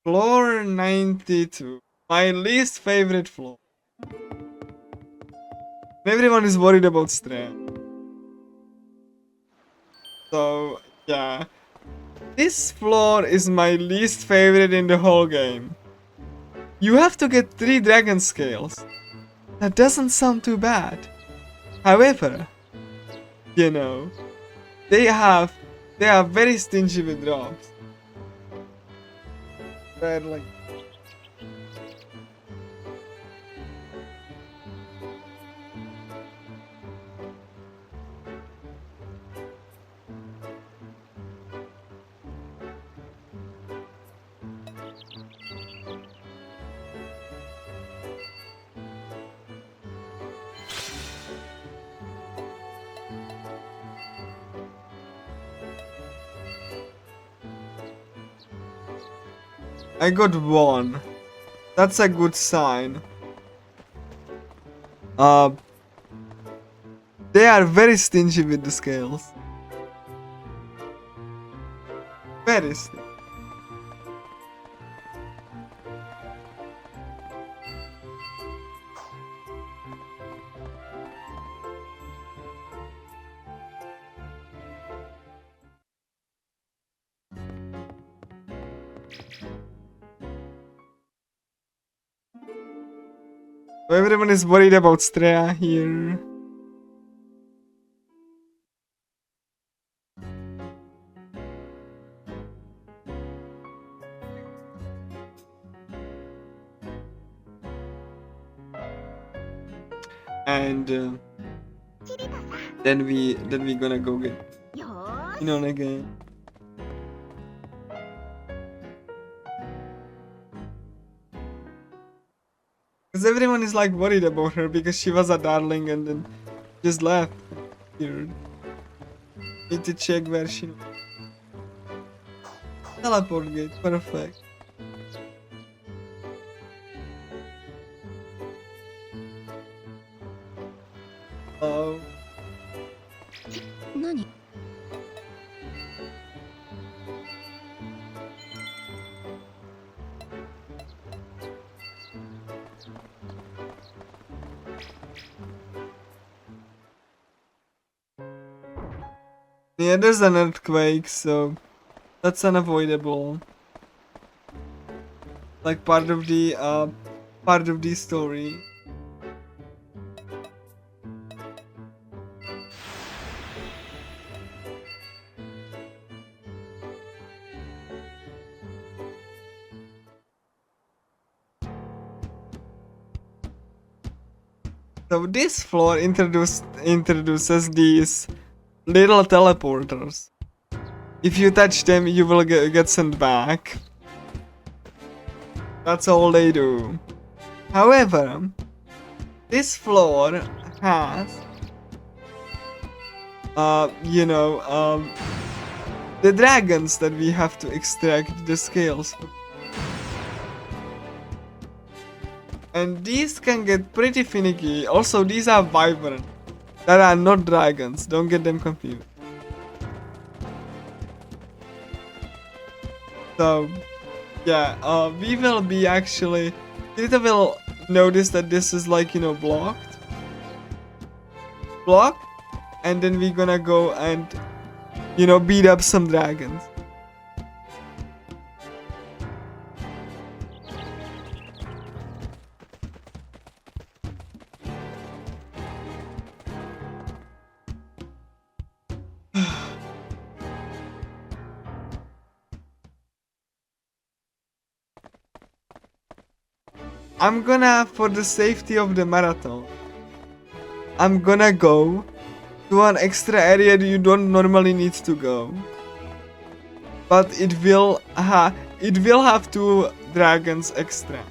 Floor 92. My least favorite floor. Everyone is worried about Stray. So, yeah. This floor is my least favorite in the whole game. You have to get 3 dragon scales. That doesn't sound too bad. However, you know, they are very stingy with drops. They're like, I got 1. That's a good sign. They are very stingy with the scales. Very stingy. So everyone is worried about Strea here. And then we gonna go get again. Because everyone is like worried about her because she was a darling and then just left. Weird. Need to check where she. Teleport gate, perfect. Oh. Nani? Yeah, there's an earthquake, so that's unavoidable. Like part of the story. So this floor introduces these little teleporters. If you touch them, you will get sent back. That's all they do. However, this floor has, the dragons that we have to extract the scales from. And these can get pretty finicky. Also, these are wyvern that are not dragons. Don't get them confused. So, yeah, we will be actually. Kirita will notice that this is like, blocked. Blocked. And then we're gonna go and, beat up some dragons. I'm gonna, for the safety of the marathon, I'm gonna go to an extra area that you don't normally need to go. But it will have 2 dragons extra.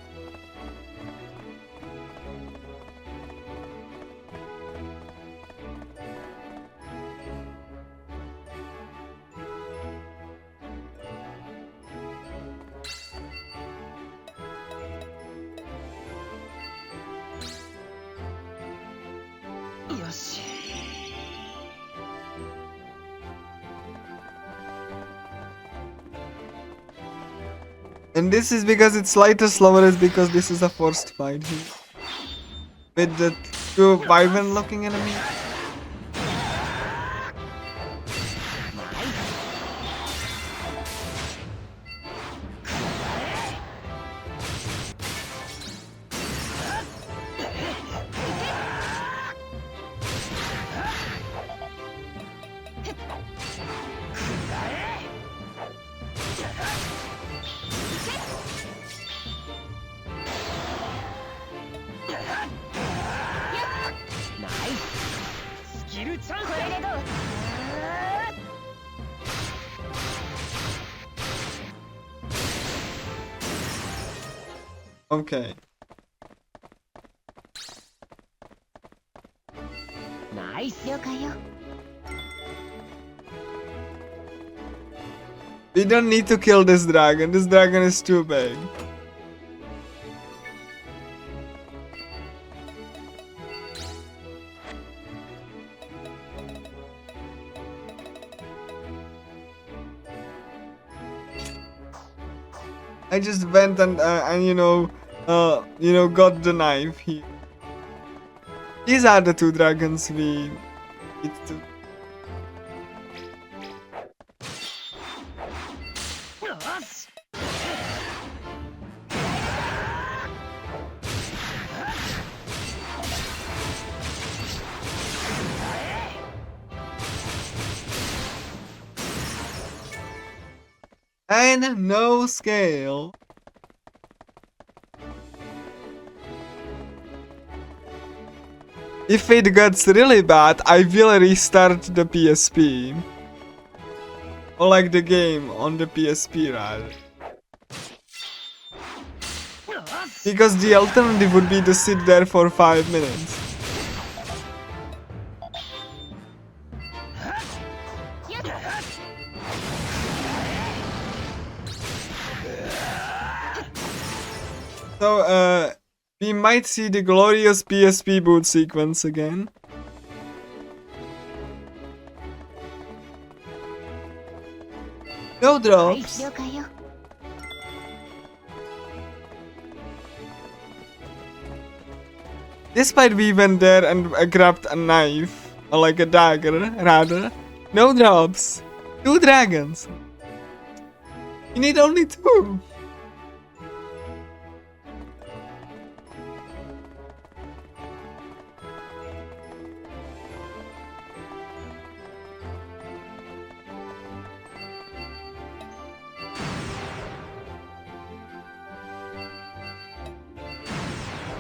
And this is because it's slightly slower, is because this is a forced fight here. With the two wyvern looking enemies. Okay. Nice. We don't need to kill this dragon. This dragon is too big. I just went and got the knife here. These are the two dragons we need to. And no scale. If it gets really bad, I will restart the PSP. Or like the game on the PSP rather. Because the alternative would be to sit there for 5 minutes. So, we might see the glorious PSP boot sequence again. No drops. Despite we went there and grabbed a knife, or like a dagger, rather. No drops. 2 dragons. You need only 2.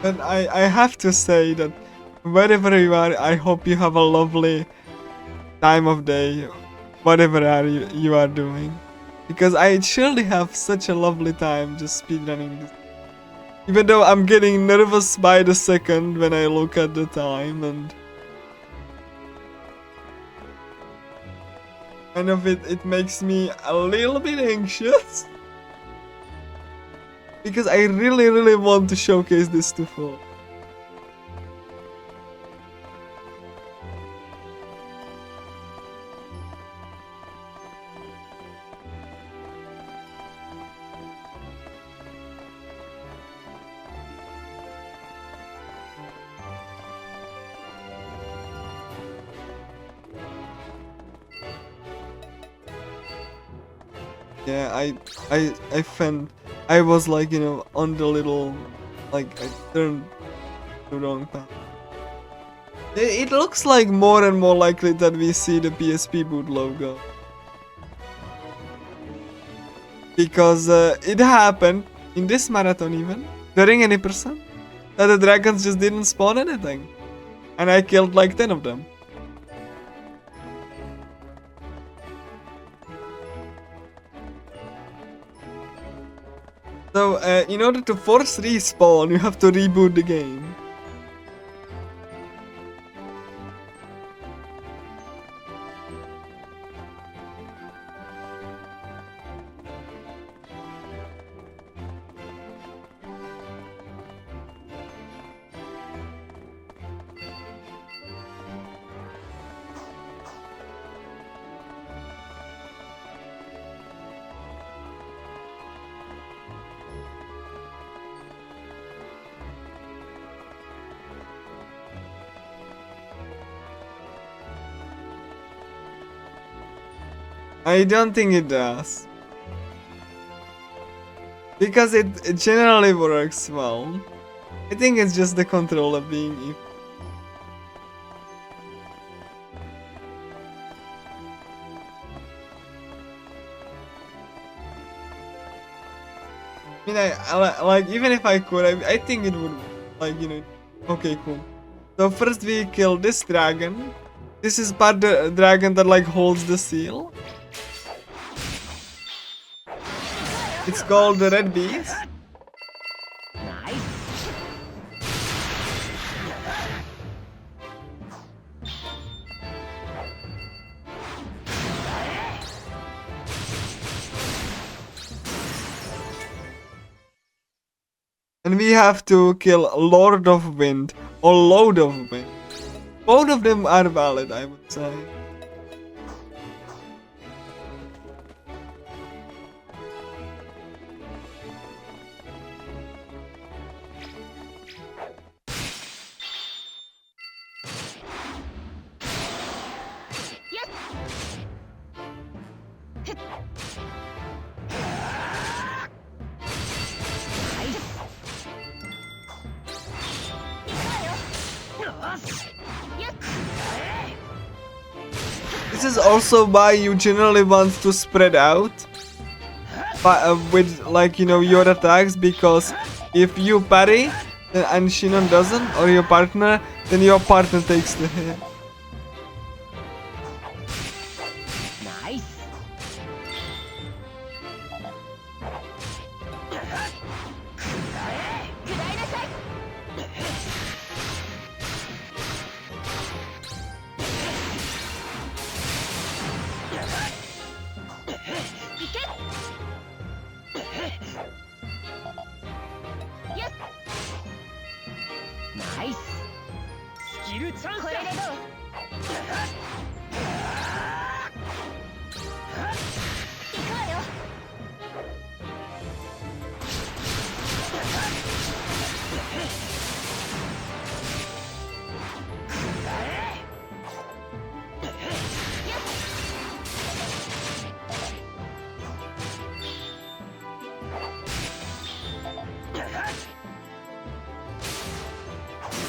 But I have to say that wherever you are, I hope you have a lovely time of day, whatever you are doing. Because I surely have such a lovely time just speedrunning this. Even though I'm getting nervous by the second when I look at the time, and kind of it makes me a little bit anxious. Because I really want to showcase this to full. Yeah, I was like, on the little, like, I turned the wrong path. It looks like more and more likely that we see the PSP boot logo. Because it happened in this marathon even, during any percent, that the dragons just didn't spawn anything. And I killed like 10 of them. So, in order to force respawn, you have to reboot the game. I don't think it does. Because it generally works well. I think it's just the controller being evil. I mean, I like, even if I could, I think it would, like, you know. Okay, cool. So first we kill this dragon. This is part the dragon that like holds the seal. It's called the red beast. And we have to kill Lord of Wind or Load of Wind. Both of them are valid, I would say. This is also why you generally want to spread out with, like, you know, your attacks, because if you parry and Shinon doesn't, or your partner, then your partner takes the hit.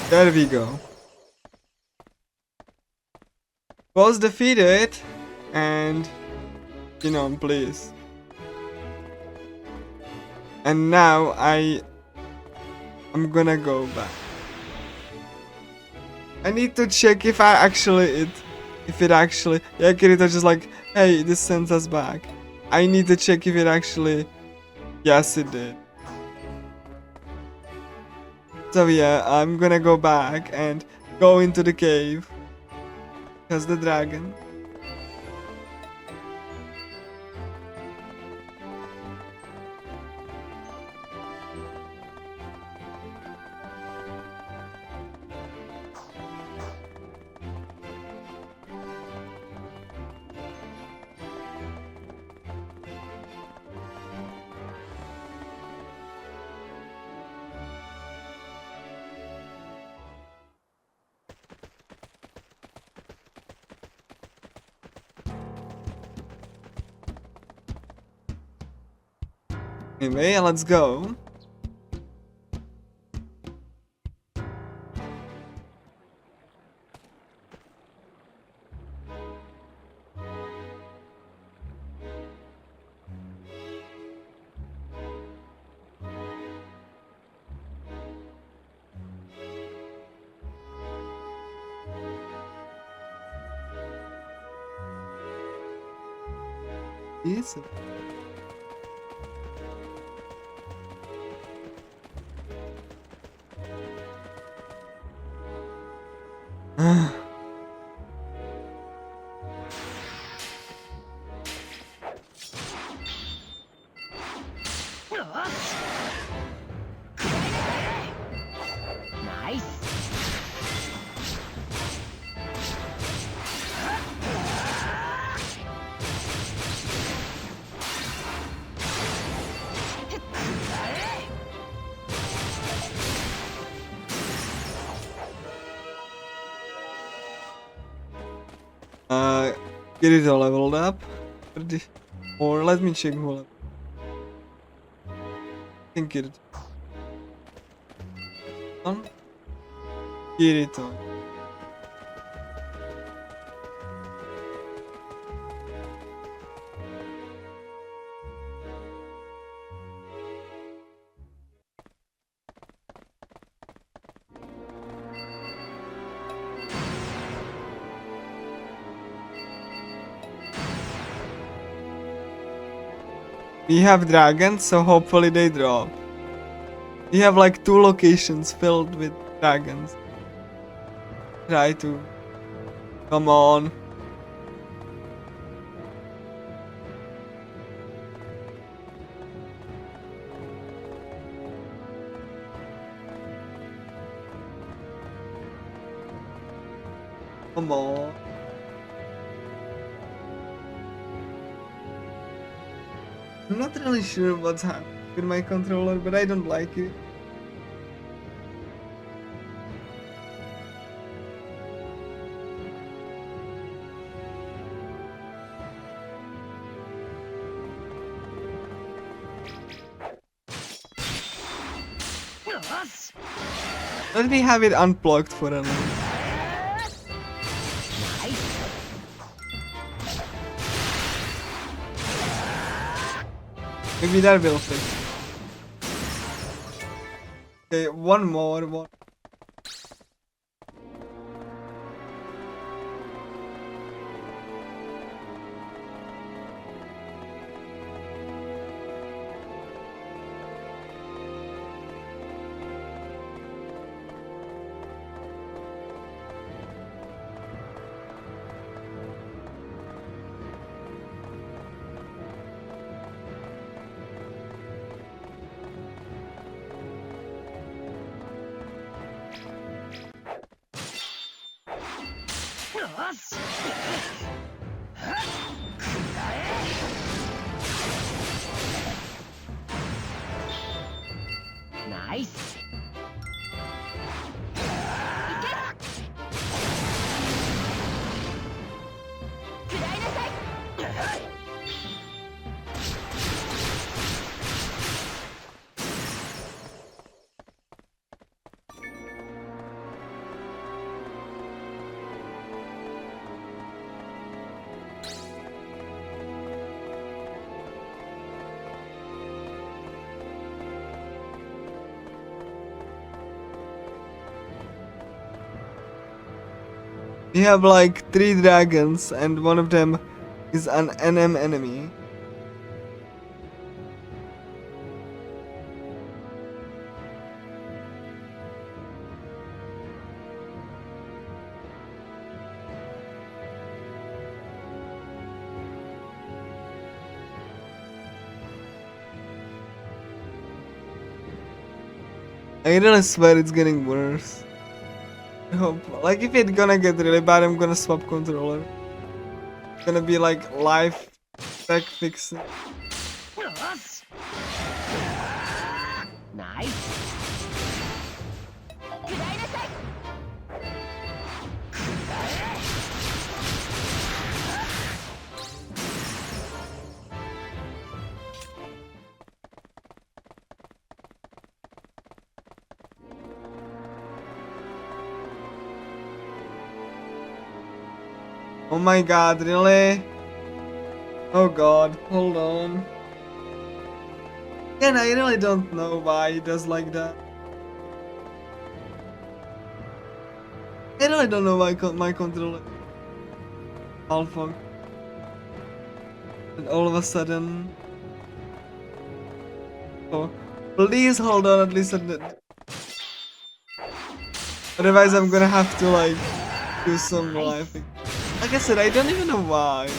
There we go. Boss defeated, and you know, please. And now I'm gonna go back. I need to check if yeah, Kirito's just like, hey, this sends us back. I need to check if it actually, yes it did. So yeah, I'm gonna go back and go into the cave. Because the dragon. Anyway, let's go. Is it? Kirito leveled up. Or let me check. Hold on. I think it. Kirito. We have dragons, so hopefully they drop. We have like 2 locations filled with dragons. Try to. Come on. Come on. I'm not really sure what's happening with my controller, but I don't like it. Let me have it unplugged for a moment. Maybe that will fix it. Okay, one more. Nice. We have like 3 dragons and one of them is an NM enemy. I really swear it's getting worse. I hope, like if it's gonna get really bad, I'm gonna swap controller. It's gonna be like live tech fixing. Nice. Oh my god, really? Oh god, hold on. Again, I really don't know why he does like that. I really don't know why my controller malfunction. And all of a sudden... Oh, please hold on at least a minute. Otherwise I'm gonna have to like do some live. Like I said, I don't even know why.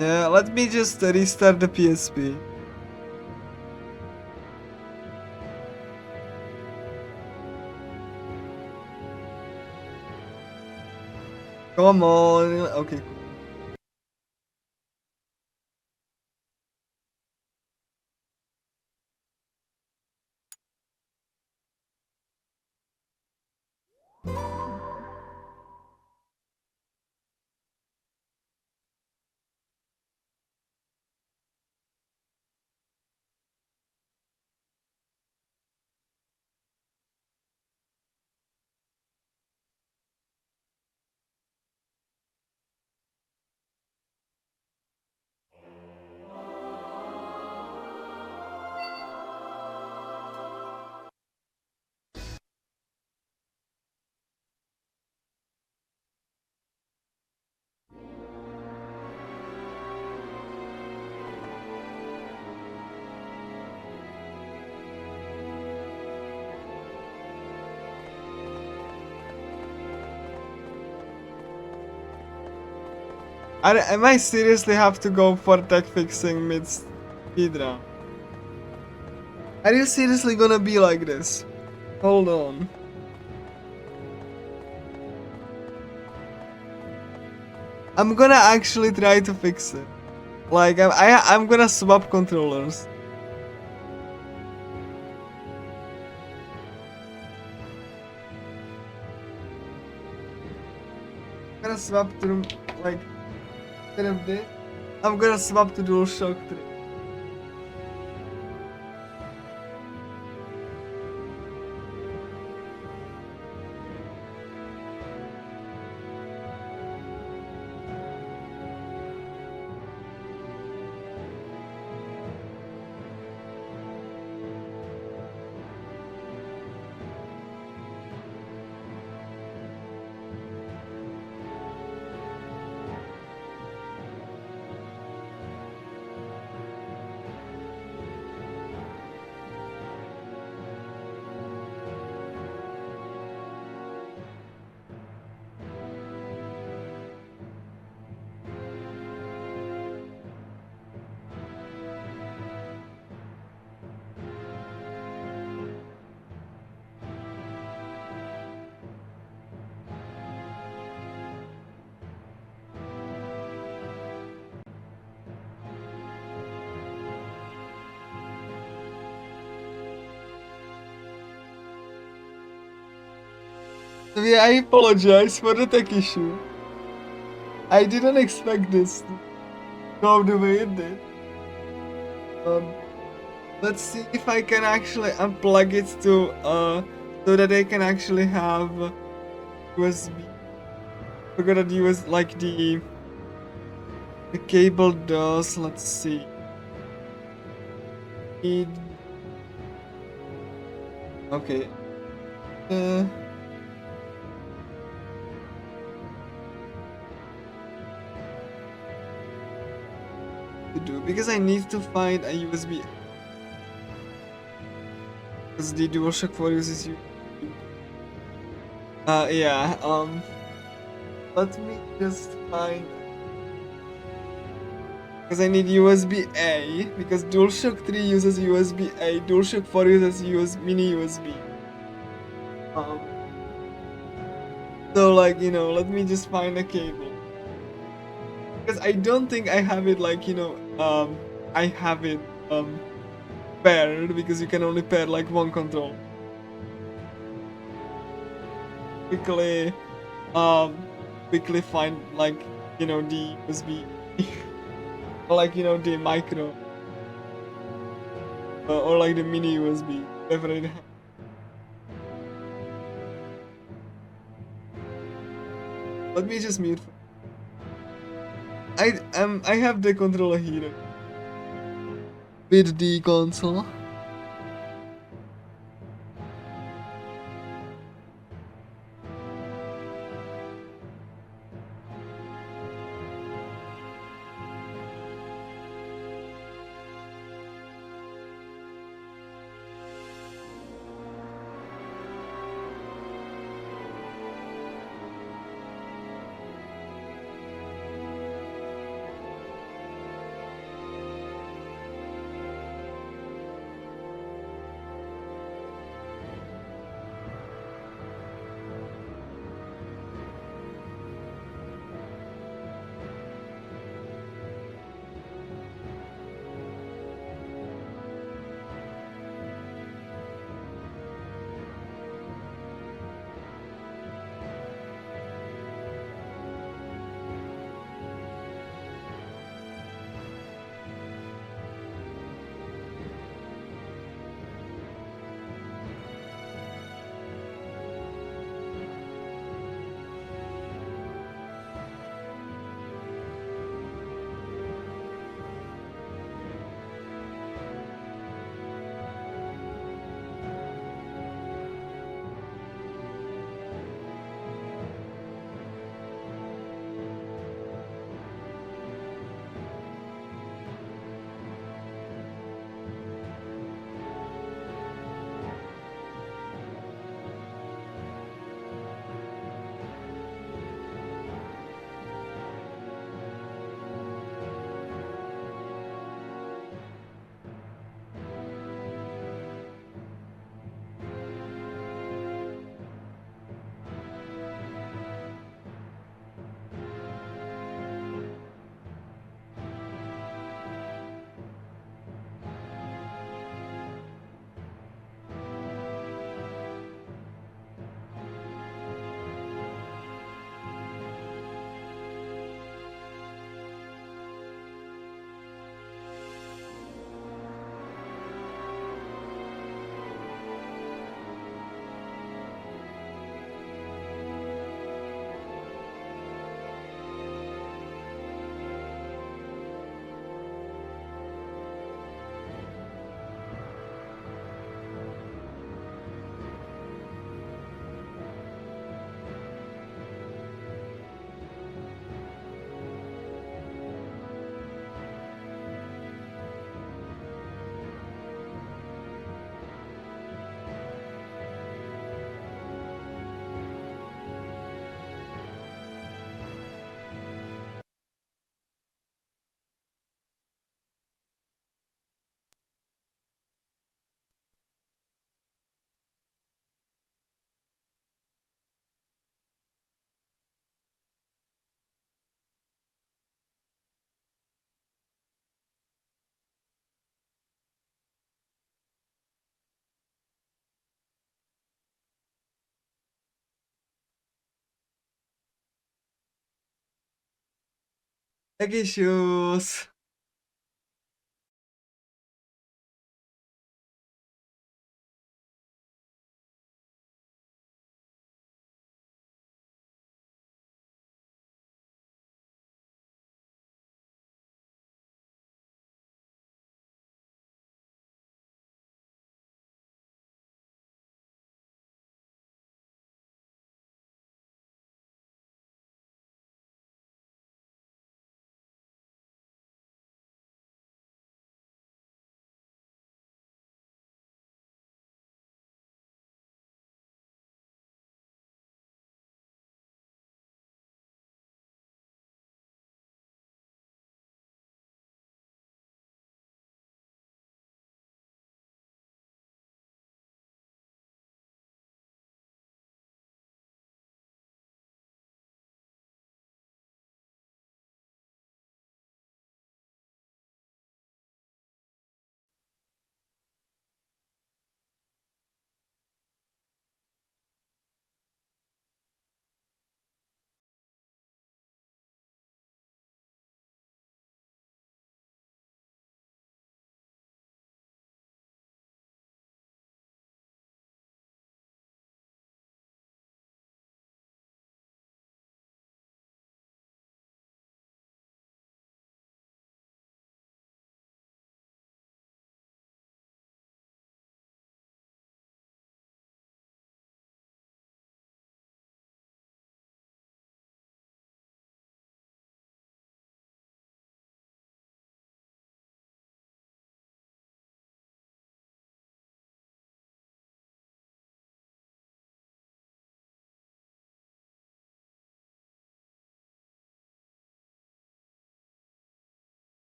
Yeah, let me just restart the PSP. Come on. Okay, cool. Am I seriously have to go for tech fixing mid speedrun? Are you seriously gonna be like this? Hold on. I'm gonna actually try to fix it. Like I'm gonna swap controllers. I'm gonna swap to like instead of this. I'm gonna swap to DualShock 3. So yeah, I apologize for the tech issue. I didn't expect this to go the way it did. Let's see if I can actually unplug it to so that I can actually have USB. Forgot that US like the cable does. Let's see. Okay. To do because I need to find a USB. Because the DualShock 4 uses USB. Yeah. Let me just find. Because I need USB A. Because DualShock 3 uses USB A. DualShock 4 uses mini USB. So like let me just find a cable. Because I don't think I have it like I have it paired because you can only pair like one control. Quickly find like the USB or like the micro or like the mini USB. Definitely. Let me just mute. I have the controller here with the console. Tech issues.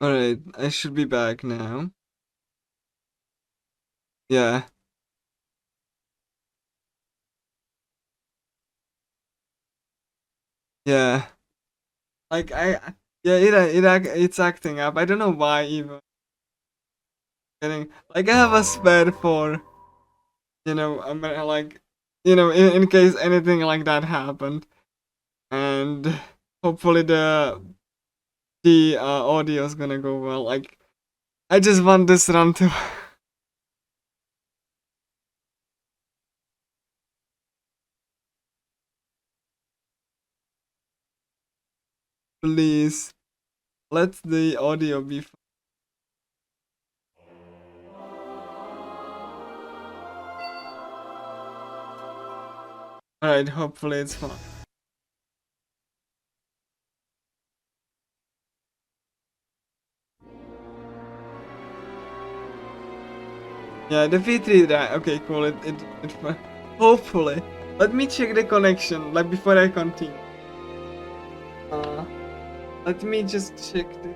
Alright, I should be back now. Yeah. Yeah. Like yeah, it's acting up. I don't know why even. Getting like I have a spare for, I'm gonna like, in case anything like that happened, and hopefully the audio is gonna go well. Like I just want this run to. Please let the audio be. Alright, hopefully it's fine. Yeah, the V3 drive. Okay, cool. It hopefully. Let me check the connection like before I continue. Let me just check the.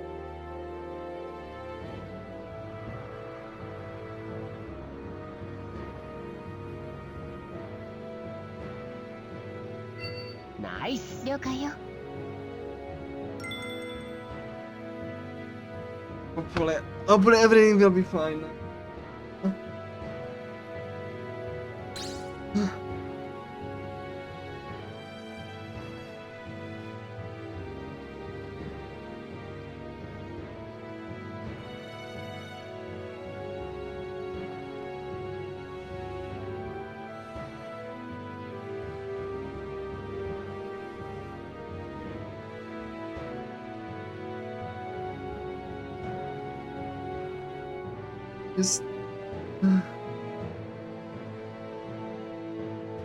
Nice. 了解よ。 Hopefully everything will be fine. Just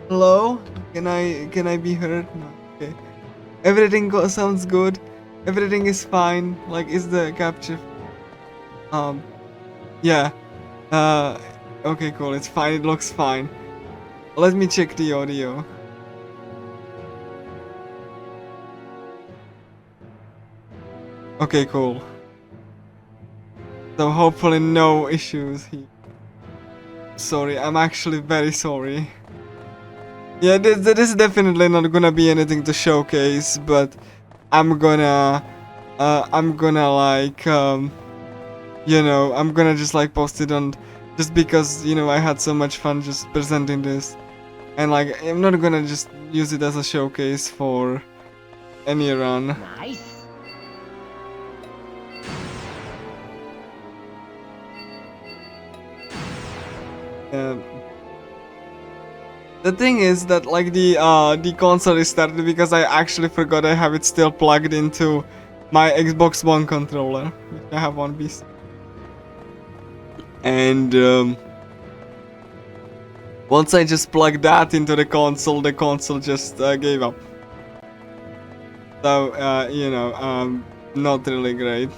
hello? Can I be heard? No. Okay. Everything sounds good. Everything is fine. Like is the capture yeah. Okay, cool. It's fine. It looks fine. Let me check the audio. Okay, cool. So hopefully no issues here. Sorry, I'm actually very sorry. Yeah, this is definitely not gonna be anything to showcase, but I'm gonna like, you know, I'm gonna just like post it on, just because, you know, I had so much fun just presenting this. And like, I'm not gonna just use it as a showcase for any run. Nice. The thing is that like the console is started because I actually forgot I have it still plugged into my Xbox One controller, which I have on PC. And once I just plugged that into the console just gave up. So you know, not really great.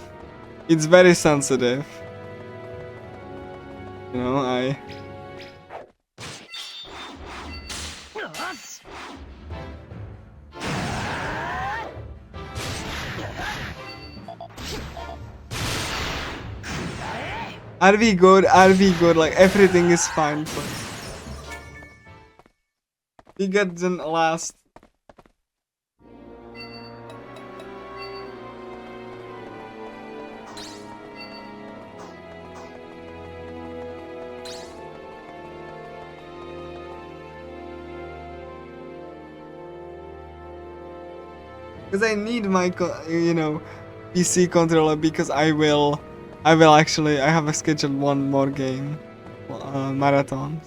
It's very sensitive. You know, Are we good? Are we good? Like, everything is fine. But we get the last. Because I need my, you know, PC controller, because I will actually, I have a scheduled one more game, marathon.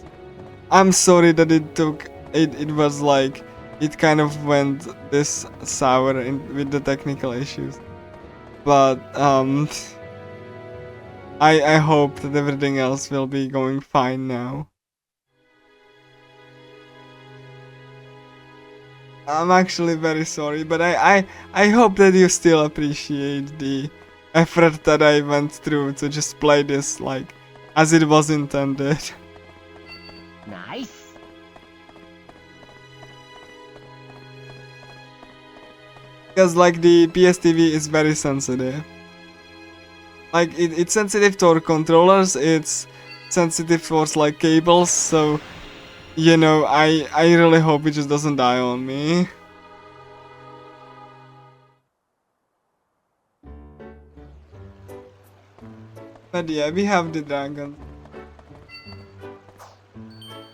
I'm sorry that it was like, it kind of went this sour with the technical issues. But, I hope that everything else will be going fine now. I'm actually very sorry, but I hope that you still appreciate the effort that I went through to just play this like as it was intended. Nice. Because like the PSTV is very sensitive. Like it's sensitive to our controllers, it's sensitive towards like cables, so you know, I really hope it just doesn't die on me. But yeah, we have the dragon.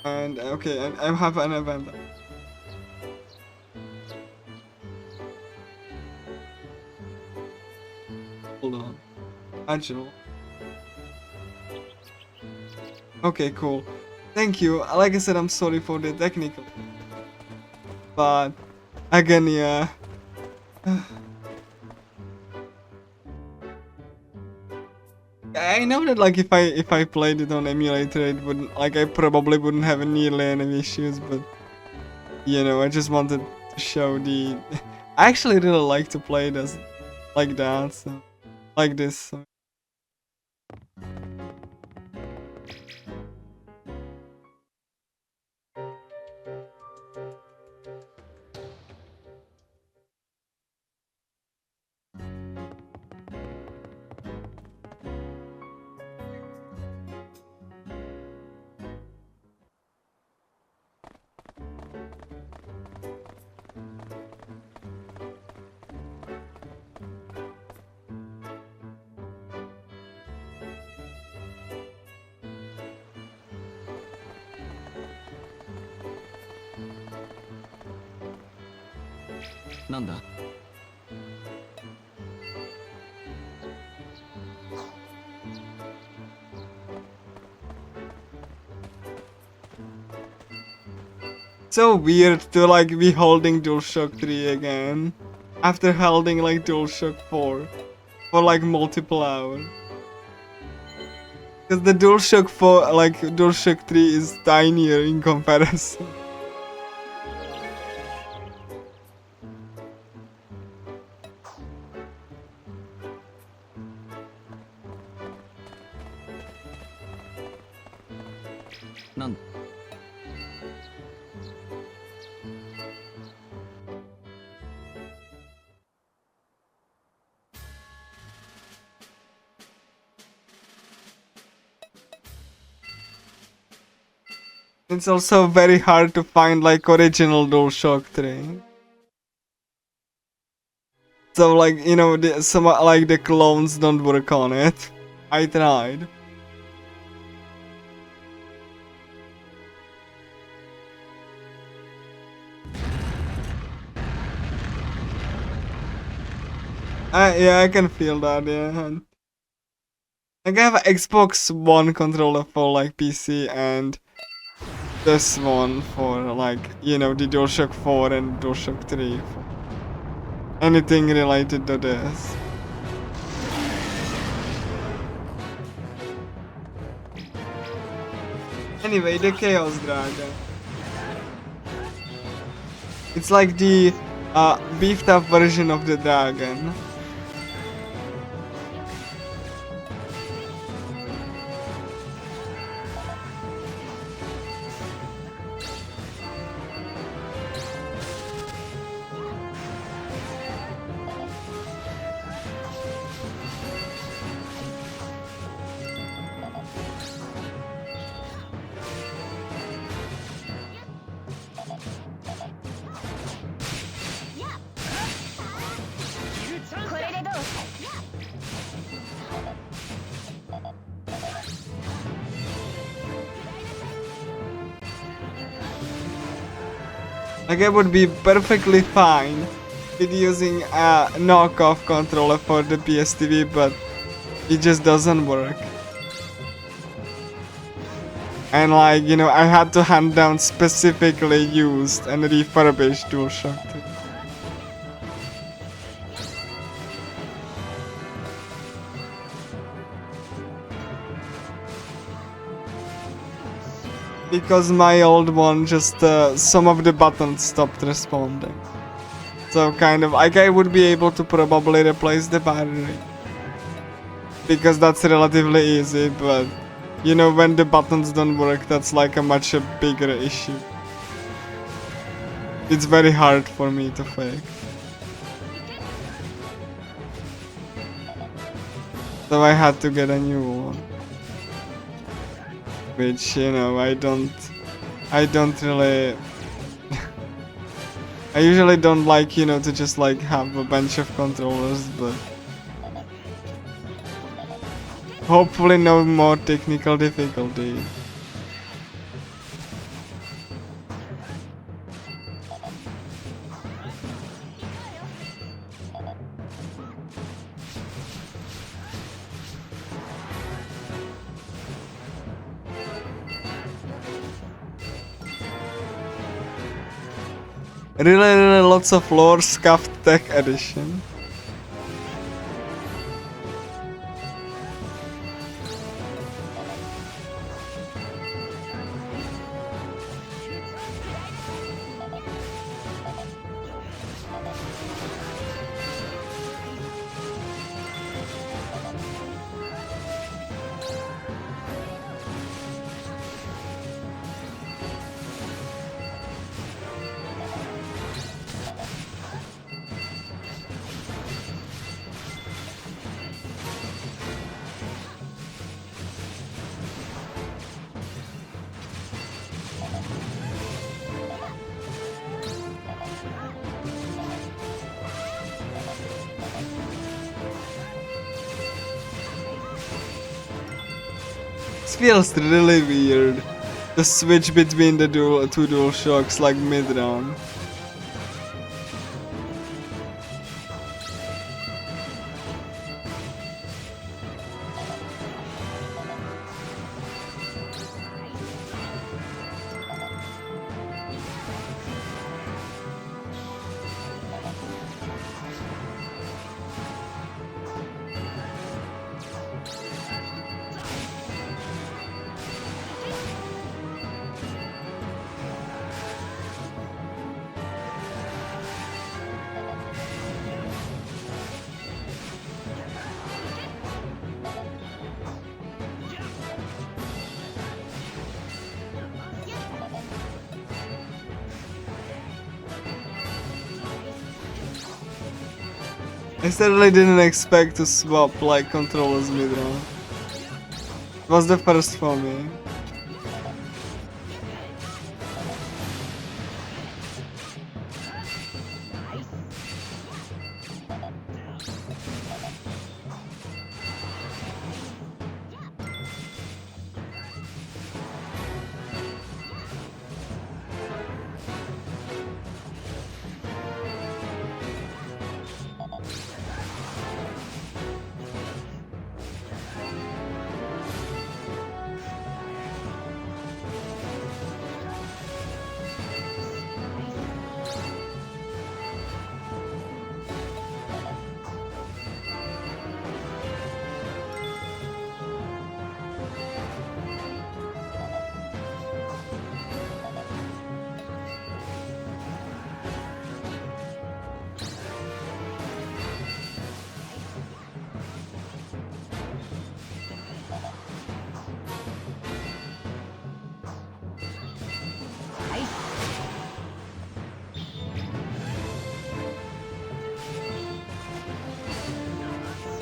And okay, and I have an event. Hold on. Angelo. Okay, cool. Thank you. Like I said, I'm sorry for the technical. But again, yeah. I know that like if I played it on emulator, it wouldn't, like, I probably wouldn't have nearly any issues, but you know, I just wanted to show the I actually really like to play it as like that, so like this. So. So weird to like be holding DualShock 3 again after holding like DualShock 4 for like multiple hours. Because the DualShock 4, like DualShock 3 is tinier in comparison. なんだ It's also very hard to find like original DualShock 3. So like, you know, some like the clones don't work on it. I tried. Yeah, I can feel that, yeah. Like I have an Xbox One controller for like PC and this one for like, you know, the DualShock 4 and DualShock 3. Anything related to this. Anyway, the Chaos Dragon. It's like the beefed up version of the dragon. Like I would be perfectly fine with using a knockoff controller for the PSTV, but it just doesn't work. And like, you know, I had to hand down specifically used and refurbished DualShock 2. Because my old one just, some of the buttons stopped responding. So kind of, like I would be able to probably replace the battery. Because that's relatively easy, but you know, when the buttons don't work, that's like a much bigger issue. It's very hard for me to fix. So I had to get a new one. Which, you know, I don't really I usually don't like, you know, to just like have a bunch of controllers, but hopefully no more technical difficulties. Really lots of lore scuffed tech edition. This feels really weird. The switch between the two dual shocks like mid-round. I certainly didn't expect to swap like controllers mid-run. It was the first for me.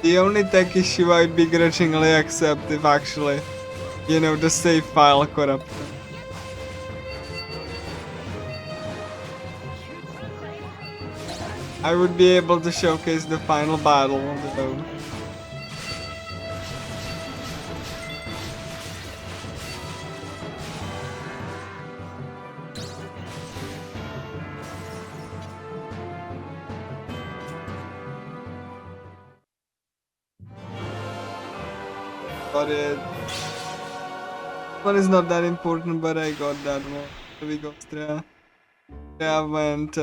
The only tech issue I'd begrudgingly accept if actually, you know, the save file corrupted. I would be able to showcase the final battle though. But one is not that important, but I got that one. There we go, Strea. Strea went,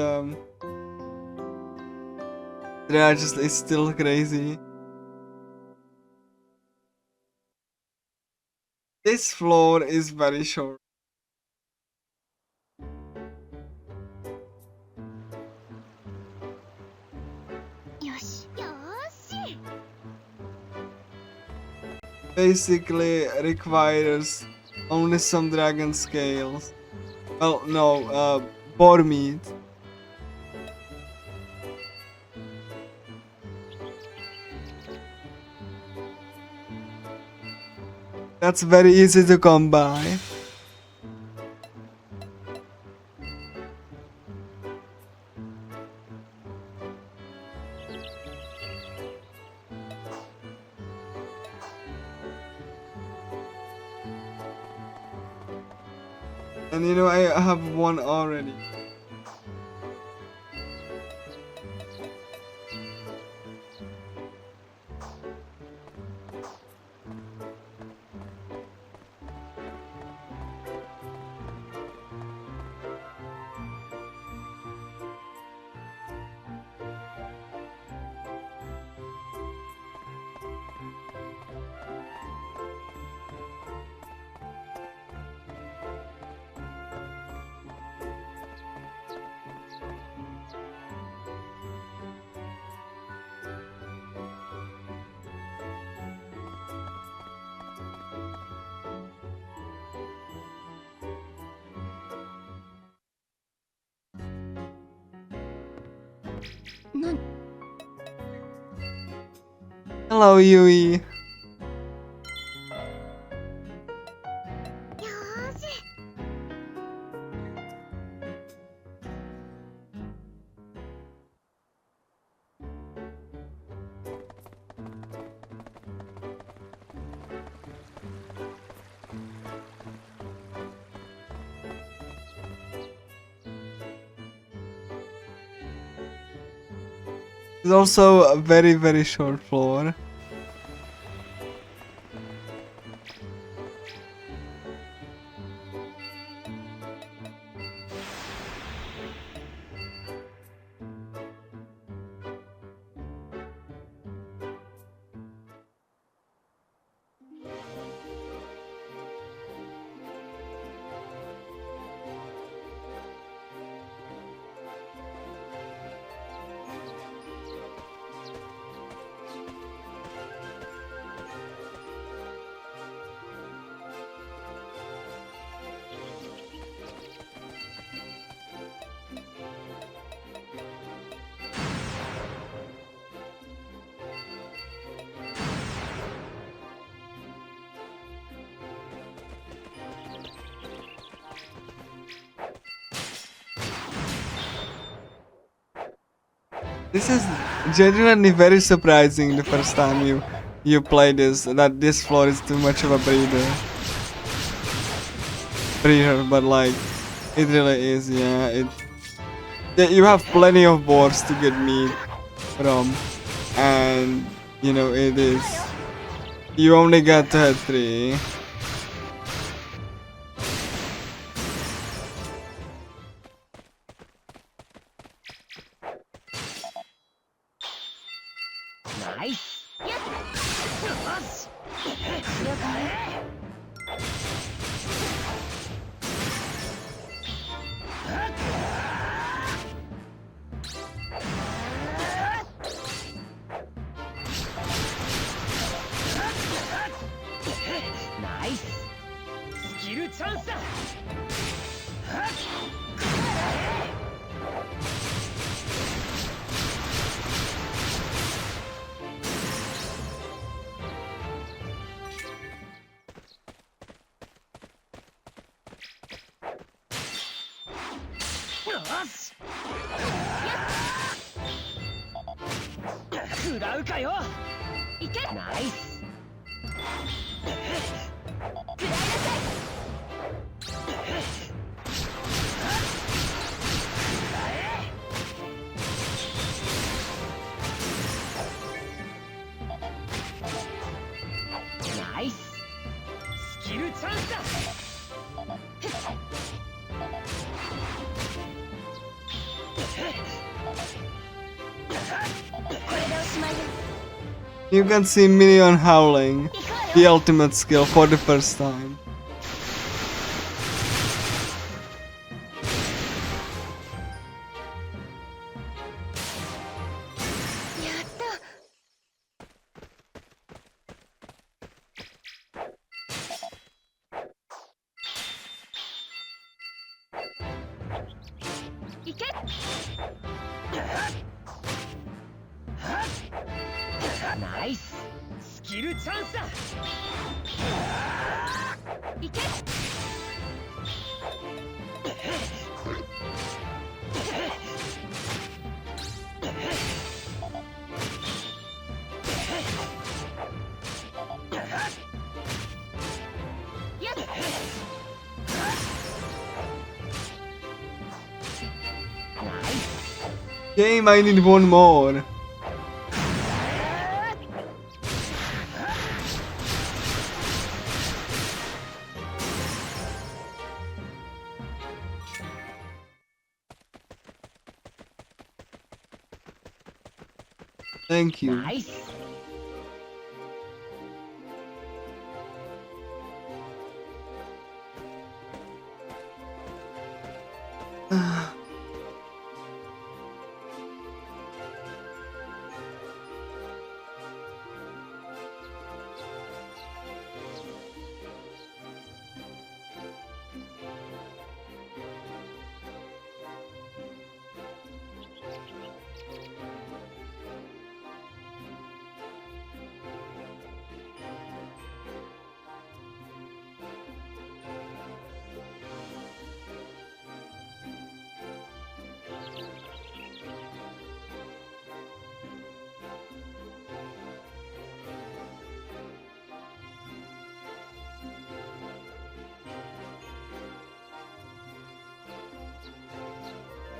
Strea just is still crazy. This floor is very short. Basically requires only some dragon scales. Well, no, boar meat. That's very easy to come by. And you know, I have one already. Hello, Yui. It's also a very, very short floor. This is genuinely very surprising the first time you play this, that this floor is too much of a breeder, but like it really is. Yeah, you have plenty of boards to get meat from, and you know it is. You only got to hit 3. Nice. Nice. Skill chance だ。よし。食らうかよ。いけ。ナイス。食らいなさい。ナイス。スキルチャンスだ。You can see Minion howling, the ultimate skill for the first time. Nice. スキルチャンスだ。いけ。Game, I need one more. Thank you. Nice.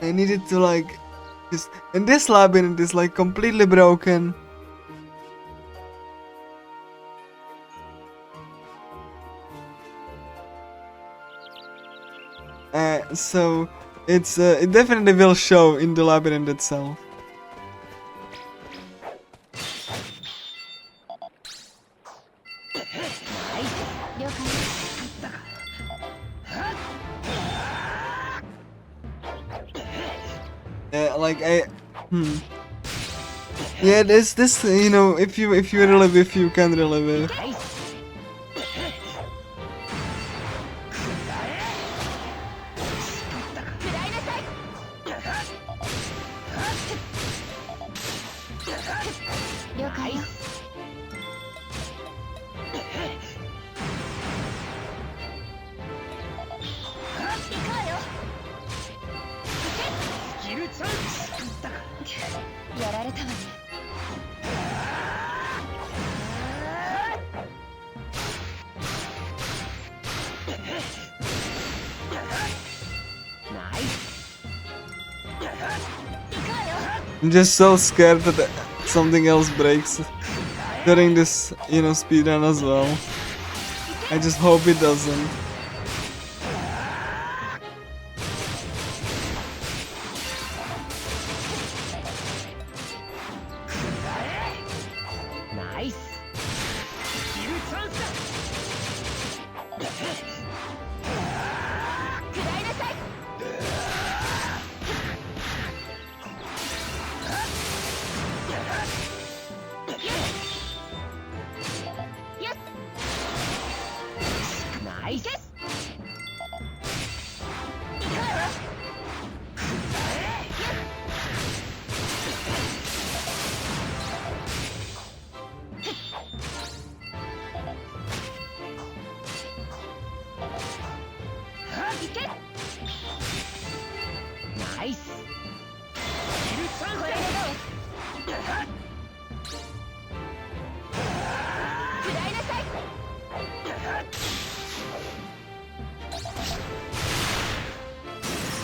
I needed to like just, and this labyrinth is like completely broken. So it definitely will show in the labyrinth itself. Yeah, this you know, if you relive, if you can relive it. I'm just so scared that something else breaks during this, speedrun as well. I just hope it doesn't.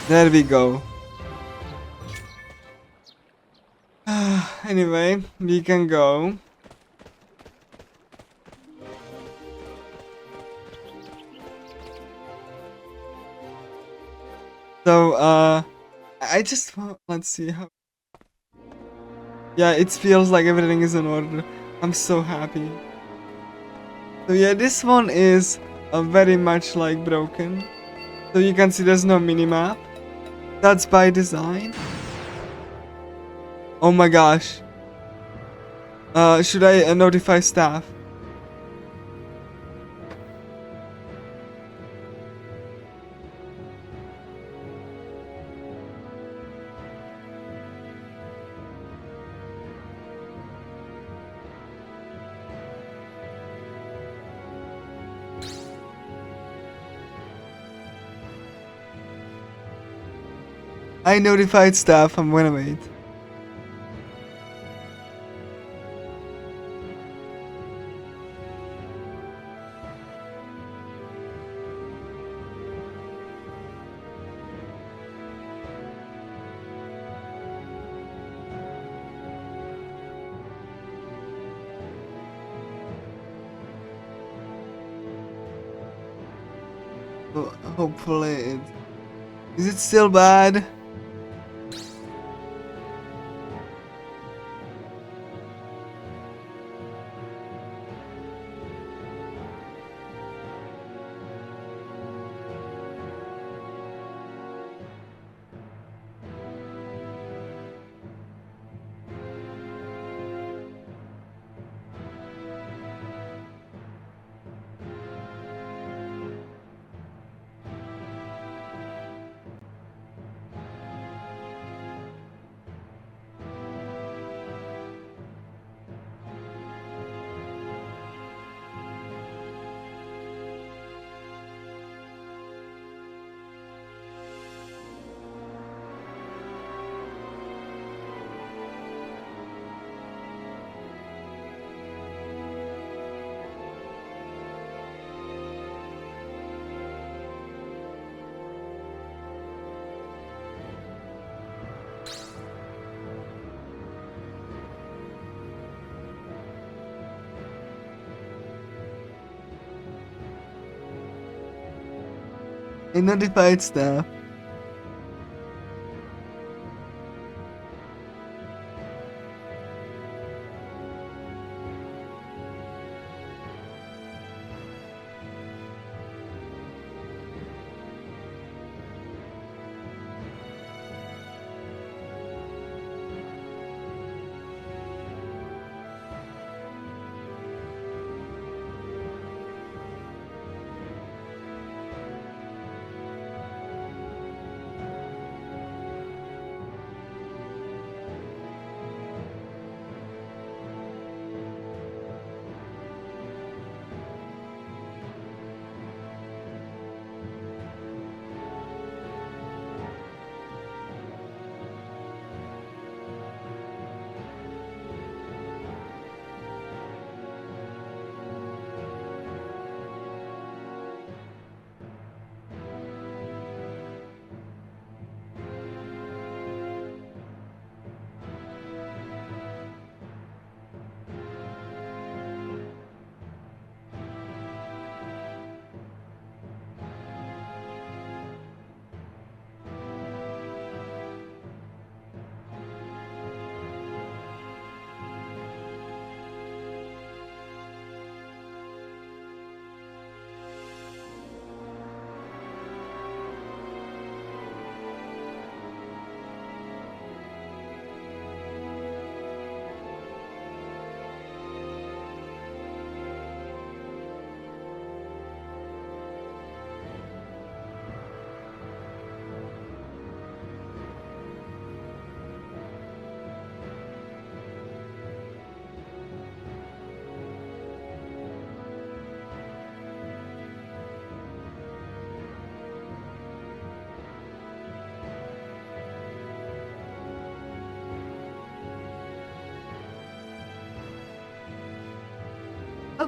There we go. Anyway, we can go. So, I just want, let's see how. Yeah, it feels like everything is in order. I'm so happy. So yeah, this one is very much like broken. So you can see there's no minimap. That's by design. Oh my gosh. Should I notify staff? I notified staff, I'm gonna wait. Hopefully it... Is it still bad? I notified staff.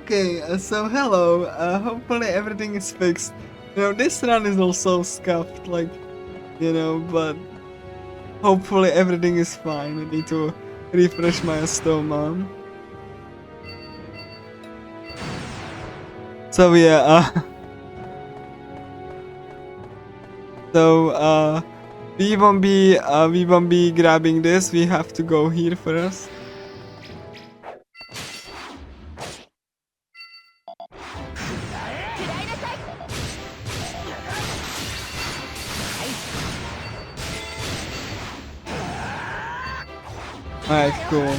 Okay, so hello, hopefully everything is fixed. You know, this run is also scuffed, like, you know, but hopefully everything is fine. I need to refresh my stomach. So yeah, we won't be grabbing this. We have to go here first. Alright, cool.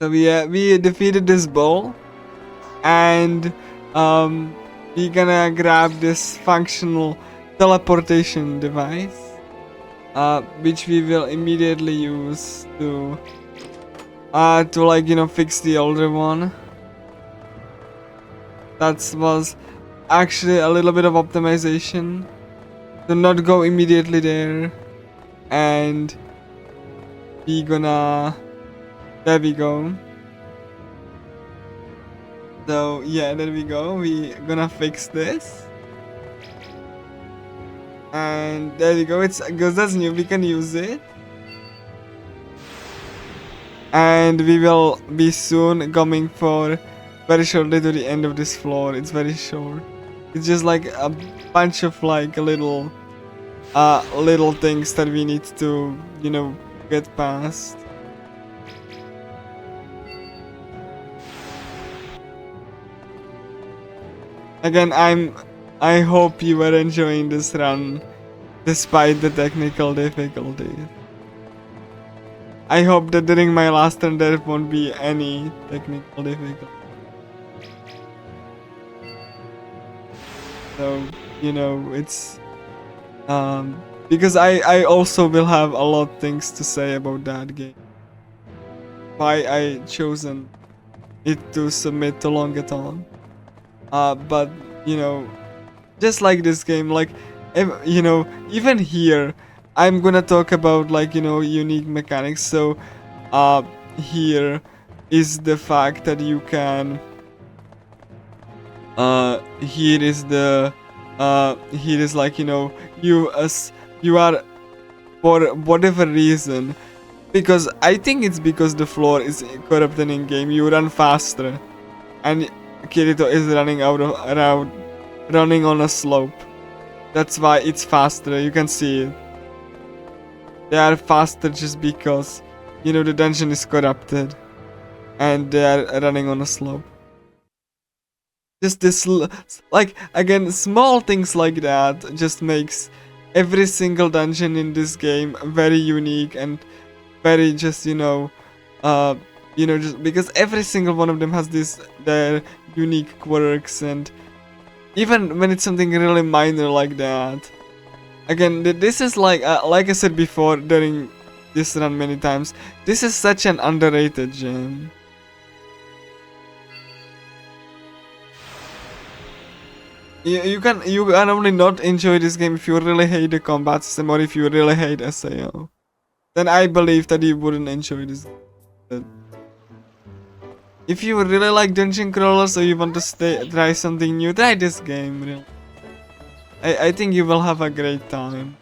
So we defeated this bull, and we gonna grab this functional teleportation device, which we will immediately use to like, you know, fix the older one. That was actually a little bit of optimization. Do not go immediately there, and we gonna. There we go. So yeah, there we go. We gonna fix this. And there we go. It's because that's new. We can use it. And we will be soon coming for very shortly to the end of this floor. It's very short. It's just like a bunch of like little things that we need to, you know, get past. Again, I hope you are enjoying this run despite the technical difficulties. I hope that during my last run there won't be any technical difficulty. So, you know, it's because I also will have a lot of things to say about that game. Why I chosen it to submit to Longathon. But you know, just like this game, like, you know, even here I'm gonna talk about, like, you know, unique mechanics. So here is the fact that you can here is like, you know, you are, for whatever reason, because I think it's because the floor is corrupted in game, you run faster, and Kirito is running running on a slope. That's why it's faster. You can see it. They are faster just because, you know, the dungeon is corrupted, and they are running on a slope. Just this, like, again, small things like that just makes every single dungeon in this game very unique and very just, you know, just because every single one of them has their unique quirks, and even when it's something really minor like that. Again, this is like I said before during this run many times, this is such an underrated gem. You can only not enjoy this game if you really hate the combat system or if you really hate SAO. Then I believe that you wouldn't enjoy this game. If you really like dungeon crawlers or you want to try something new, try this game. Really. I think you will have a great time.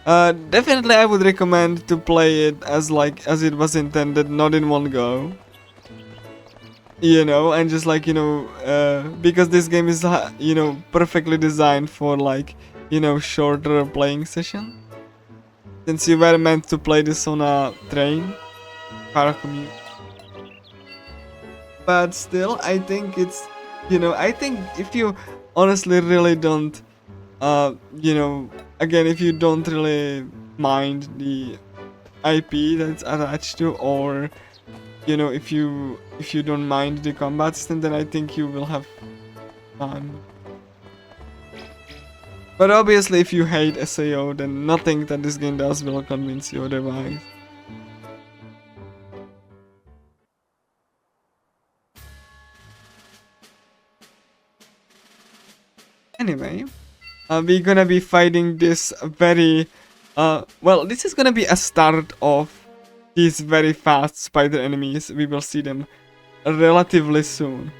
Definitely I would recommend to play it as it was intended, not in one go. You know, and just like, you know, because this game is, you know, perfectly designed for, like, you know, shorter playing session. Since you were meant to play this on a train, para commute. But still, I think it's you know, I think if you honestly really don't, you know, again, if you don't really mind the IP that's attached to, or you know, if you don't mind the combat system, then I think you will have fun. But obviously, if you hate SAO, then nothing that this game does will convince you otherwise. Anyway, we're gonna be fighting this very, well, this is gonna be a start of these very fast spider enemies. We will see them relatively soon.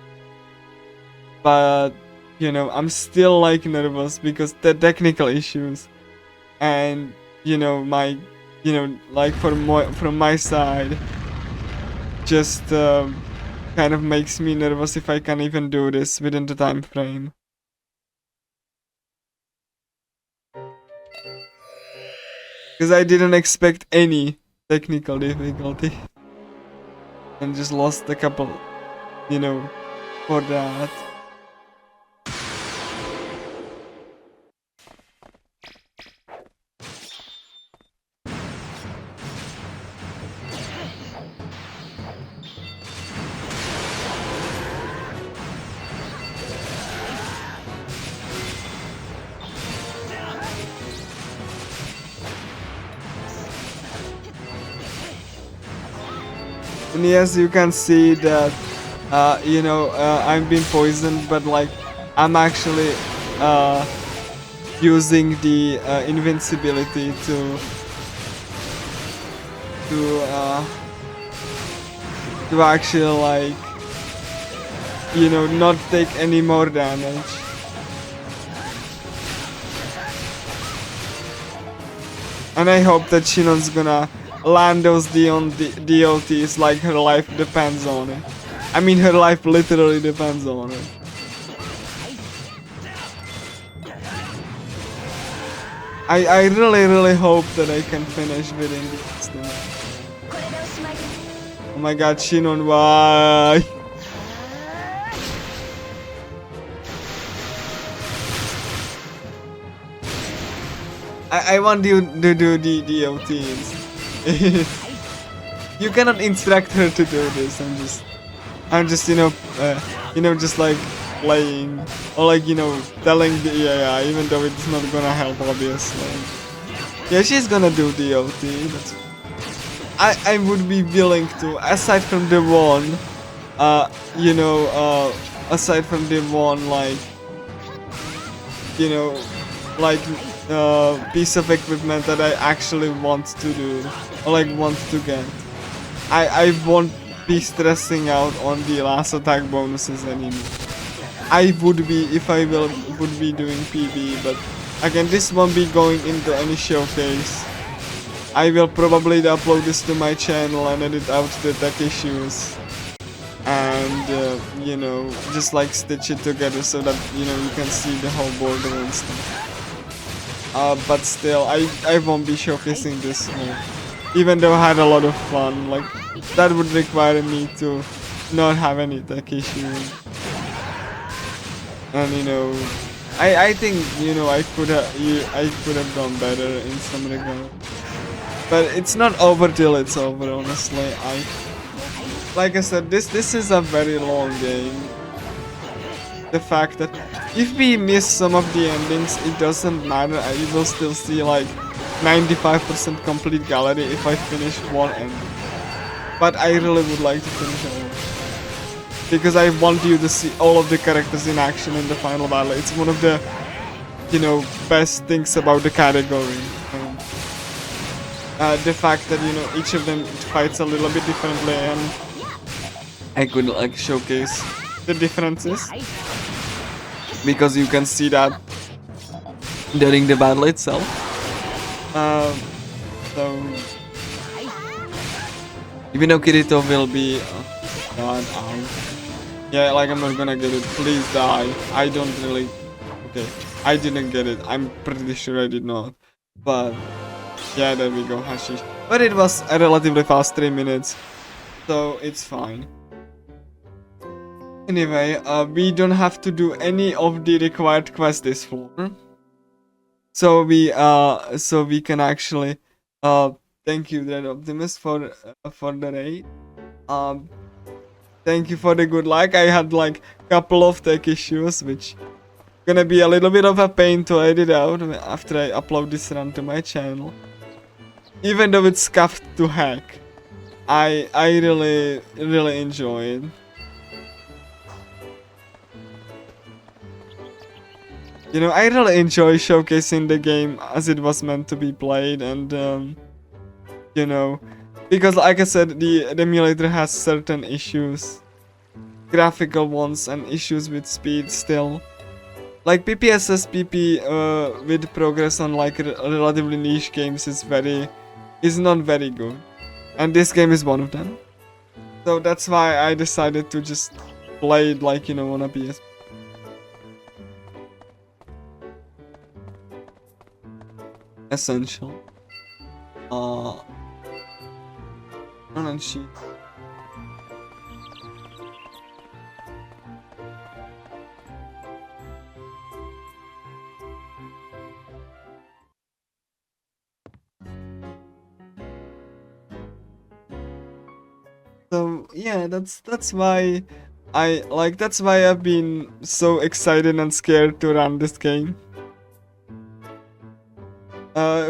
But, you know, I'm still like nervous because the technical issues and, you know, my, you know, like from my side, just kind of makes me nervous if I can even do this within the time frame. Because I didn't expect any technical difficulty. And just lost a couple, you know, for that. And yes, you can see that, you know, I'm being poisoned, but like, I'm actually using the invincibility to actually like, you know, not take any more damage. And I hope that Shinon's gonna land those DLTs like her life depends on it. I mean, her life literally depends on it. I really hope that I can finish within this thing. Oh my god, Shinon, why? I want you to do the DLTs. You cannot instruct her to do this. I'm just, you know, just like playing or like, you know, telling the AI, even though it's not gonna help, obviously. Yeah, she's gonna do DLT. That's. I would be willing to, aside from the one, you know, aside from the one, like, you know, like, piece of equipment that I actually want to do, or like want to get. I won't be stressing out on the last attack bonuses anymore. I would be if I would be doing PB, but again, this won't be going into any showcase. I will probably upload this to my channel and edit out the tech issues and you know, just like stitch it together so that, you know, you can see the whole border and stuff. But still, I won't be showcasing this more. Even though I had a lot of fun, like, that would require me to not have any tech issues. And you know, I think, you know, I could have done better in some regard. But it's not over till it's over, honestly. Like I said, this is a very long game. The fact that if we miss some of the endings, it doesn't matter. I will still see like 95% complete gallery if I finish one ending. But I really would like to finish it, because I want you to see all of the characters in action in the final battle. It's one of the, you know, best things about the category. The fact that, you know, each of them fights a little bit differently, and I could like showcase the differences, because you can see that during the battle itself. So even though Kirito will be God, yeah, like, I'm not gonna get it. Please die. I don't really. Okay, I didn't get it. I'm pretty sure I did not. But yeah, there we go, Hashish. But it was a relatively fast 3 minutes, so it's fine. Anyway, we don't have to do any of the required quests this floor. So we can actually thank you, Red Optimus, for the raid. Thank you for the good luck. I had like couple of tech issues, which gonna be a little bit of a pain to edit out after I upload this run to my channel. Even though it's scuffed to heck, I really enjoy it. You know, I really enjoy showcasing the game as it was meant to be played, and you know, because like I said, the emulator has certain issues, graphical ones, and issues with speed still. Like PPSS PP with progress on like relatively niche games is not very good, and this game is one of them. So that's why I decided to just play it like, you know, on a PS. Essential. And she. So yeah, that's why that's why I've been so excited and scared to run this game.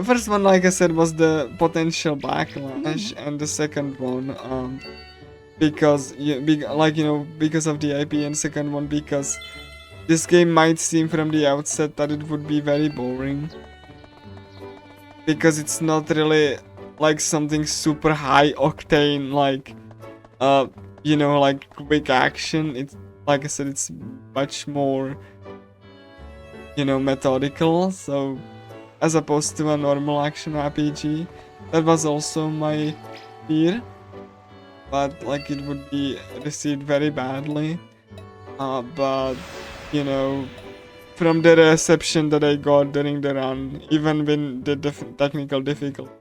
First one, like I said, was the potential backlash, and the second one, because because of the IP, and second one because this game might seem from the outset that it would be very boring, because it's not really like something super high octane like you know, like quick action. It's like I said, it's much more, you know, methodical. So as opposed to a normal action RPG, that was also my fear. But like it would be received very badly. But you know, from the reception that I got during the run, even with the technical difficulty,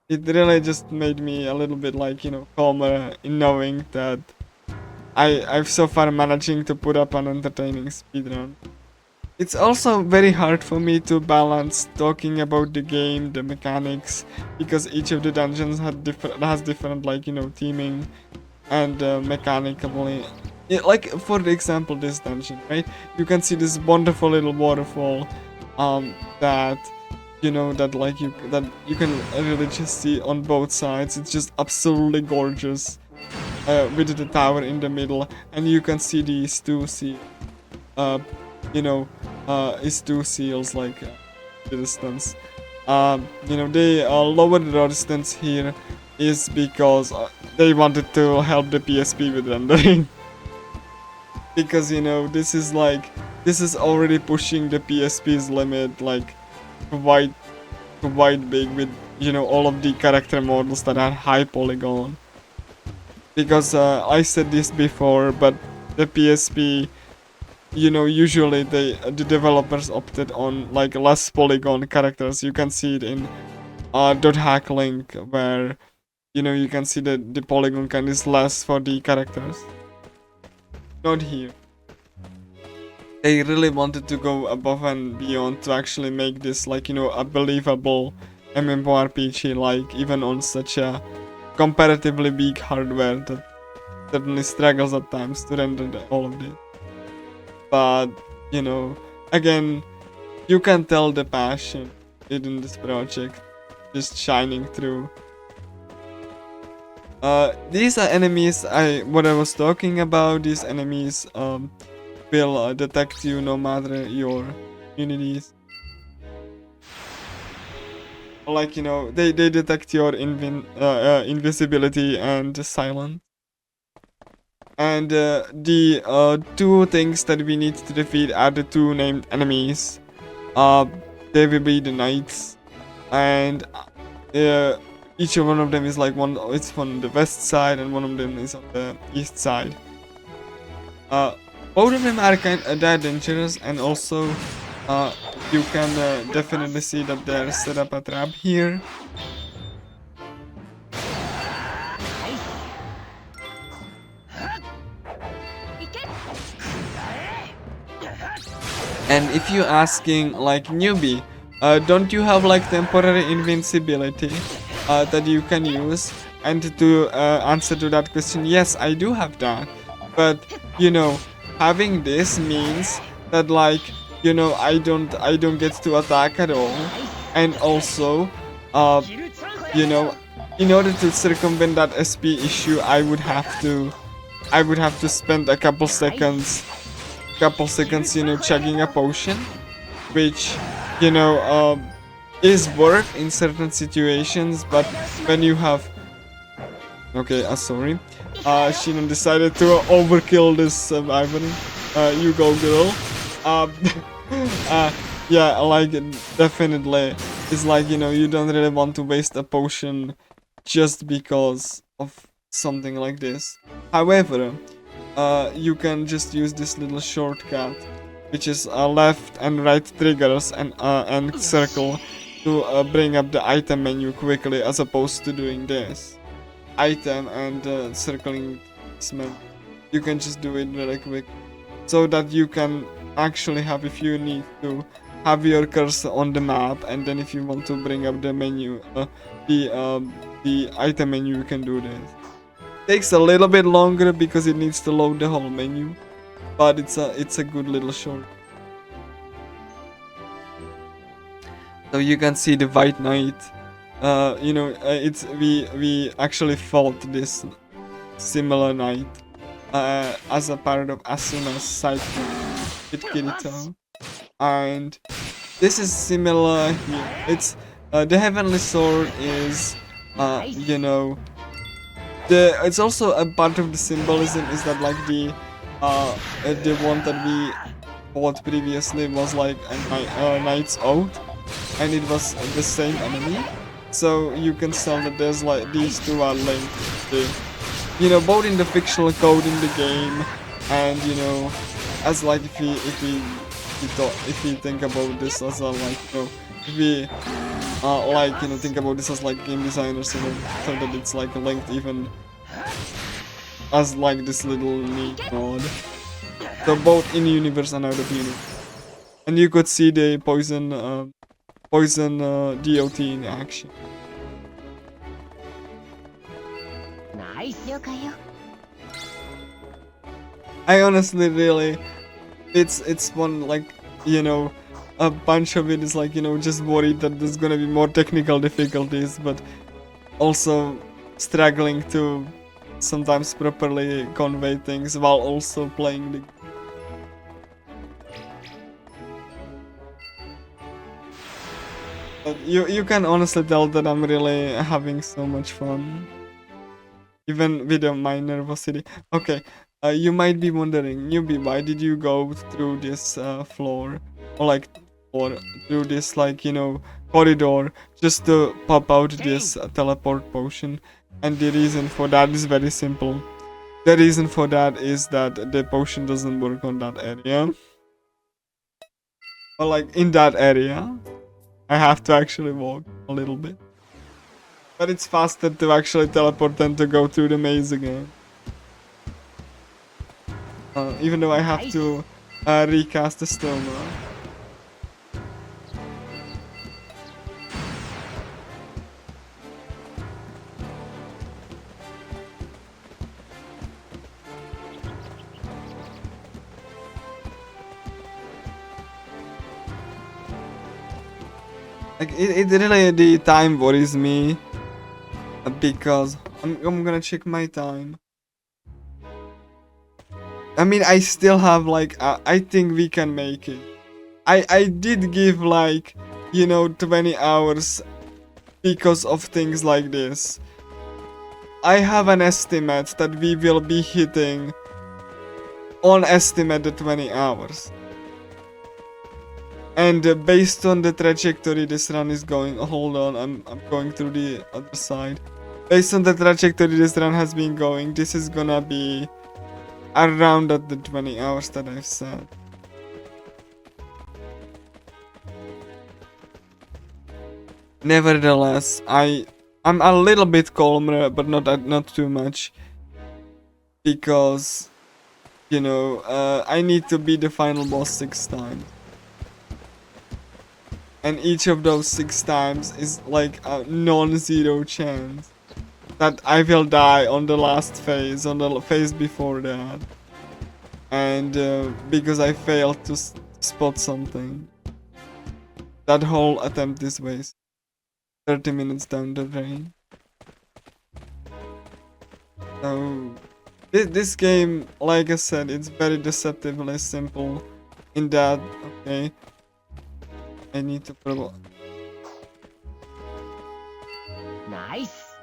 it really just made me a little bit like, you know, calmer in knowing that I've so far managing to put up an entertaining speedrun. It's also very hard for me to balance talking about the game, the mechanics, because each of the dungeons has different like, you know, theming and mechanically. Like for example, this dungeon, right? You can see this wonderful little waterfall that you know that you can really just see on both sides. It's just absolutely gorgeous with the tower in the middle, and you can see these two you know, is two seals like the distance. You know, they lowered the distance here is because they wanted to help the PSP with rendering. Because, you know, this is already pushing the PSP's limit like quite big with, you know, all of the character models that are high polygon. Because I said this before, but the PSP, you know, usually the developers opted on like less polygon characters. You can see it in Dot Hack Link, where, you know, you can see that the polygon count is less for the characters. Not here. They really wanted to go above and beyond to actually make this like, you know, a believable MMORPG, like even on such a comparatively weak hardware that certainly struggles at times to render all of this. But, you know, again, you can tell the passion in this project just shining through. These are enemies what I was talking about. These enemies will detect you no matter your immunities. Like, you know, they detect your invisibility and silence. And the two things that we need to defeat are the two named enemies. They will be the knights, and each one of them is like it's on the west side and one of them is on the east side. Both of them are kind of dangerous, and also you can definitely see that they're set up a trap here. And if you're asking like newbie, don't you have like temporary invincibility that you can use? And to answer to that question, yes, I do have that. But you know, having this means that like, you know, I don't get to attack at all. And also, you know, in order to circumvent that SP issue, I would have to spend a couple seconds, you know, chugging a potion, which, you know, is worth in certain situations. But when you have, okay, sorry, Shinon decided to overkill this survivor. You go, girl. Um, yeah, like definitely, it's like, you know, you don't really want to waste a potion just because of something like this. However, you can just use this little shortcut, which is left and right triggers and circle to bring up the item menu quickly, as opposed to doing this item and circling this menu. You can just do it really quick, so that you can actually have, if you need to, have your cursor on the map, and then if you want to bring up the menu, the item menu, you can do this. Takes a little bit longer because it needs to load the whole menu, but it's a good little short. So you can see the White Knight. You know, we actually fought this similar knight as a part of Asuna's side with Kirito, and this is similar here. It's the Heavenly Sword is you know, it's also a part of the symbolism is that like the one that we fought previously was like a Knight's Oath, and it was the same enemy. So you can tell that there's like these two are linked, you know, both in the fictional code in the game, and you know, as like if we think about this as a like, you know, if we like, you know, think about this as like game designers, you know, so that it's like linked even as like this little neat node. So both in universe and out of universe, and you could see the poison DOT in action. Nice. I honestly really, it's one, like, you know, a bunch of it is like, you know, just worried that there's gonna be more technical difficulties, but also struggling to sometimes properly convey things while also playing the. But you can honestly tell that I'm really having so much fun, even with my nervosity. Okay, you might be wondering, newbie, why did you go through this floor, or through this, like, you know, corridor just to pop out this teleport potion? And the reason for that is very simple. The reason for that is that the potion doesn't work on that area. Or like in that area, I have to actually walk a little bit. But it's faster to actually teleport than to go through the maze again. Even though I have to recast the Stoma. Like, it really, the time worries me, because I'm gonna check my time. I mean, I still have like, I think we can make it. I did give like, you know, 20 hours because of things like this. I have an estimate that we will be hitting on estimate the 20 hours. And based on the trajectory this run is going, hold on, I'm going through the other side. Based on the trajectory this run has been going, this is gonna be around at the 20 hours that I've said. Nevertheless, I'm a little bit calmer, but not too much, because, you know, I need to beat the final boss 6 times. and each of those 6 times is like a non-zero chance that I will die on the last phase, on the phase before that, and because I failed to spot something. That whole attempt is waste. 30 minutes down the drain. So this game, like I said, it's very deceptively simple in that, okay, I need to put Nice.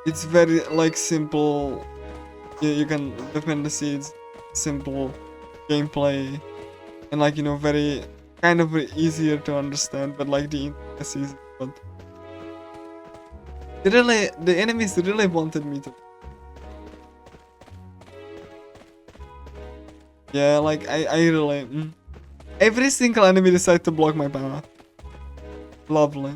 it's very like simple. You can definitely see it's simple gameplay and like, you know, very kind of easier to understand, but like the intricacies, but the enemies really wanted me to. Yeah, like I really every single enemy decided to block my path. Lovely.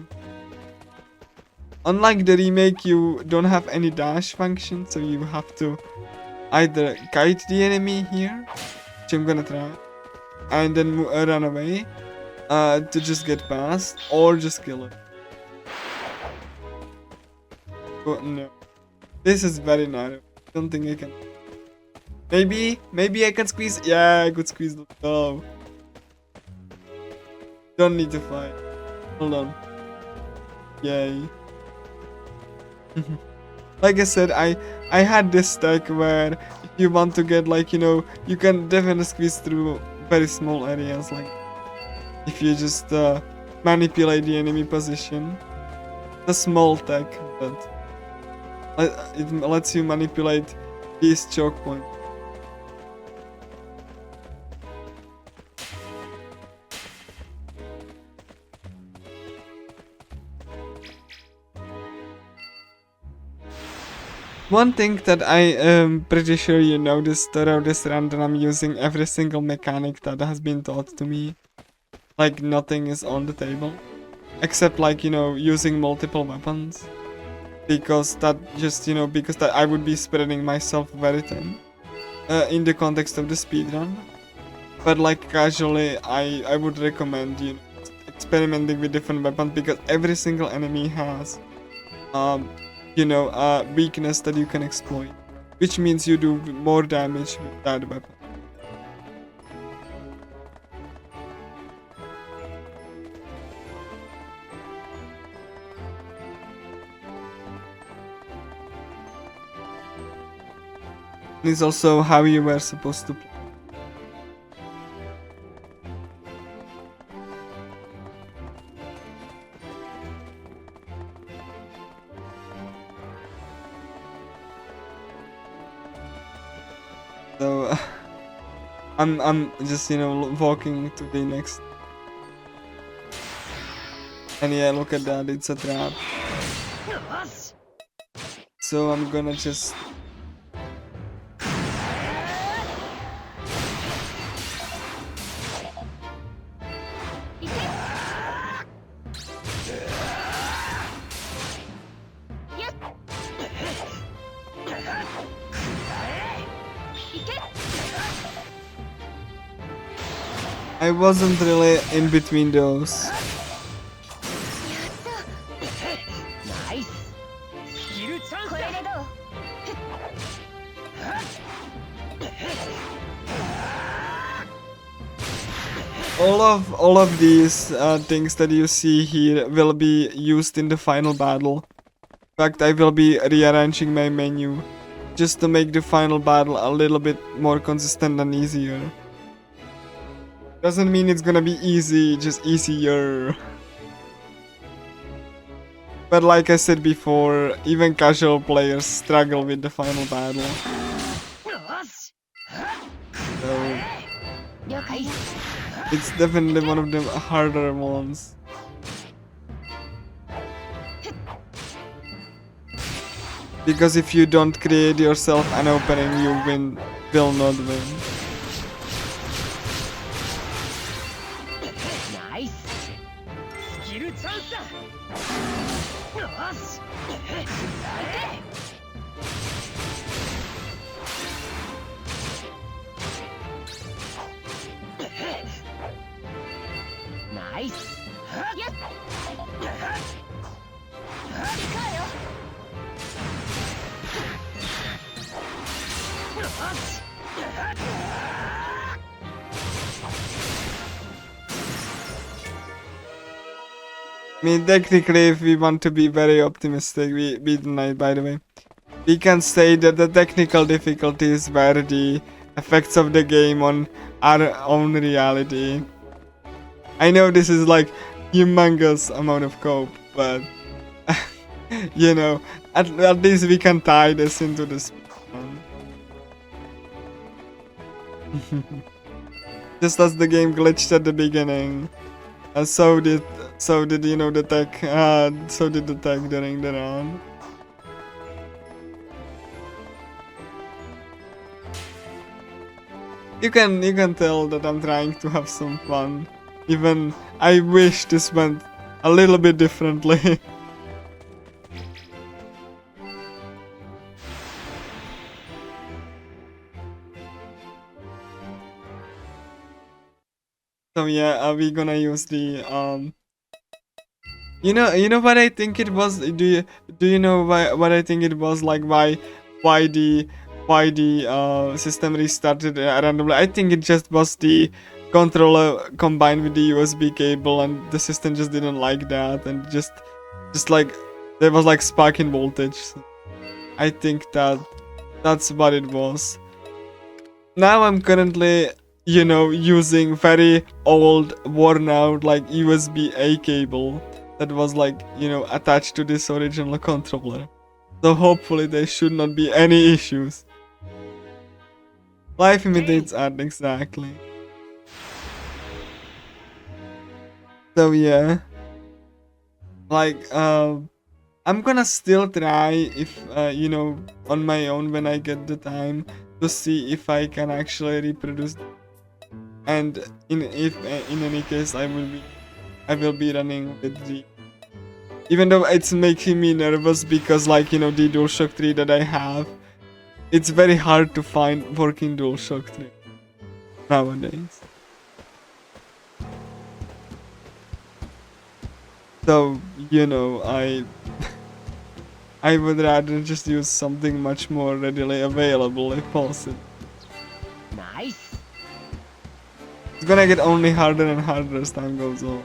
Unlike the remake, you don't have any dash function, so you have to either kite the enemy here, which I'm gonna try, and then run away to just get past, or just kill it. But no, this is very narrow. Don't think I can. Maybe I can squeeze. Yeah, I could squeeze the. Oh, don't need to fight. Hold on. Yay. Like I said, I had this stack where if you want to get, like, you know, you can definitely squeeze through very small areas, like if you just manipulate the enemy position. It's a small tech, but it lets you manipulate these choke points. One thing that I am pretty sure you noticed throughout this run, that I'm using every single mechanic that has been taught to me. Like nothing is on the table. Except, like, you know, using multiple weapons. Because that just, you know, because that I would be spreading myself very thin. In the context of the speedrun. But like casually, I would recommend, you know, experimenting with different weapons, because every single enemy has you know, a weakness that you can exploit, which means you do more damage with that weapon. It's also how you were supposed to play. So I'm just, you know, walking to the next. And yeah, look at that, it's a trap. So I'm gonna just I wasn't really in between those. All of these things that you see here will be used in the final battle. In fact, I will be rearranging my menu just to make the final battle a little bit more consistent and easier. Doesn't mean it's gonna be easy, just easier. But like I said before, even casual players struggle with the final battle. So it's definitely one of the harder ones. Because if you don't create yourself an opening, you will not win. Nice. Yep. I mean, technically, if we want to be very optimistic, we beat the night, by the way. We can say that the technical difficulties were the effects of the game on our own reality. I know this is like humongous amount of cope, but you know, at least we can tie this into the speedrun. Just as the game glitched at the beginning, and so did you know the tech. So did the tech during the run. You can tell that I'm trying to have some fun. Even I wish this went a little bit differently. So yeah, are we gonna use the you know what I think it was? Do you know what I think it was, like why the system restarted randomly? I think it just was the controller combined with the USB cable, and the system just didn't like that, and just like there was like spark in voltage. So I think that's what it was. Now I'm currently, you know, using very old, worn out like USB-A cable that was like, you know, attached to this original controller. So hopefully there should not be any issues. Life imitates art, exactly. So yeah, like I'm gonna still try, if you know, on my own when I get the time, to see if I can actually reproduce. And in any case, I will be running with the, even though it's making me nervous because, like, you know, the DualShock 3 that I have, it's very hard to find working DualShock 3 nowadays. So, you know, I would rather just use something much more readily available if possible. Nice. It's gonna get only harder and harder as time goes on.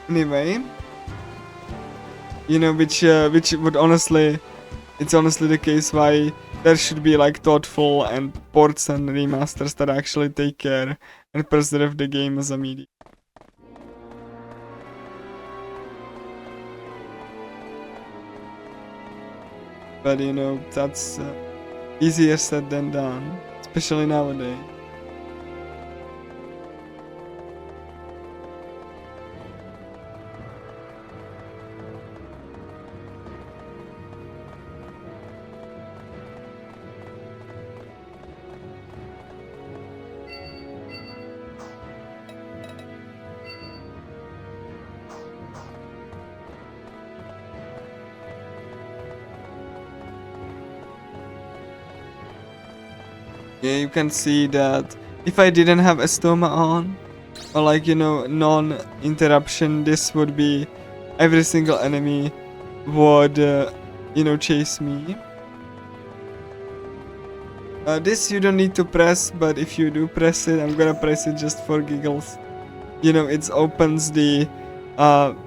Anyway, you know, which would honestly, it's honestly the case why there should be like thoughtful and ports and remasters that actually take care and preserve the game as a media. But you know, that's easier said than done, especially nowadays. Yeah, you can see that if I didn't have Estoma on, or like, you know, non-interruption, this would be, every single enemy would, you know, chase me. This you don't need to press, but if you do press it, I'm gonna press it just for giggles. You know, it opens the,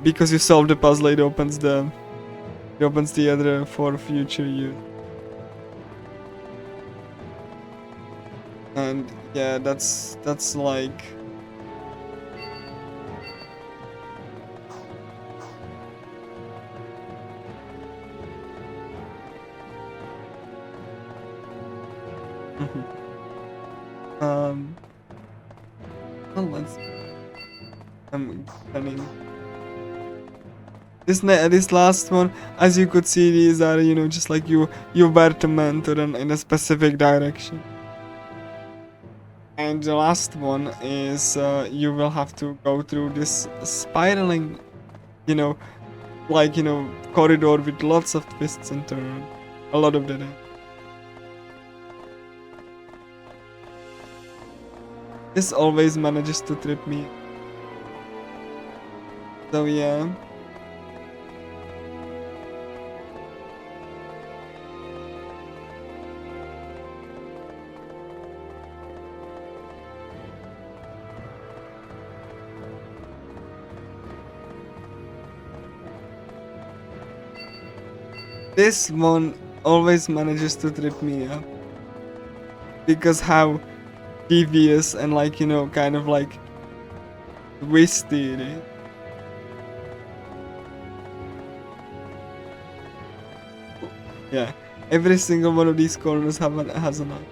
because you solve the puzzle, it opens the other for future use. And yeah, that's like, well, let's, I'm running this last one. As you could see, these are, you know, just like you were meant to run in a specific direction. And the last one is you will have to go through this spiraling, you know, like, you know, corridor with lots of twists and turns, a lot of dead end. This always manages to trip me. So yeah. This one always manages to trip me up. Because how devious and like, you know, kind of like twisty it is. Yeah, every single one of these corners has an eye.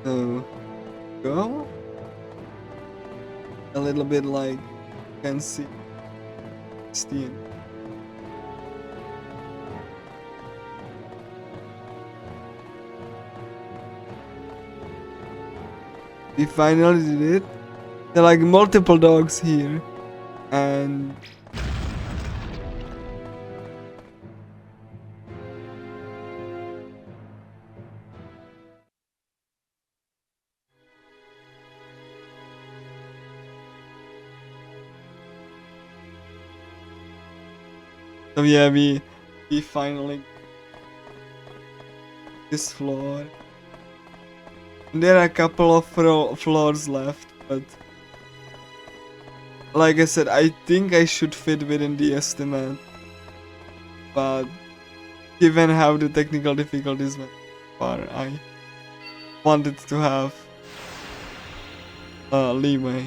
So, go a little bit like you can see Steam. We finally did it. There are like multiple dogs here, and so yeah, we finally this floor. And there are a couple of floors left, but like I said, I think I should fit within the estimate. But given how the technical difficulties went far, I wanted to have leeway.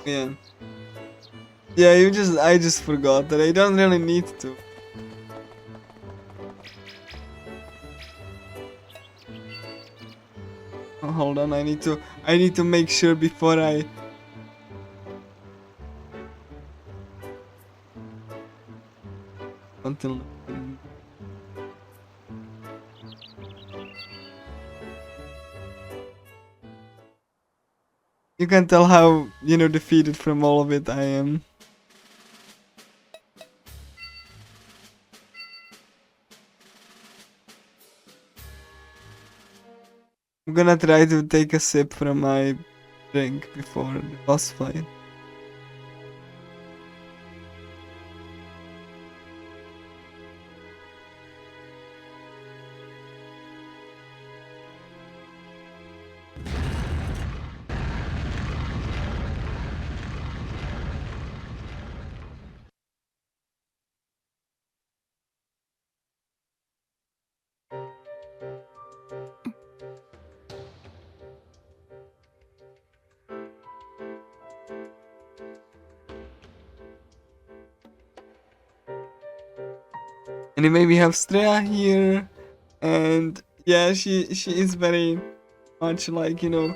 Yeah. Yeah, I just forgot that I don't really need to. Oh, hold on, I need to make sure before I until you can tell how, you know, defeated from all of it I am. I'm gonna try to take a sip from my drink before the boss fight. Anyway, we have Strea here, and yeah, she is very much like, you know,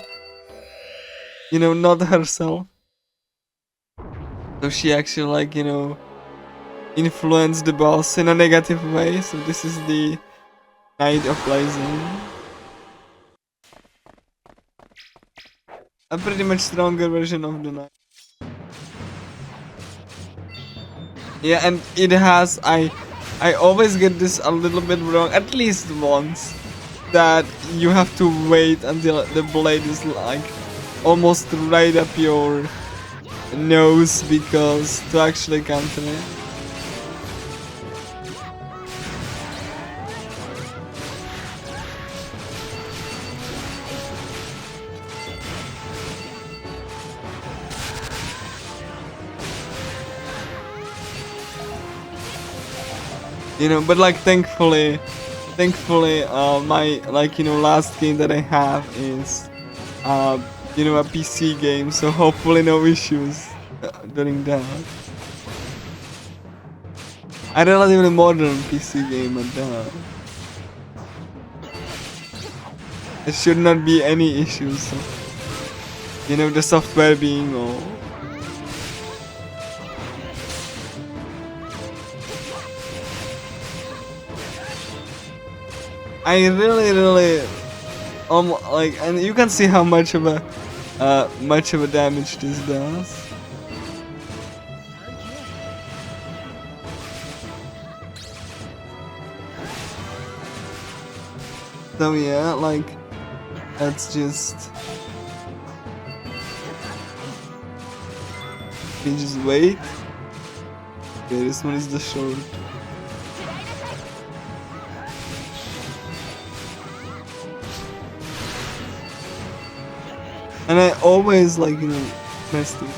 not herself. So she actually like, you know, influenced the boss in a negative way. So this is the Knight of Blazing. A pretty much stronger version of the Knight. Yeah, and it has, I always get this a little bit wrong, at least once, that you have to wait until the blade is like almost right up your nose because to actually counter it. You know, but like thankfully, my like, you know, last game that I have is, you know, a PC game, so hopefully no issues during that. A relatively modern PC game at that. There should not be any issues. You know, the software being all. I really like, and you can see how much of a damage this does. So yeah, like, let's just we just wait. Okay, this one is the short. And I always, like, you know, messed it.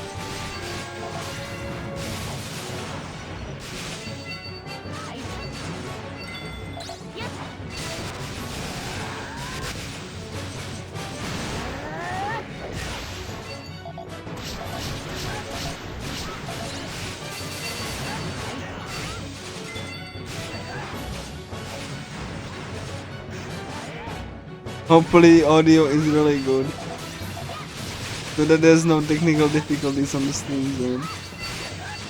Hopefully audio is really good, so that there's no technical difficulties on the stream zone.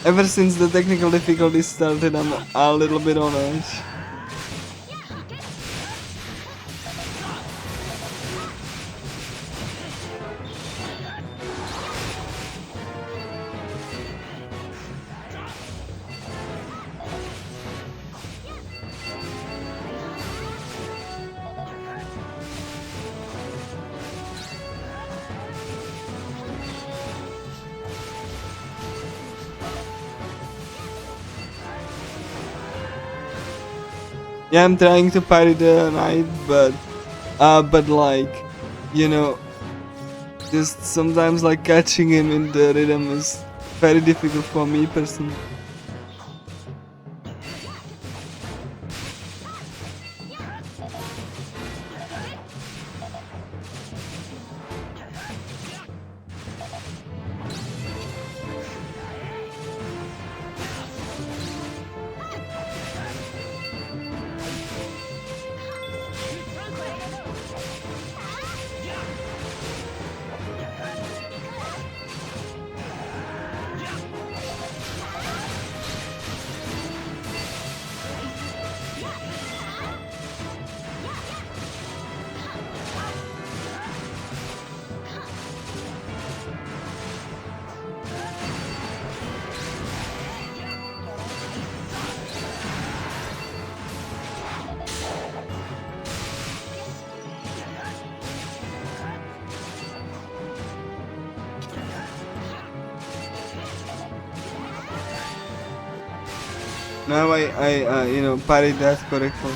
Ever since the technical difficulties started, I'm a little bit on edge. Yeah, I'm trying to parry the knight, but like, you know, just sometimes like catching him in the rhythm is very difficult for me personally. Now I you know, parried that correctly.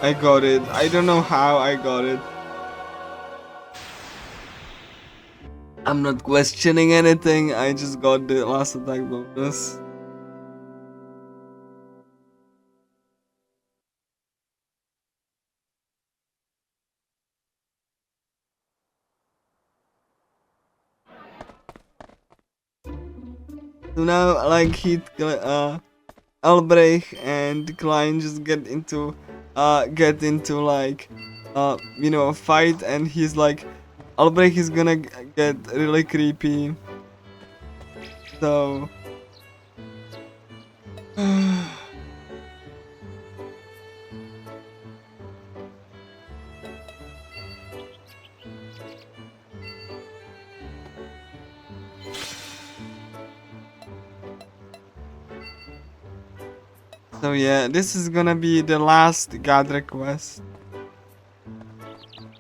I got it. I don't know how I got it. I'm not questioning anything, I just got the last attack bonus. So now, like, Albrecht and Klein just get into like, you know, a fight, and he's like, Albrecht is gonna get really creepy. So So yeah, this is gonna be the last god request.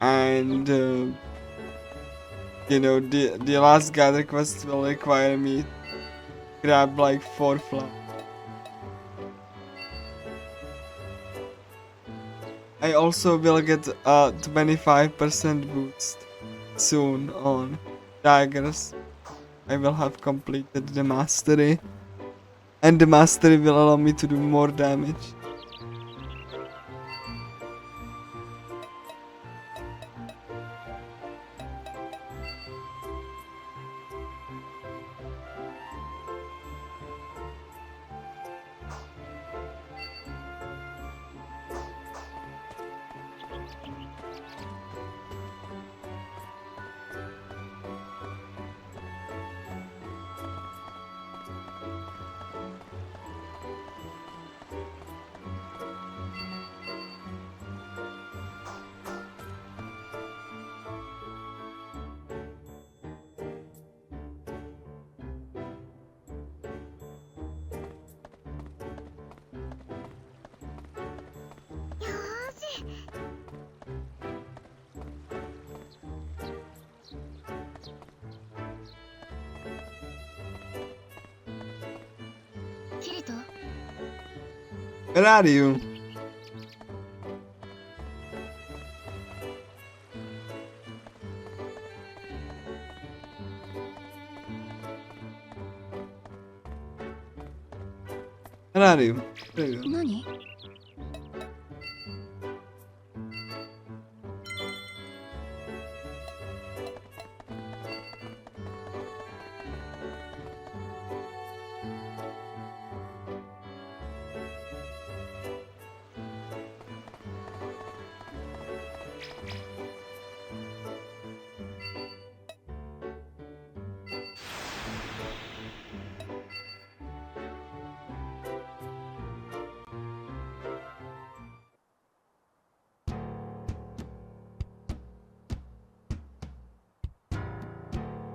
And you know, the last god request will require me to grab like 4 flowers. I also will get a 25% boost soon on daggers. I will have completed the mastery. And the mastery will allow me to do more damage. Where are you? Where are you? There you go. 何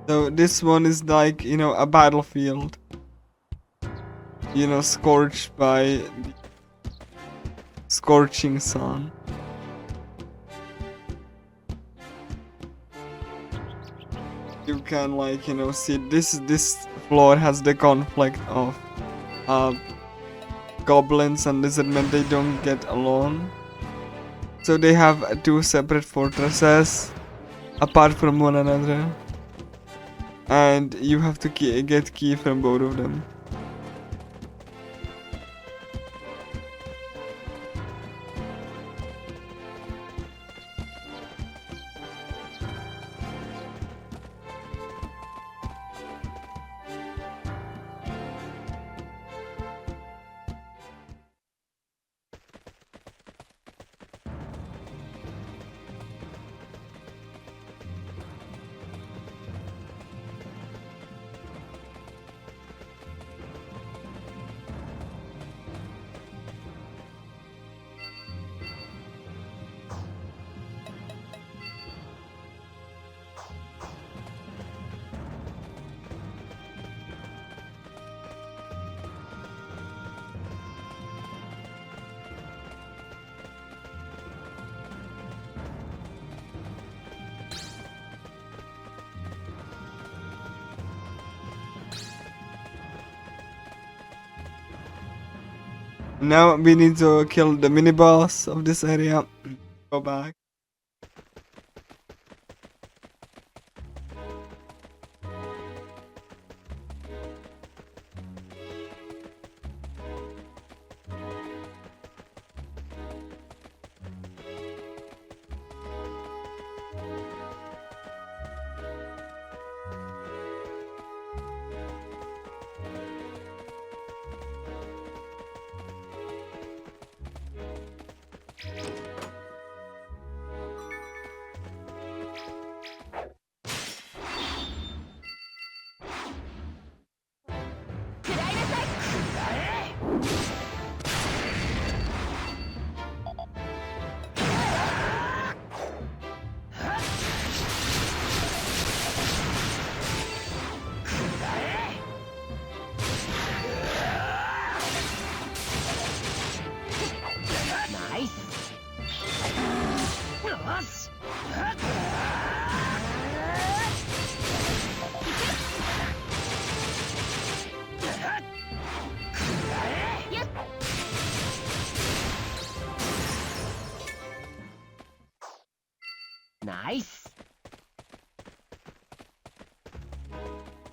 So this one is like, you know, a battlefield. You know, scorched by the scorching sun. You can like, you know, see this floor has the conflict of goblins and lizardmen. They don't get along. So they have 2 separate fortresses apart from one another. And you have to get key from both of them. Now we need to kill the mini boss of this area. Go back.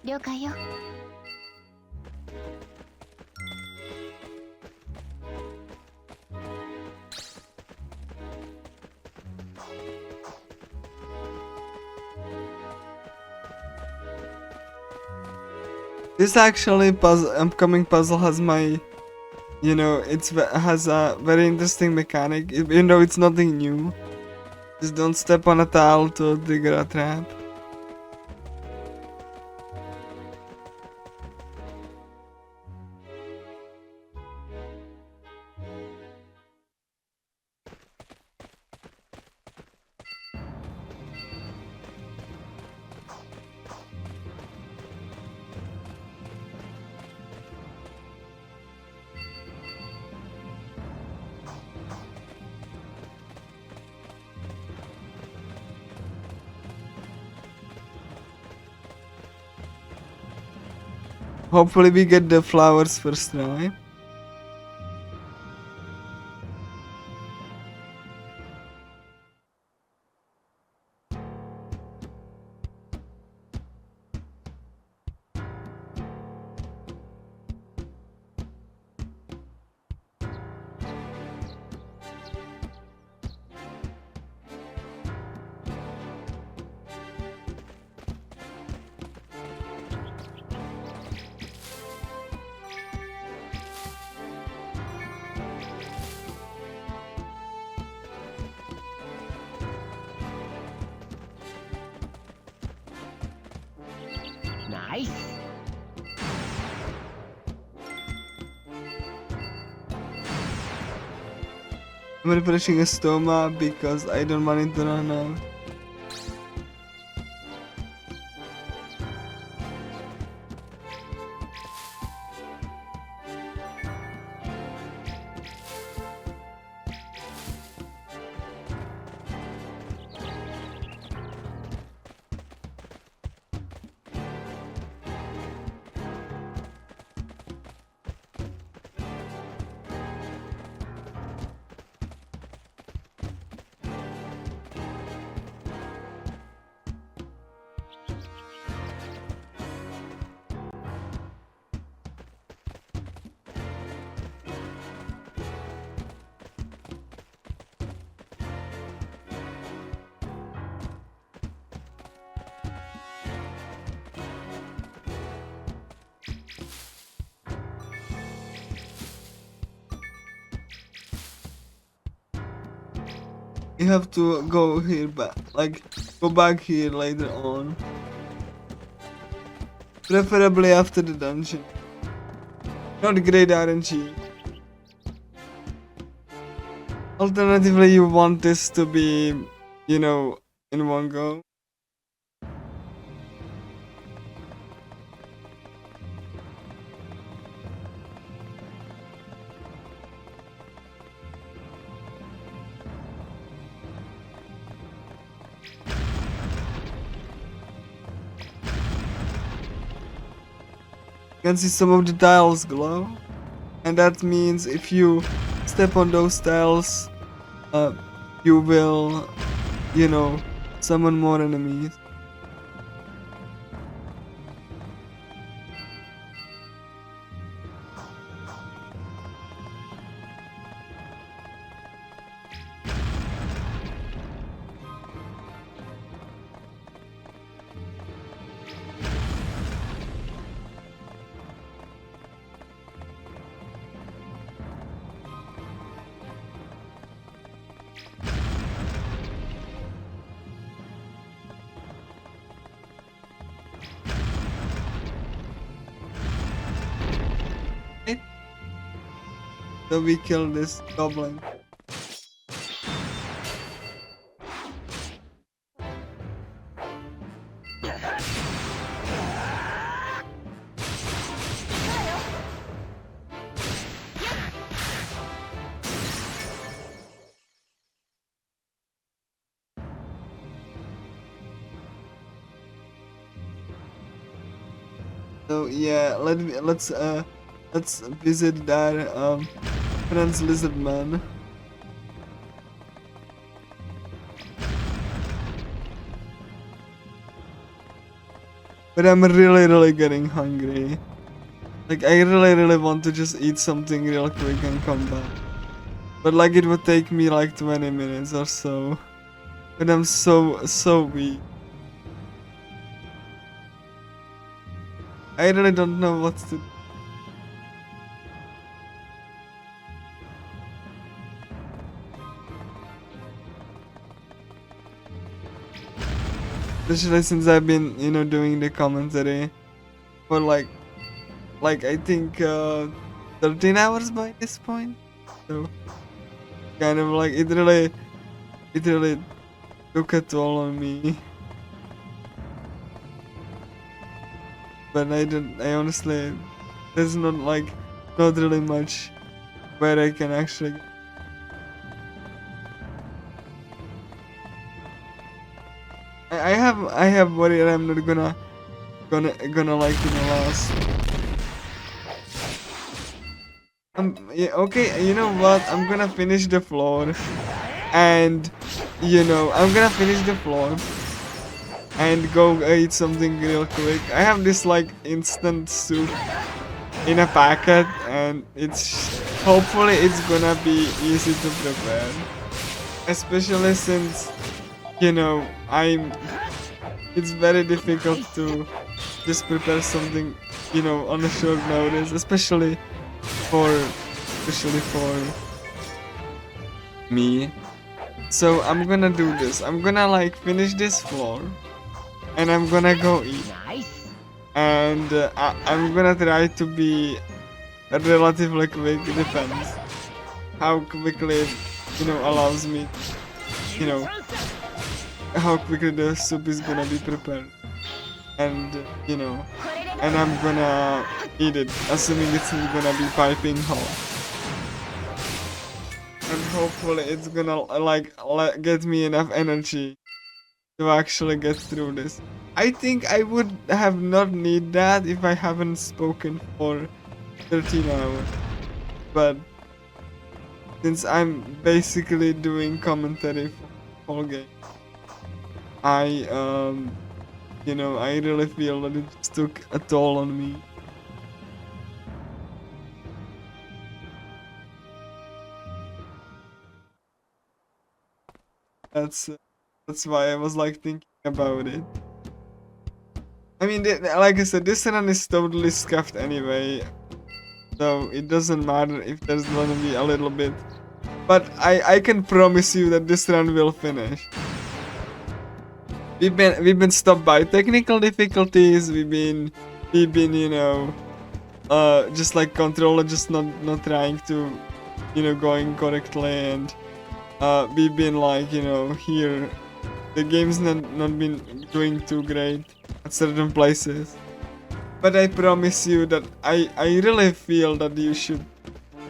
了解よ。 This actually upcoming puzzle has my, you know, has a very interesting mechanic, even though it's nothing new. Just don't step on a tile to trigger a trap. Hopefully we get the flowers first try. Nice. I'm refreshing a stoma because I don't want it to run out. You have to go here back, like go back here later on. Preferably after the dungeon. Not great RNG. Alternatively, you want this to be, you know, in one go. You can see some of the tiles glow, and that means if you step on those tiles, you will, you know, summon more enemies. So we kill this goblin. So yeah, let's visit that friend's lizard man. But I'm really getting hungry. Like, I really want to just eat something real quick and come back. But like, it would take me like 20 minutes or so. But I'm so weak. I really don't know what to do. Especially since I've been, you know, doing the commentary for like I think 13 hours by this point. So kind of like it really took a toll on me. But I honestly, there's not really much where I can actually. I have worry that I'm not gonna like, you know, last. Yeah, okay, you know what? I'm gonna finish the floor, and you know, I'm gonna finish the floor and go eat something real quick. I have this like instant soup in a packet, and hopefully it's gonna be easy to prepare, especially since, you know, it's very difficult to just prepare something, you know, on a short notice, especially for me. So I'm gonna do this. I'm gonna like finish this floor, and I'm gonna go eat. And I'm gonna try to be relatively quick. Depends how quickly, you know, allows me, you know, how quickly the soup is gonna be prepared. And you know, and I'm gonna eat it, assuming it's gonna be piping hot. And hopefully it's gonna like get me enough energy to actually get through this. I think I would have not need that if I haven't spoken for 13 hours. But since I'm basically doing commentary for the whole game, you know, I really feel that it just took a toll on me. That's why I was like thinking about it. I mean, like I said, this run is totally scuffed anyway, so it doesn't matter if there's gonna be a little bit. But I can promise you that this run will finish. We've been stopped by technical difficulties. We've been you know, just like controller just not trying to, you know, going correctly, and we've been like, you know, here the game's not been doing too great at certain places. But I promise you that I really feel that you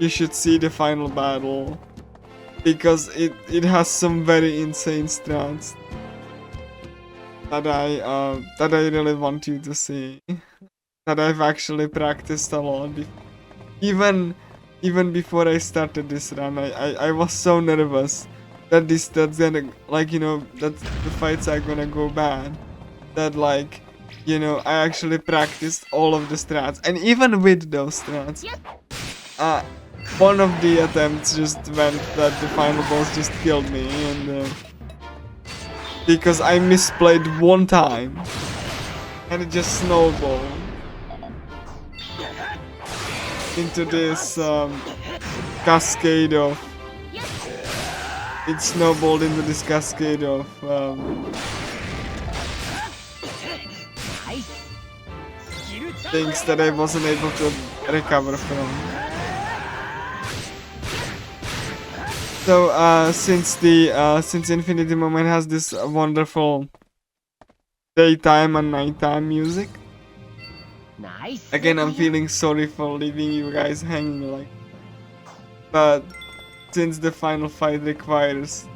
should see the final battle, because it has some very insane strats that I really want you to see, that I've actually practiced a lot. Even before I started this run, I was so nervous that that's gonna, like, you know, that the fights are gonna go bad, that like, you know, I actually practiced all of the strats, and even with those strats, one of the attempts just went that the final boss just killed me, and because I misplayed one time, and it just snowballed into this cascade of. It snowballed into this cascade of things that I wasn't able to recover from. So since Infinity Moment has this wonderful daytime and nighttime music, again, I'm feeling sorry for leaving you guys hanging, like, but since the final fight requires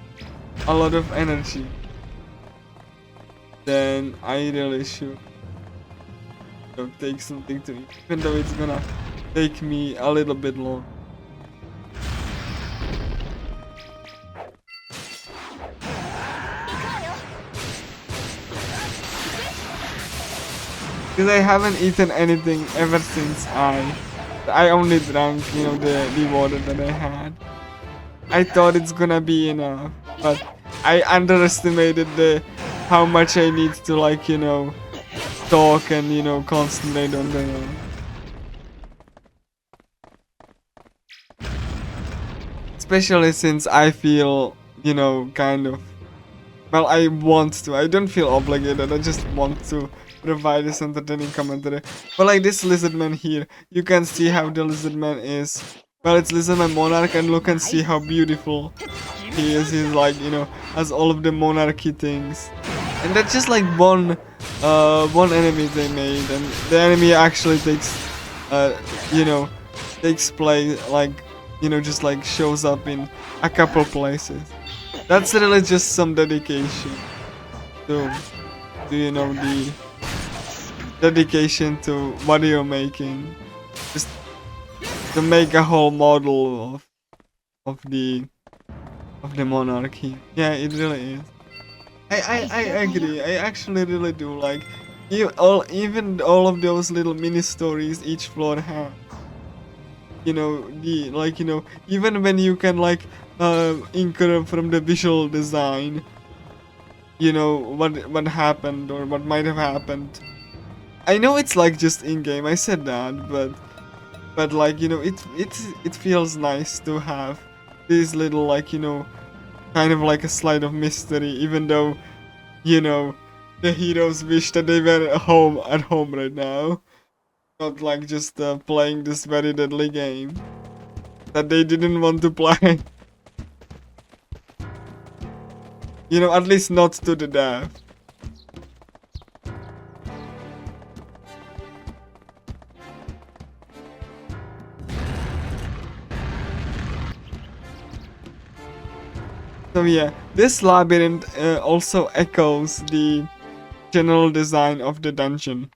a lot of energy, then I really should take something to eat, even though it's gonna take me a little bit long. Because I haven't eaten anything ever since I only drank, you know, the water that I had. I thought it's gonna be enough, but I underestimated the how much I need to, like, you know, talk and, you know, concentrate on the especially since I feel, you know, kind of, well, I want to. I don't feel obligated. I just want to provide this entertaining commentary. But like this lizardman here, you can see how the lizardman is. Well, it's lizardman monarch, and look and see how beautiful he is. He's like, you know, has all of the monarchy things. And that's just like one enemy they made, and the enemy actually takes, you know, takes place, like, you know, just like shows up in a couple places. That's really just some dedication to you know, the dedication to what you're making, just to make a whole model of the monarchy. Yeah, it really is. I agree. I actually really do like even all of those little mini stories each floor has. You know, the, like, you know, even when you can, like, infer from the visual design, you know, what happened or what might have happened. I know it's like just in game. I said that, but like, you know, it feels nice to have these little, like, you know, kind of like a slide of mystery, even though, you know, the heroes wish that they were at home right now, not like just playing this very deadly game that they didn't want to play. You know, at least not to the death. So yeah, this labyrinth also echoes the general design of the dungeon.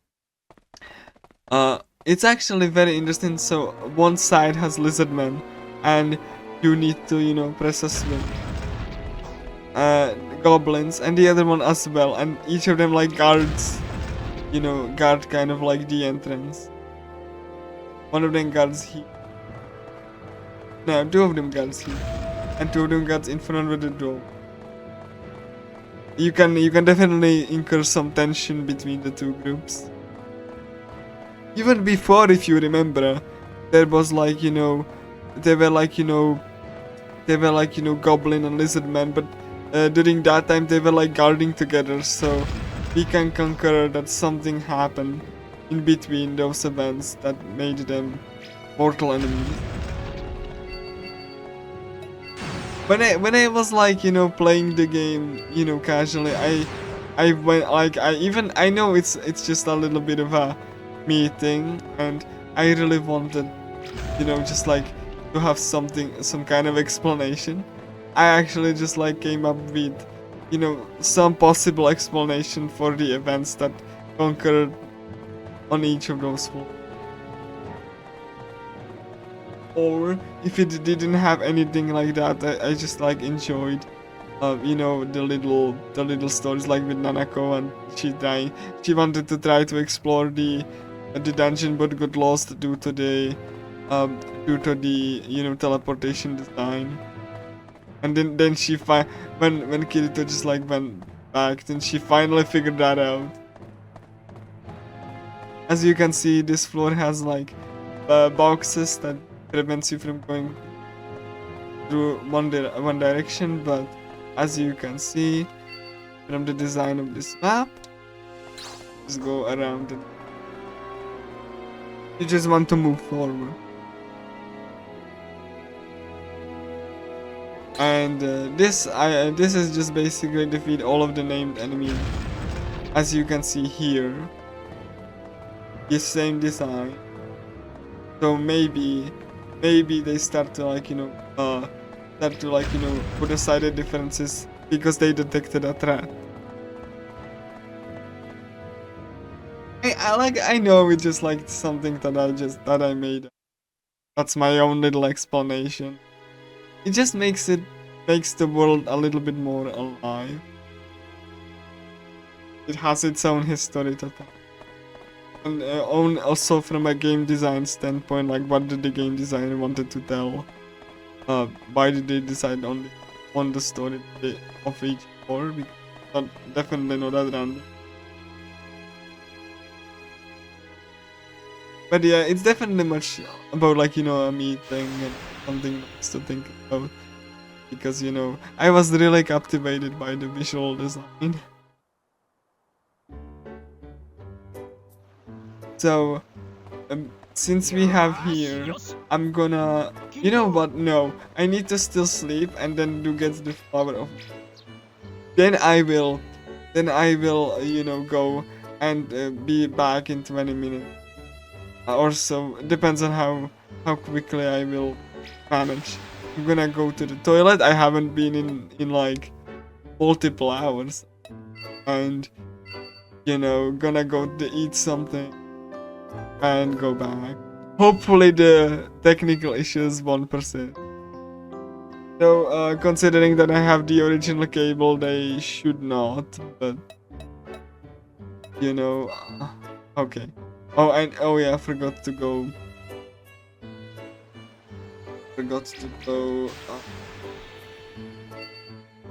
It's actually very interesting. So one side has lizardmen, and you need to, you know, press a switch. Goblins, and the other one as well, and each of them like guards, you know, guard kind of like the entrance. One of them guards here. No, two of them guards here, and two of them guards in front of the door. You can definitely incur some tension between the two groups. Even before, if you remember, there was like, you know, they were like, you know, goblin and lizard men, but during that time they were like guarding together, so we can concur that something happened in between those events that made them mortal enemies. When I was like, you know, playing the game, you know, casually, I went like, I know it's just a little bit of a me thing, and I really wanted, you know, just like to have some kind of explanation. I actually just like came up with, you know, some possible explanation for the events that occurred on each of those floors. Or if it didn't have anything like that, I just like enjoyed, you know, the little stories like with Nanako, and she wanted to try to explore the dungeon but got lost due to the you know, teleportation design. And then she when Kirito just like went back, then she finally figured that out. As you can see, this floor has like boxes that prevents you from going through one direction, but as you can see from the design of this map, just go around and you just want to move forward. And this is just basically defeat all of the named enemies, as you can see here. The same design. So maybe they start to like, you know, put aside the differences because they detected a threat. I know it's just like something that I made. That's my own little explanation. It just makes the world a little bit more alive. It has its own history to tell. And also from a game design standpoint, like what did the game designer wanted to tell? Why did they decide only on the story of each floor? Because definitely not that random. But yeah, it's definitely much about like, you know, a meeting and something nice to think about. Because, you know, I was really captivated by the visual design. So, since we have here, I'm gonna... You know what? No, I need to still sleep and then to get the flower of... Then I will, you know, go and be back in 20 minutes. Or so, depends on how quickly I will manage. I'm gonna go to the toilet. I haven't been in like multiple hours. And, you know, gonna go to eat something and go back. Hopefully the technical issues won't persist. So, considering that I have the original cable, they should not, but, you know, okay. Oh, and, oh yeah, I forgot to go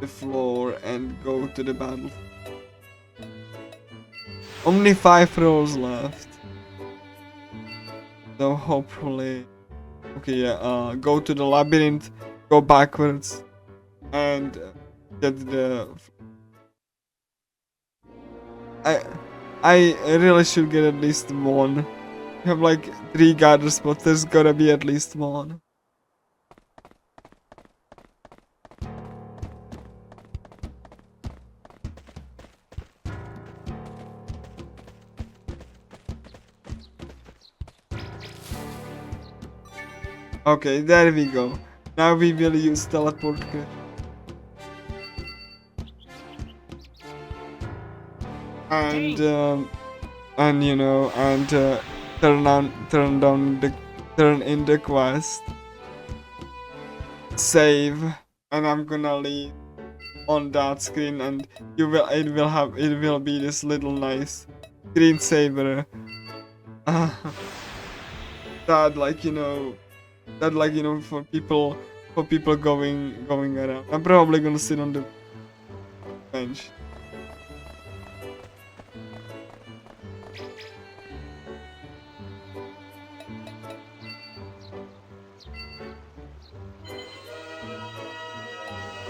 the floor and go to the battle. Only 5 rows left. So hopefully... Okay, yeah, go to the labyrinth, go backwards, and get the... I really should get at least one. We have like 3 gather spots, there's gotta be at least one. Okay, there we go. Now we will use teleport. And you know, and turn in the quest. Save, and I'm gonna leave on that screen, and it will be this little nice screensaver. That like you know for people going around. I'm probably gonna sit on the bench.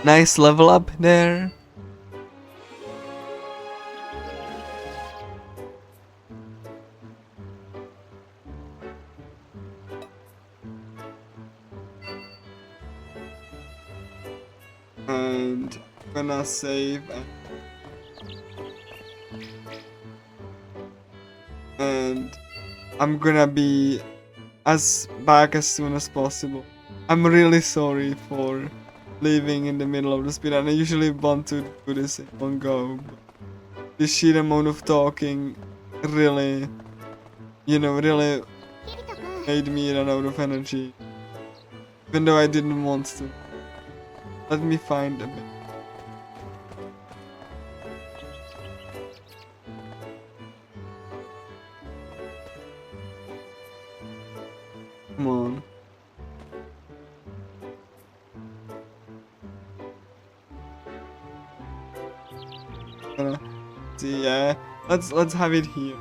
Nice level up there. And I'm gonna save and I'm gonna be back as soon as possible. I'm really sorry for leaving in the middle of the speedrun. I usually want to do this in one go. The sheer amount of talking really, you know, really made me run out of energy. Even though I didn't want to. Let me find a bit. Come on. See, yeah, let's have it here,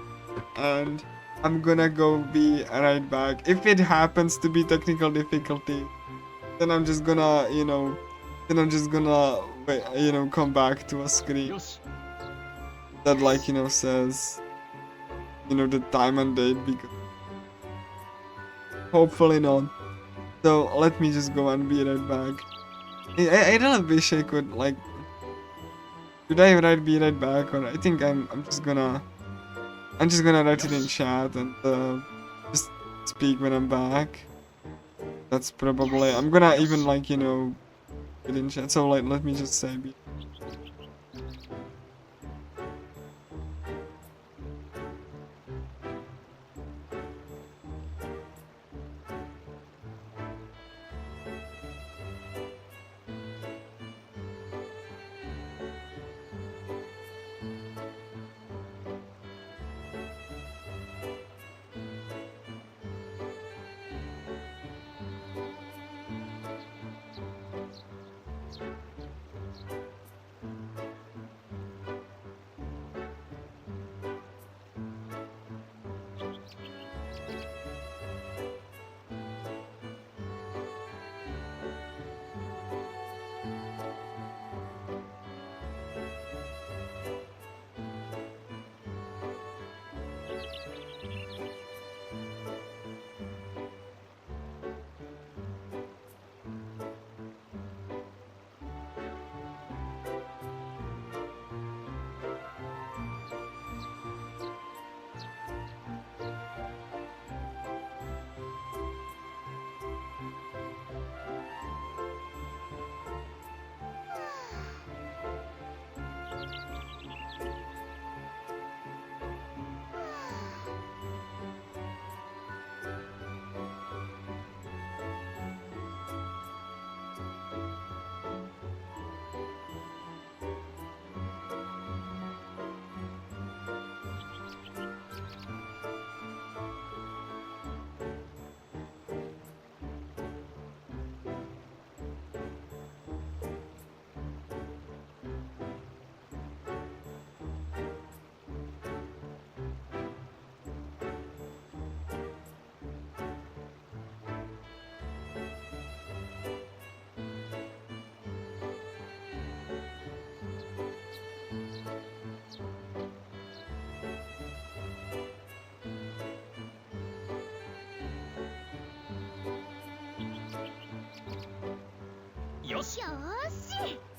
and I'm gonna go be right back. If it happens to be technical difficulty, then I'm just gonna, you know, wait, you know, come back to a screen that like, you know, says, you know, the time and date, because hopefully not. So let me just go and be right back. I really wish I could like. Should I be right back, or I think I'm just gonna write it in chat and just speak when I'm back. That's probably I'm gonna even like, you know, get in chat. So like let me just say. ーし。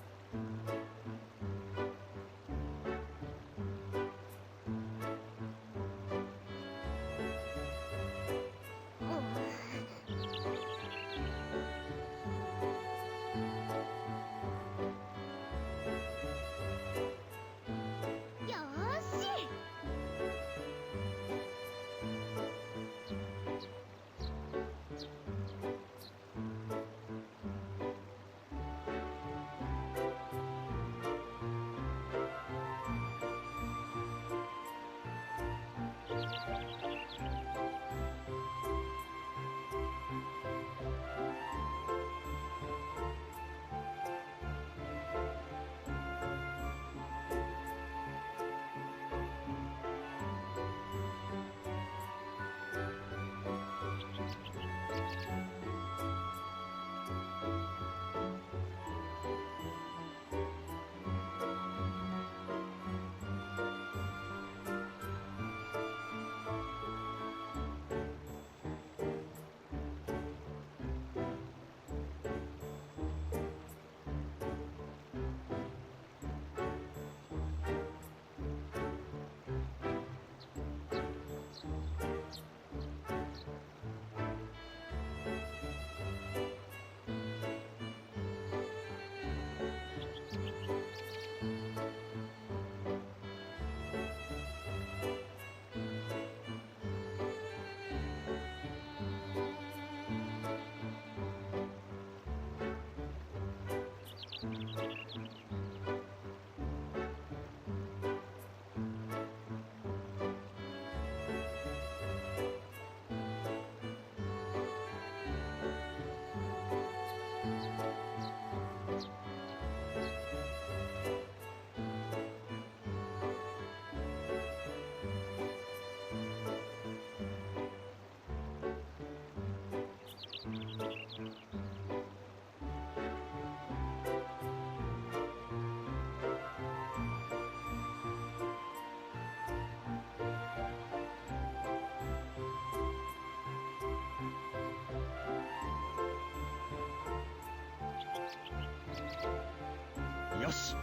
よし。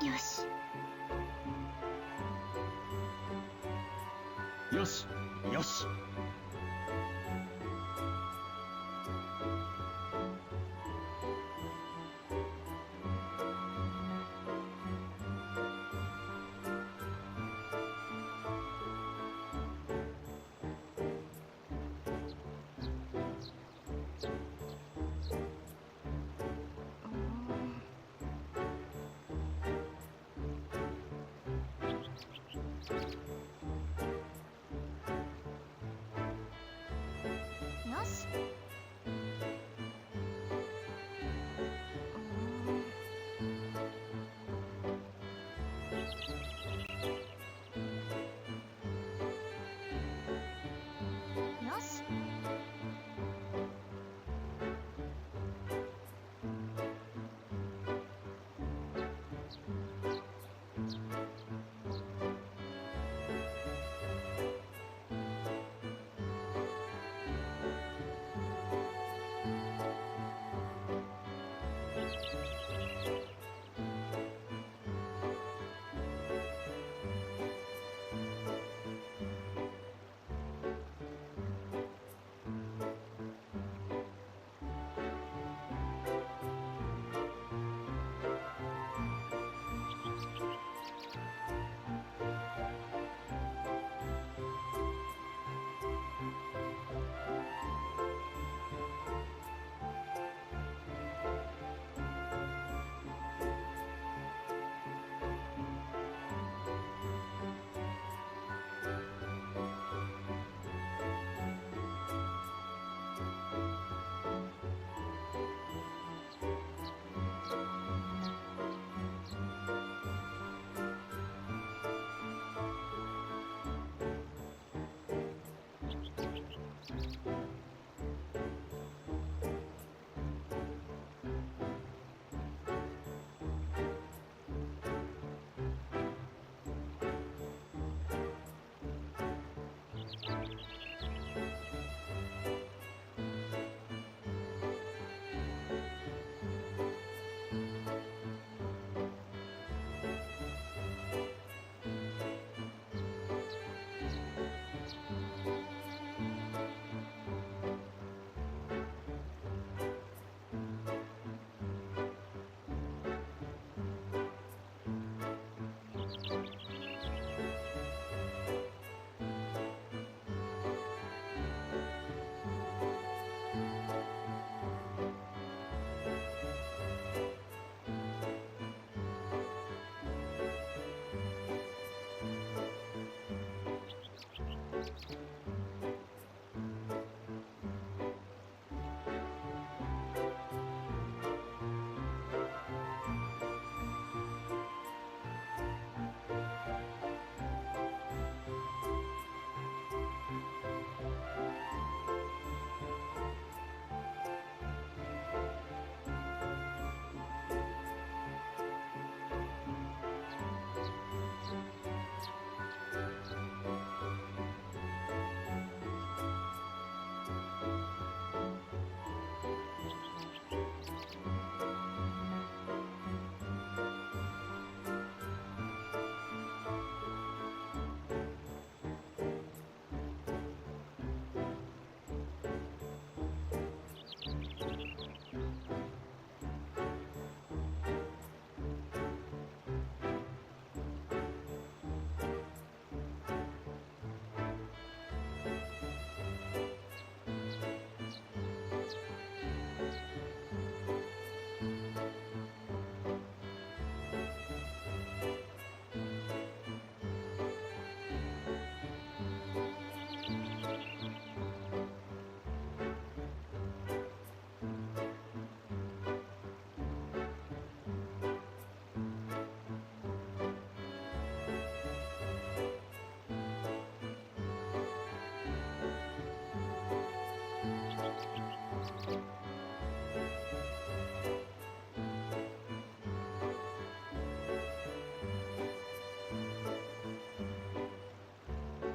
よし。よし。よし。よし。よし。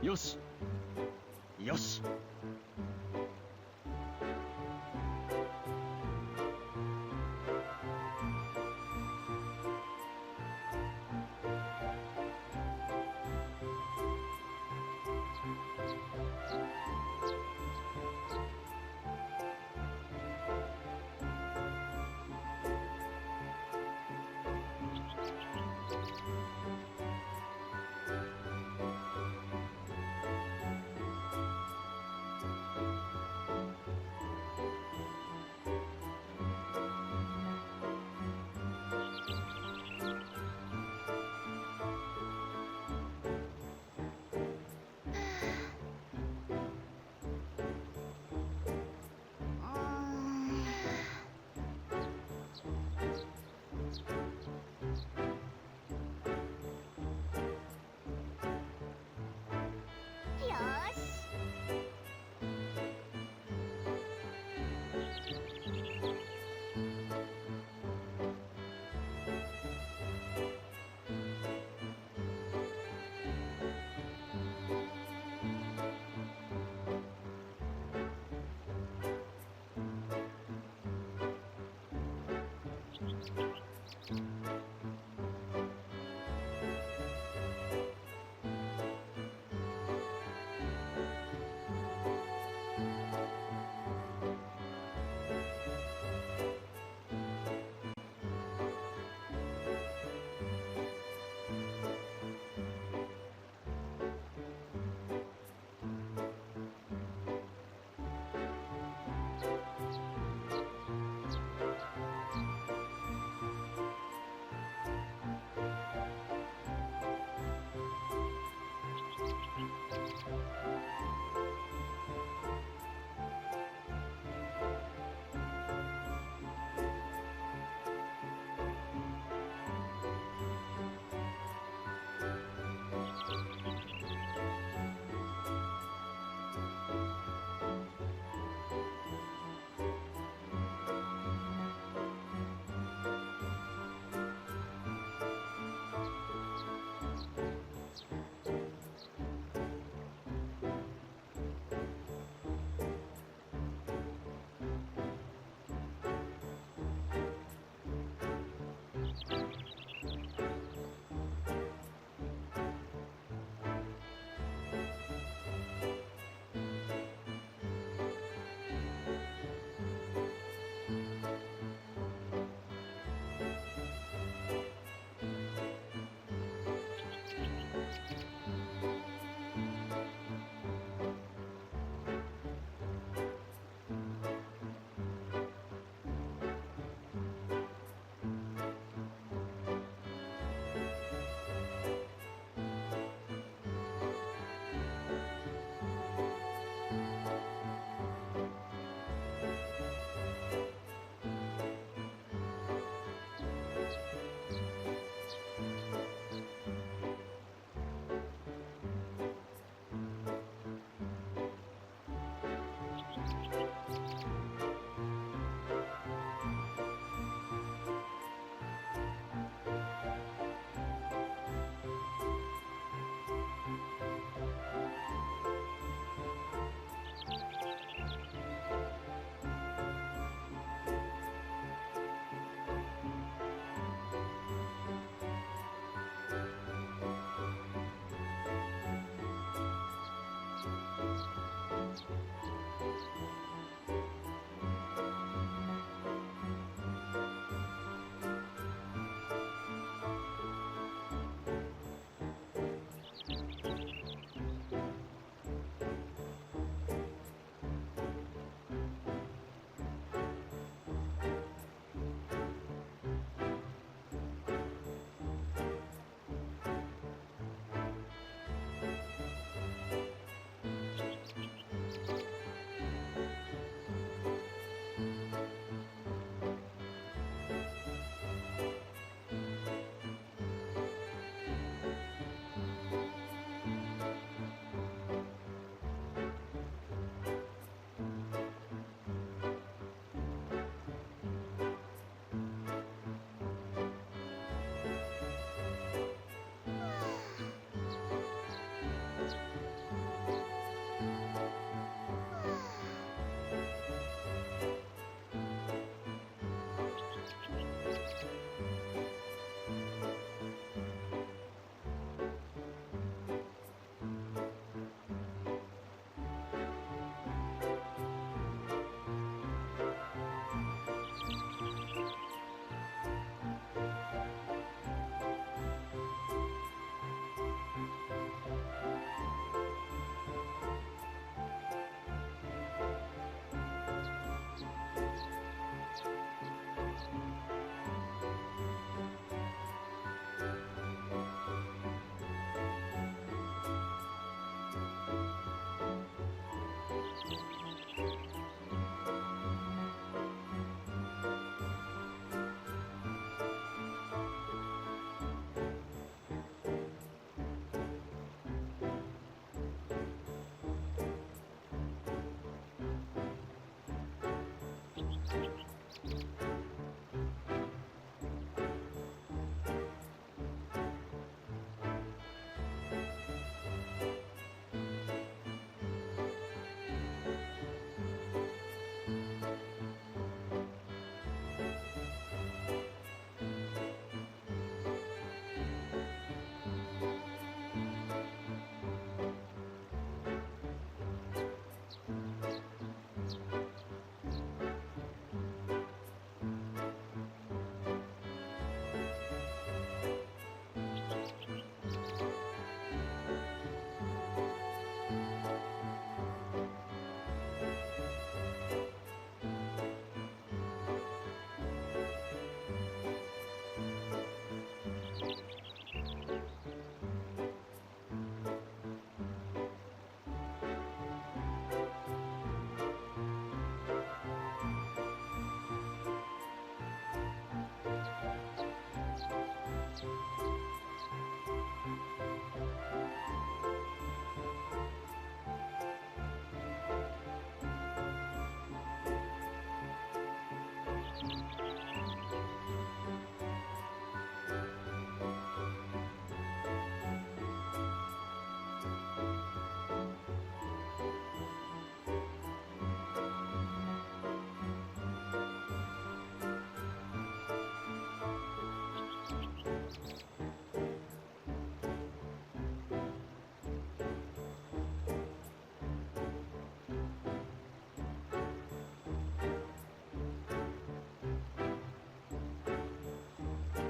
よしよし。よーし。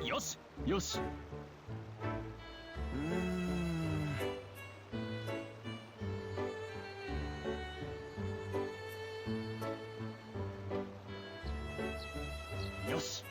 よしよし。よし。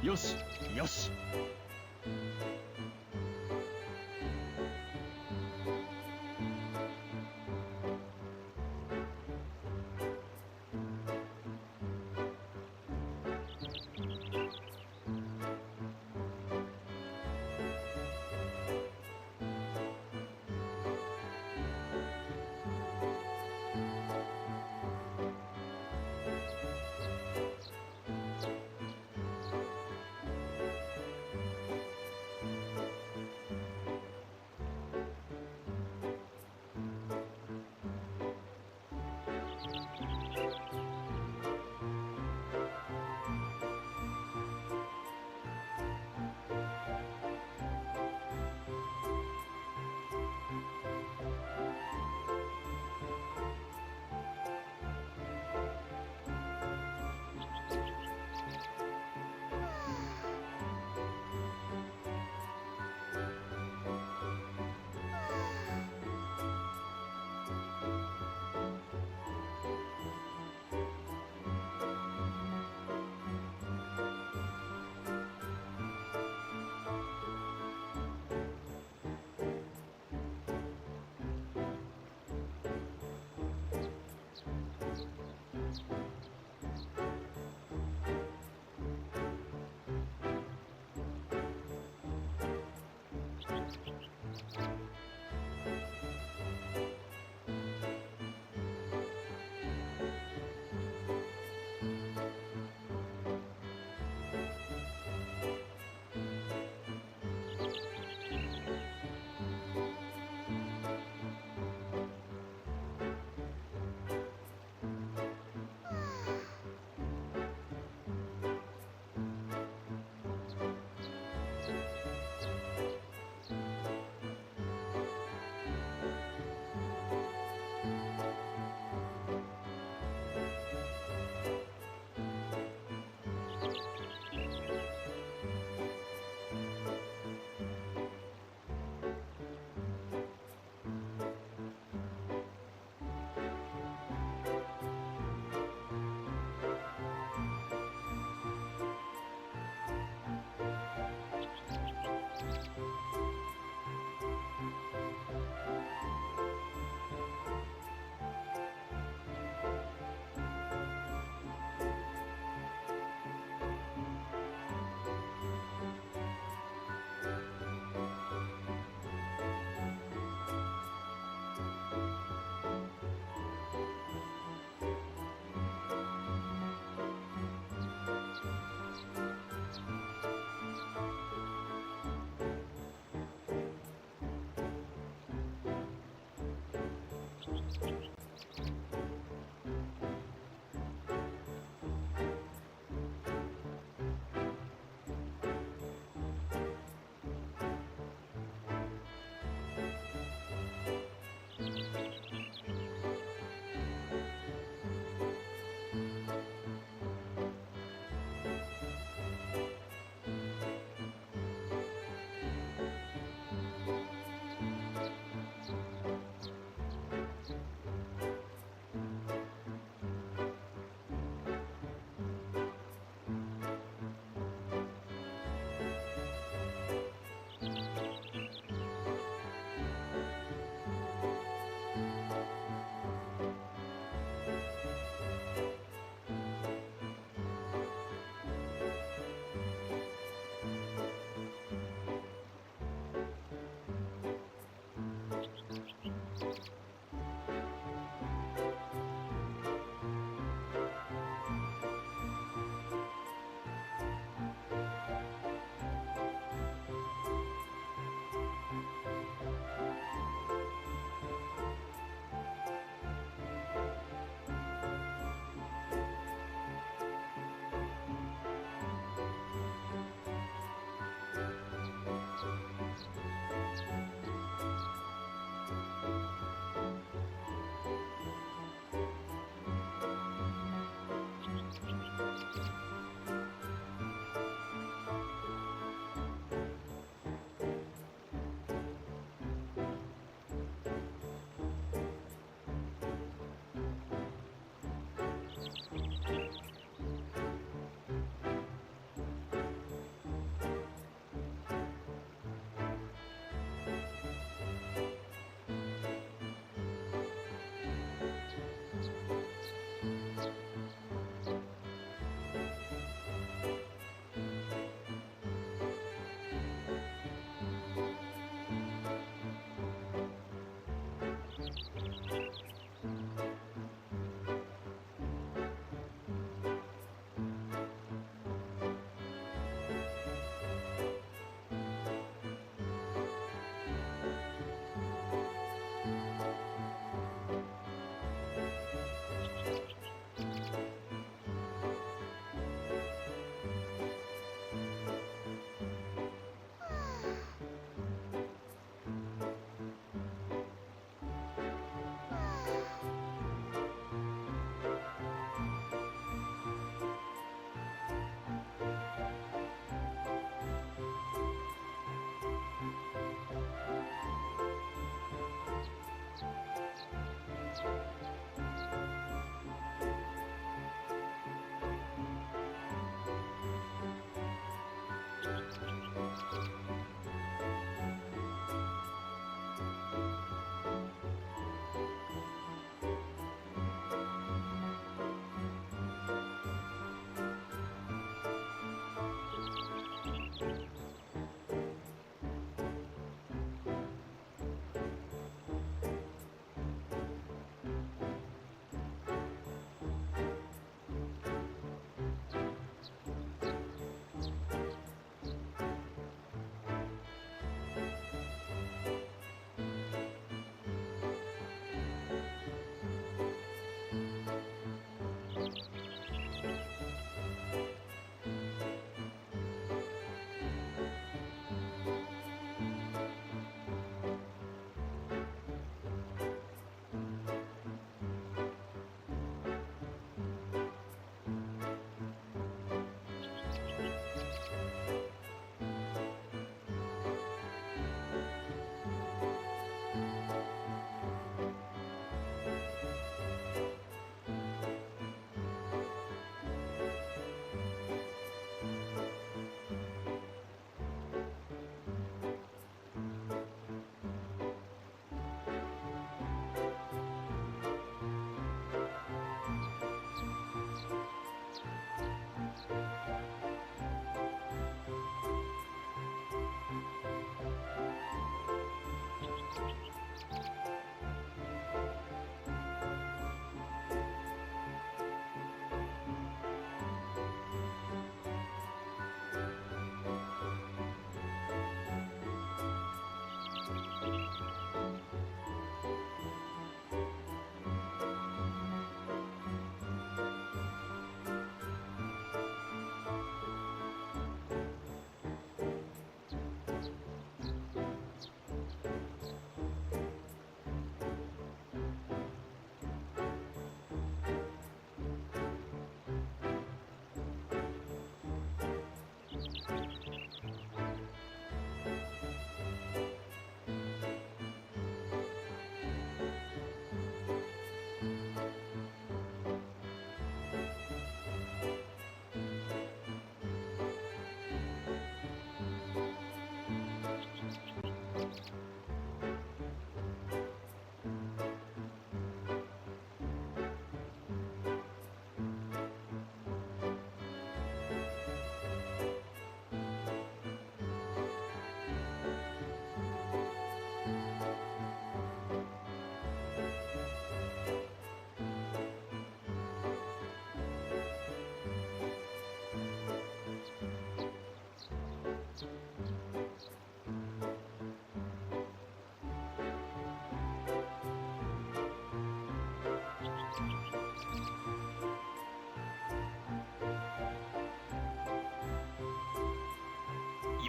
よしよし。よ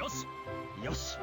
しよし。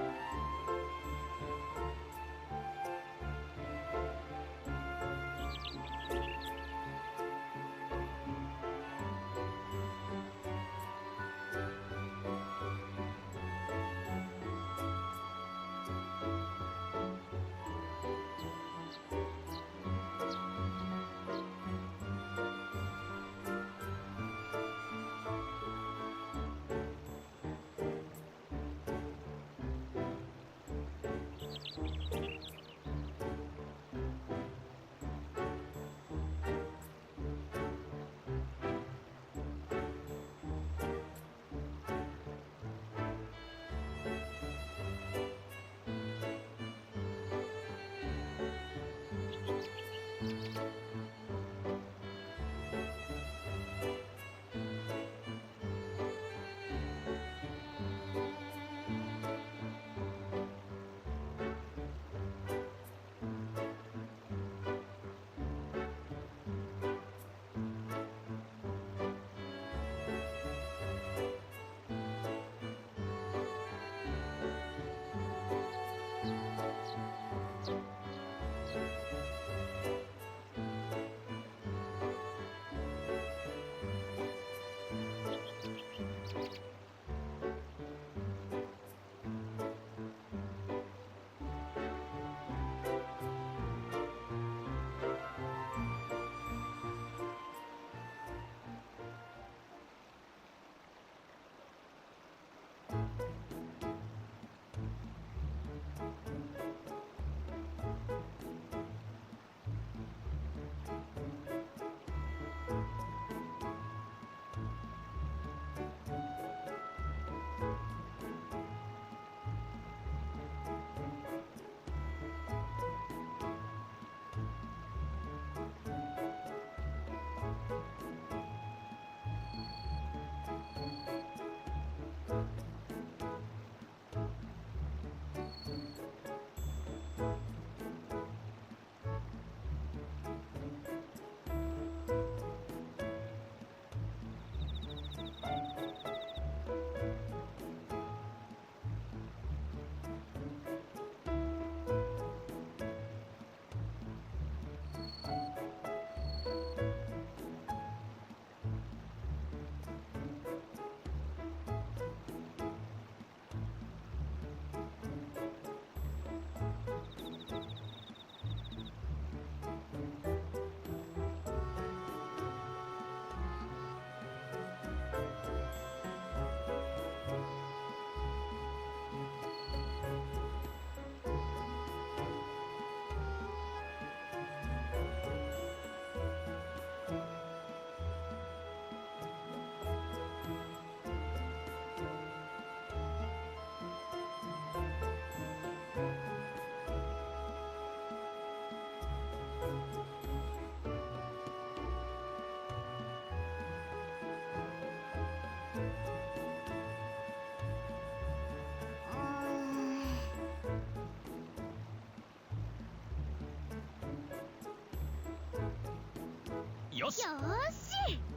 よし。よーしよ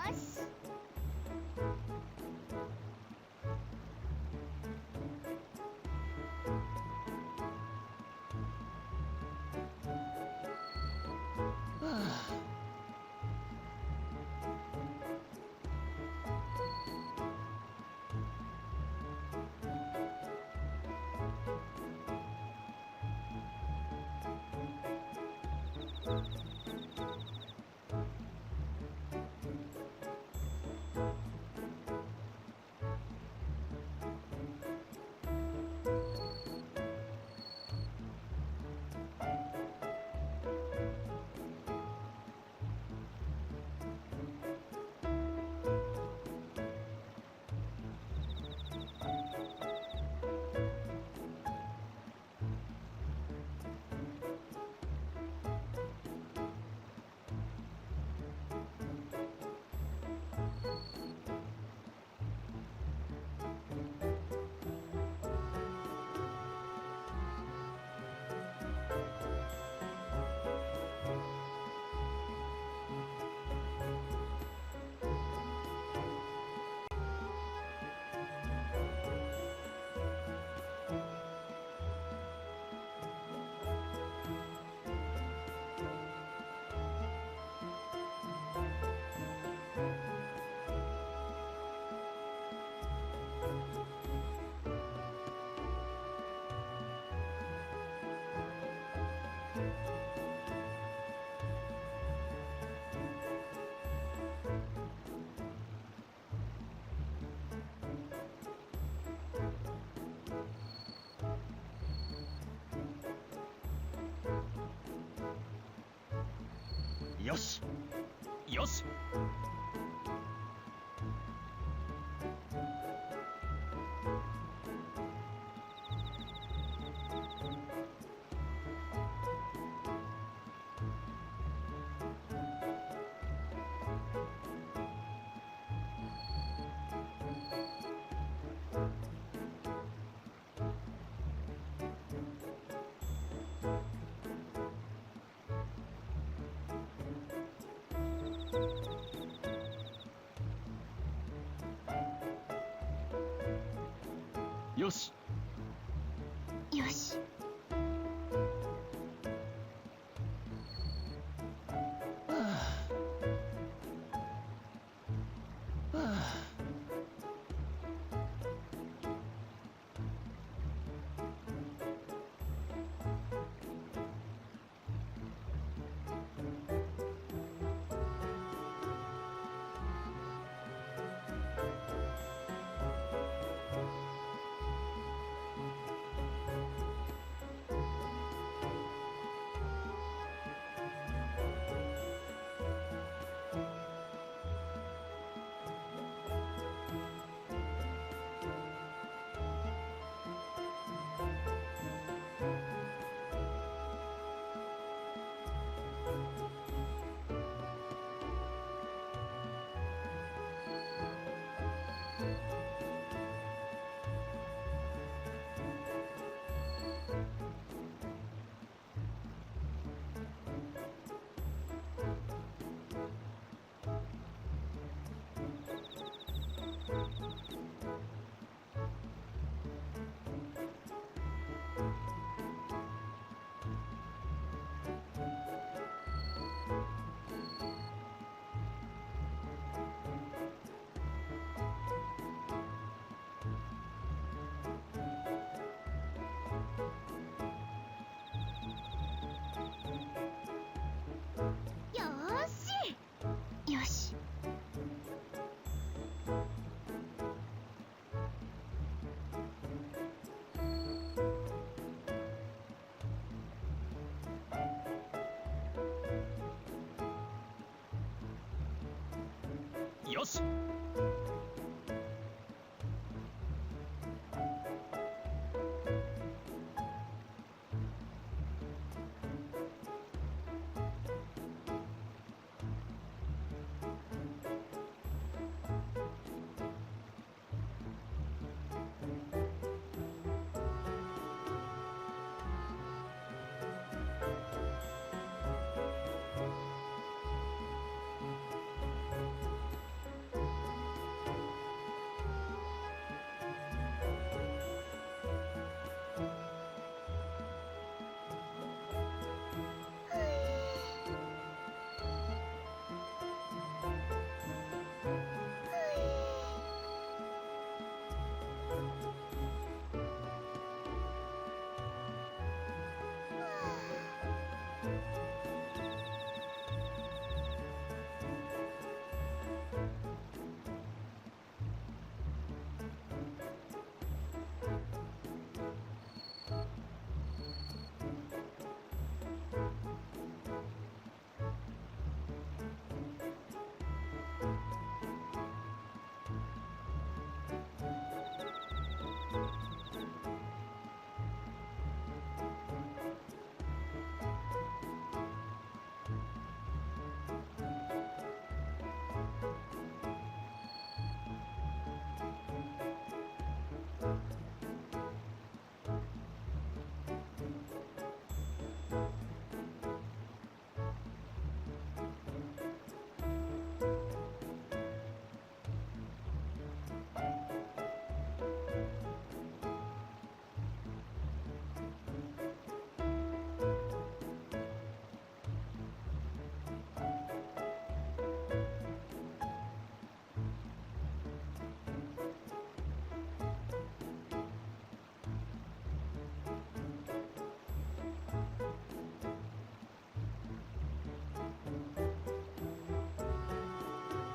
ーし。よし。よし。よし。よし。よーしよし。よし。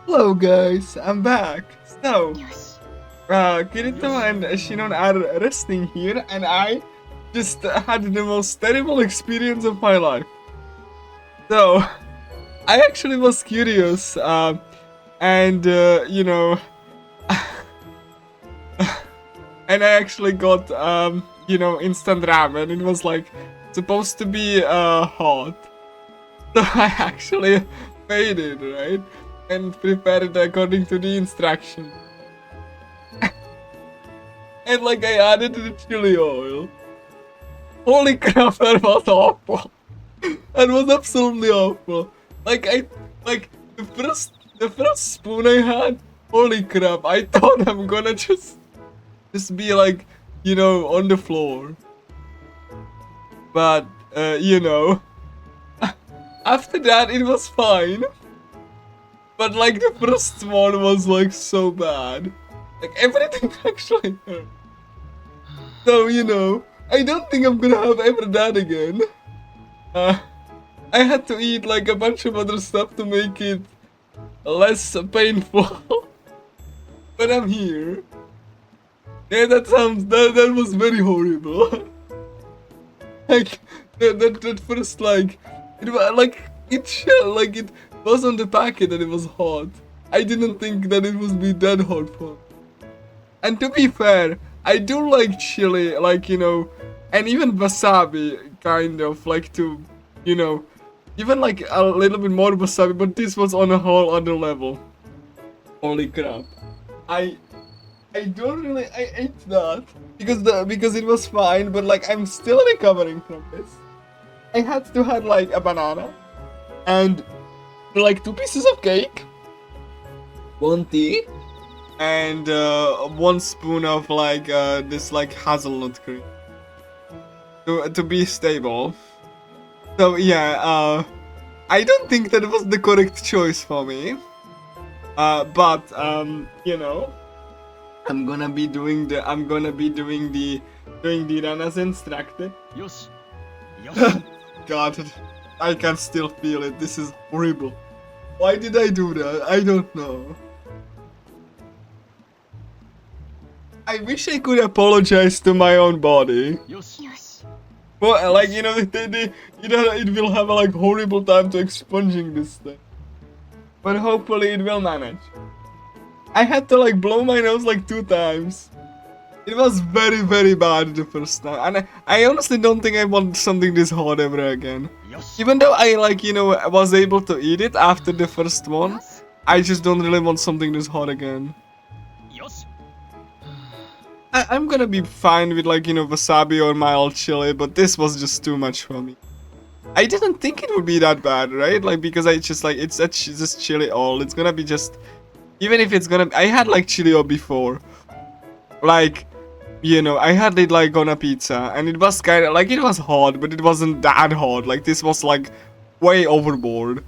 Hello guys, I'm back. So, よし Kirito and Shinon are resting here, and I just had the most terrible experience of my life. So, I actually was curious, and you know, and I actually got you know, instant ramen. It was like supposed to be hot, so I actually made it, right, and prepared it according to the instructions. And like I added the chili oil. Holy crap, that was awful. That was absolutely awful. Like the first spoon I had, holy crap, I thought I'm gonna just be like, you know, on the floor. But you know, after that it was fine. But like the first one was like so bad. Like everything actually hurt. So, you know, I don't think I'm gonna have ever that again. I had to eat like a bunch of other stuff to make it less painful. But I'm here. Yeah, that was very horrible. Like that first, like it was like it was on the packet and it was hot. I didn't think that it would be that hot for. And to be fair, I do like chili, like, you know, and even wasabi, kind of, like, to, you know, even like a little bit more wasabi, but this was on a whole other level. Holy crap. I ate that because it was fine, but like I'm still recovering from this. I had to have like a banana and like 2 pieces of cake, 1 tea, and 1 spoon of like this like hazelnut cream to be stable. So yeah, I don't think that was the correct choice for me. But you know, I'm gonna be doing the run as instructed. よしよし God, I can still feel it. This is horrible. Why did I do that? I don't know. I wish I could apologize to my own body. よし よし Well, like, you know, you know, it will have a like horrible time to expunging this thing. But hopefully it will manage. I had to like blow my nose like 2 times. It was very, very bad the first time. And I honestly don't think I want something this hot ever again. よし Even though I like, you know, was able to eat it after the first one, I just don't really want something this hot again. よし I'm gonna be fine with like, you know, wasabi or mild chili, but this was just too much for me. I didn't think it would be that bad, right? Like, because I just like, it's just chili oil. It's gonna be just, even if it's gonna, I had like chili oil before. Like, you know, I had it like on a pizza, and it was kind of like, it was hot, but it wasn't that hot. Like, this was like way overboard.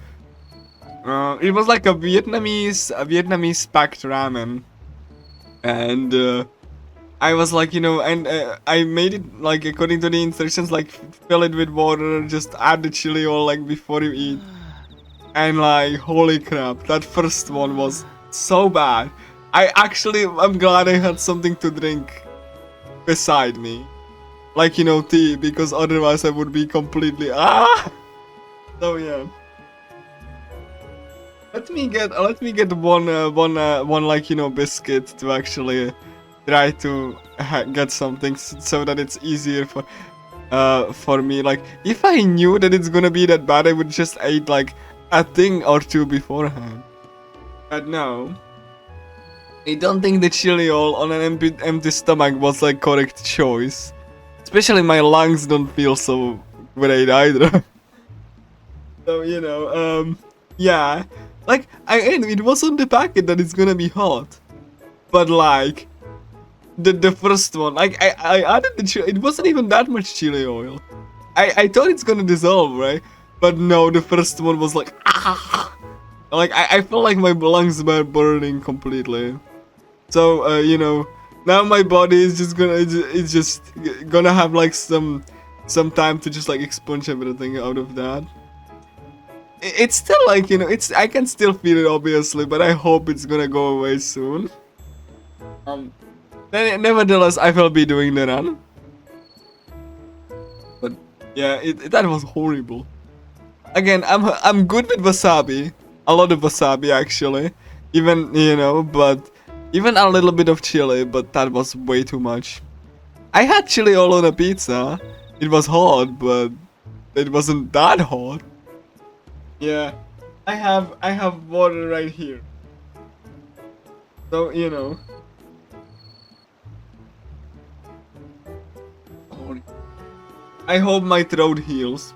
It was like a Vietnamese packed ramen, and I was like, you know, and I made it like according to the instructions, like fill it with water, just add the chili oil like before you eat, and like holy crap, that first one was so bad. I'm glad I had something to drink beside me, like, you know, tea, because otherwise I would be completely So yeah. Let me get one like, you know, biscuit to actually try to get something so that it's easier for me. Like, if I knew that it's gonna be that bad, I would just eat like a thing or 2 beforehand. But no, I don't think the chili oil on an empty stomach was like correct choice. Especially my lungs don't feel so great either. So, you know, yeah, like it was on the packet that it's gonna be hot, but like the first one, like I added the chili, it wasn't even that much chili oil. I thought it's gonna dissolve, right? But no, the first one was like like I felt like my lungs were burning completely. So you know, now my body is just gonna have like some time to just like expunge everything out of that. it's still like, you know, I can still feel it obviously, but I hope it's gonna go away soon. Then nevertheless, I will be doing the run. But yeah, that was horrible. Again, I'm good with wasabi. A lot of wasabi actually. Even, you know, but even a little bit of chili, but that was way too much. I had chili all on a pizza. It was hot, but it wasn't that hot. Yeah, I have water right here. So, you know. I hope my throat heals.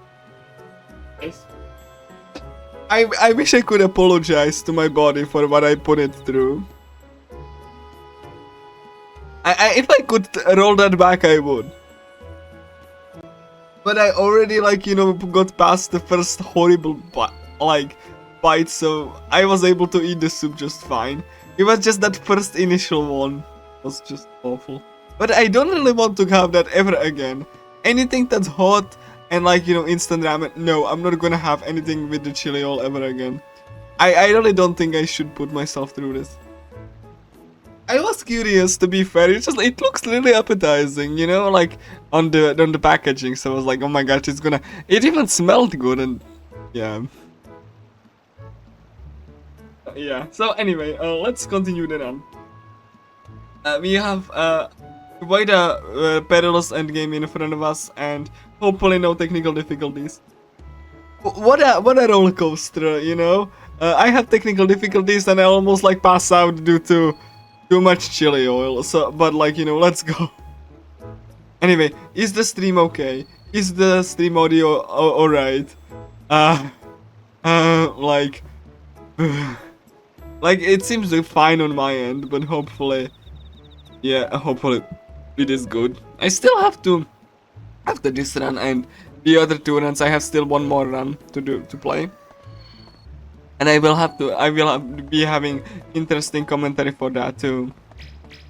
I wish I could apologize to my body for what I put it through. If I could roll that back, I would. But I already, like, you know, got past the first horrible bite, so I was able to eat the soup just fine. It was just that first initial one was just awful. But I don't really want to have that ever again. Anything that's hot and, like, you know, instant ramen, no, I'm not gonna have anything with the chili oil ever again. I really don't think I should put myself through this. I was curious, to be fair. It looks really appetizing, you know, like on the packaging. So I was like, oh my gosh, it even smelled good, and yeah. Yeah. So anyway, let's continue the run. We have quite a perilous endgame in front of us, and hopefully no technical difficulties. What a roller coaster, you know. I have technical difficulties, and I almost like pass out due to too much chili oil, so, but like, you know, let's go. Anyway, is the stream okay? Is the stream audio alright? Like, like, it seems fine on my end, but hopefully, yeah, hopefully it is good. I still have to, after this run and the other 2 runs, I have still 1 more run to play. And I will be having interesting commentary for that too.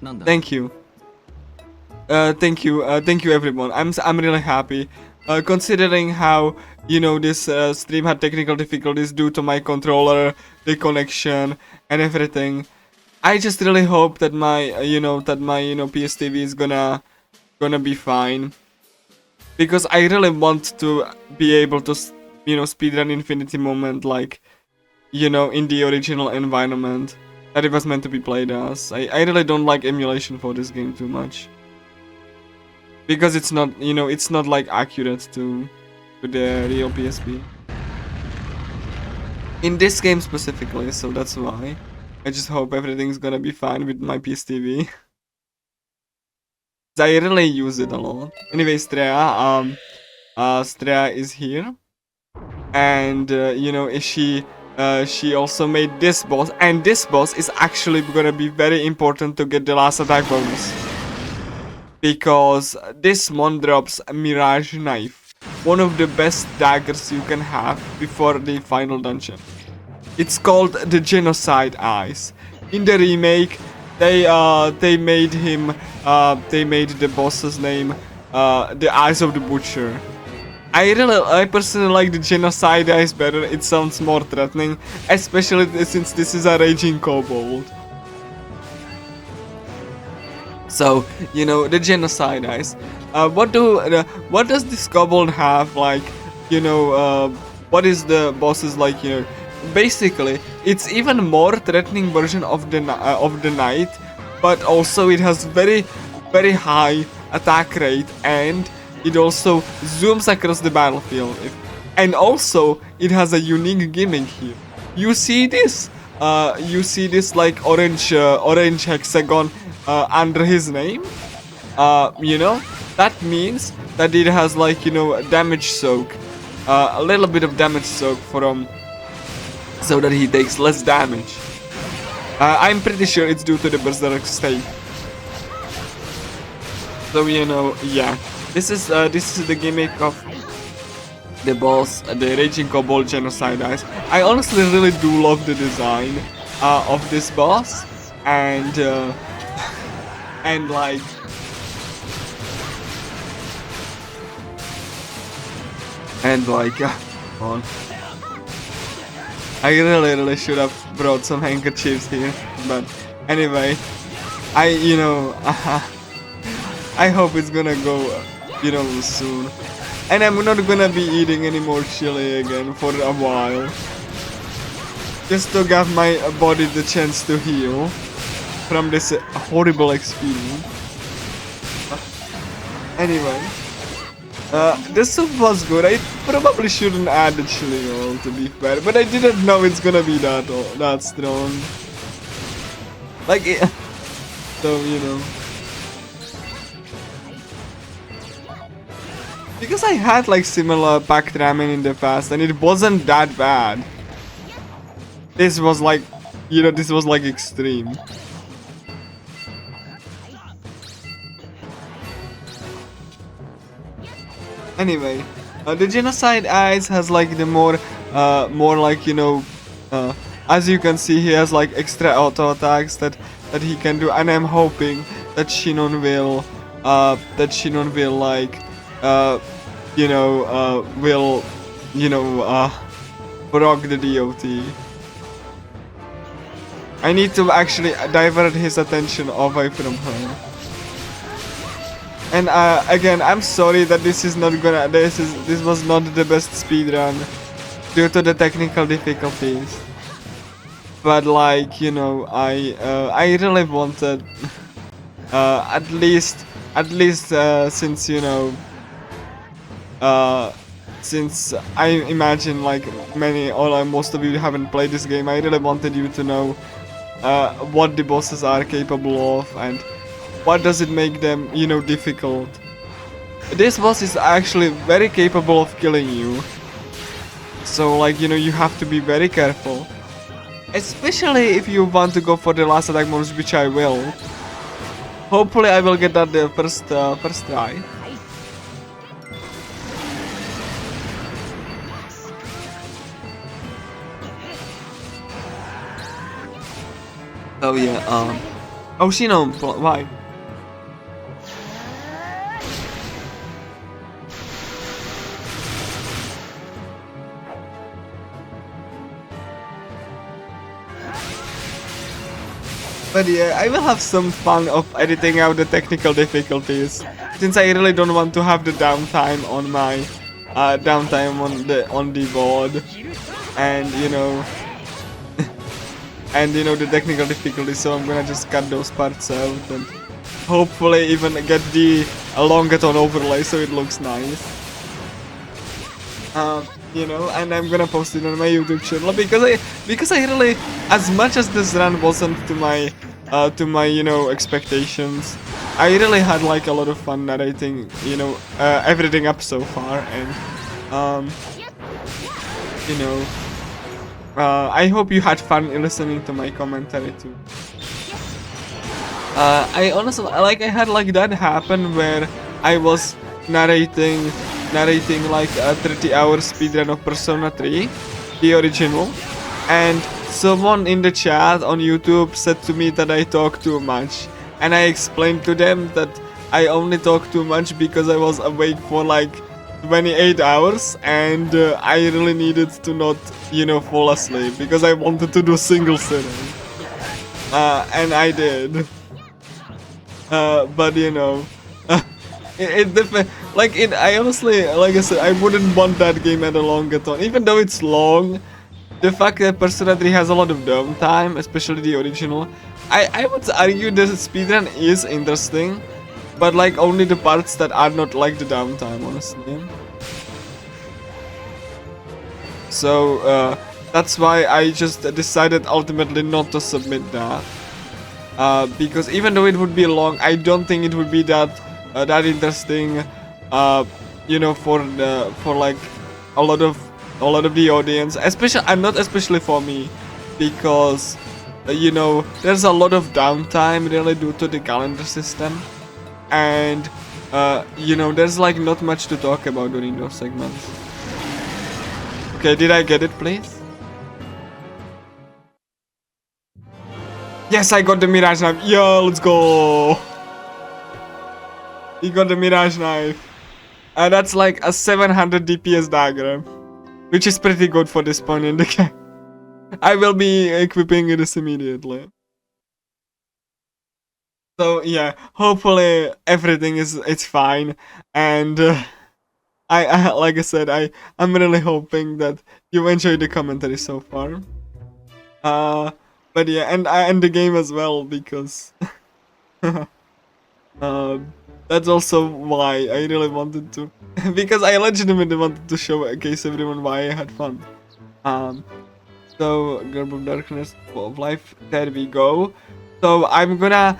Thank you. Thank you everyone. I'm really happy. Considering how, you know, this stream had technical difficulties due to my controller, the connection, and everything. I just really hope that my PS TV is gonna be fine. Because I really want to be able to, you know, speedrun Infinity Moment, like, you know, in the original environment that it was meant to be played as. I really don't like emulation for this game too much. Because it's not, you know, it's not like accurate to the real PSP. In this game specifically, so that's why. I just hope everything's gonna be fine with my PS TV. I really use it a lot. Anyway, Strea is here. And, you know, she also made this boss, and this boss is actually gonna be very important to get the last attack bonus. Because this one drops a Mirage Knife, one of the best daggers you can have before the final dungeon. It's called the Genocide Eyes. In the remake, they made the boss's name the Eyes of the Butcher. I personally like the Genocide Eyes better. It sounds more threatening, especially since this is a raging kobold. So, you know, the Genocide Eyes. What does this kobold have? Like, you know, what is the boss's, like, you know? Basically, it's even more threatening version of the knight, but also it has very high attack rate, and it also zooms across the battlefield. And also, it has a unique gimmick here. You see this? Like orange hexagon under his name? You know, that means that it has, like, you know, damage soak. A little bit of damage soak from, so that he takes less damage. I'm pretty sure it's due to the berserk state. So, you know, yeah. This is the gimmick of the boss, the Raging Kobold Genocide Eyes. I honestly really do love the design of this boss, and like, I really should have brought some handkerchiefs here, but anyway, I I hope it's gonna go, soon. And I'm not gonna be eating any more chili again for a while. Just to give my body the chance to heal from this horrible experience. Anyway, the soup was good. I probably shouldn't add the chili oil, to be fair, but I didn't know it's gonna be that strong. Like, so because I had like similar packed ramen in the past, and it wasn't that bad. This was like, this was like extreme. Anyway, the Genocide Eyes has like the more like, as you can see, he has like extra auto attacks that he can do, and I'm hoping that Shinon will like, proc the DOT. I need to actually divert his attention away from her. And again, I'm sorry that this was not the best speedrun due to the technical difficulties. But like, I really wanted, at least since since I imagine like most of you haven't played this game, I really wanted you to know what the bosses are capable of and what does it make them, difficult. This boss is actually very capable of killing you. So like, you have to be very careful. Especially if you want to go for the last attack moves, which I will. Hopefully I will get that the first try. Oh yeah, oh Shinon, why? But yeah, I will have some fun of editing out the technical difficulties, since I really don't want to have the downtime on my on the board, and and the technical difficulties. So I'm gonna just cut those parts out and hopefully even get the Alongathon overlay so it looks nice. And I'm gonna post it on my YouTube channel because I really, as much as this run wasn't to my expectations, I really had like a lot of fun narrating everything up so far, and I hope you had fun listening to my commentary too. I honestly I had like that happen where I was narrating like a 30-hour speedrun of Persona 3, the original, and someone in the chat on YouTube said to me that I talk too much, and I explained to them that I only talk too much because I was awake for like 28 hours and I really needed to not, fall asleep because I wanted to do single sitting. And I did. But I honestly, like I said, I wouldn't want that game at Alongathon, even though it's long. The fact that Persona 3 has a lot of downtime, especially the original, I would argue the speedrun is interesting, but like only the parts that are not like the downtime, honestly. So that's why I just decided ultimately not to submit that. Because even though it would be long, I don't think it would be that interesting, for like a lot of the audience, especially for me, because there's a lot of downtime really due to the calendar system, and there's like not much to talk about during those segments. Okay, did I get it, please? Yes, I got the Mirage Knife. Yo, let's go. He got the Mirage Knife. And that's like a 700 DPS diagram, which is pretty good for this point in the game. I will be equipping this immediately. So yeah, hopefully everything it's fine, and I like I said, I'm really hoping that you enjoyed the commentary so far. But yeah, and I end the game as well because that's also why I really wanted to, because I legitimately wanted to showcase everyone why I had fun. So Garb of Darkness, Full of Life, there we go. So I'm gonna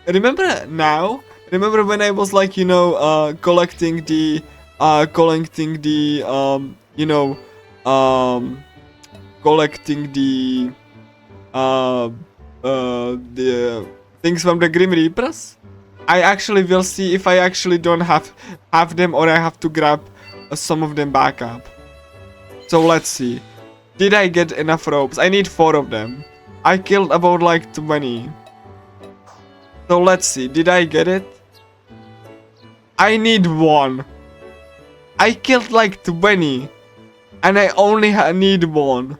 remember when I was like, you know, collecting the collecting the the things from the Grim Reapers. I actually will see if I actually don't have them, or I have to grab some of them back up. So let's see. Did I get enough ropes? I need 4 of them. I killed about like 20. So let's see. Did I get it? I need 1. I killed like 20. And I only need 1.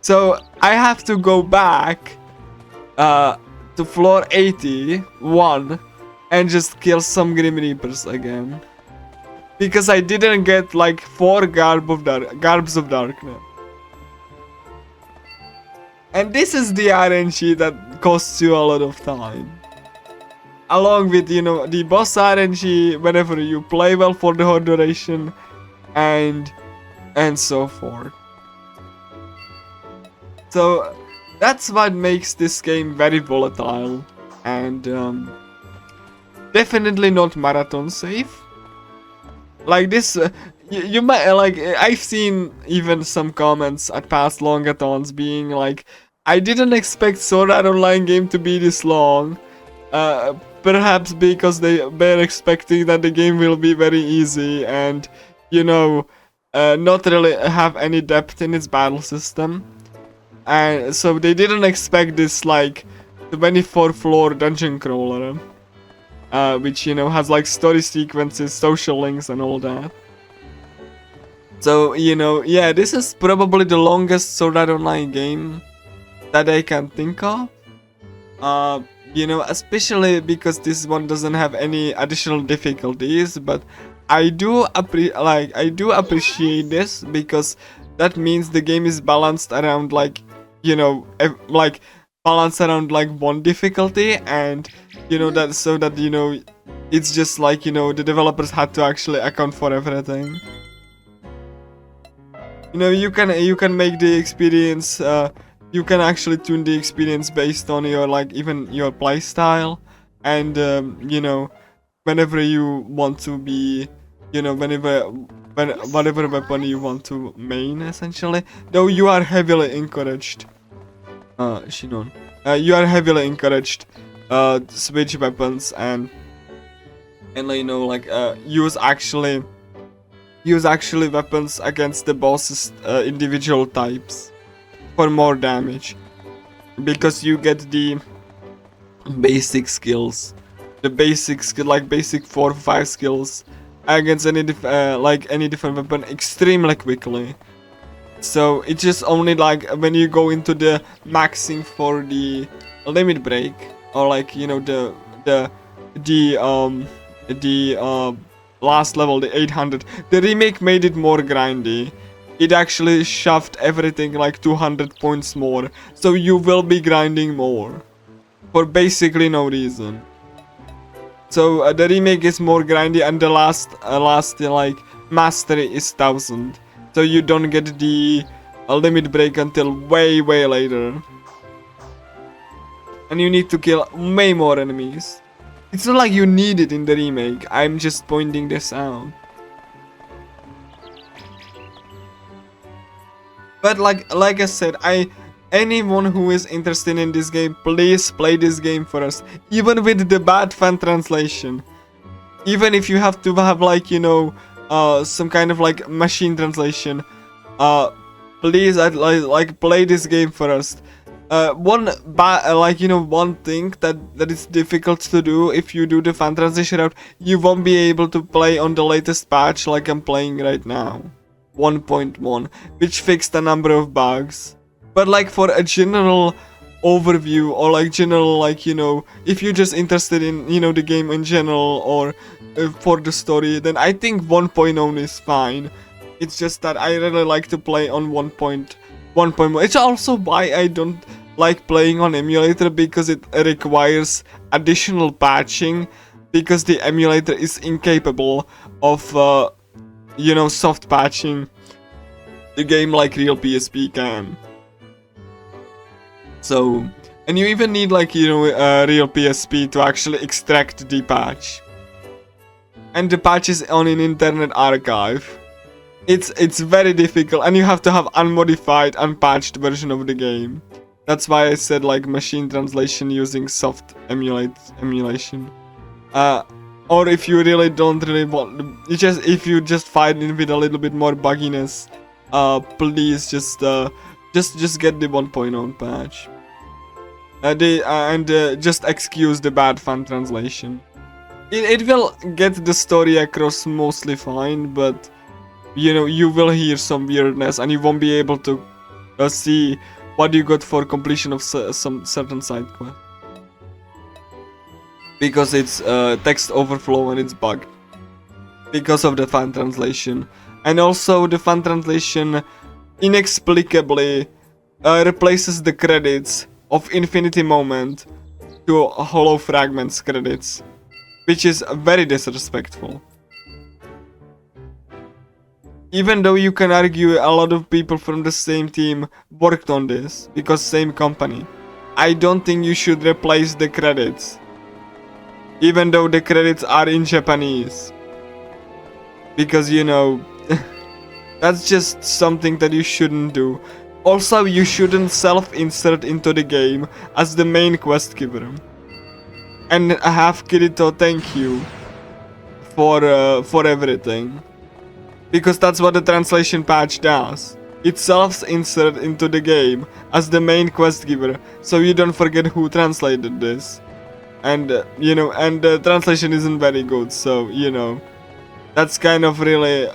So I have to go back to floor 81 and just kill some Grim Reapers again. Because I didn't get like 4 Garbs of Darkness. And this is the RNG that costs you a lot of time. Along with, you know, the boss RNG whenever you play well for the whole duration, and so forth. So that's what makes this game very volatile, and definitely not marathon safe. Like this, you might like. I've seen even some comments at past longathons being like, "I didn't expect Sword Art Online game to be this long." Perhaps because they're expecting that the game will be very easy and, you know, not really have any depth in its battle system. And so they didn't expect this like 24 floor dungeon crawler, which, you know, has like story sequences, social links and all that. So, you know, yeah, this is probably the longest Sword Art Online game that I can think of. You know, especially because this one doesn't have any additional difficulties, but I do appreciate this because that means the game is balanced around like, you know, balanced around like 1 difficulty, and, you know, that so that, you know, it's just like, you know, the developers had to actually account for everything. You know, you can make the experience, you can actually tune the experience based on your, like, even your playstyle, and you know, whenever you want to be, you know, whatever weapon you want to main, essentially. Though you are heavily encouraged, Shinon, you are heavily encouraged to switch weapons and you know, like use actually weapons against the boss's individual types for more damage, because you get the basic skills, like basic 4 or 5 skills against any different weapon extremely quickly. So it's just only like when you go into the maxing for the limit break, or like, you know, the last level, the 800. The remake made it more grindy. It actually shoved everything like 200 points more, so you will be grinding more for basically no reason. So the remake is more grindy, and the last like mastery is 1000. So you don't get the limit break until way later, and you need to kill way more enemies. It's not like you need it in the remake. I'm just pointing this out. But like I said, anyone who is interested in this game, please play this game for us. Even with the bad fan translation. Even if you have to have, like, you know, some kind of like machine translation, please like play this game for us. One thing that is difficult to do if you do the fan translation route, you won't be able to play on the latest patch like I'm playing right now. 1.1, which fixed a number of bugs. But like for a general overview, or like general, like, you know, if you're just interested in, you know, the game in general, or for the story, then I think 1.0 is fine. It's just that I really like to play on 1.1. It's also why I don't like playing on emulator, because it requires additional patching, because the emulator is incapable of you know, soft patching the game like real PSP can. So, and you even need, like, you know, real PSP to actually extract the patch. And the patch is on an internet archive. It's very difficult, and you have to have unmodified, unpatched version of the game. That's why I said, like, machine translation using soft emulation. Or if you really don't really want, if you just find it with a little bit more bugginess, please just get the 1.0 patch. Just excuse the bad fan translation. It will get the story across mostly fine, but you know, you will hear some weirdness, and you won't be able to see what you got for completion of some certain side quest. Because it's text overflow and it's bugged. Because of the fan translation. And also the fan translation inexplicably replaces the credits of Infinity Moment to Hollow Fragments credits. Which is very disrespectful. Even though you can argue a lot of people from the same team worked on this, because same company, I don't think you should replace the credits. Even though the credits are in Japanese. Because, you know, that's just something that you shouldn't do. Also, you shouldn't self-insert into the game as the main quest giver. And have Kirito thank you for everything. Because that's what the translation patch does. It self-insert into the game as the main quest giver, so you don't forget who translated this. And, you know, and the translation isn't very good, so, you know, that's kind of really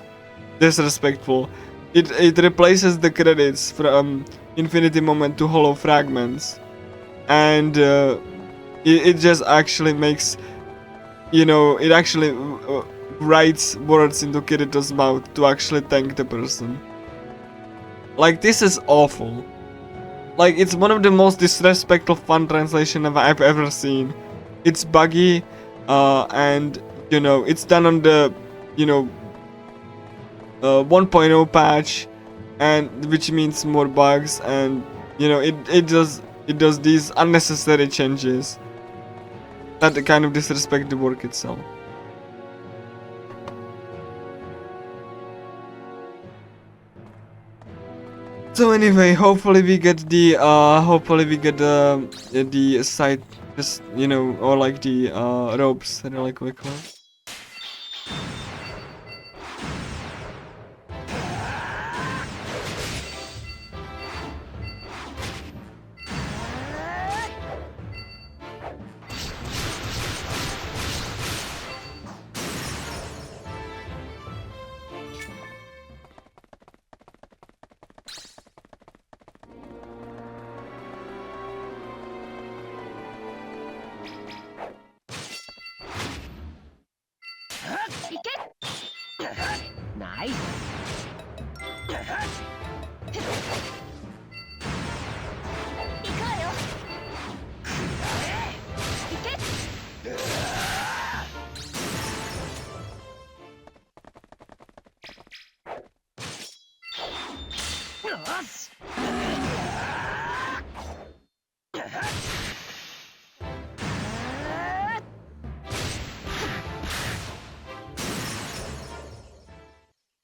disrespectful. It replaces the credits from Infinity Moment to Hollow Fragments. And it just actually makes, you know, it actually writes words into Kirito's mouth to actually thank the person. Like, this is awful. Like, it's one of the most disrespectful fan translation I've ever seen. It's buggy, and, you know, it's done on the, you know, 1.0 patch, and which means more bugs, and, you know, it does these unnecessary changes that kind of disrespect the work itself. So anyway, hopefully we get the side, just, you know, or like the ropes really quickly. Nice.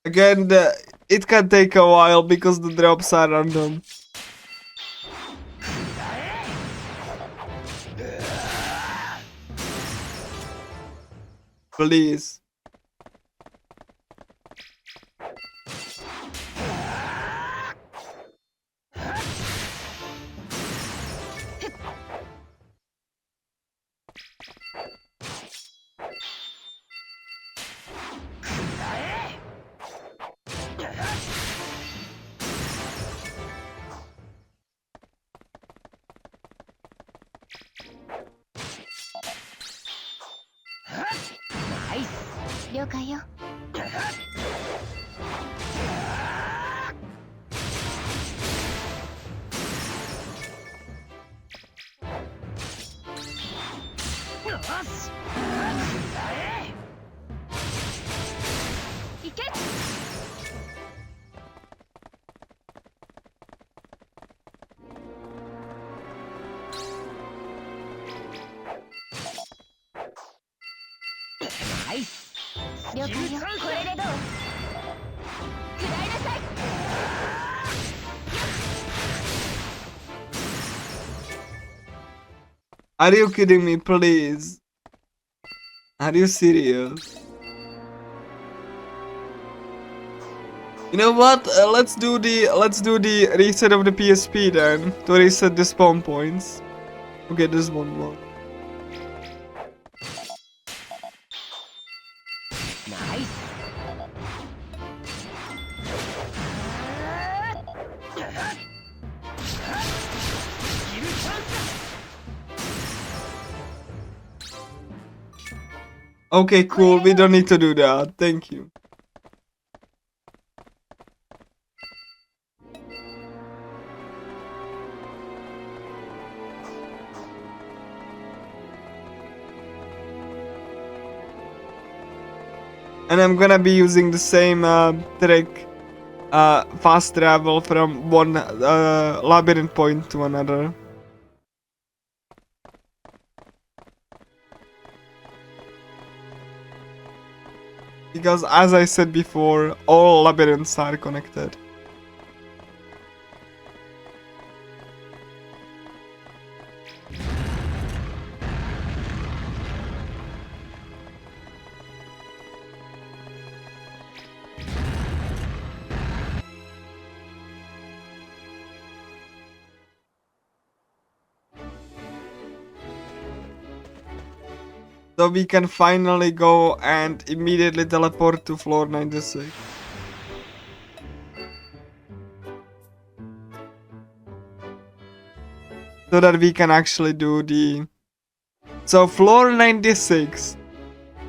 Again, it can take a while because the drops are random. Please. 了解よ。いけ。ナイス。了解よ。これでどう？食らいなさい。Are you kidding me, please? Are you serious? You know what? Let's do the reset of the PSP then to reset the spawn points. Okay, there's one more. ナイス。スキルチャンス。 Okay, cool. We don't need to do that. Thank you. And I'm gonna be using the same trick, fast travel from one labyrinth point to another. Because as I said before, all labyrinths are connected. So we can finally go and immediately teleport to floor 96. So that we can actually do the... So floor 96.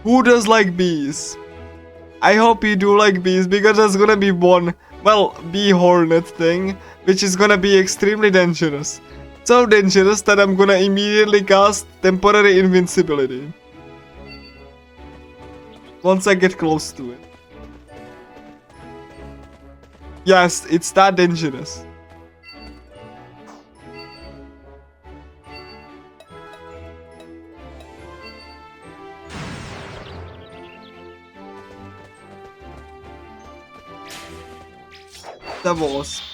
Who does like bees? I hope you do like bees because there's gonna be one, well, bee hornet thing, which is gonna be extremely dangerous. So dangerous that I'm gonna immediately cast temporary invincibility. Once I get close to it. Yes, it's that dangerous. The wasp.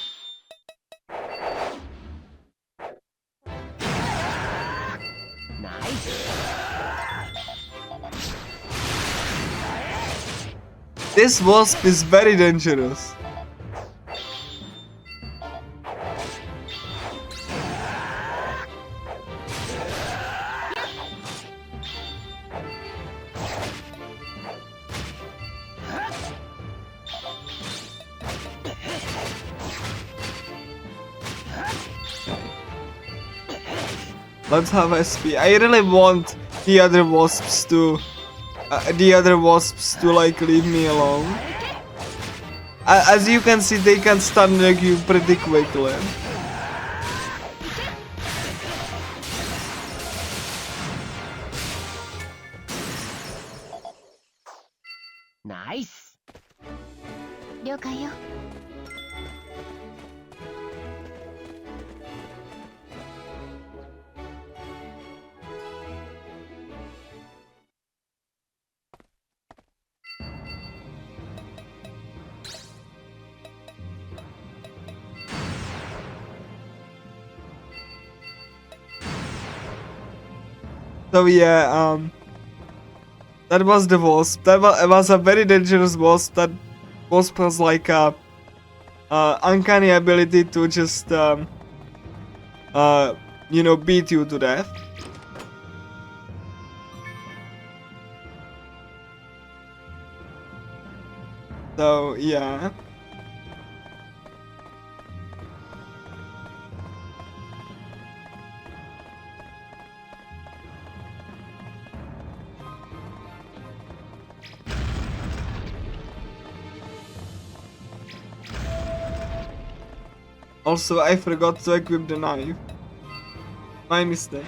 This wasp is very dangerous. Let's have SP. I really want the other wasps to like leave me alone. As you can see, they can stun you pretty quickly. Nice. 了解よ。So yeah, that was the wasp. That was a very dangerous wasp. That wasp has like a uncanny ability to just you know, beat you to death. So yeah. Also, I forgot to equip the knife. My mistake.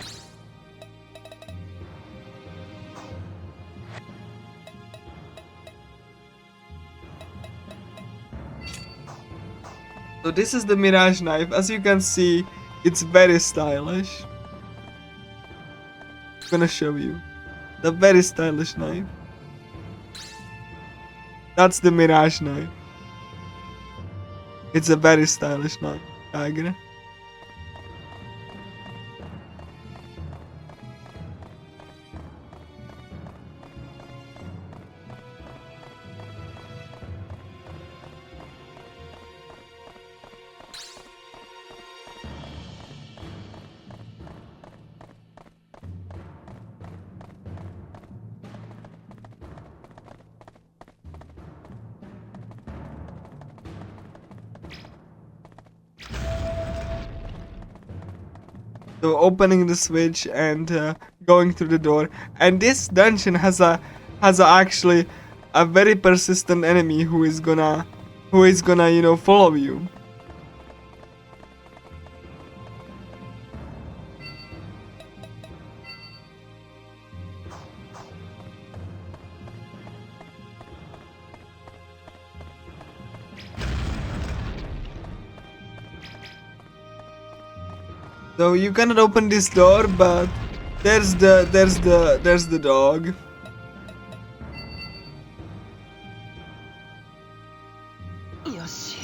So this is the Mirage knife. As you can see, it's very stylish. I'm gonna show you. The very stylish knife. That's the Mirage knife. It's a very stylish knife. Tiger. So opening the switch and going through the door, and this dungeon has actually a very persistent enemy who is gonna follow you. So you cannot open this door, but there's the dog. Yoshi.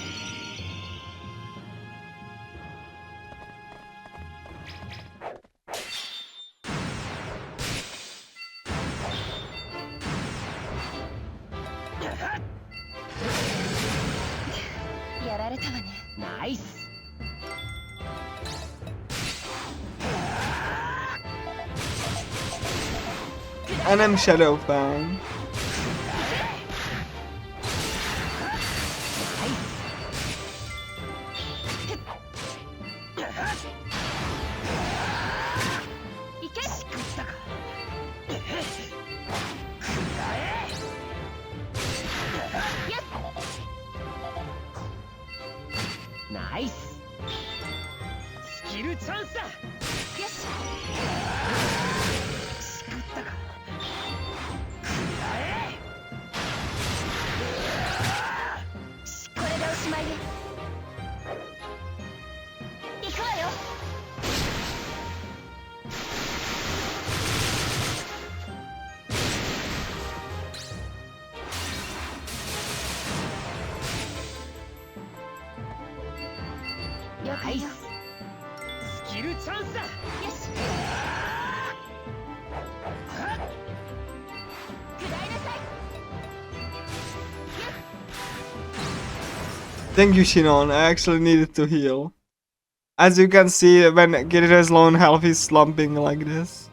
Nice. And I'm Shadow Fang. Nice. Skill chance だ。よし。しくったか。くらえ。しこれでおしまいね。行くわよ。ナイス。スキルチャンスだ。よし。くらいなさい。Thank you, Shinon. I actually needed to heal. As you can see, when Kirito's low on health, he's slumping like this.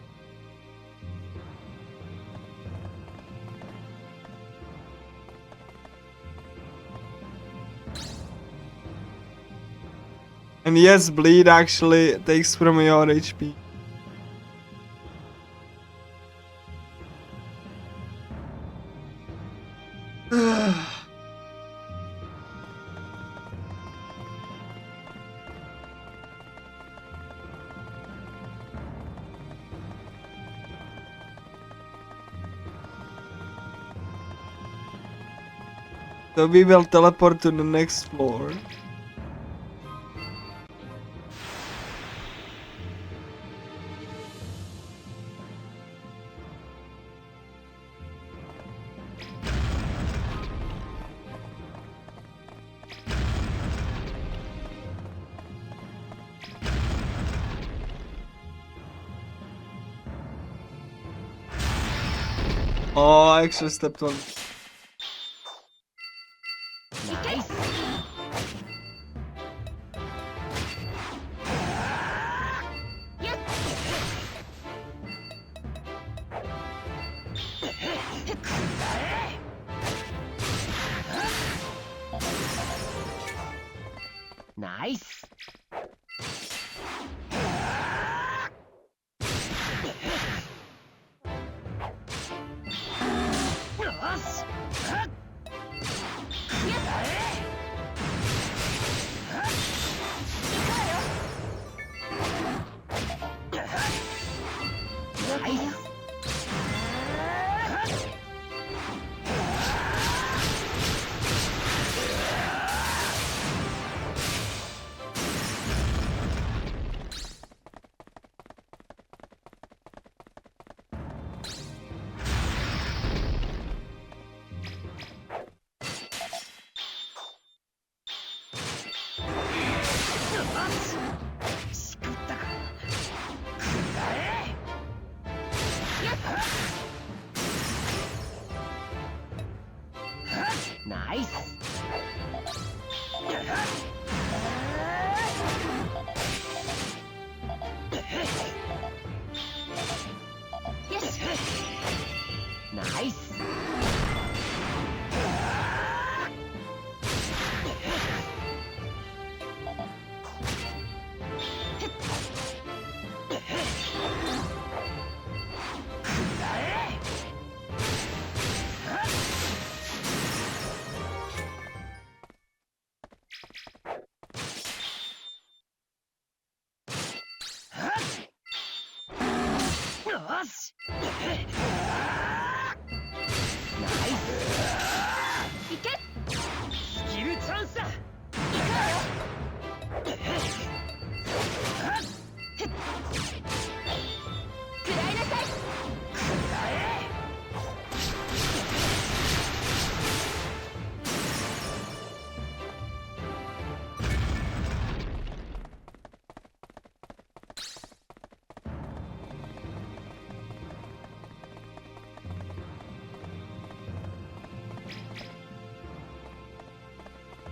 And yes, bleed actually takes from your HP. So we will teleport to the next floor. Oh, I actually stepped on. Nice. Nice. Nice.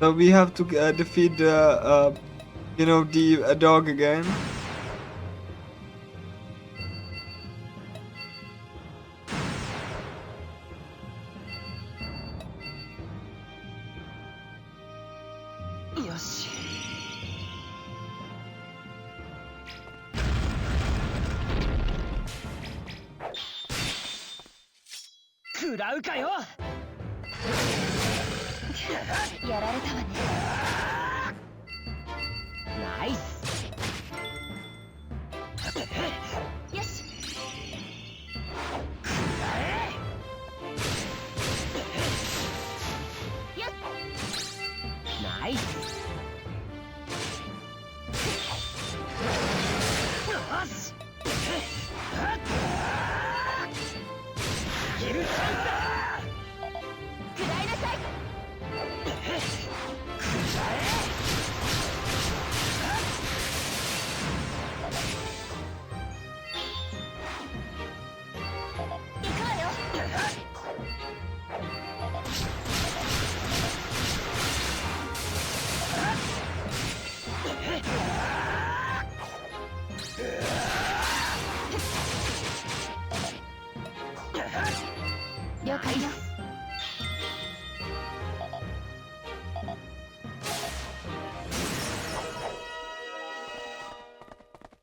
So we have to defeat the, you know, the dog again.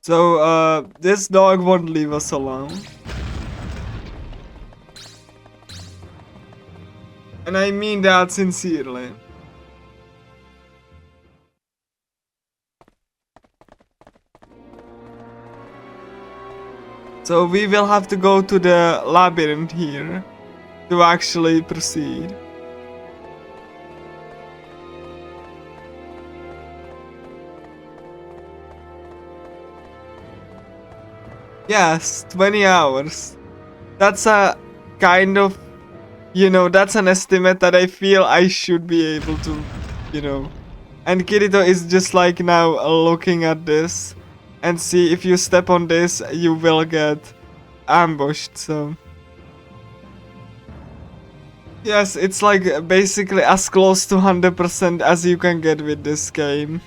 So, this dog won't leave us alone. And I mean that sincerely. So we will have to go to the labyrinth here to actually proceed. Yes, 20 hours. That's a kind of, you know, that's an estimate that I feel I should be able to, you know. And Kirito is just like now looking at this and see if you step on this, you will get ambushed, so. Yes, it's like basically as close to 100% as you can get with this game.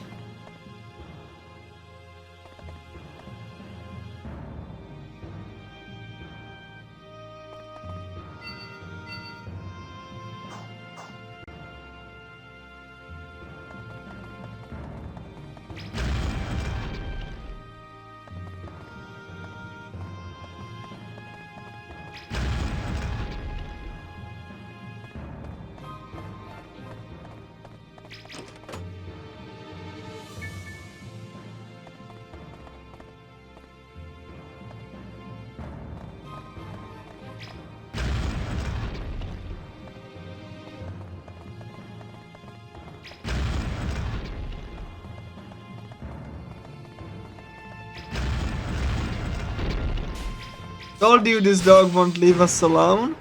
Told you this dog won't leave us alone.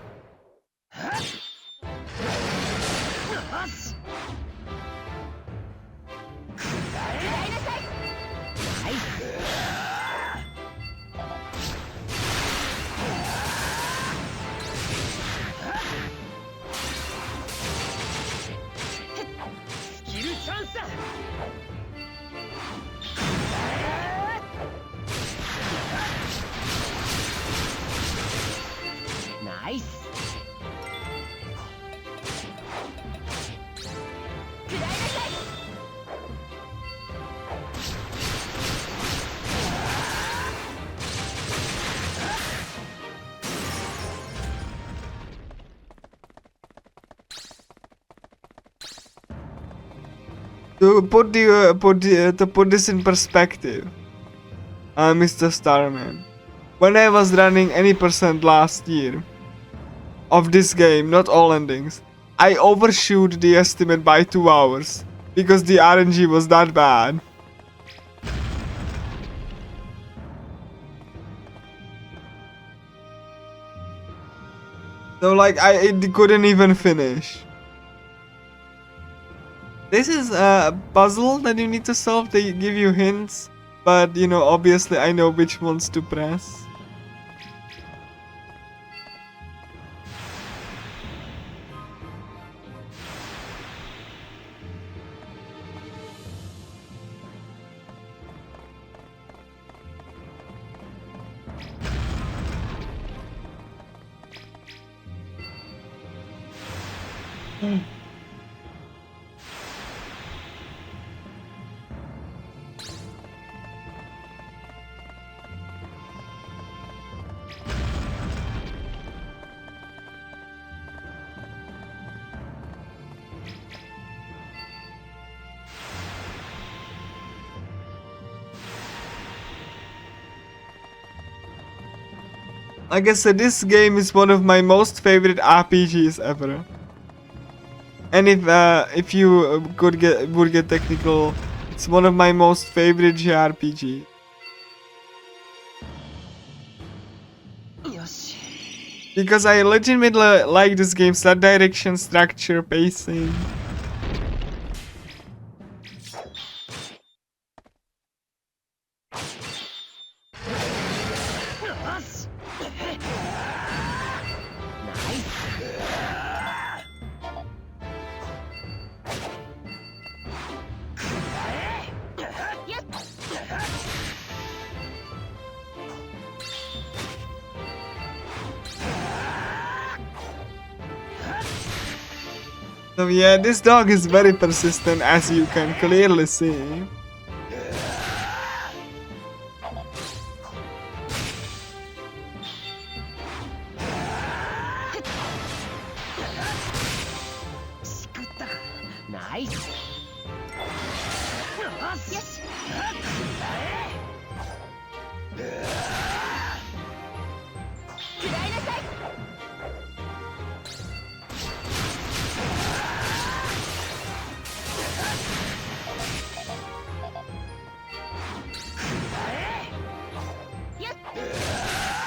To put this in perspective, Mr. Starman, when I was running any percent last year of this game, not all endings, I overshoot the estimate by 2 hours because the RNG was that bad. So like it couldn't even finish. This is a puzzle that you need to solve. They give you hints, but you know, obviously I know which ones to press. Like I said, this game is one of my most favorite RPGs ever. And if you would get technical, it's one of my most favorite JRPGs. Because I legitimately like this game's direction, structure, pacing. So yeah, this dog is very persistent, as you can clearly see.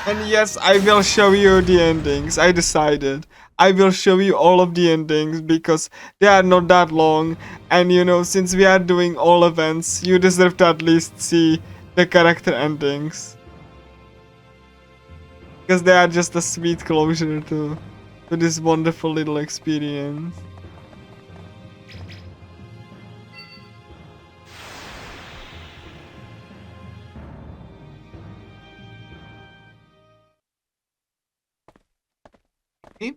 And yes, I will show you the endings. I decided. I will show you all of the endings because they are not that long. And you know, since we are doing all events, you deserve to at least see the character endings. Because they are just a sweet closure to this wonderful little experience. Okay.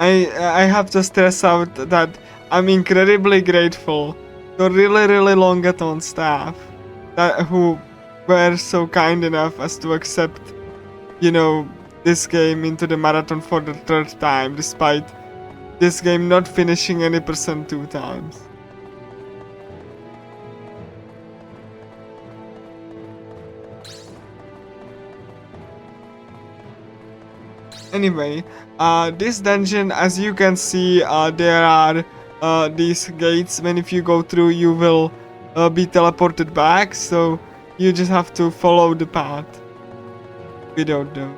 I have to stress out that I'm incredibly grateful to ReallyReallyLongathon staff who were so kind enough as to accept, you know, this game into the marathon for the 3rd time, despite this game not finishing any percent 2 times. Anyway, this dungeon, as you can see, there are these gates. When if you go through, you will be teleported back, so you just have to follow the path without them.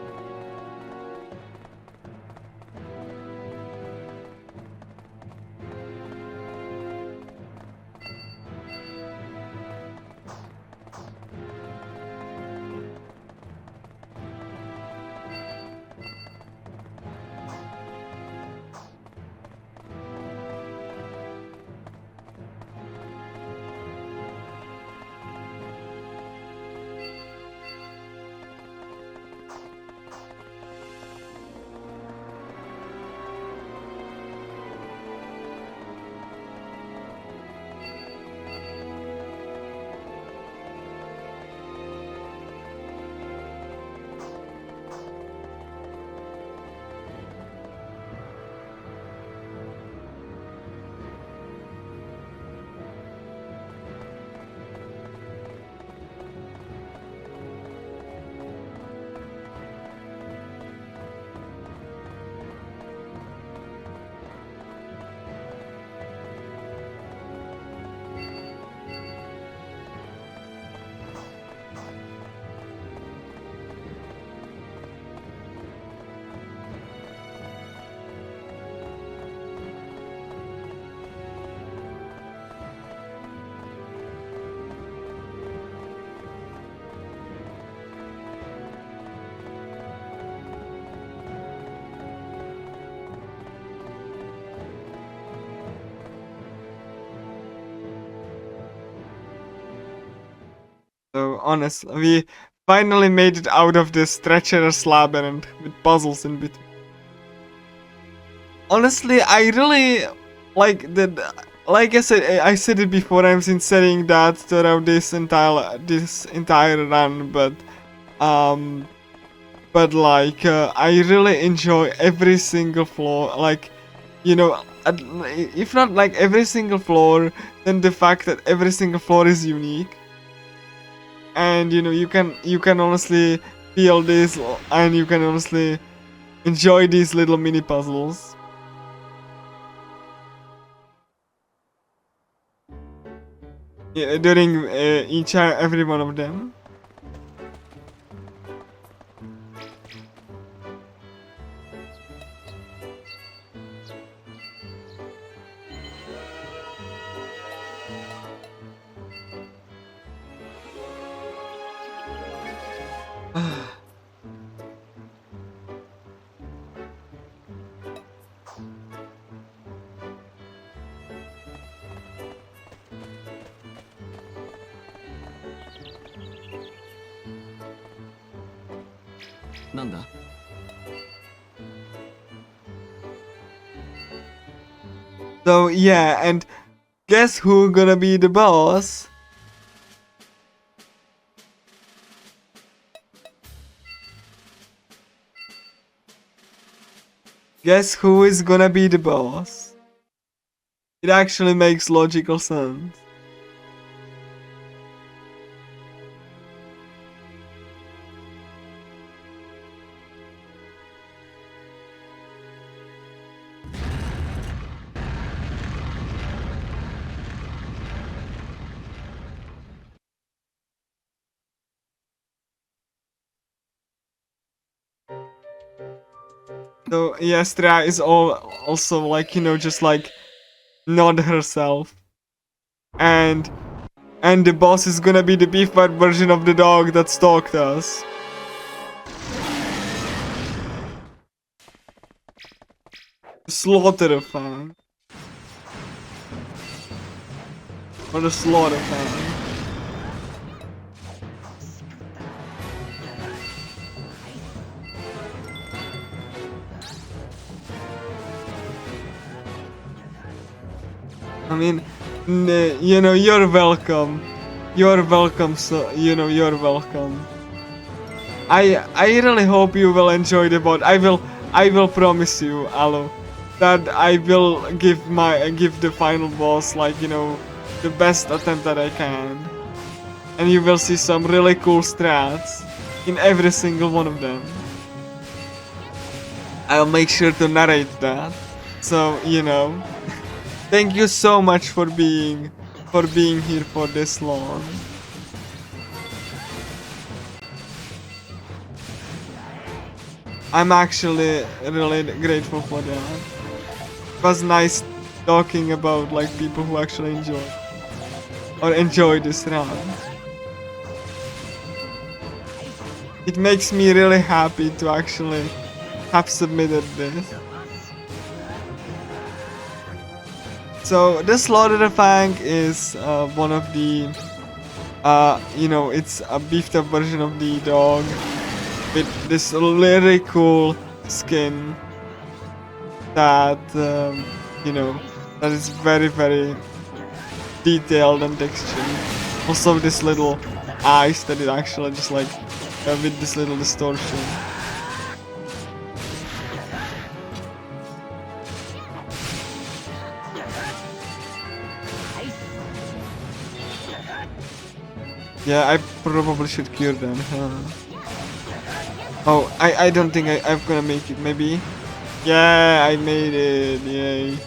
So honestly, we finally made it out of this treacherous labyrinth with puzzles in between. Honestly, I really like that. Like I said it before. I'm since saying that throughout this entire run, but like I really enjoy every single floor. Like, you know, if not like every single floor, then the fact that every single floor is unique, and you know you can honestly feel this, and you can honestly enjoy these little mini puzzles. Yeah, during each and every one of them. So yeah, and guess who gonna be the boss? Guess who is gonna be the boss? It actually makes logical sense. So Yastra is also like, you know, just like not herself. And the boss is gonna be the beef-fat version of the dog that stalked us. Slaughter fan. Or the slaughter fan. I mean, you know, you're welcome. You're welcome, so, you know, you're welcome. I really hope you will enjoy the bot. I will promise you, Alo, that I will give the final boss, like, you know, the best attempt that I can. And you will see some really cool strats in every single one of them. I'll make sure to narrate that. So, you know, thank you so much for being here for this long. I'm actually really grateful for that. It was nice talking about like people who actually enjoy this run. It makes me really happy to actually have submitted this. So the Slaughter-Fang is one of the, you know, it's a beefed up version of the dog with this really cool skin that, you know, that is very, very detailed and textured. Also this little eyes that it actually just like, with this little distortion. Yeah, I probably should cure them. Oh, I don't think I'm gonna make it. Maybe. Yeah, I made it. Yay.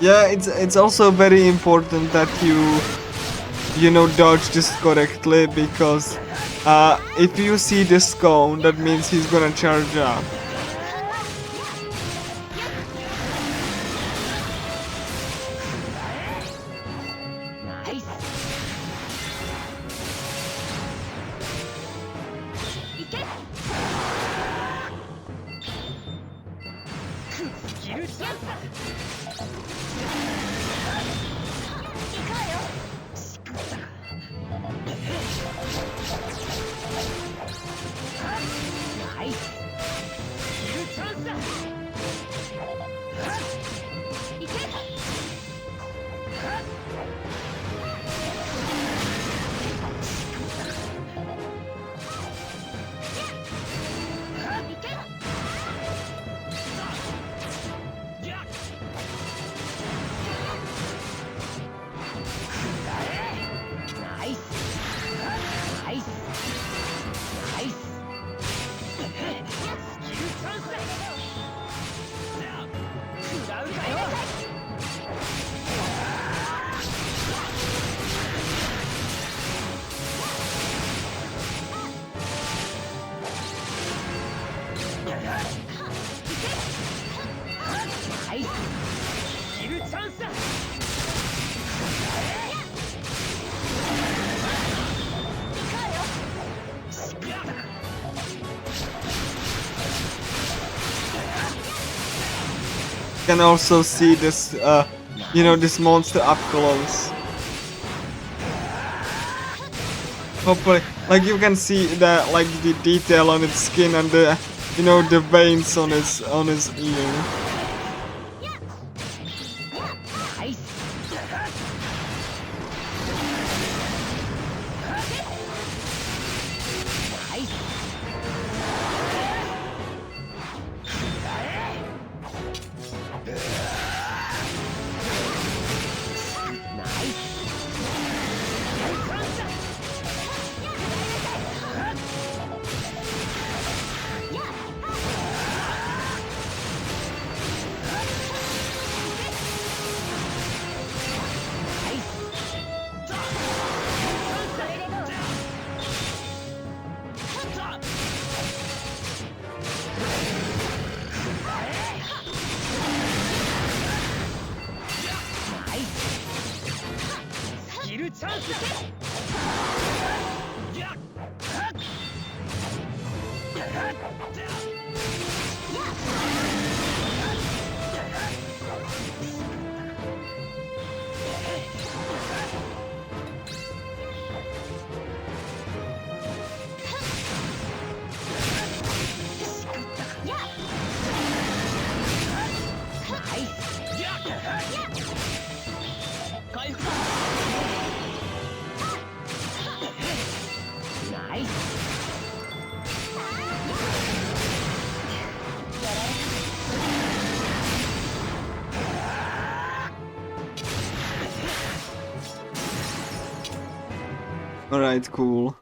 Yeah, it's also very important that you know dodge this correctly, because if you see this cone, that means he's gonna charge up. Can also see this, you know, this monster up close. Hopefully, like you can see the like the detail on its skin and the, you know, the veins on his ear. Alright, cool.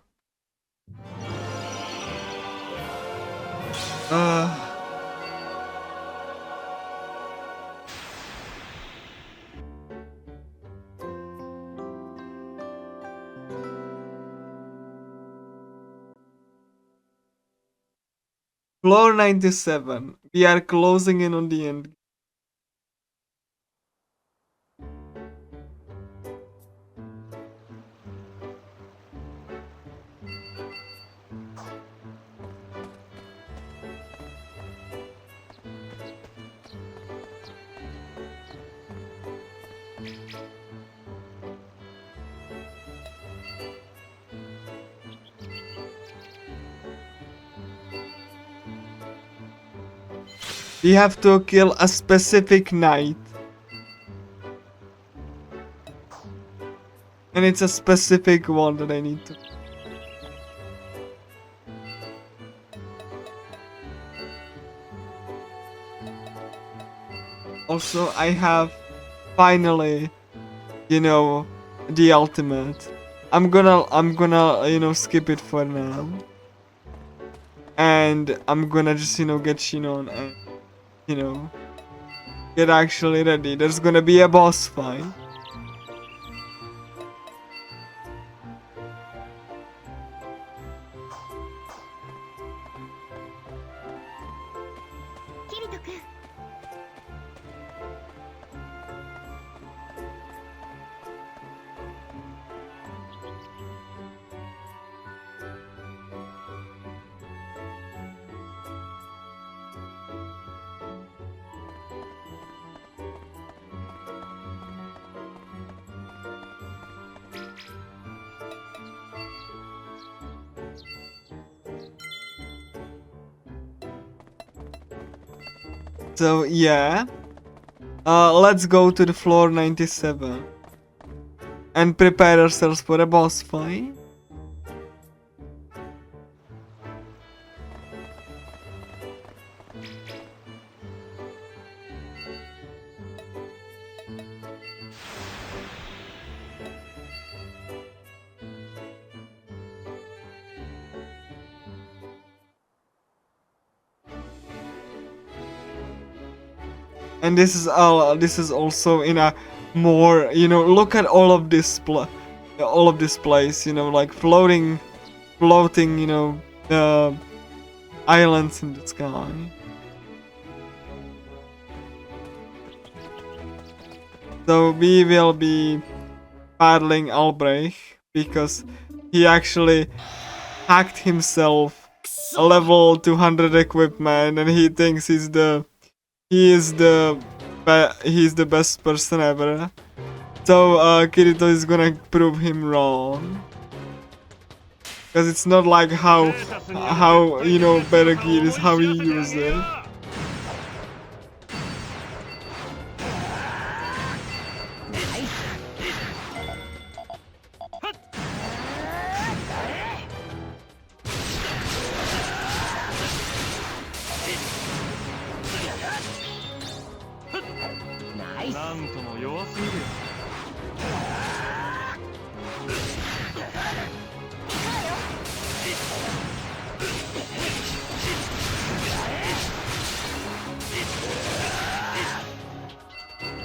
Floor 97. We are closing in on the end. We have to kill a specific knight. And it's a specific one that I need to. Also, I have finally, you know, the ultimate. I'm gonna, you know, skip it for now. And I'm gonna just, you know, get Shinon and, you know, get actually ready. There's gonna be a boss fight. So yeah, let's go to the floor 97 and prepare ourselves for a boss fight. And this is also in a more, you know, look at all of this place, you know, like floating, you know, islands in the sky. So we will be battling Albrecht because he actually hacked himself a level 200 equipment, and he thinks he's the best person ever. So Kirito is gonna prove him wrong. Because it's not like how you know, Better Gear is how you use it.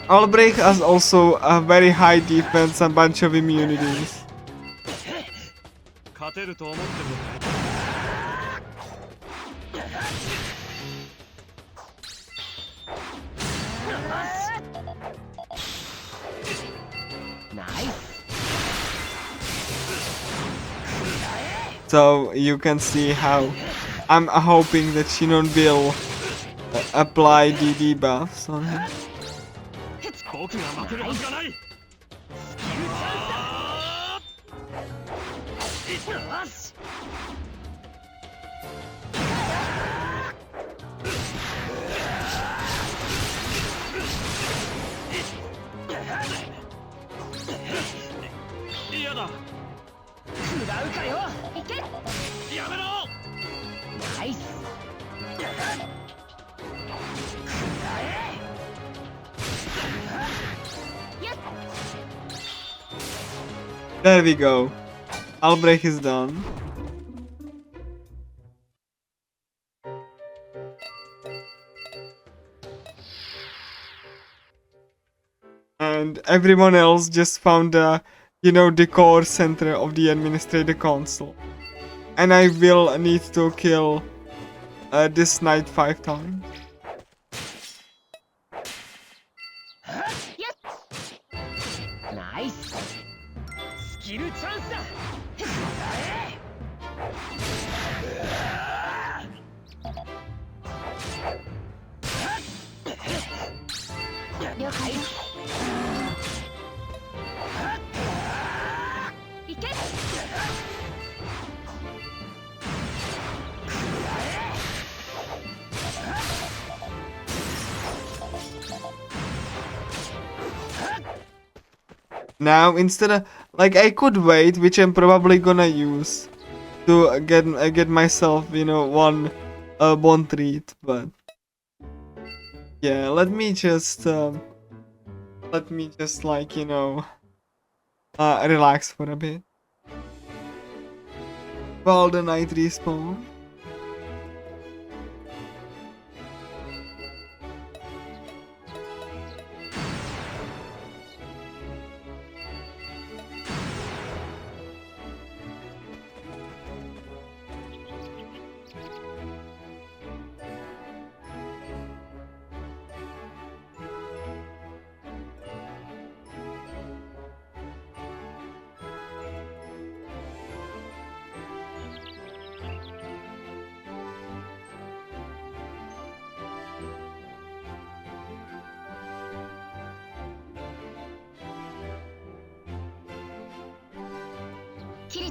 Albrecht has also a very high defense and bunch of immunities. So you can see how I'm hoping that Shinon will apply the debuffs on him. There we go. Albrecht is done. And everyone else just found the, you know, the core center of the administrator console. And I will need to kill this knight 5 times. Nice. Skill chance. Now instead of, like, I could wait, which I'm probably gonna use to get myself, you know, one treat, but yeah, let me just like, you know, relax for a bit while the night respawn.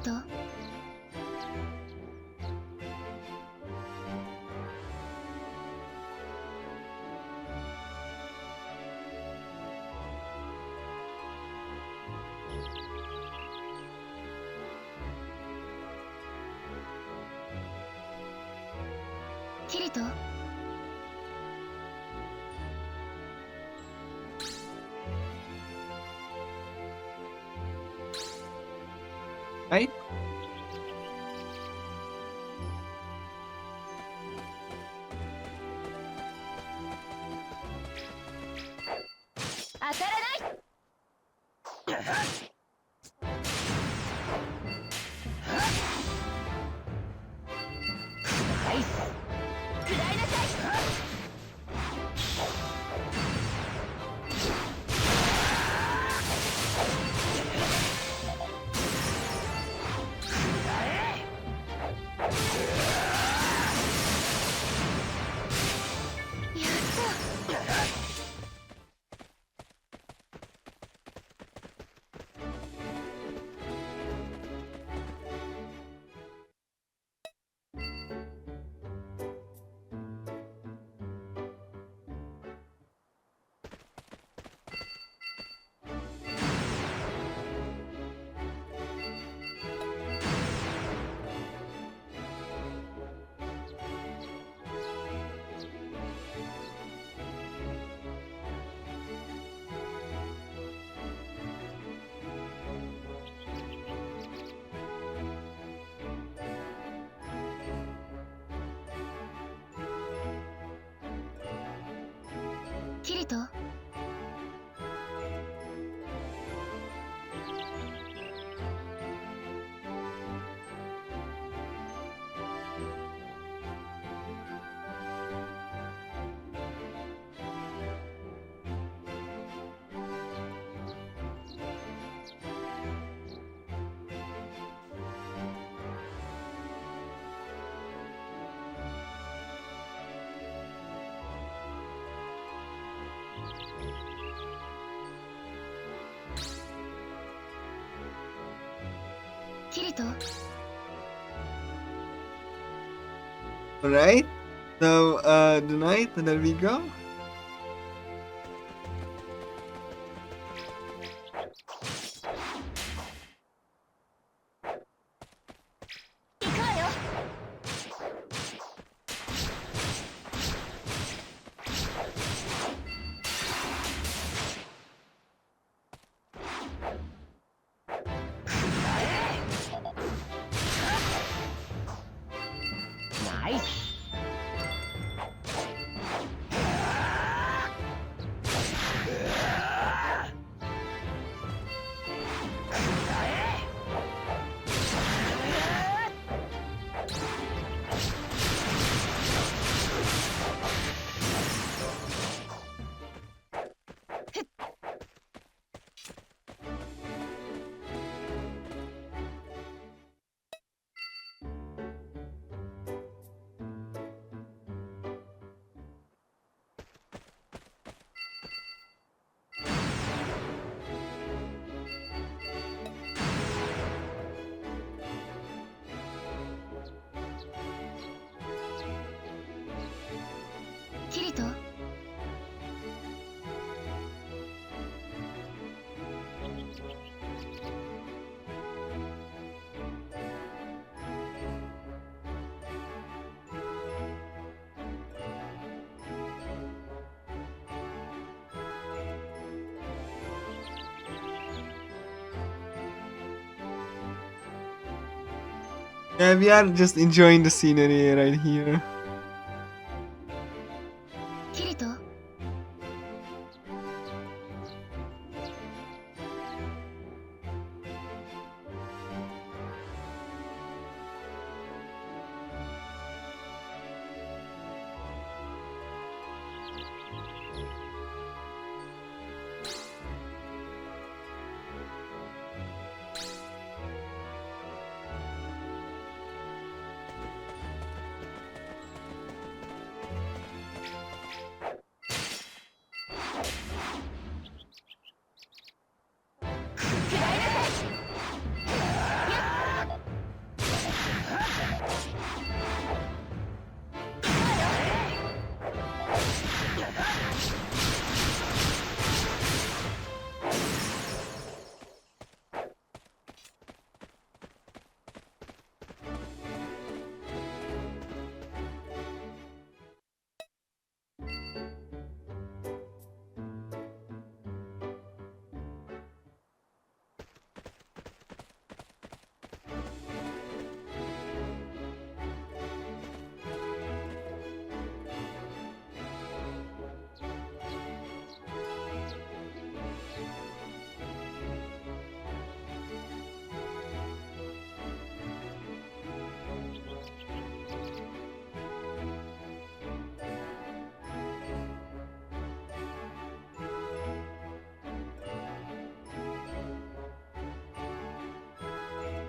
とキリトRight? 当たらないナイス食らいなさいキリト キリト Alright. So, tonight, there we go. 行くわよナイスキリト Yeah, we are just enjoying the scenery right here. キリト Alright.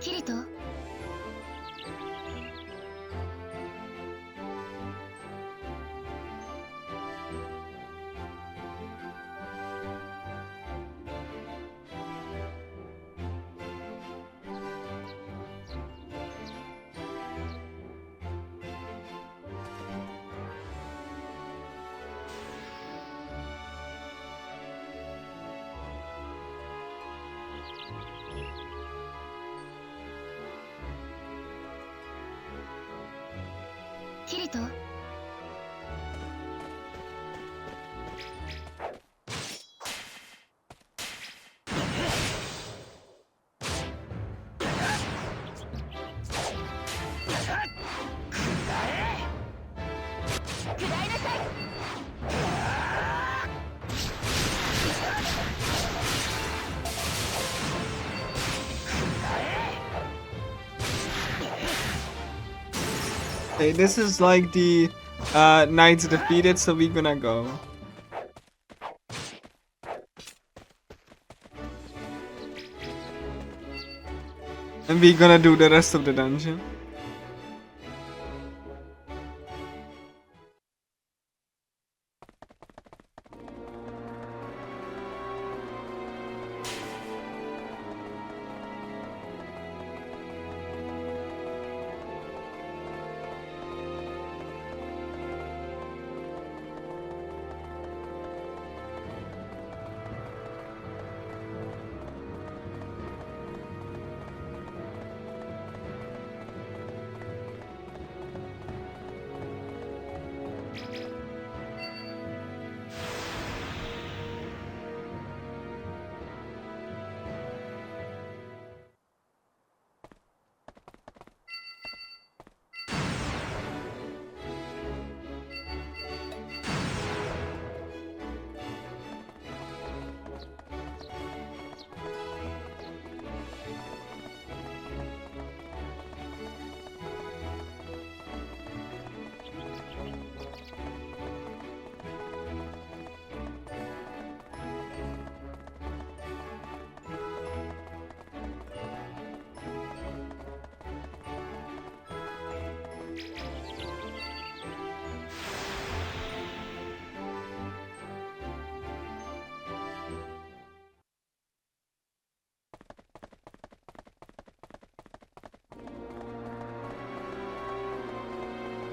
キリト。キリト。食らいなさい。Okay, this is like the knights defeated, so we're gonna go. And we're gonna do the rest of the dungeon.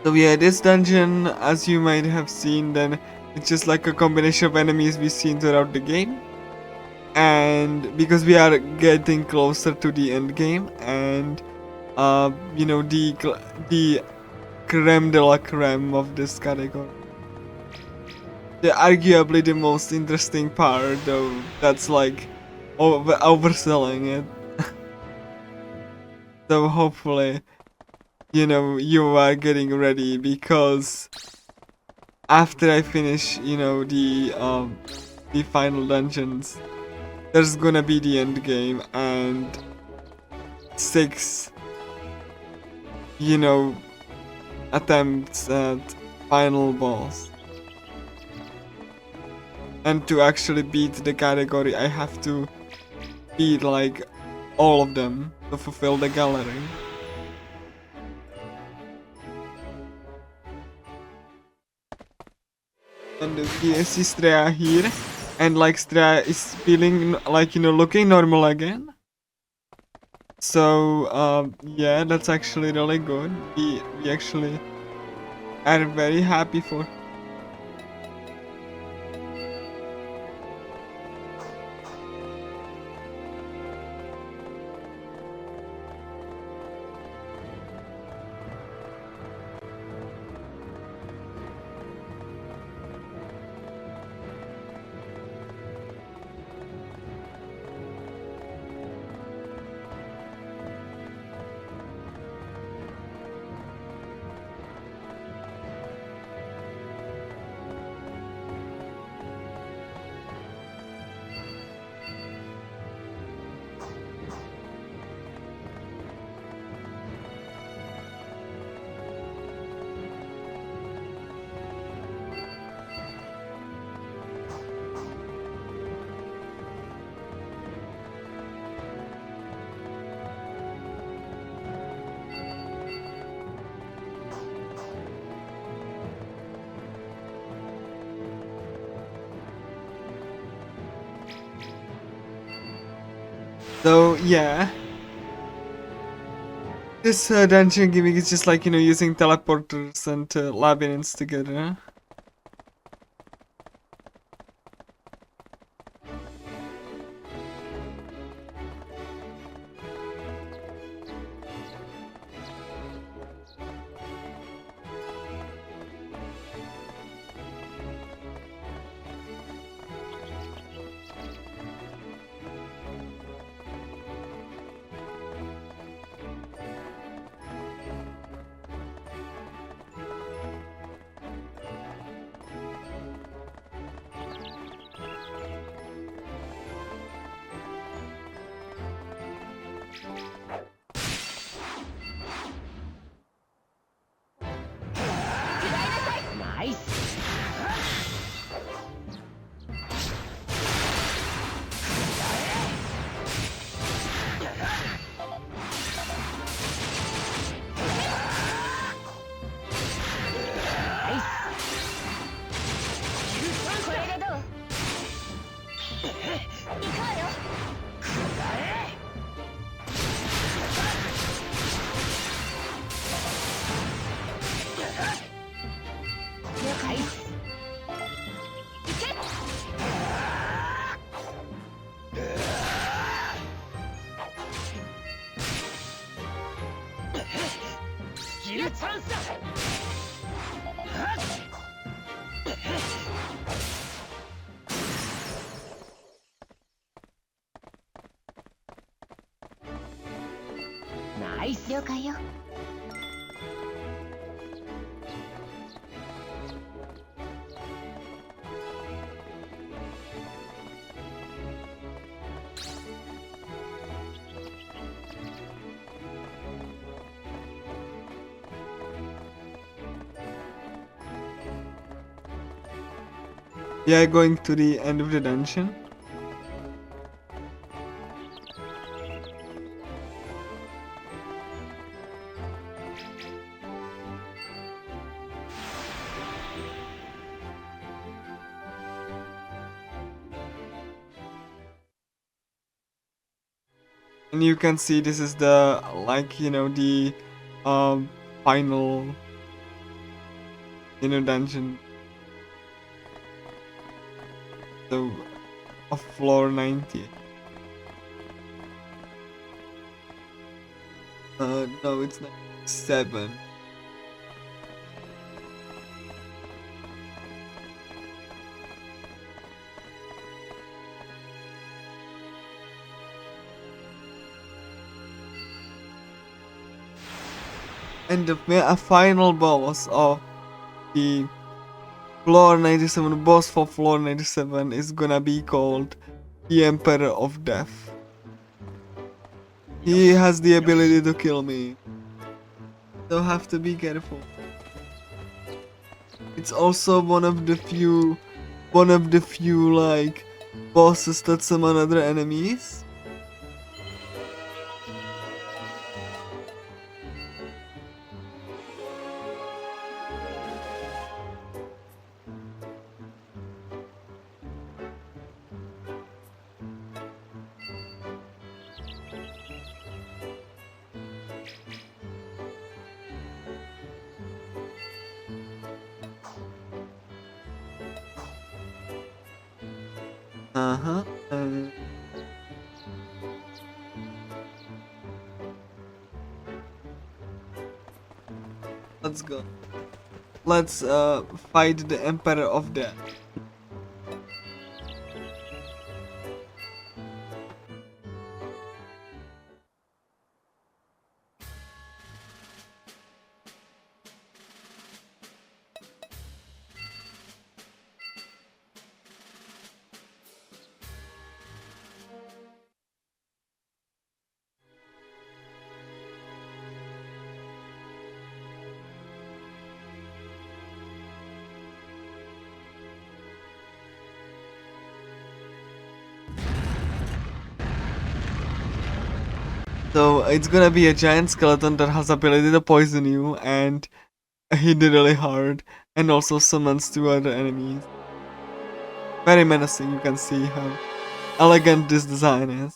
So yeah, this dungeon, as you might have seen, then it's just like a combination of enemies we've seen throughout the game. And because we are getting closer to the end game, and you know, the creme de la creme of this category, arguably the most interesting part, though that's like overselling it. So hopefully, you know, you are getting ready, because after I finish, you know, the final dungeons, there's gonna be the end game and 6, you know, attempts at final boss. And to actually beat the category, I have to beat like all of them to fulfill the gallery. And we see Strea here, and like Strea is feeling like, you know, looking normal again. So yeah, that's actually really good. We actually are very happy for. So yeah, this dungeon gimmick is just like, you know, using teleporters and labyrinths together. Nice. 了解よ。 Yeah, going to the end of the dungeon. And you can see this is the, like, you know, the final, you know, dungeon. So, of floor 90. No, it's not 7. And a final boss of the floor 97, the boss for floor 97 is gonna be called the Emperor of Death. He has the ability to kill me, so have to be careful. It's also one of the few like bosses that summon other enemies. Let's go. Let's fight the Emperor of Death. So it's gonna be a giant skeleton that has ability to poison you and hit it really hard, and also summons 2 other enemies. Very menacing. You can see how elegant this design is.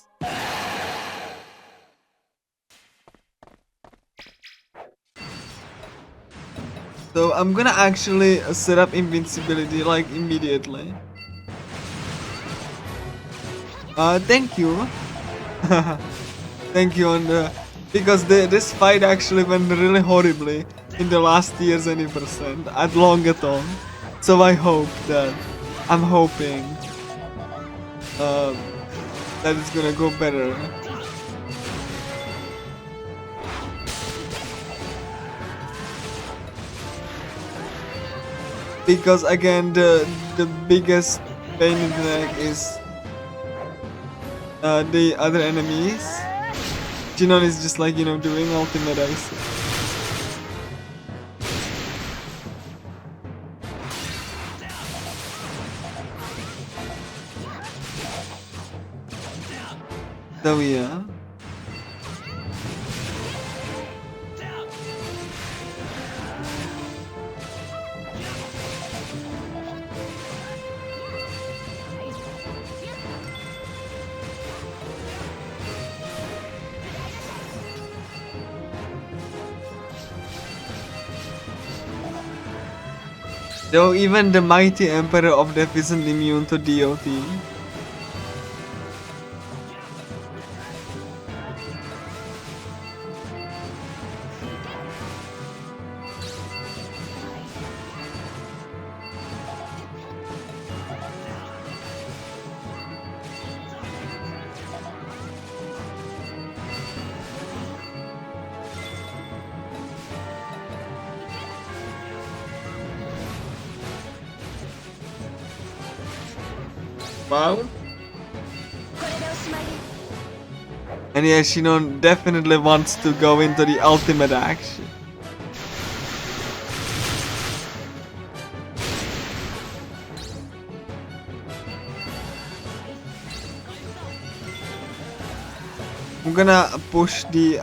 So I'm gonna actually set up invincibility like immediately. Thank you. Thank you, and because this fight actually went really horribly in the last year's anniversary at Longathon. So I'm hoping that it's gonna go better. Because again, the biggest pain in the neck is the other enemies. Jinon is just like, you know, doing ultimate ice. So yeah. Though even the mighty Emperor of Death isn't immune to DOT. Wow. And yeah, Shinon definitely wants to go into the ultimate action. I'm gonna push the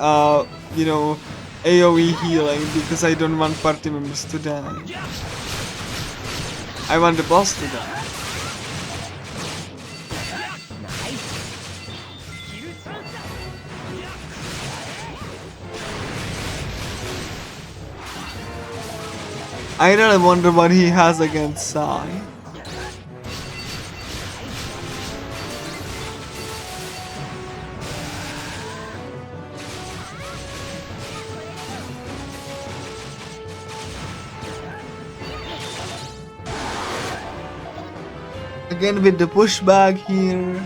you know, AoE healing because I don't want party members to die. I want the boss to die. I really wonder what he has against Sai. Again with the pushback here.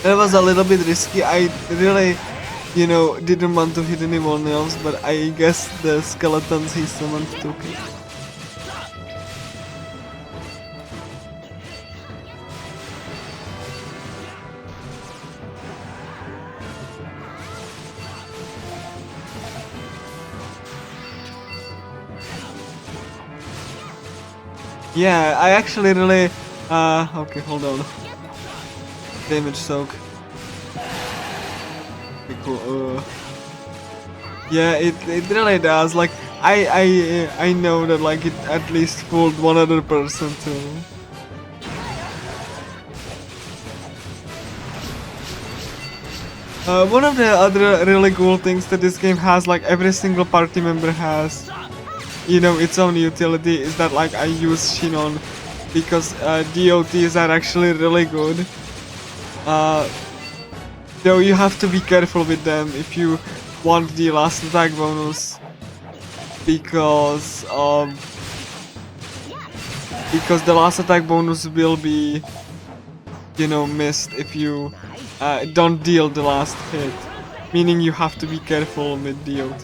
That was a little bit risky. I really, you know, didn't want to hit anyone else, but I guess the skeletons he summoned took it. Yeah, I actually really, okay, hold on. Damage soak. Okay, cool. Yeah, it really does. Like I know that like it at least fooled one other person too. One of the other really cool things that this game has, like every single party member has, you know, its own utility, is that like I use Shinon because DOTs are actually really good. Though you have to be careful with them if you want the last attack bonus, because the last attack bonus will be, you know, missed if you don't deal the last hit, meaning you have to be careful with DOT.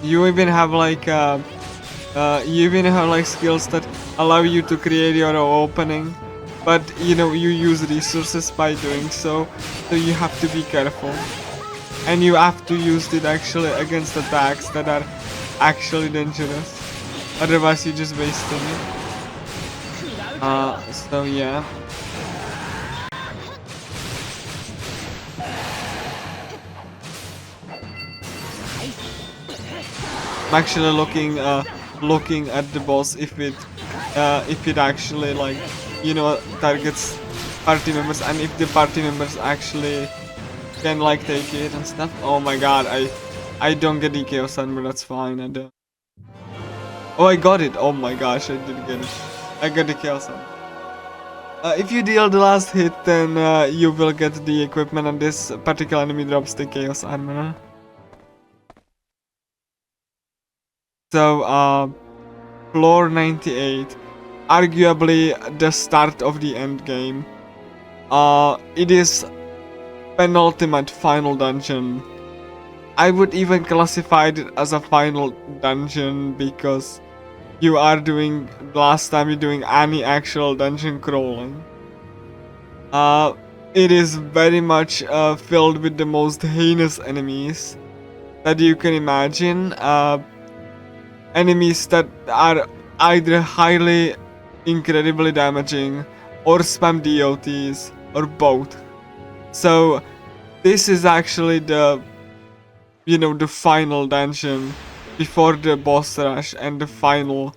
You even have like You even have like skills that allow you to create your own opening, but you know you use resources by doing so, so you have to be careful, and you have to use it actually against attacks that are actually dangerous. Otherwise, you're just wasting it. So yeah. I'm actually looking at the boss if it actually like, you know, targets party members, and if the party members actually can like take it and stuff. Oh my god, I don't get the chaos armor, that's fine. I don't. Oh, I got it. Oh my gosh, I did get it. I got the chaos armor. If you deal the last hit, then you will get the equipment, and this particular enemy drops the chaos armor. So, floor 98, arguably the start of the end game. It is penultimate final dungeon. I would even classify it as a final dungeon because you are doing, last time you're doing any actual dungeon crawling. It is very much filled with the most heinous enemies that you can imagine. Enemies that are either highly incredibly damaging or spam DOTs or both. So this is actually the, you know, the final dungeon before the boss rush and the final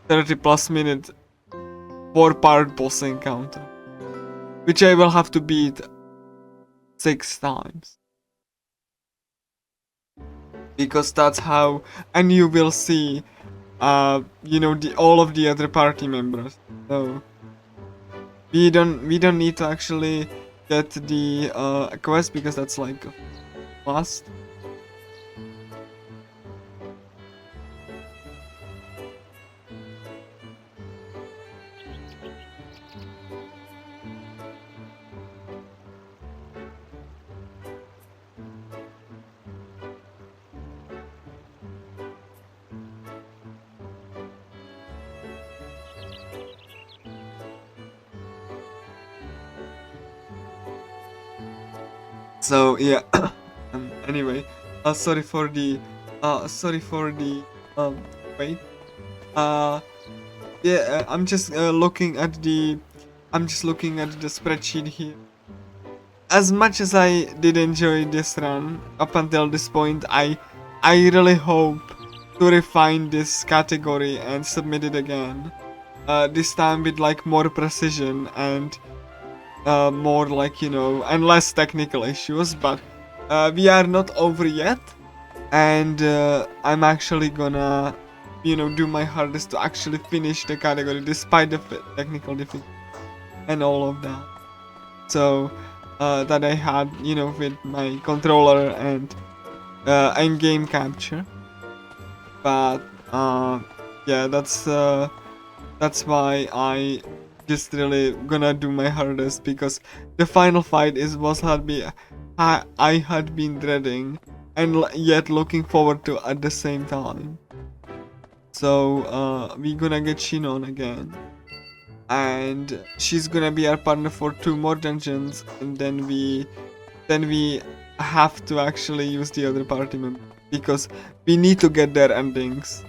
30+ minute 4-part boss encounter, which I will have to beat 6 times. Because that's how, and you will see, you know, all of the other party members. So we don't need to actually get the quest because that's like must. So yeah. Anyway, sorry for the wait. Yeah, I'm just looking at the spreadsheet here. As much as I did enjoy this run up until this point, I really hope to refine this category and submit it again. This time with like more precision and more like, you know, and less technical issues, but we are not over yet, and I'm actually gonna, you know, do my hardest to actually finish the category despite the technical difficulty and all of that. So that I had, you know, with my controller and in-game capture. But yeah, that's why I just really gonna do my hardest, because the final fight was I had been dreading and yet looking forward to at the same time. So we gonna get Shinon again, and she's gonna be our partner for 2 more dungeons, and then we have to actually use the other party member because we need to get their endings.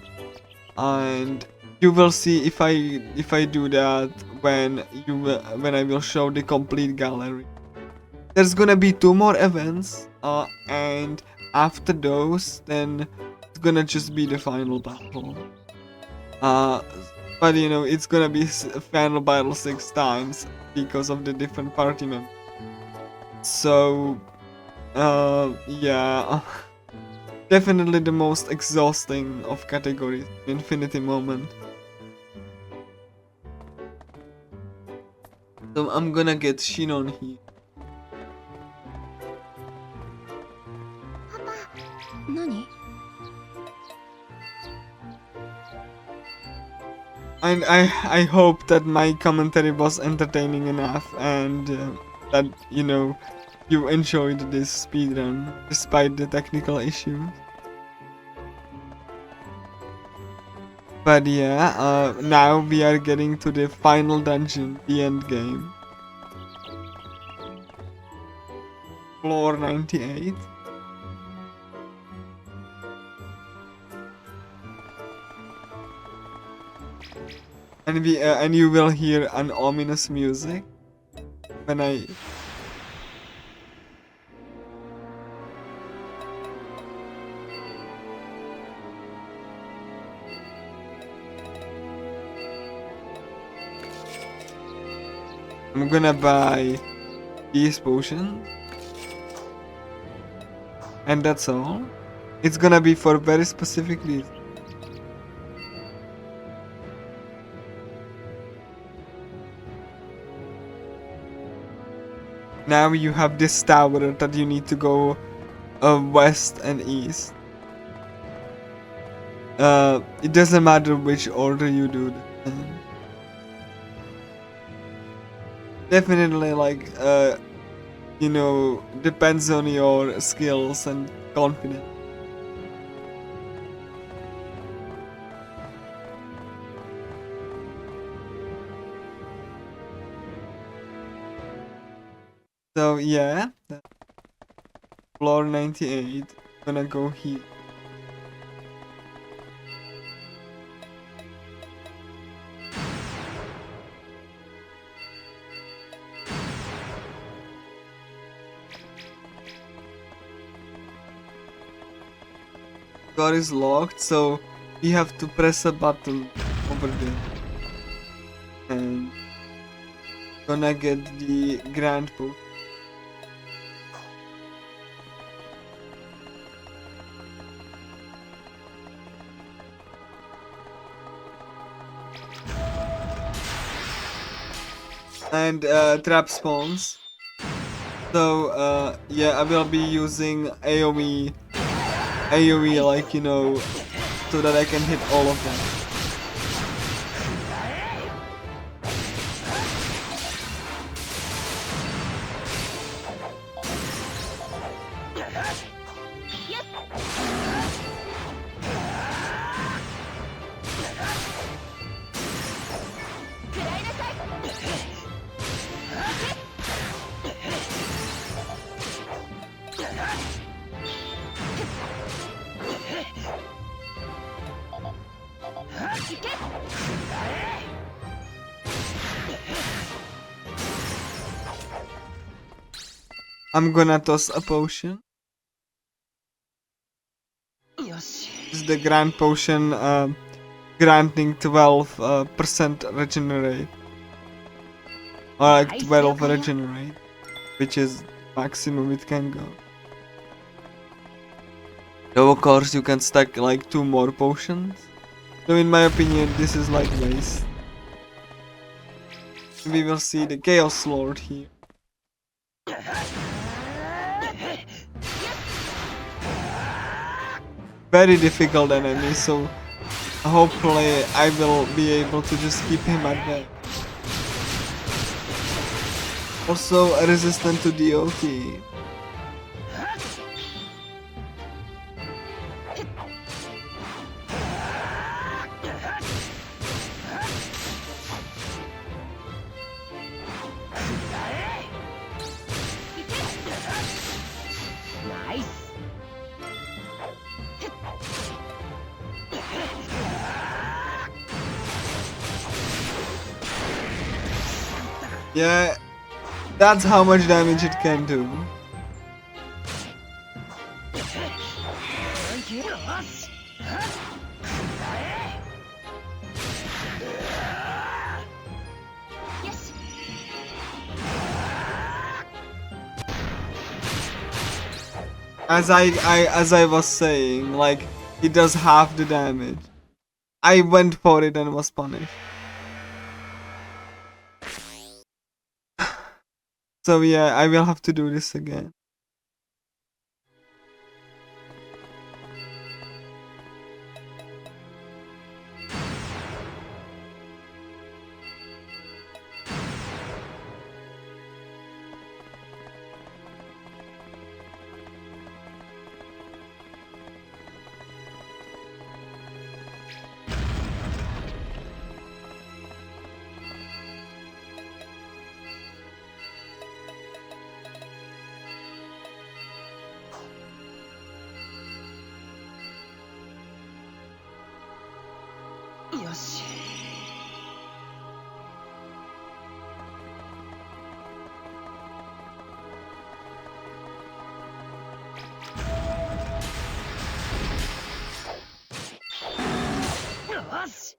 And you will see if I do that when I will show the complete gallery. There's gonna be 2 more events, and after those, then it's gonna just be the final battle. But you know, it's gonna be final battle 6 times because of the different party members. So, yeah. Definitely the most exhausting of categories, Infinity Moment. So I'm gonna get Shinon here. And I hope that my commentary was entertaining enough, and that, you know, you enjoyed this speedrun despite the technical issues. But yeah, now we are getting to the final dungeon, the end game. Floor 98. And you will hear an ominous music when I. I'm gonna buy these potions. And that's all. It's gonna be for very specific reason. Now you have this tower that you need to go west and east. It doesn't matter which order you do that. Definitely, like, you know, depends on your skills and confidence. So yeah, floor 98, gonna go here. Door is locked, so we have to press a button over there. And gonna get the grand book. And trap spawns. So yeah, I will be using AoE, like, you know, so that I can hit all of them. I'm gonna toss a potion. This is the grand potion, granting 12% regenerate. Or like 12 regenerate, which is maximum it can go. Though of course you can stack like 2 more potions. So in my opinion this is like waste. We will see the Chaos Lord here. Very difficult enemy, so hopefully I will be able to just keep him at bay. Also resistant to DOT. Yeah, that's how much damage it can do. As I was saying, like, it does half the damage. I went for it and was punished. So yeah, I will have to do this again. し。よし。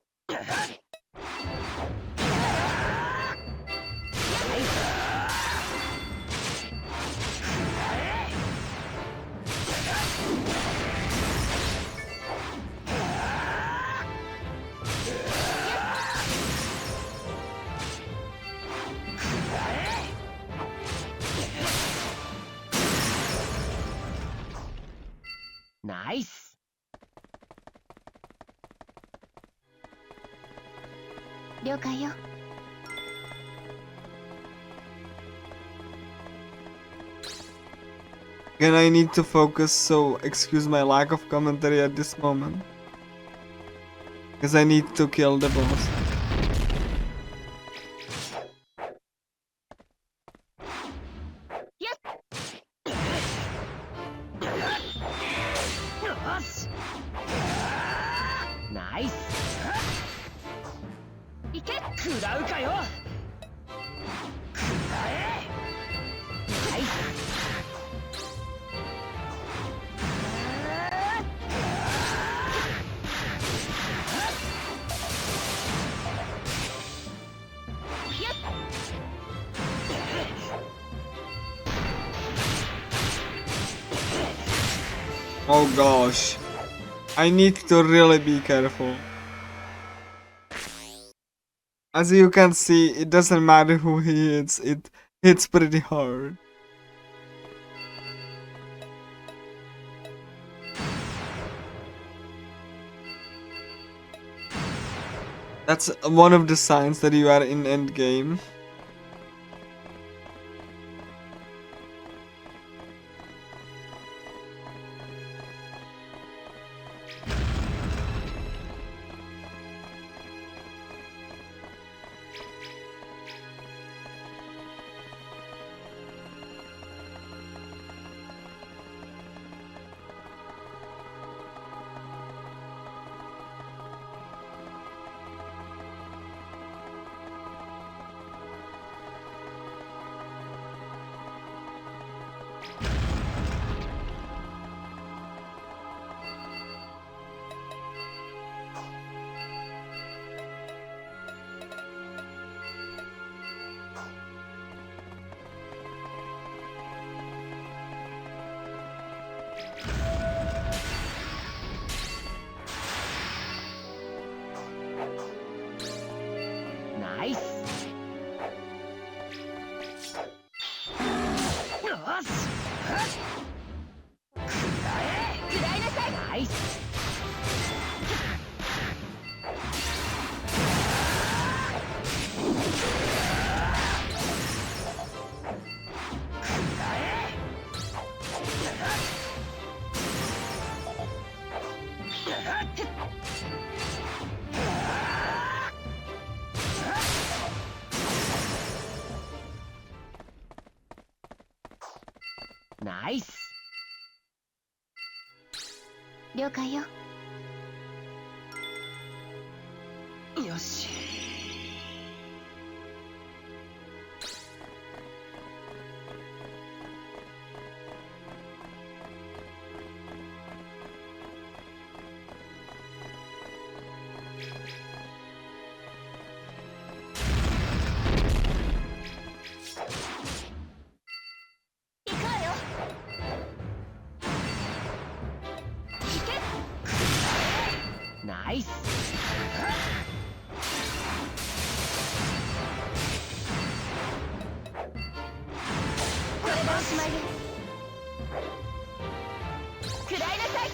ナイス。了解よ。Again, I need to focus, so excuse my lack of commentary at this moment. Because I need to kill the boss. Nice. いけ。食らうかよ。食らえ。ナイス。Oh gosh. I need to really be careful. As you can see, it doesn't matter who he hits, it hits pretty hard. That's one of the signs that you are in endgame. Nice. よし。食らいなさい。ナイス。ナイス。了解よ。よし。行こうよ。行け。ナイス。これでおしまいよ。食らいなさい。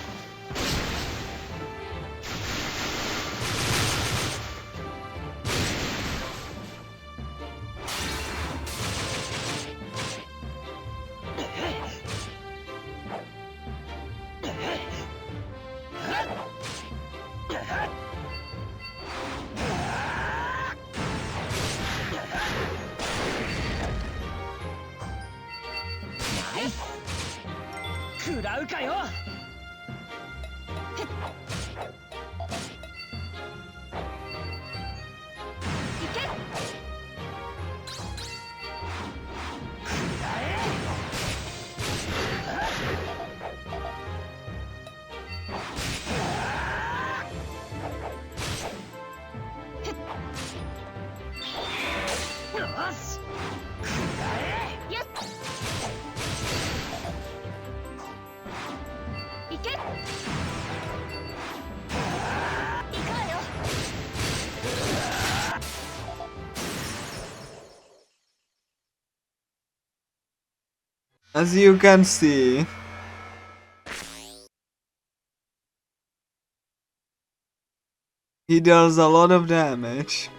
ナイス。食らうかよ。As you can see, he does a lot of damage.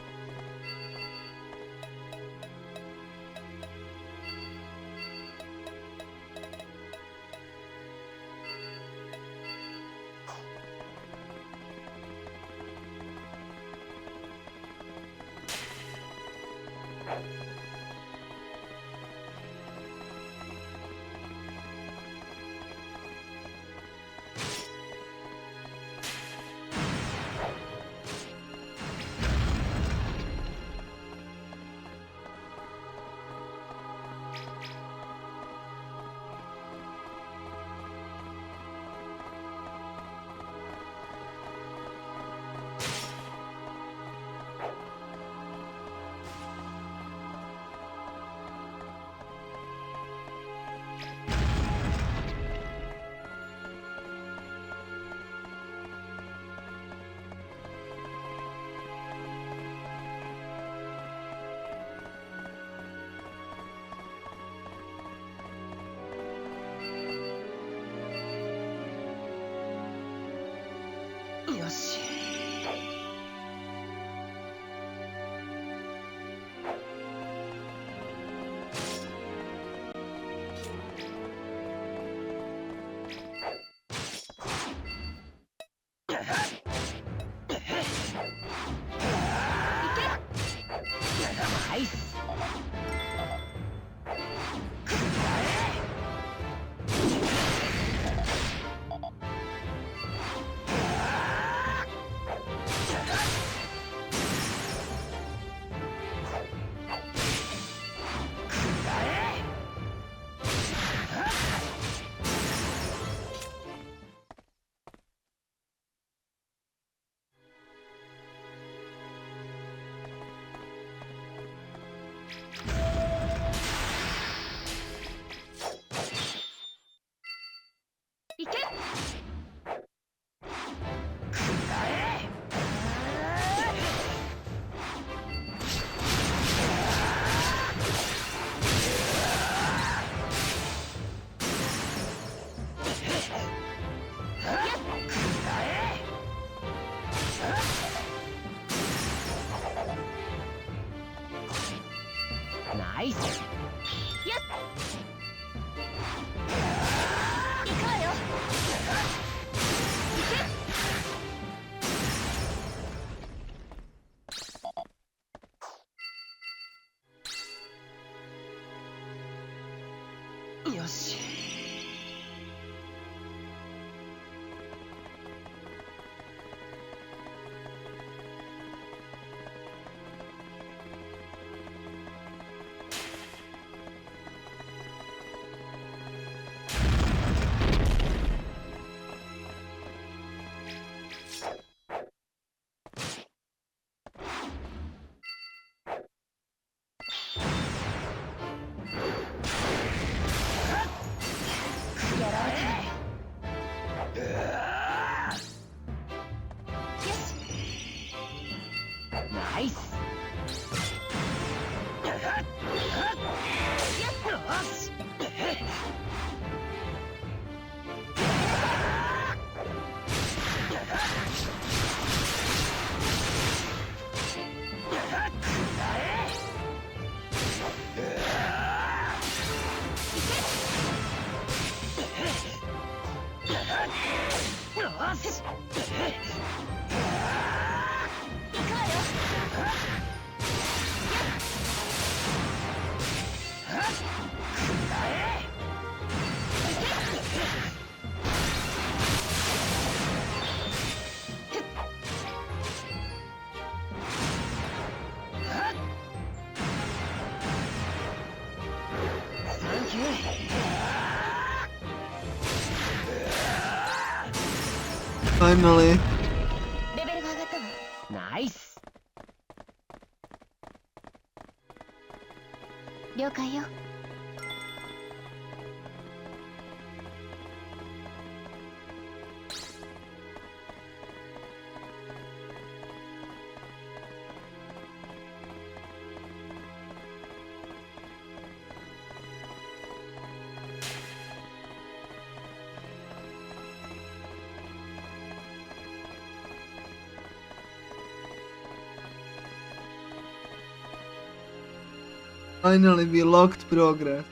Finally. レベルが上がったわ。ナイス。了解よ。Finally, we locked progress.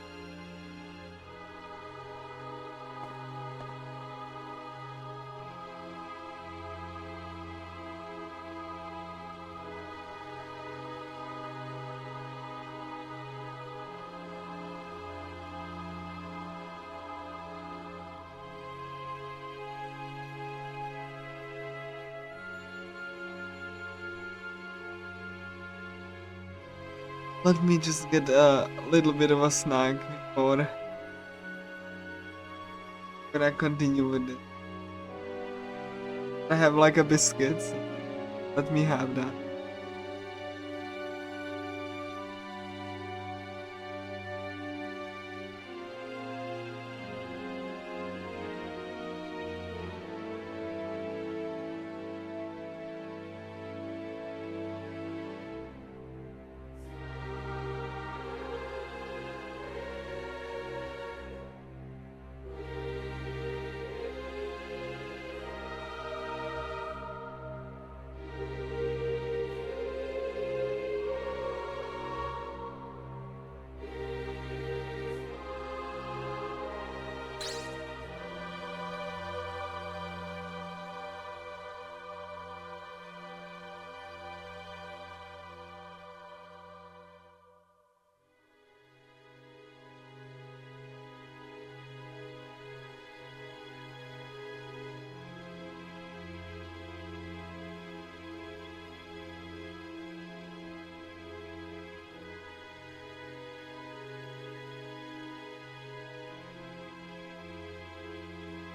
Let me just get a little bit of a snack before I continue with it. I have like a biscuit, so let me have that.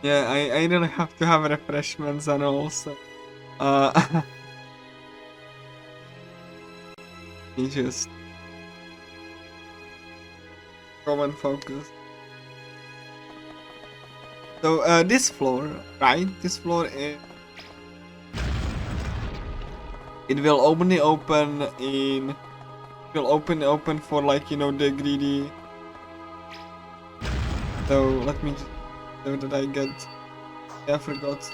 Yeah, I really have to have refreshments and also me just go and focus. So this floor, right? This floor is it will only open in will open for like, you know, the greedy. So let me just so that I get I forgot.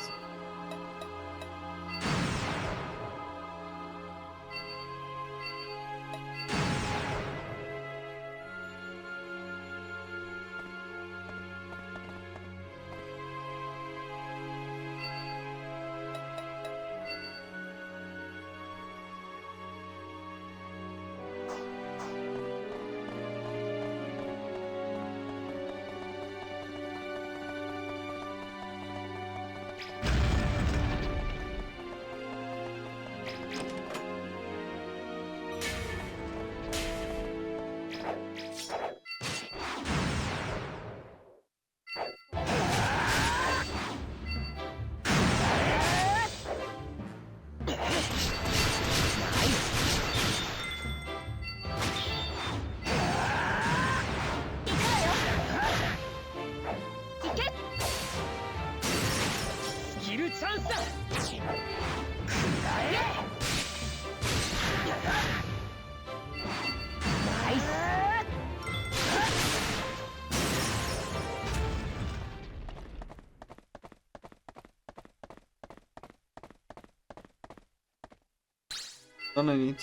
None I need.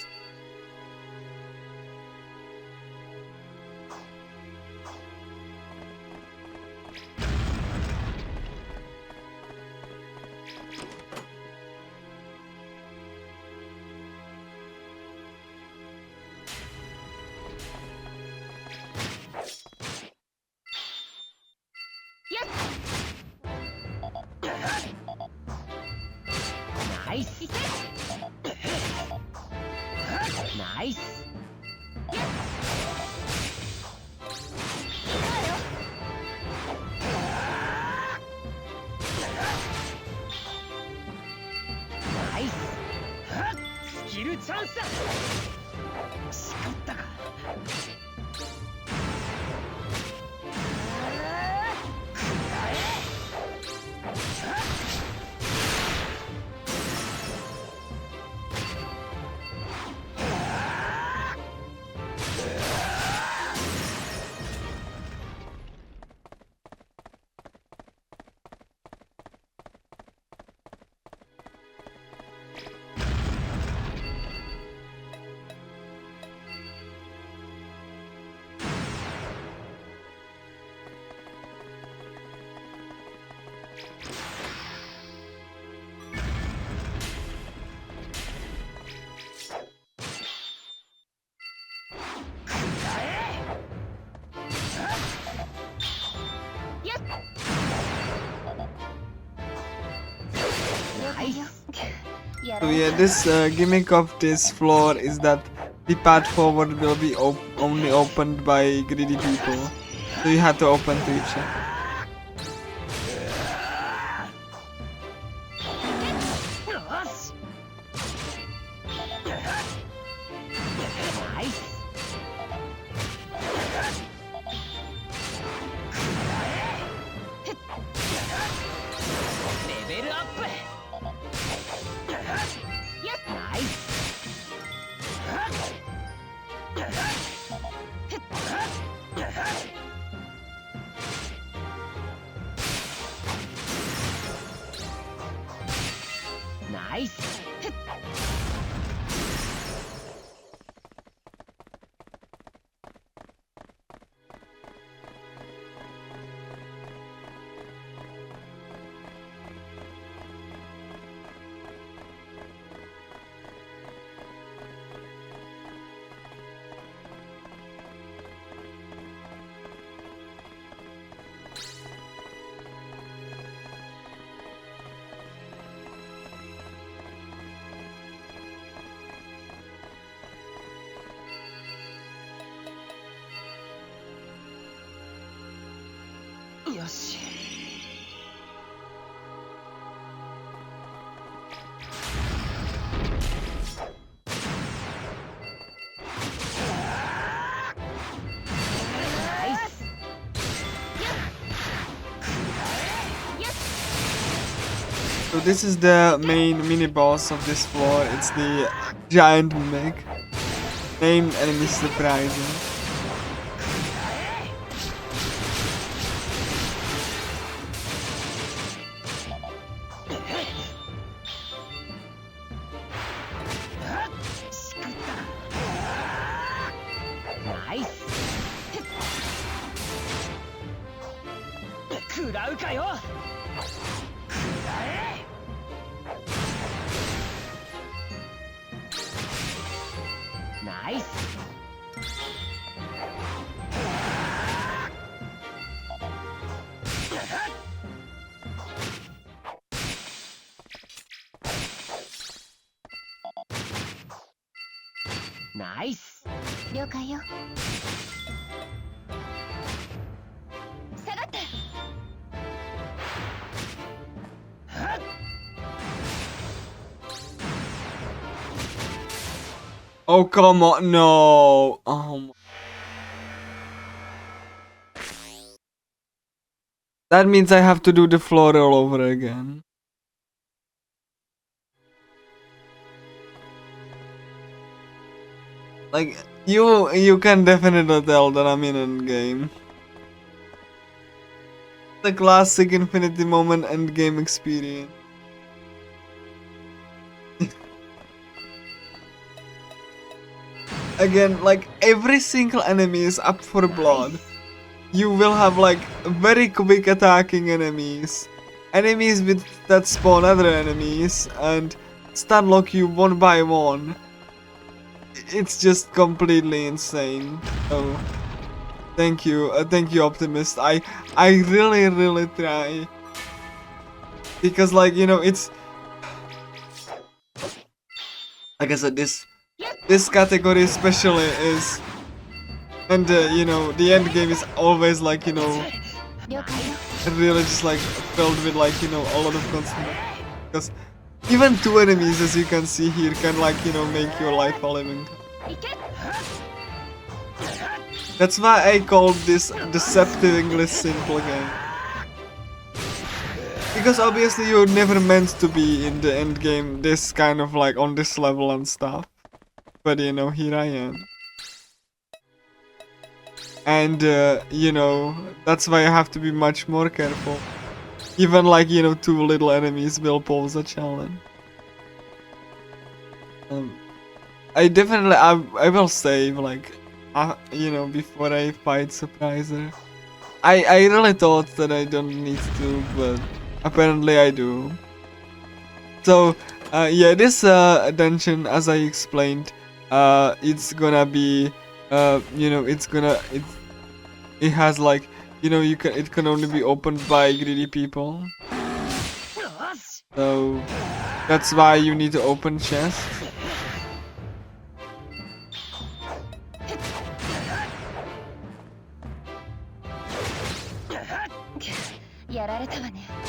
So yeah, this gimmick of this floor is that the path forward will be only opened by greedy people. So you have to open to each other. Nice. Yoshi. So this is the main mini boss of this floor. It's the giant mimic. Named enemy surprising. Nice. 了解よ。下がって。 Oh come on, no! Oh. That means I have to do the floor all over again. Like, you can definitely tell that I'm in a game. The classic infinity moment endgame experience. Again, like every single enemy is up for blood. You will have like very quick attacking enemies. Enemies with that spawn other enemies and stun lock you one by one. It's just completely insane. Oh, thank you, Optimist. I really try, because like, you know, it's like I said, this category especially is, and you know, the end game is always like, you know, really just like filled with like, you know, a lot of constant, because even two enemies, as you can see here, can like, you know, make your life a living. That's why I called this deceptively simple game. Because obviously you're never meant to be in the end game this kind of like on this level and stuff. But you know, here I am. And you know, that's why I have to be much more careful. Even like, you know, two little enemies will pose a challenge. I definitely, I will save like, you know, before I fight Surpriser. I really thought that I don't need to, but Apparently I do. So, yeah, this dungeon, as I explained, it's gonna be, it has like, it can only be opened by greedy people. So, that's why you need to open chests.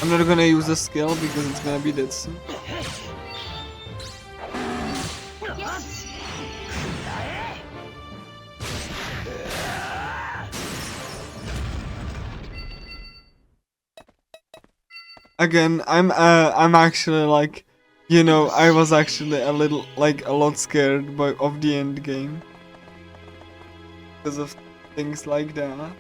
I'm not gonna use a skill because it's gonna be dead soon. Again, I'm actually like, I was actually a lot scared of the end game because of things like that.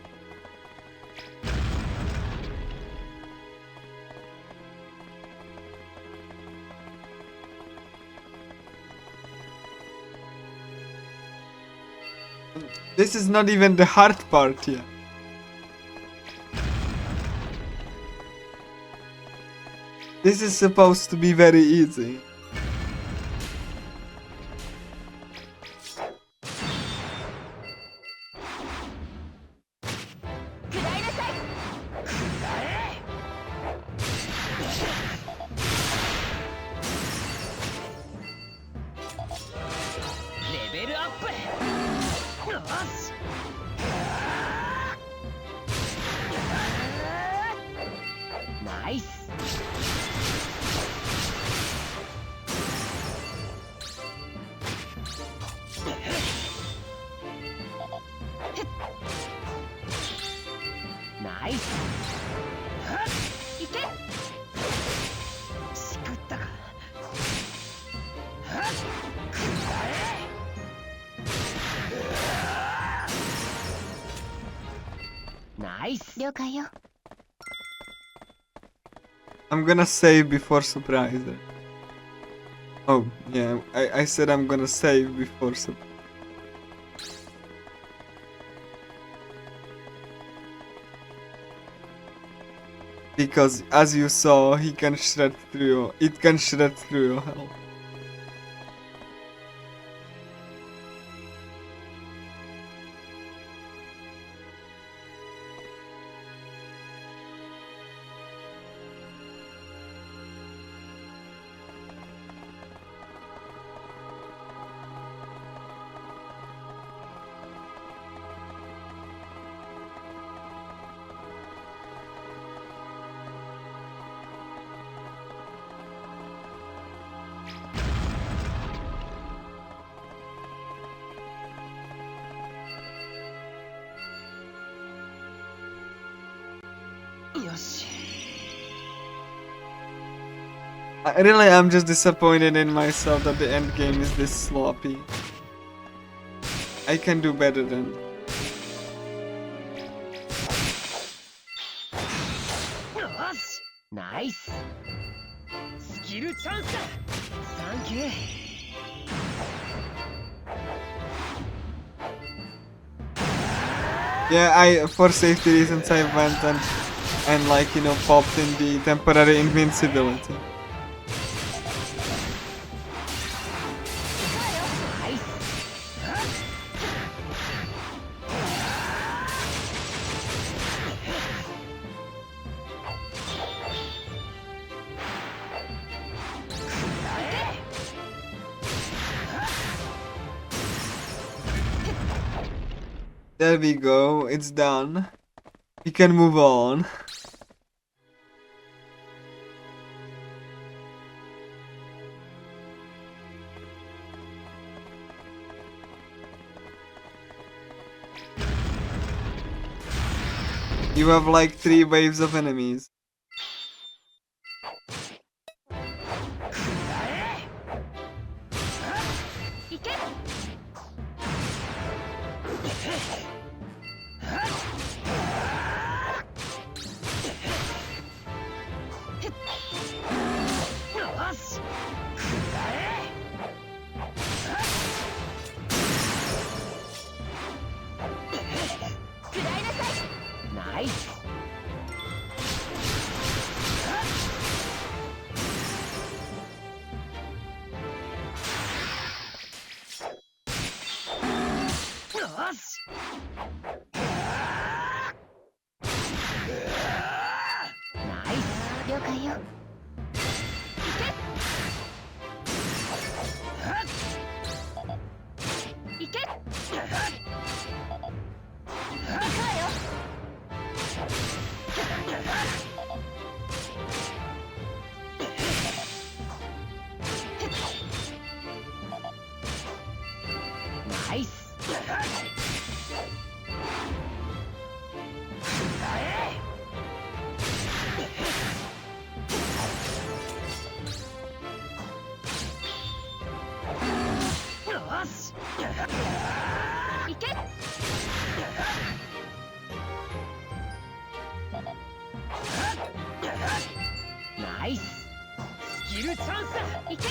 This is not even the hard part yet. This is supposed to be very easy. I'm gonna save before surpriser. Oh, yeah, I said I'm gonna save before surprise. Because as you saw, it can shred through your health. I'm just disappointed in myself that the end game is this sloppy. I can do better than. Nice. Skill chance. Thank you. Yeah, for safety reasons I went and like, popped in the temporary invincibility. There we go, it's done. We can move on. You have like 3 waves of enemies. えよう。いけ。ナイス。よし。いけ。ナイス。スキルチャンスだ。いけ。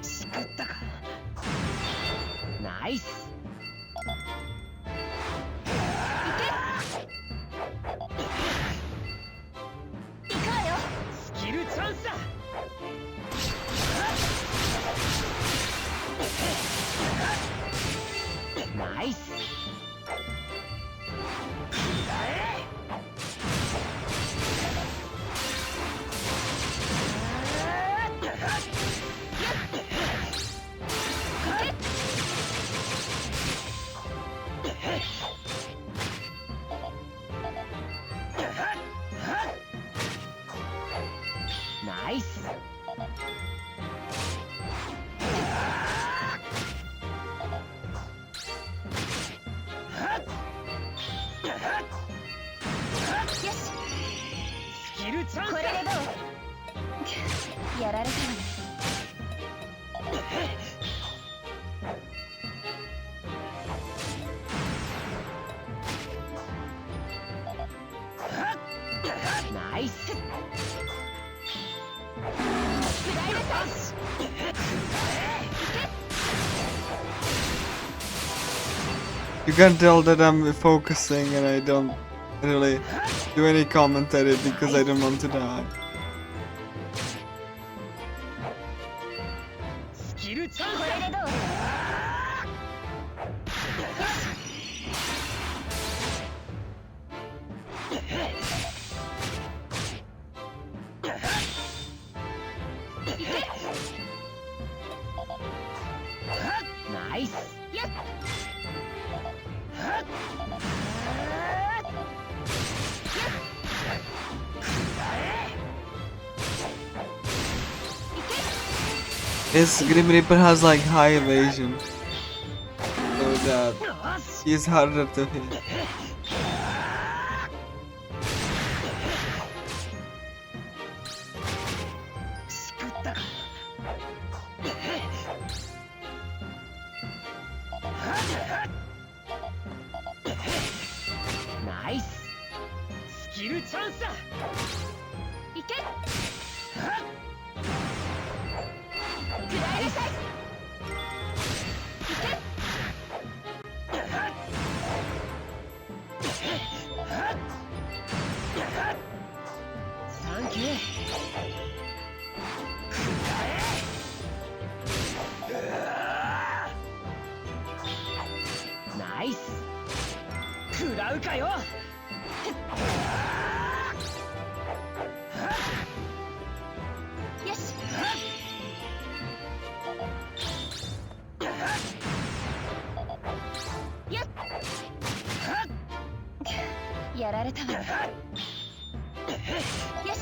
しくったか。ナイス。いくわよ。スキルチャンスだ。ナイス。ナイス。よし。スキルチャンスだ。これでどう？やられたわね。ナイス。 You can tell that I'm focusing and I don't really do any commentary because I don't want to die. スキルチャンス。これでどう？ナイス。やっ。His Grim Reaper has like high evasion, so that よし。 he is harder to hit. しくったか。ナイス。スキルチャンスだ。いけ。ナイス。サンキュー。ナイス。食らうかよ。よし。やっ。やられたわね。よし。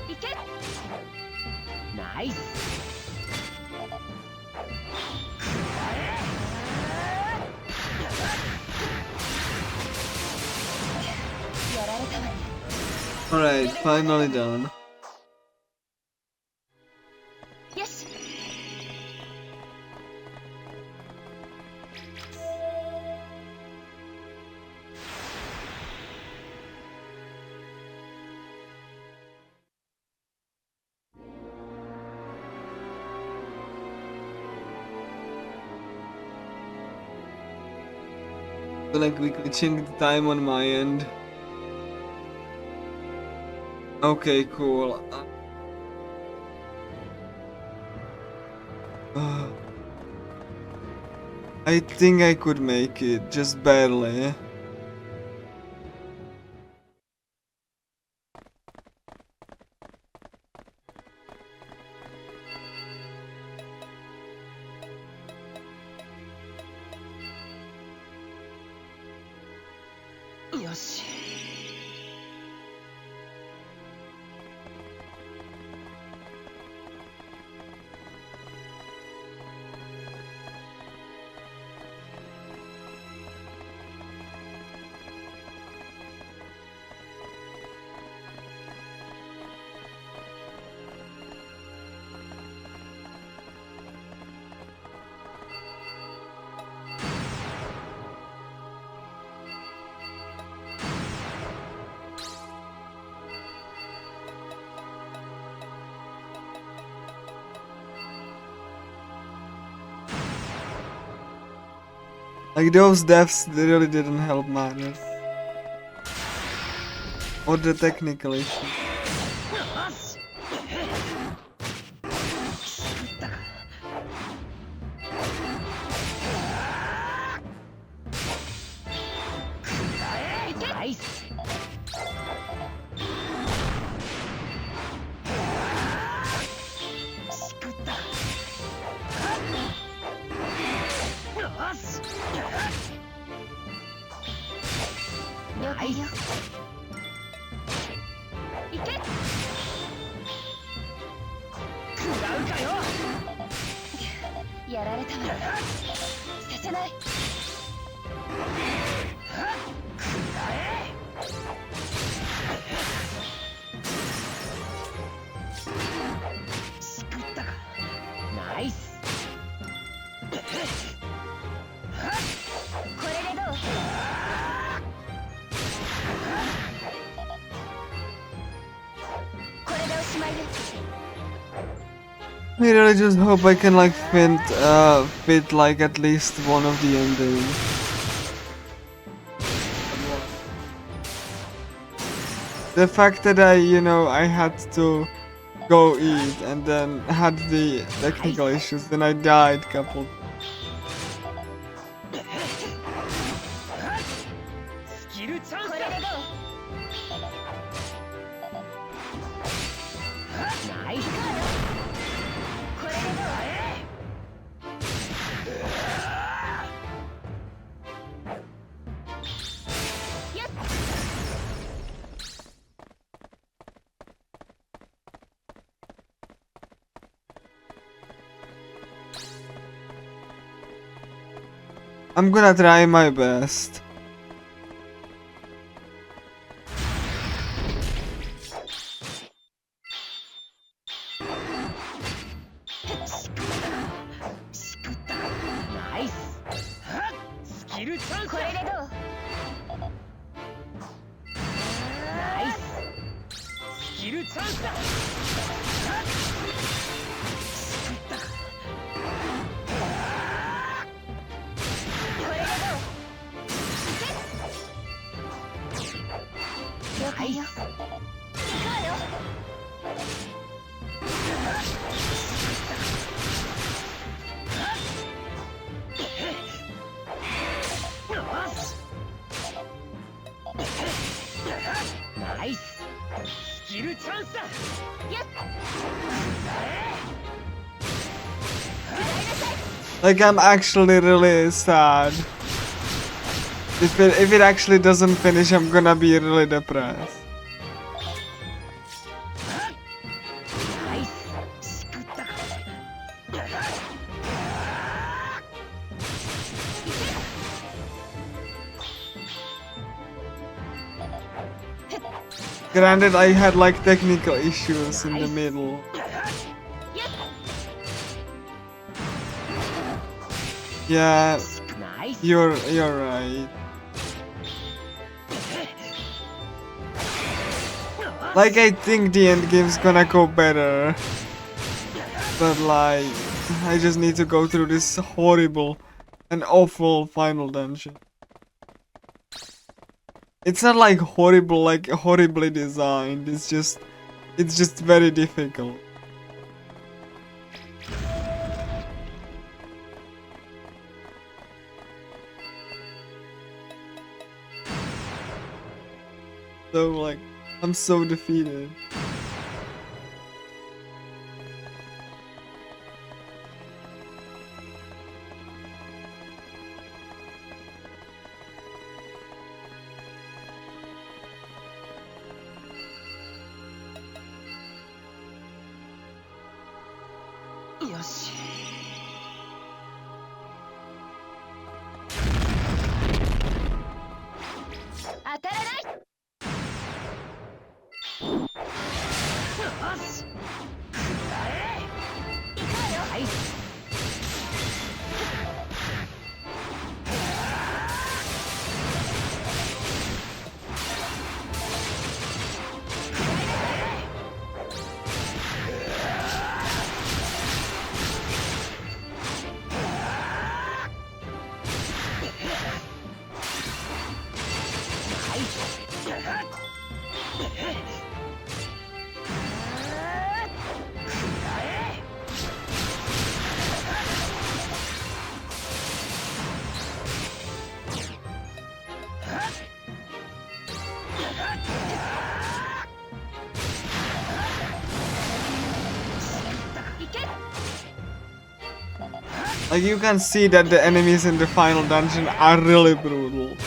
いけ。ナイス。やられたわね。 Alright, finally done. よし。Gonna quickly change the time on my end. Okay, cool. I think I could make it, just barely. Like those deaths, they really didn't help matters. Or the technical issue. I really just hope I can like fit like at least one of the endings. The fact that I had to go eat and then had the technical issues, then I died couple. I'm gonna try my best. Like I'm actually really sad. If it actually doesn't finish, I'm gonna be really depressed. Granted, I had like technical issues in the middle. Yeah, you're right. Like I think the end game's gonna go better, but like I just need to go through this horrible and awful final dungeon. It's not like horrible, like horribly designed. It's just very difficult. So like, I'm so defeated. Like, you can see that the enemies in the final dungeon are really brutal.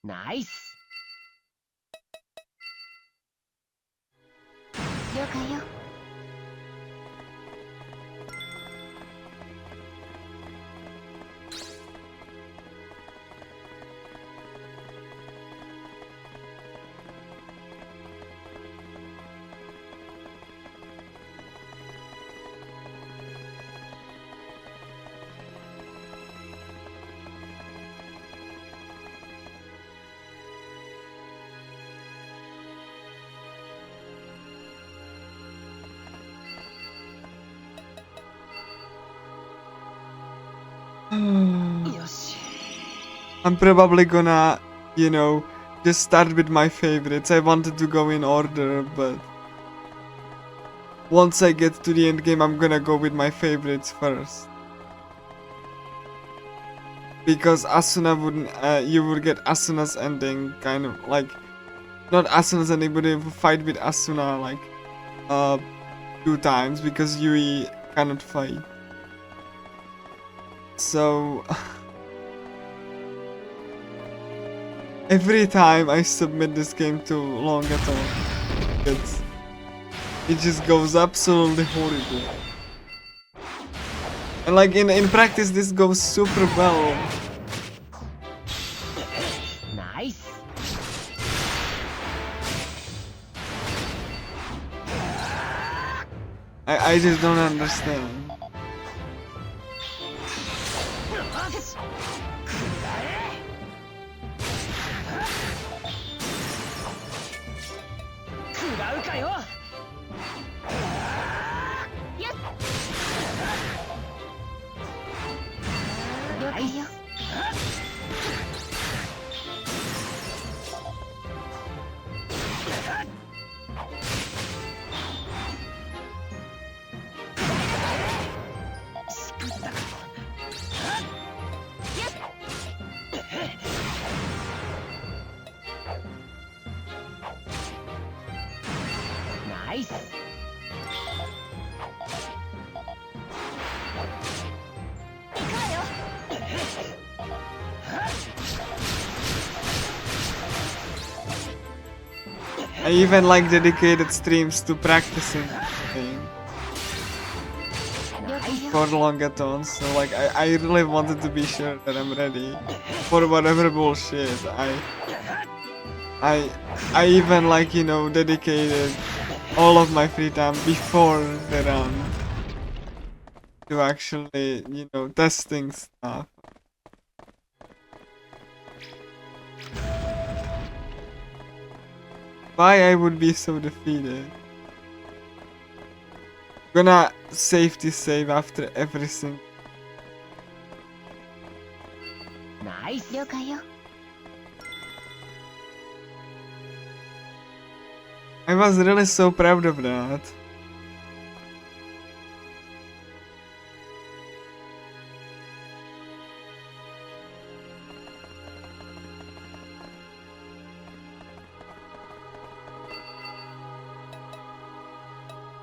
Nice. 了解よ。 I'm probably gonna, you know, just start with my favorites. I wanted to go in order, but once I get to the end game, I'm gonna go with my favorites first. Because Asuna wouldn't, you would get Asuna's ending, kind of like, not Asuna's ending, but you would fight with Asuna like 2 times because Yui cannot fight. So every time I submit this game to Longathon, it just goes absolutely horrible. And like in practice, this goes super well. Nice. I just don't understand. Nice. I even like dedicated streams to practicing for Longathon, so like I really wanted to be sure that I'm ready for whatever bullshit. I even like, you know, dedicated all of my free time before the run to actually, you know, testing stuff. Why I would be so defeated? Gonna safety save after every single. ナイス。了解よ。 I was really so proud of that.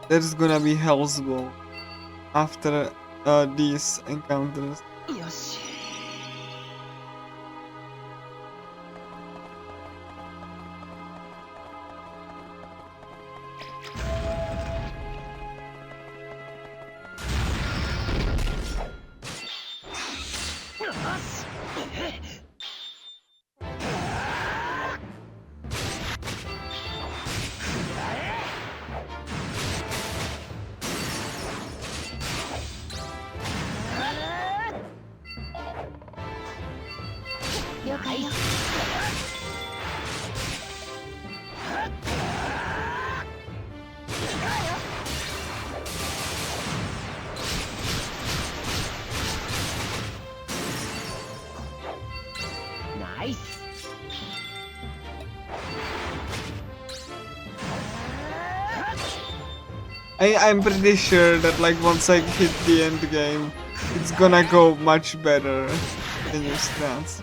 There's gonna be Hell's Ball after these encounters. よし。了解よ。 ナイス。 I'm pretty sure that like once I hit the end game, it's gonna go much better in your stats.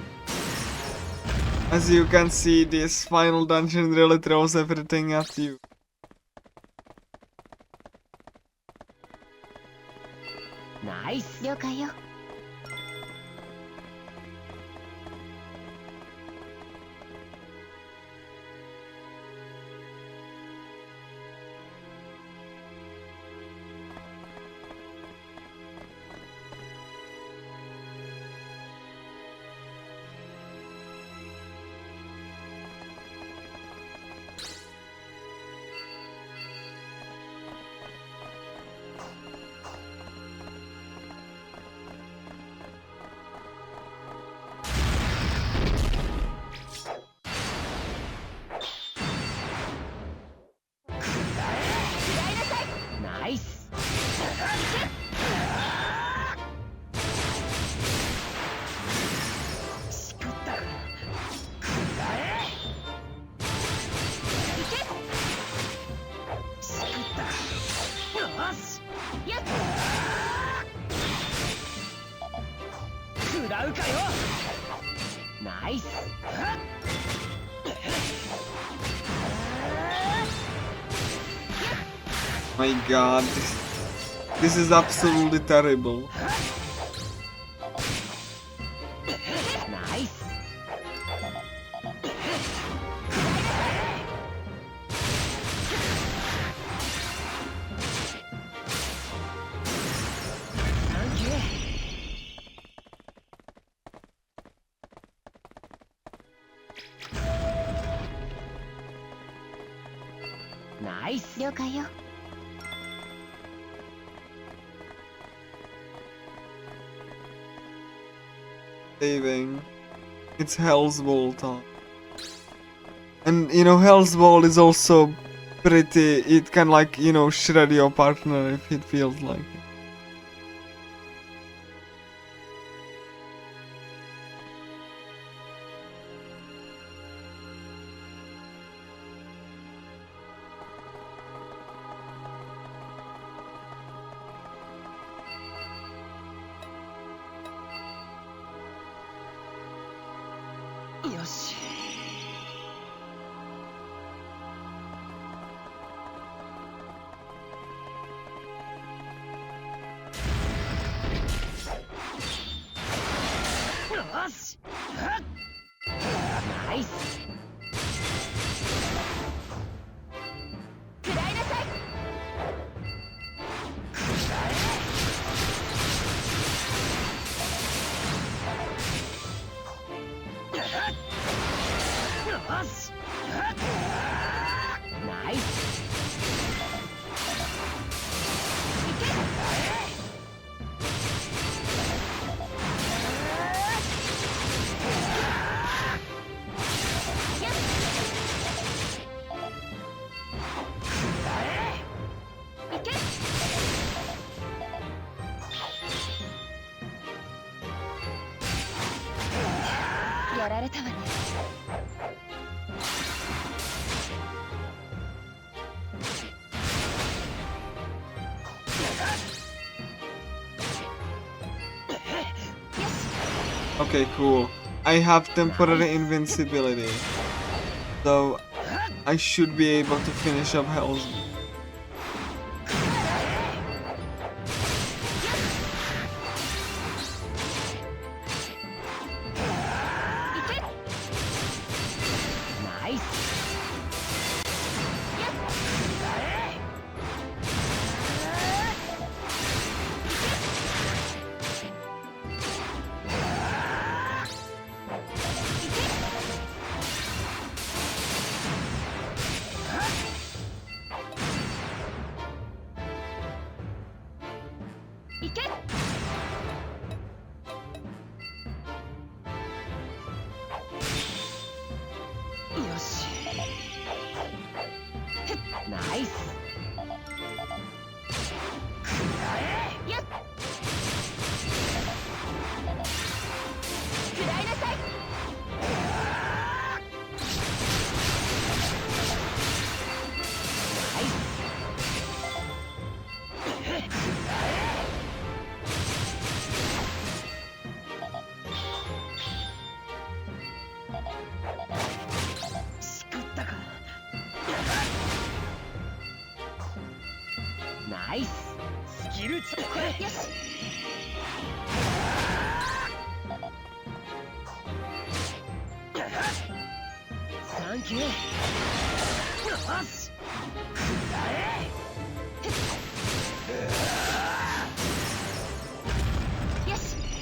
As you can see, this final dungeon really throws everything at you. ナイス。了解よ。 ナイス。しくったる。くらえ。しくったる。よし。やっ。食らうかよ。ナイス。 My god, this is absolutely terrible. ナイス。 サンキュー。 ナイス。 了解よ。 Saving. It's Hell's Ball time. And you know, Hell's Ball is also pretty, it can like, you know, shred your partner if it feels like it. Yoshi. よし。ナイス。食らいなさい。よし。ナイス。やられたわね。Okay, cool. I have temporary invincibility, so I should be able to finish up Hell's.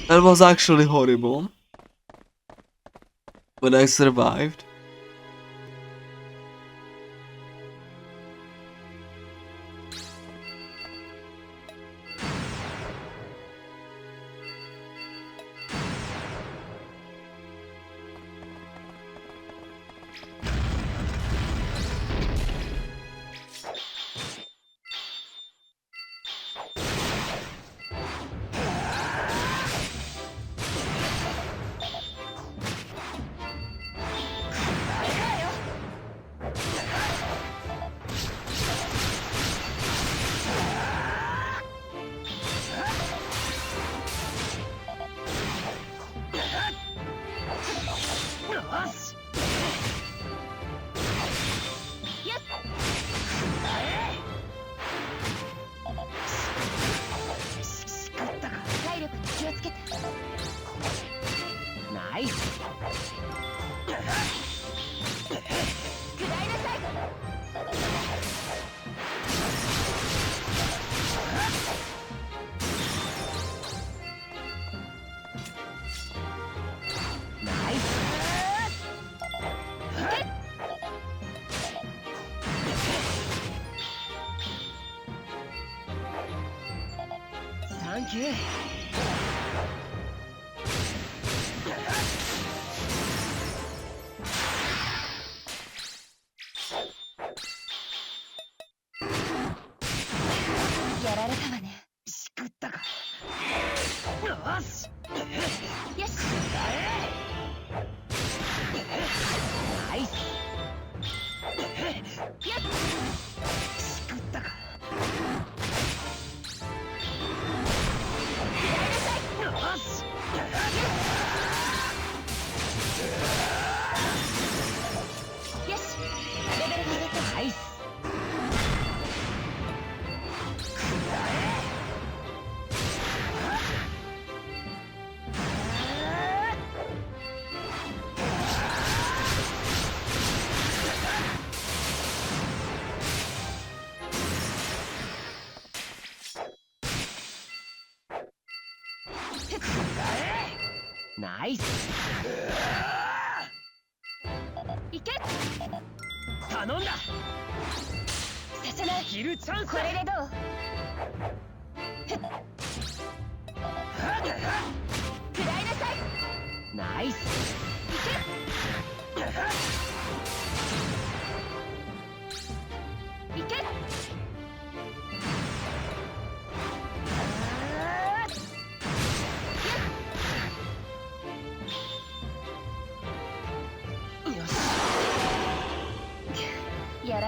That was actually horrible, but I survived.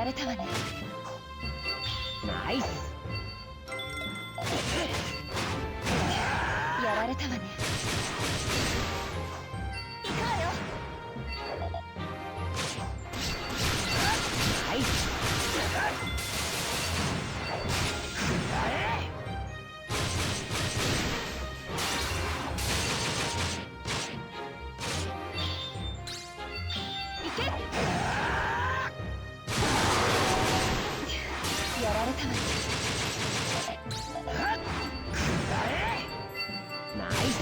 れたわね。ナイス。やられたわね。行くわよ。ナイス。いけ。やられたわね。ナイス。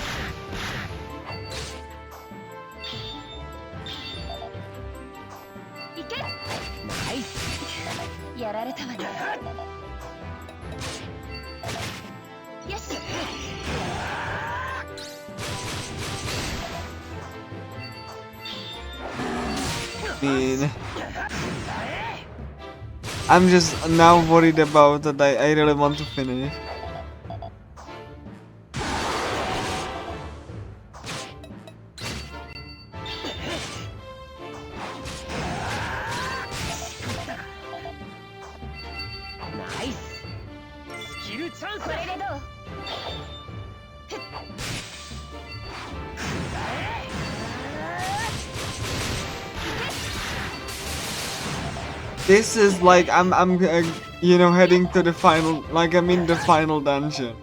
いけ。ナイス。やられたわね。よし。mean, I'm just now worried about that. I really want to finish. Nice. スキルチャンス。これでどう？ This is like I'm you know, heading to the final, like I'm in the final dungeon.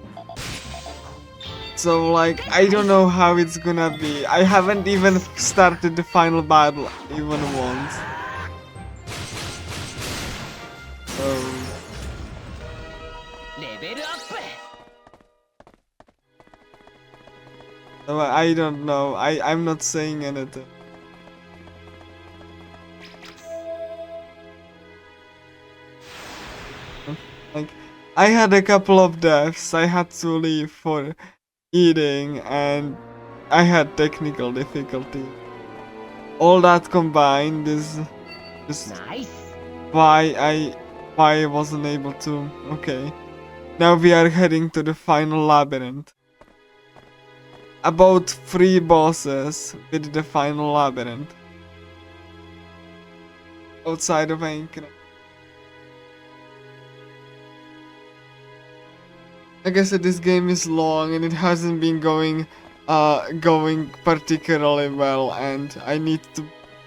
So like I don't know how it's gonna be. I haven't even started the final battle even once. So I don't know. I'm not saying anything. Like, I had a couple of deaths. I had to leave for eating, and I had technical difficulty. All that combined is just why I wasn't able to. Okay, now we are heading to the final labyrinth. About 3 bosses with the final labyrinth outside of AQURIA. Like I said, this game is long and it hasn't been going particularly well, and I need to,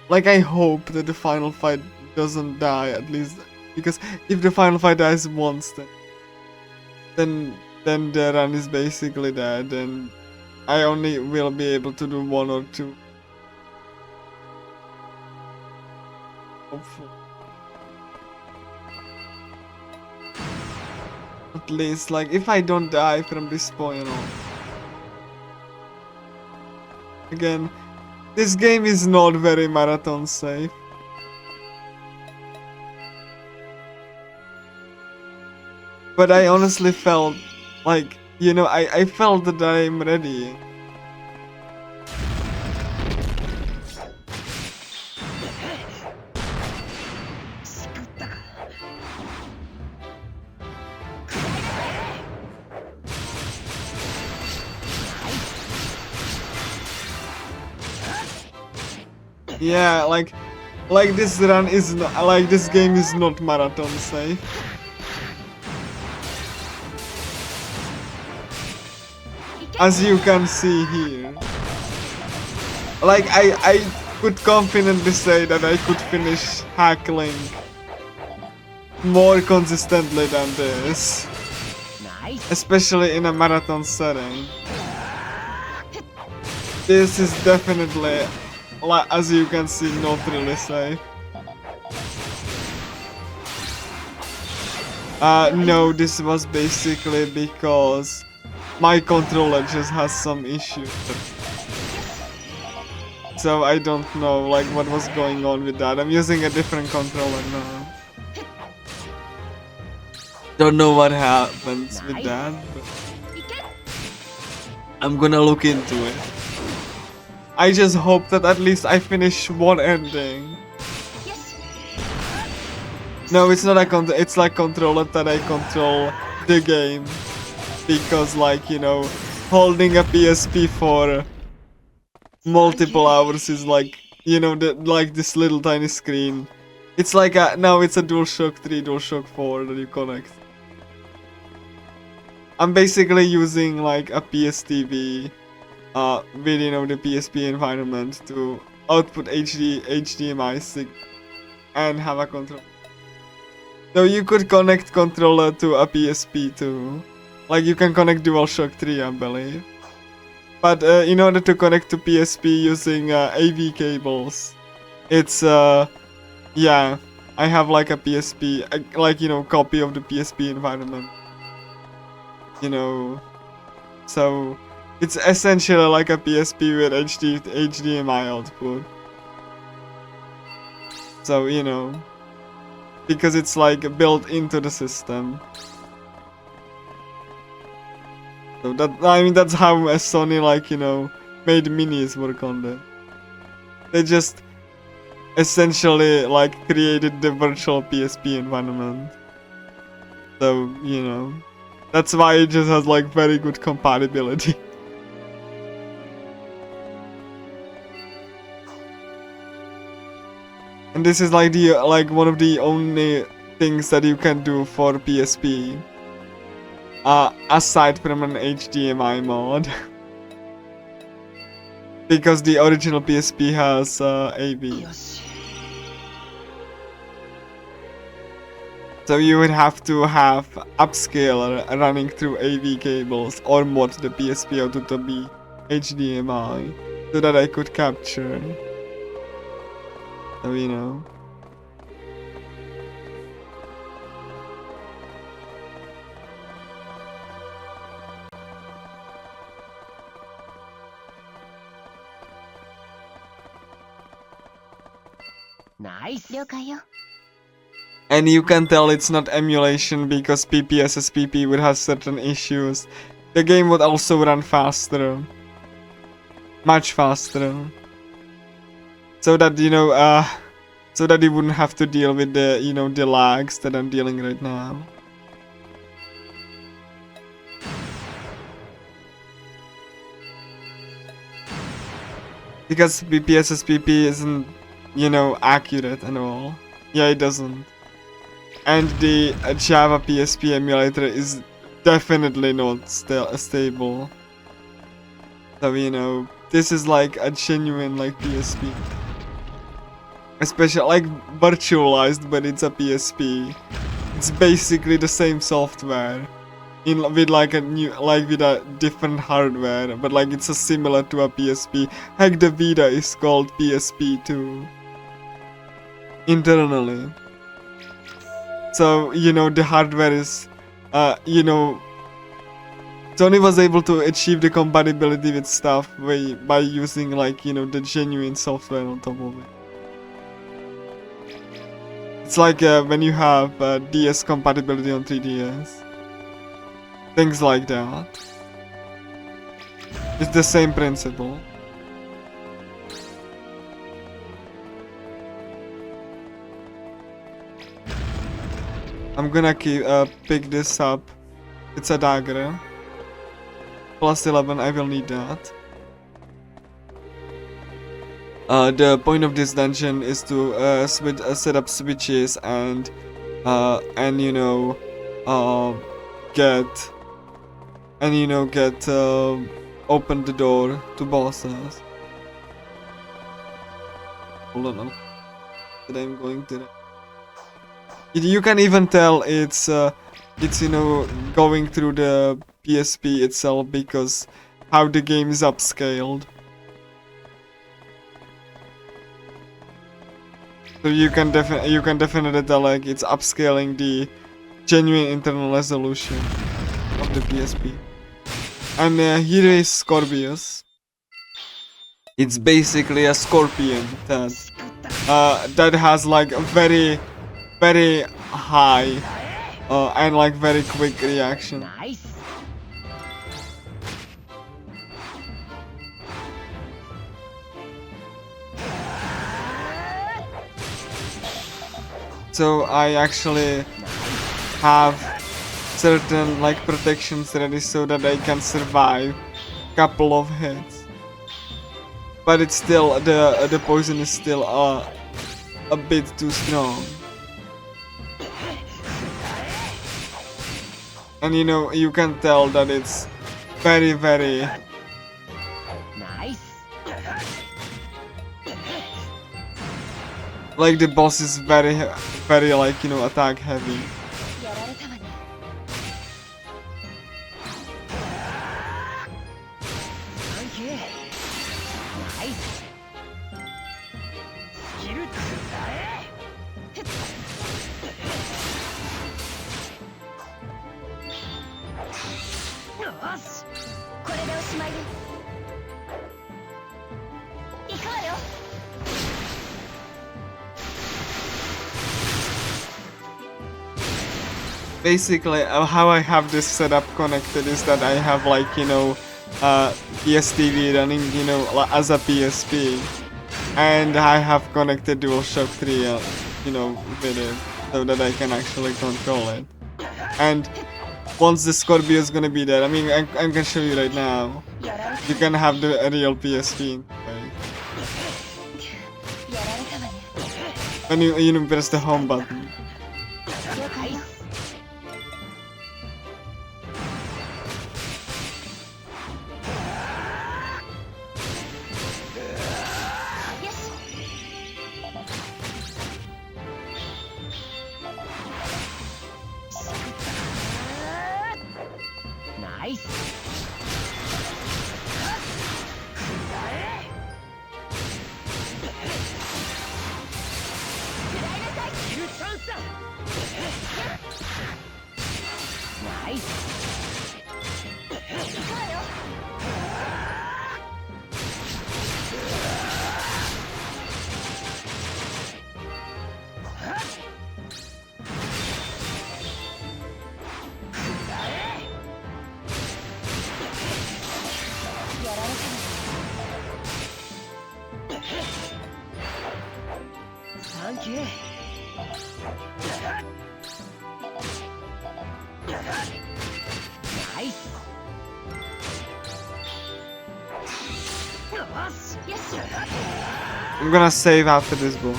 like, I hope that the final fight doesn't die, at least, because if the final fight dies once, then the run is basically dead, and I only will be able to do 1 or 2. Hopefully. At least, like, if I don't die from this point on. Again, this game is not very marathon safe. But I honestly felt like, you know, I felt that I'm ready. Yeah, like this run is not, like this game is not marathon safe. As you can see here. Like I could confidently say that I could finish Hackling more consistently than this. Especially in a marathon setting. This is definitely, as you can see, not really safe. No, this was basically because my controller just has some issues. So I don't know, like, what was going on with that. I'm using a different controller now. Don't know what happens with that, but I'm gonna look into it. I just hope that at least I finish one ending. No, it's not a it's like controller that I control the game. Because, like, you know, holding a PSP for multiple hours is like, you know, like this little tiny screen It's like a, now it's a DualShock 3, DualShock 4 that you connect. I'm basically using like a PSTV with, you know, the PSP environment to output HDMI signal and have a controller. So you could connect controller to a PSP too. Like you can connect DualShock 3, I believe. But in order to connect to PSP using AV cables, it's yeah, I have like a PSP, like, you know, copy of the PSP environment. You know, so it's essentially like a PSP with HDMI output. So, you know, because it's like built into the system. So that, I mean, that's how Sony, like, you know, made minis work on that. They just essentially like created the virtual PSP environment. So, you know, that's why it just has like very good compatibility. And this is like the one of the only things that you can do for PSP. Aside from an HDMI mod. Because the original PSP has AV. So you would have to have upscaler running through AV cables or mod the PSP out to be HDMI so that I could capture. So, you know. Nice. 了解よ。 And you can tell it's not emulation because PPSSPP would have certain issues. The game would also run faster. Much faster. So that, you know, so that you wouldn't have to deal with the, you know, the lags that I'm dealing right now. Because PPSSPP isn't, you know, accurate at all. Yeah, it doesn't. And the Java PSP emulator is definitely not stable. So, you know, this is like a genuine like PSP. Especially like virtualized, but it's a PSP. It's basically the same software. With like a new, like with a different hardware, but like it's a similar to a PSP. Heck, the Vita is called PSP too. Internally. So, you know, the hardware is, you know, Sony was able to achieve the compatibility with stuff by using, like, you know, the genuine software on top of it. It's like when you have DS compatibility on 3DS. Things like that. It's the same principle. I'm gonna pick this up. It's a dagger. Plus 11, I will need that. The point of this dungeon is to set up switches and you know, open the door to bosses. Hold on, that I'm going to. You can even tell it's you know, going through the PSP itself because how the game is upscaled. So you can definitely tell like it's upscaling the genuine internal resolution of the PSP. And here is Scorpius. It's basically a scorpion that has like a very high and like very quick reaction. Nice. So I actually have certain like protections ready so that I can survive couple of hits. But it's still the poison is still a bit too strong. And you know, you can tell that it's very, very... Nice. Like the boss is very, very like, you know, attack heavy. やられたわね。サンキュー。ナイス。スキル使え。よし。これでおしまいよ。行くわよ。Basically, how I have this setup connected is that I have like, you know, PSTV running, you know, as a PSP. And I have connected DualShock 3, you know, with it, so that I can actually control it. And once the Scorpio is gonna be there, I mean, I can show you right now. やられた。 You can have the real PSP. Right? やられたわね。 When you know, press the home button. 了解よ。よし。ナイス。スキルチャンスだ。ナイス。行くわよ。やられたわね。サンキュー。ナイス。よし。よし。 I'm gonna save after this boss.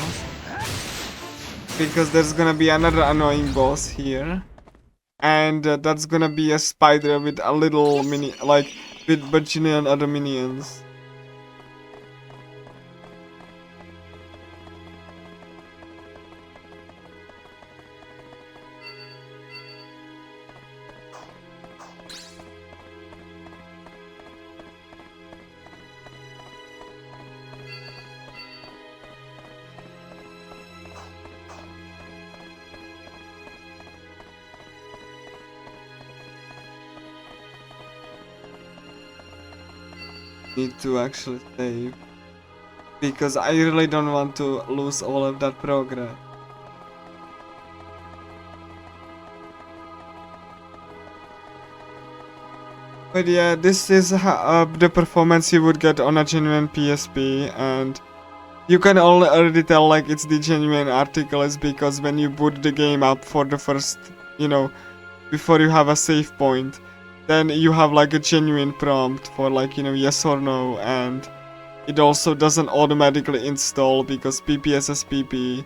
Because there's gonna be another annoying boss here. And that's gonna be a spider with a little mini, like, with bajillion other minions. Need to actually save because I really don't want to lose all of that progress. But yeah, this is the performance you would get on a genuine PSP, and you can already tell like it's the genuine article is because when you boot the game up for the first, you know, before you have a save point, then you have like a genuine prompt for like, you know, yes or no, and it also doesn't automatically install because PPSSPP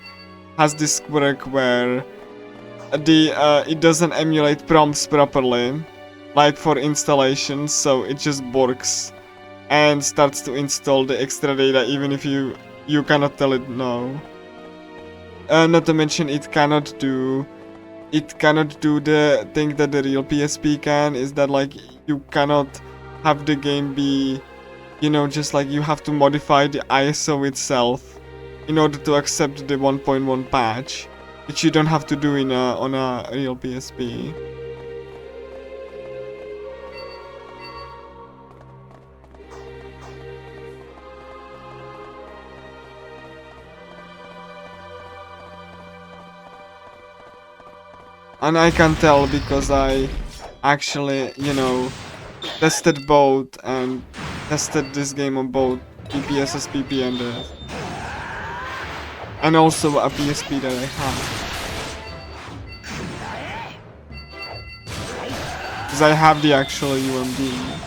has this quirk where it doesn't emulate prompts properly, like for installation, so it just works and starts to install the extra data even if you cannot tell it no. Not to mention it cannot do the thing that the real PSP can, is that like you cannot have the game be, you know, just like you have to modify the ISO itself in order to accept the 1.1 patch, which you don't have to do on a real PSP. And I can tell because I actually, you know, tested both and tested this game on both PPSSPP and also a PSP that I have. Because I have the actual UMD.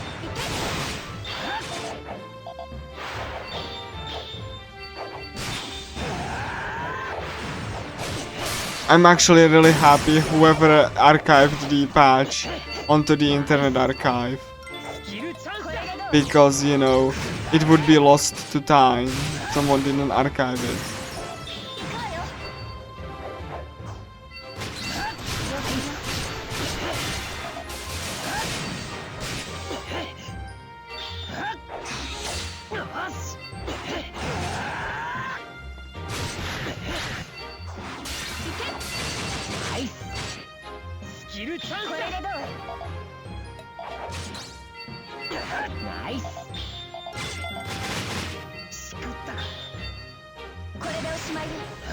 I'm actually really happy whoever archived the patch onto the Internet Archive. Because, you know, it would be lost to time if someone didn't archive it.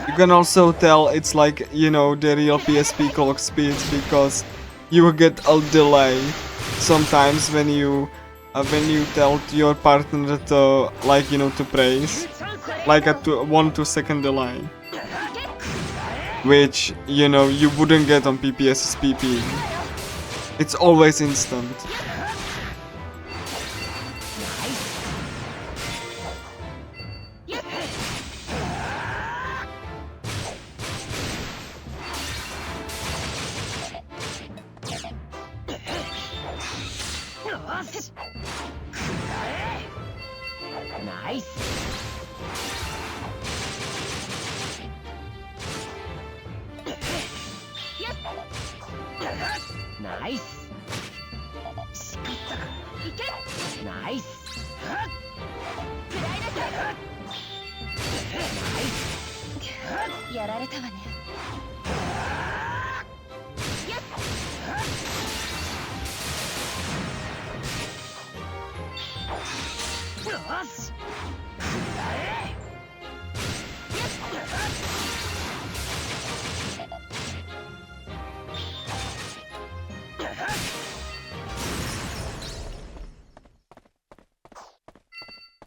You can also tell it's like, you know, the real PSP clock speeds because you get a delay sometimes when you tell your partner to, like, you know, to praise, like a 1-2 second delay, which, you know, you wouldn't get on PPS's PP. It's always instant.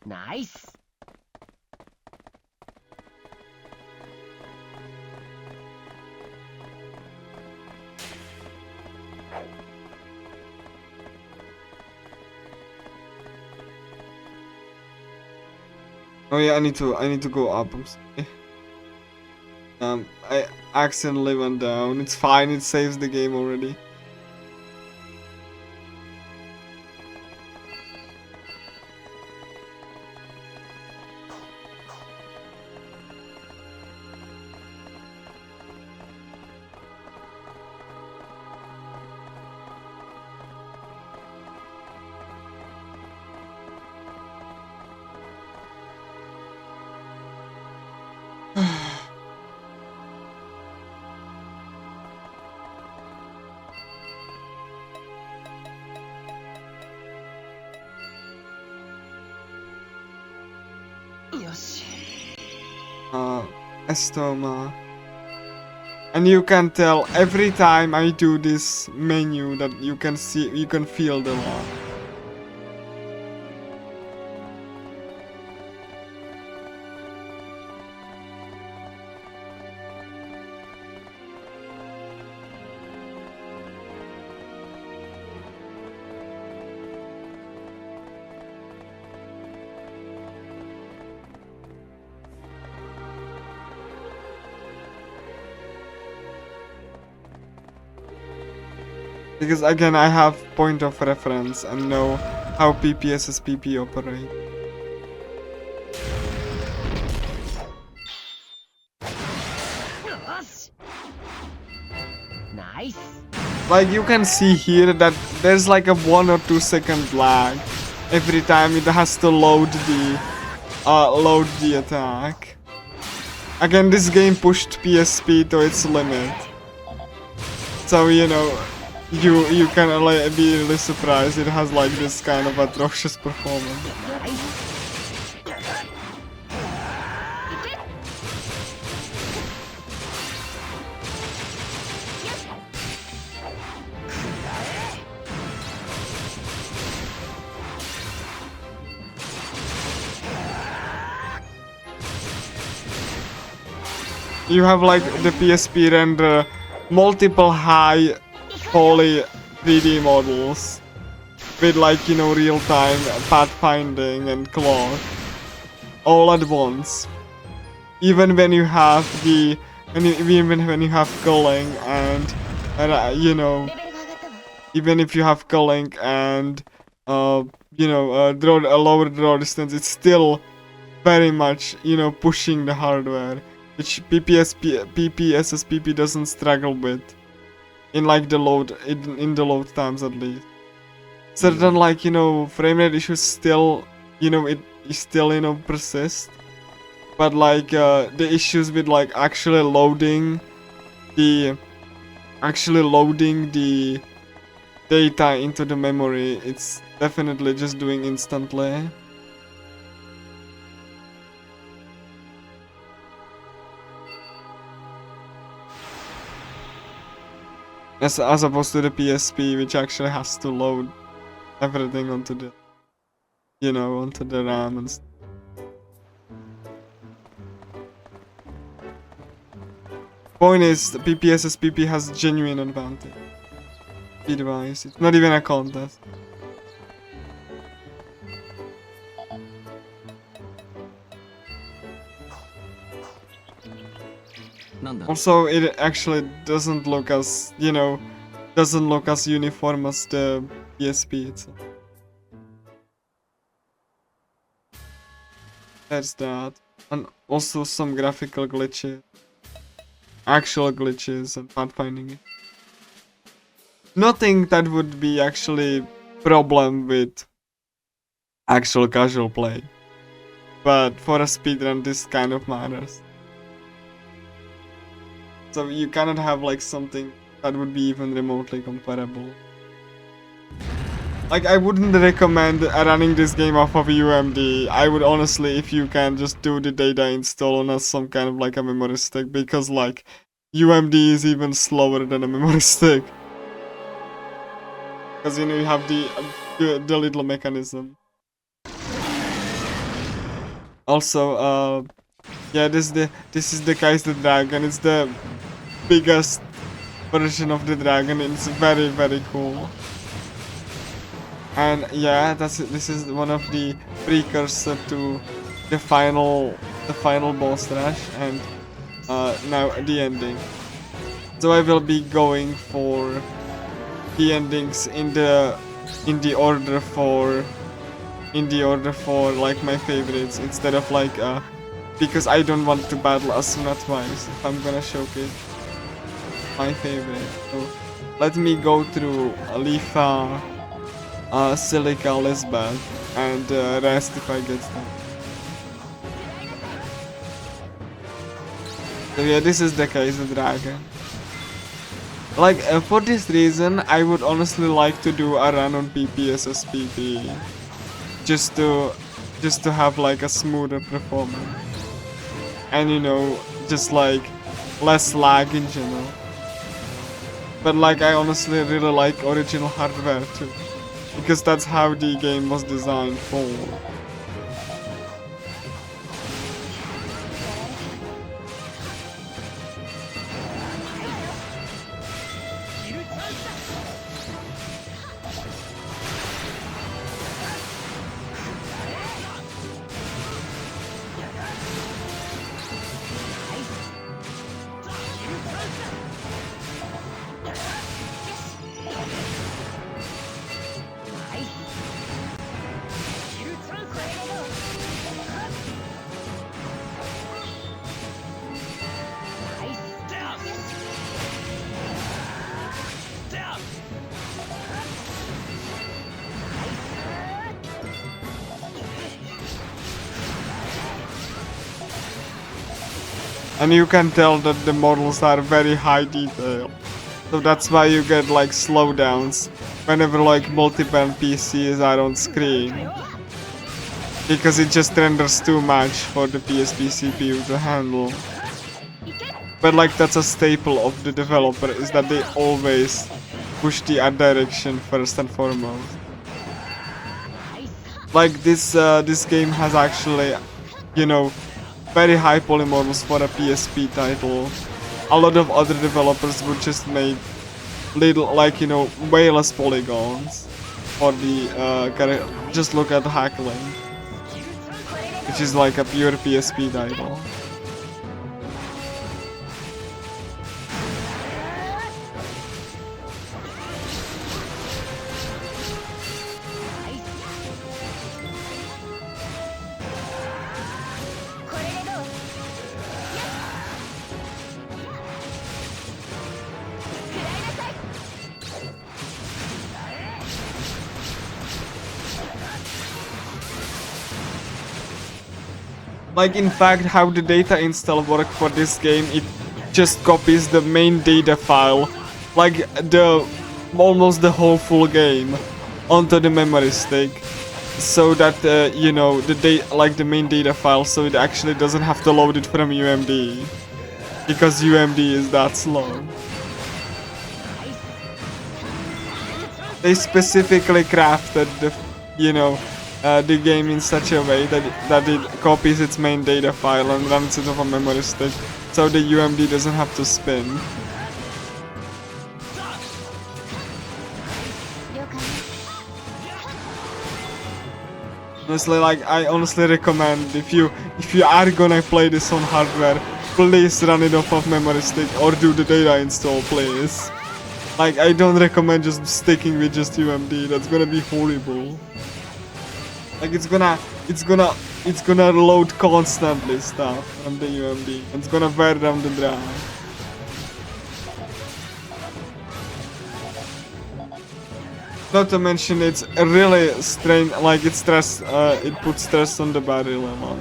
Nice. Oh yeah, I need to go up. I'm sorry. I accidentally went down. It's fine. It saves the game already. Estoma. And you can tell every time I do this menu that you can feel the lag. Because again, I have point of reference and know how PPS's PP operate. Nice. Like you can see here that there's like a 1 or 2 second lag every time it has to load the attack. Again, this game pushed PSP to its limit. So, you know, you can like, be really surprised it has like this kind of atrocious performance. You have like the PSP render multiple high poly 3D models with like, you know, real-time pathfinding and clock all at once. Even when you have the and even when you have culling and you know, レベルが上がったわ。 even if you have culling and you know, a lower draw distance, it's still very much, you know, pushing the hardware, which PPSSPP doesn't struggle with in like the load, in the load times at least. Certain like, you know, frame rate issues still, you know, it still, you know, persist, but like the issues with like actually loading the data into the memory, it's definitely just doing instantly. As opposed to the PSP, which actually has to load everything onto the, you know, onto the RAM and stuff. Point is, the PPSSPP has genuine advantage. Speed-wise, it's not even a contest. Also, it actually doesn't look as, you know, doesn't look as uniform as the PSP itself. There's that. And also some graphical glitches. Actual glitches and pathfinding it. Nothing that would be actually problem with actual casual play. But for a speedrun, this kind of matters. So you cannot have like something that would be even remotely comparable. Like, I wouldn't recommend running this game off of UMD. I would honestly, if you can, just do the data install on some kind of like a memory stick, because like UMD is even slower than a memory stick. Because you know you have the little mechanism. Also, yeah, this is the Kaiser Dragon. It's the biggest version of the dragon. It's very, very cool. And yeah, this is one of the precursor to the final boss rush, and now the ending. So I will be going for the endings in the order for like my favorites, instead of like because I don't want to battle Asuna twice if I'm gonna showcase my favorite. So let me go through Alifa, Silica, Lisbeth, and rest if I get them. So yeah, this is the case of Dragon. Like, for this reason, I would honestly like to do a run on PPSSPP, just to have like a smoother performance, and you know, just like less lag in general. But like, I honestly really like original hardware too, because that's how the game was designed for. And you can tell that the models are very high detail. So that's why you get like slowdowns whenever like multiple NPCs are on screen. Because it just renders too much for the PSP CPU to handle. But like, that's a staple of the developer, is that they always push the art direction first and foremost. Like this game has actually, you know, very high poly models for a PSP title. A lot of other developers would just make little, like, you know, way less polygons for the just look at Hackling, which is like a pure PSP title. Like, in fact, how the data install work for this game, it just copies the main data file, like almost the whole full game, onto the memory stick, so that you know, the main data file, so it actually doesn't have to load it from UMD, because UMD is that slow. They specifically crafted the, you know, the game in such a way that it copies its main data file and runs it off a memory stick, so the UMD doesn't have to spin. 了解。 Honestly, like, I honestly recommend, if you are gonna play this on hardware, please run it off of memory stick or do the data install, please. Like, I don't recommend just sticking with just UMD. That's gonna be horrible. Like, it's gonna load constantly stuff from the UMD. It's gonna wear down the drive. Not to mention, it's really it puts stress on the battery level.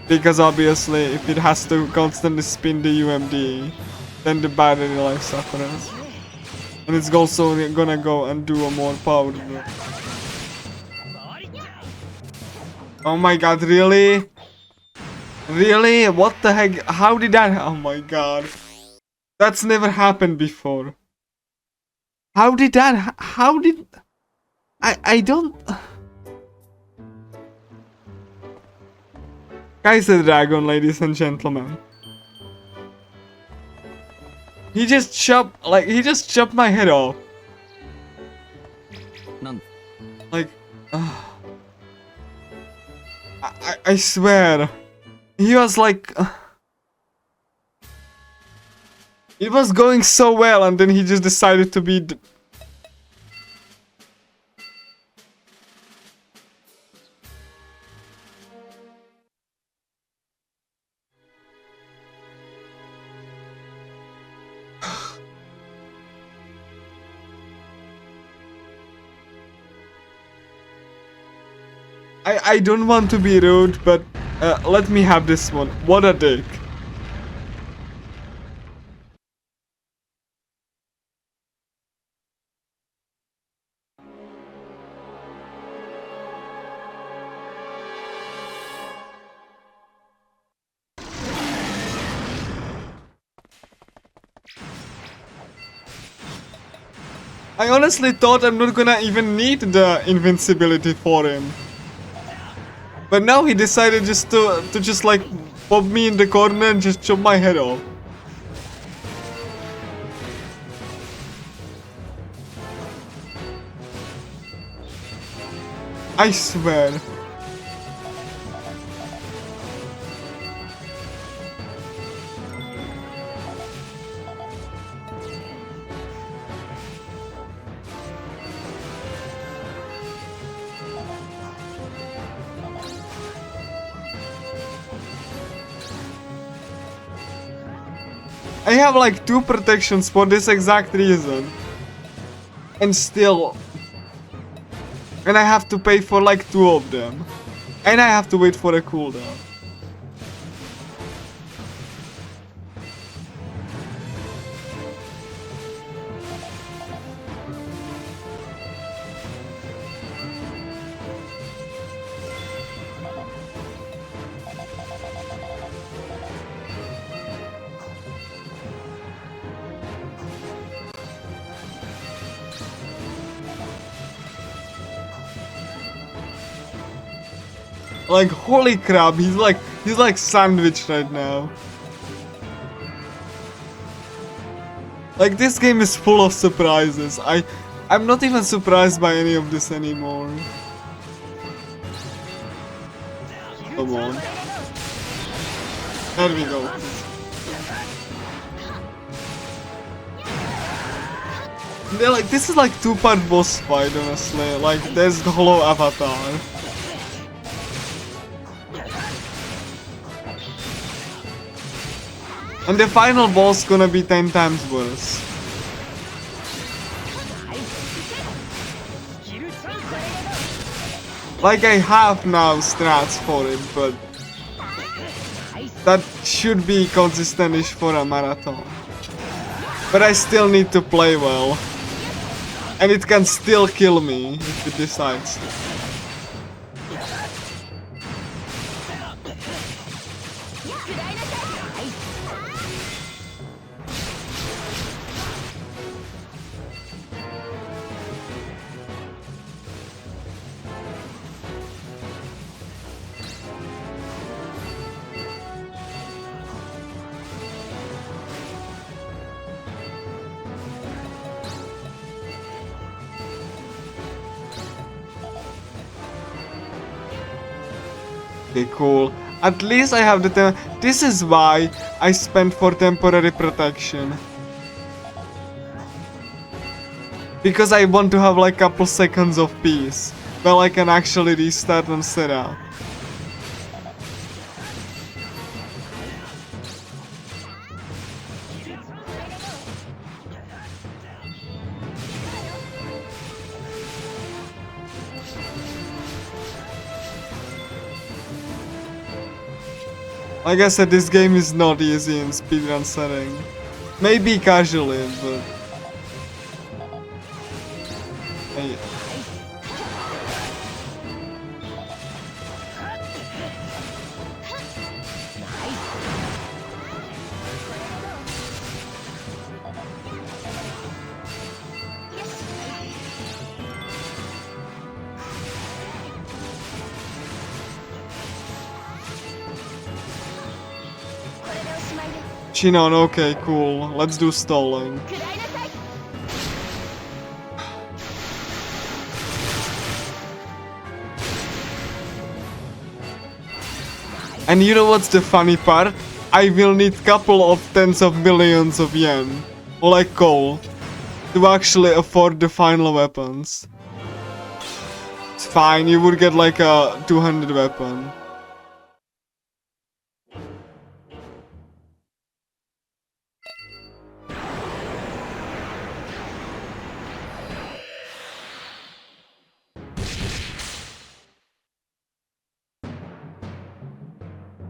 Because obviously, if it has to constantly spin the UMD, then the battery life suffers. And it's also gonna go and do a more power draw. Oh my god, really? Really? What the heck? How did that? Oh my god. That's never happened before. How did that? How did... I don't... Kaiser Dragon, ladies and gentlemen. He just chopped my head off. None. Like... I swear. He was like... it was going so well, and then he just decided to be... I don't want to be rude, but let me have this one. What a dick. I honestly thought I'm not gonna even need the invincibility for him. But now he decided just to just like pop me in the corner and just chop my head off. I swear. I have like 2 protections for this exact reason. And still... And I have to pay for like 2 of them. And I have to wait for a cooldown. Like, holy crap, he's like sandwiched right now. Like, this game is full of surprises. I'm not even surprised by any of this anymore. Come on. There we go. They're like, this is like 2-part boss fight, honestly. Like, there's the Hollow Avatar. And the final boss gonna be 10 times worse. Like, I have now strats for it, but that should be consistent-ish for a marathon. But I still need to play well. And it can still kill me if it decides to. Okay, cool. At least I have the this is why I spent for temporary protection. Because I want to have like couple seconds of peace. Where I can actually restart and set out. Like I said, this game is not easy in speedrun setting. Maybe casually, but... Hey. Chinon, okay, cool. Let's do stalling. And you know what's the funny part? I will need couple of tens of millions of yen, like coal, to actually afford the final weapons. It's fine, you would get like a 200 weapon.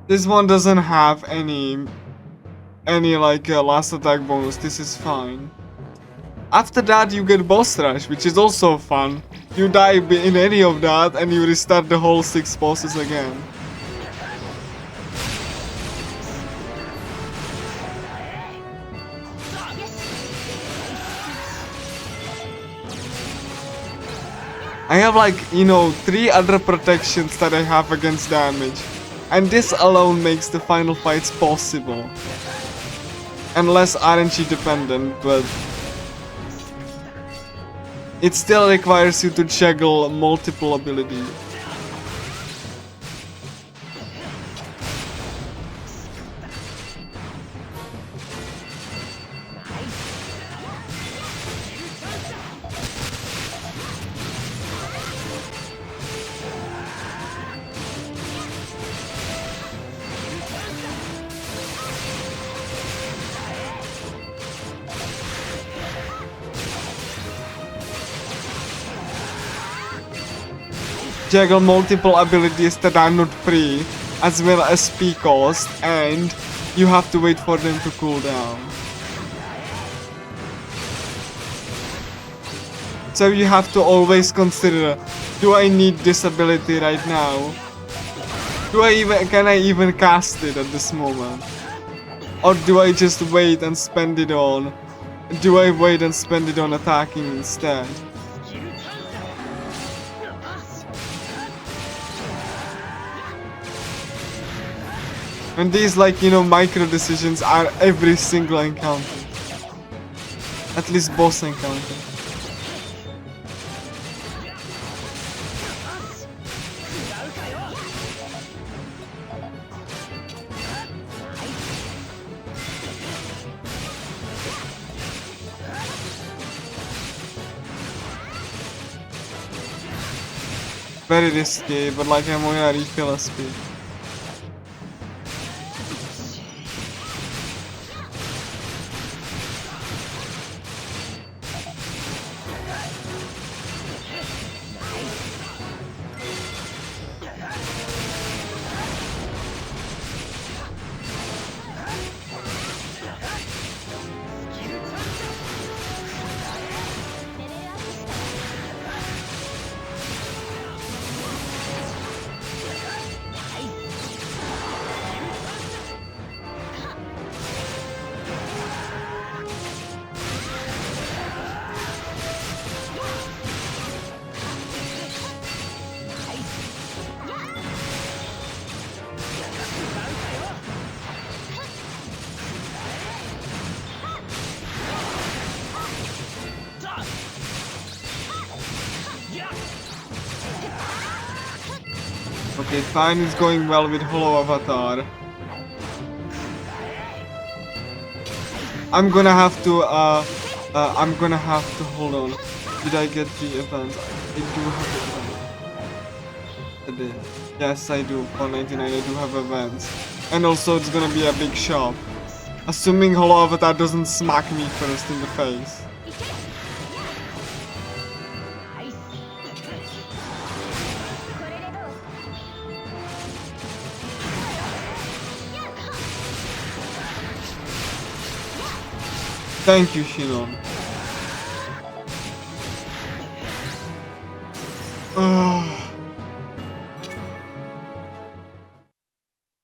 This one doesn't have any like last attack bonus. This is fine. After that you get boss rush, which is also fun. You die in any of that and you restart the whole 6 bosses again. I have like, you know, 3 other protections that I have against damage. And this alone makes the final fights possible. And less RNG dependent, but... it still requires you to juggle multiple abilities. Juggle multiple abilities that are not free, as well as P cost, and you have to wait for them to cool down. So you have to always consider, do I need this ability right now? Can I even cast it at this moment? Or do I just wait and spend it on... do I wait and spend it on attacking instead? And these, like, you know, micro decisions are every single encounter. At least boss encounter. Very risky, but like I'm only at refill speed. Okay, fine, it's going well with Hollow Avatar. I'm gonna have to hold on. Did I get the event? I do have the event. I did. Yes, I do. For 99, I do have events. And also, it's gonna be a big shop. Assuming Hollow Avatar doesn't smack me first in the face. Thank you, Shinon.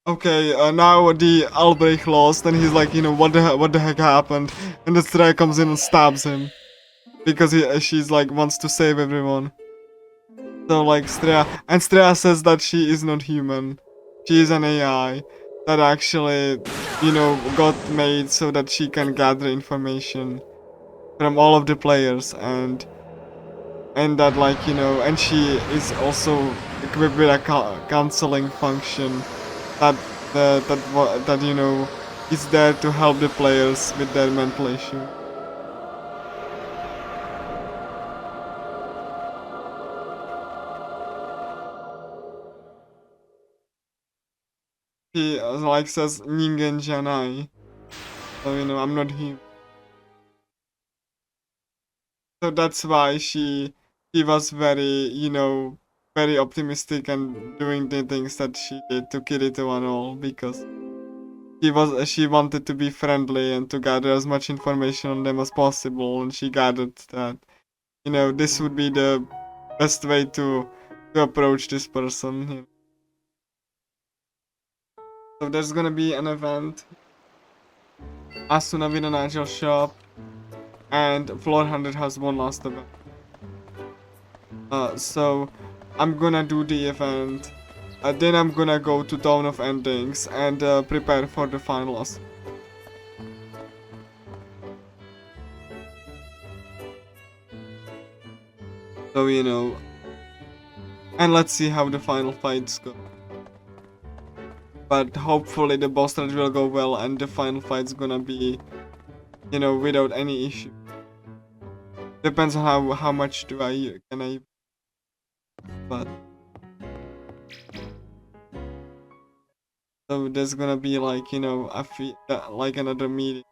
Okay, now the Albrecht lost, and he's like, you know, what the heck happened? And the Stray comes in and stabs him because she's like wants to save everyone. So like Strea says that she is not human. She is an AI that actually, you know, got made so that she can gather information from all of the players and that, like, you know, and she is also equipped with a counseling function that that you know is there to help the players with their mental issue. He like says ningen janai, so you know I'm not him. So that's why she was very, you know, very optimistic and doing the things that she did to Kirito and all, because she wanted to be friendly and to gather as much information on them as possible, and she gathered that, you know, this would be the best way to approach this person. You know. So there's gonna be an event, Asuna with an Agile shop, and Floor 100 has one last event. So I'm gonna do the event, then I'm gonna go to Dawn of Endings and prepare for the finals. So, you know, and let's see how the final fights go. But hopefully the boss rush will go well and the final fight's gonna be, you know, without any issue. Depends on how much can I, but so there's gonna be, like, you know, like another meeting,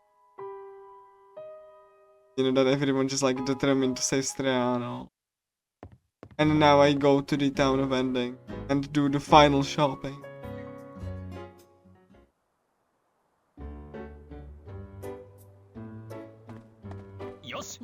you know, that everyone just like determined to save Streano. And now I go to the Town of Ending and do the final shopping. Yosh.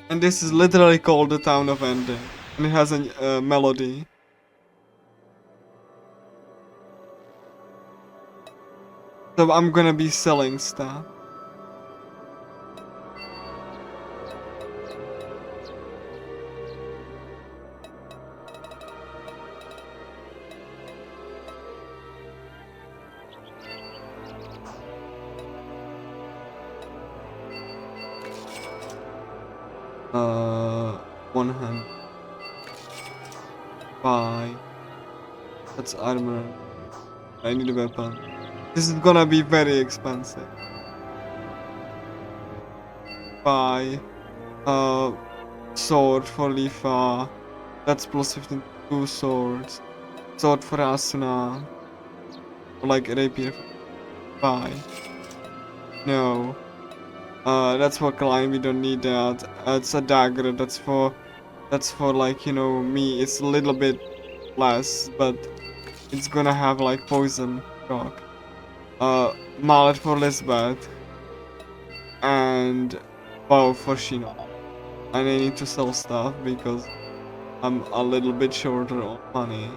And this is literally called the Town of Ending, and it has a melody. So I'm gonna be selling stuff. One hand. Buy. That's armor. I need a weapon. This is gonna be very expensive. Buy. Sword for Lifa. That's plus 15. 2 swords. Sword for Asuna. Or like rapier. Buy. No. That's for climb. We don't need that. It's a dagger. That's for like, you know, me. It's a little bit less, but it's gonna have like poison rock. Mallet for Lisbeth. And bow for Shino. And I need to sell stuff because I'm a little bit shorter on money.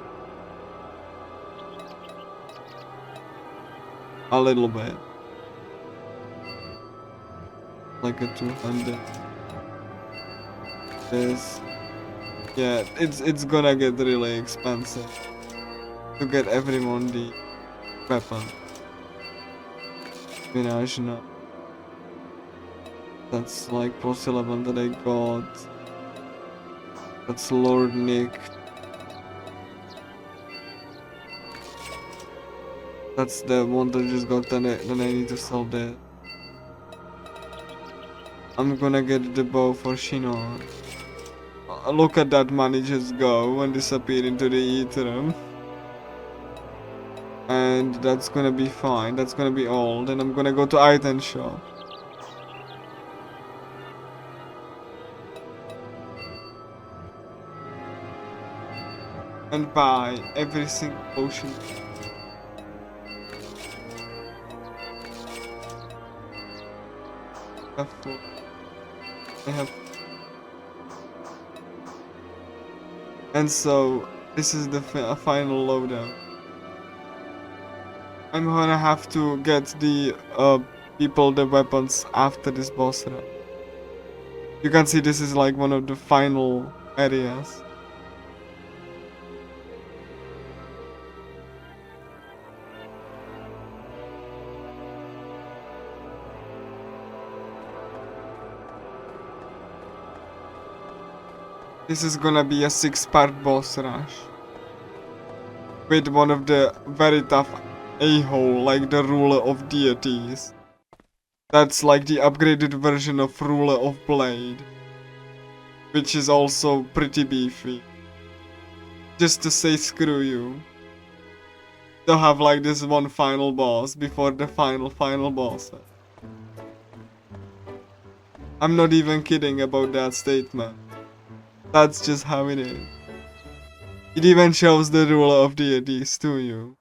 A little bit. Like a 200. This. Yeah, it's gonna get really expensive to get everyone the weapon. Combination. That's like plus 11 that I got. That's Lord Nick. That's the one that just got, then I need to sell that. I'm gonna get the bow for Shinon. Look at that money just go and disappear into the ether. And that's gonna be fine. That's gonna be all. Then I'm gonna go to item shop. And buy every single potion. I have. And so this is the final loadout. I'm gonna have to get the people the weapons after this boss run. You can see this is like one of the final areas. This is gonna be a 6-part boss rush. With one of the very tough a-hole, like the ruler of deities. That's like the upgraded version of ruler of blade. Which is also pretty beefy. Just to say screw you. They'll have like this one final boss before the final boss. I'm not even kidding about that statement. That's just how it is. It even shows the ruler of deities to you.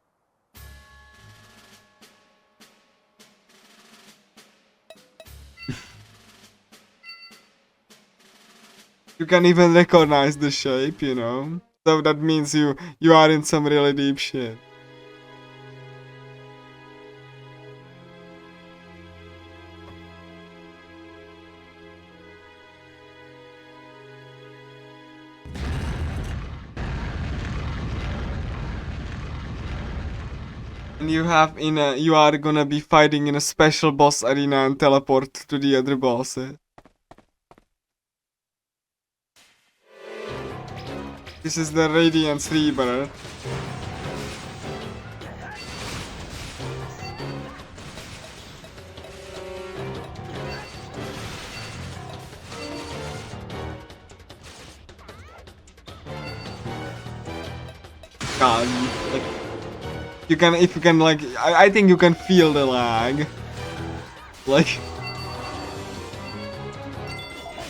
You can even recognize the shape, you know. So that means you are in some really deep shit. And you are gonna be fighting in a special boss arena and teleport to the other bosses. This is the Radiance Rebirth. God, like, if you can like, I think you can feel the lag. Like,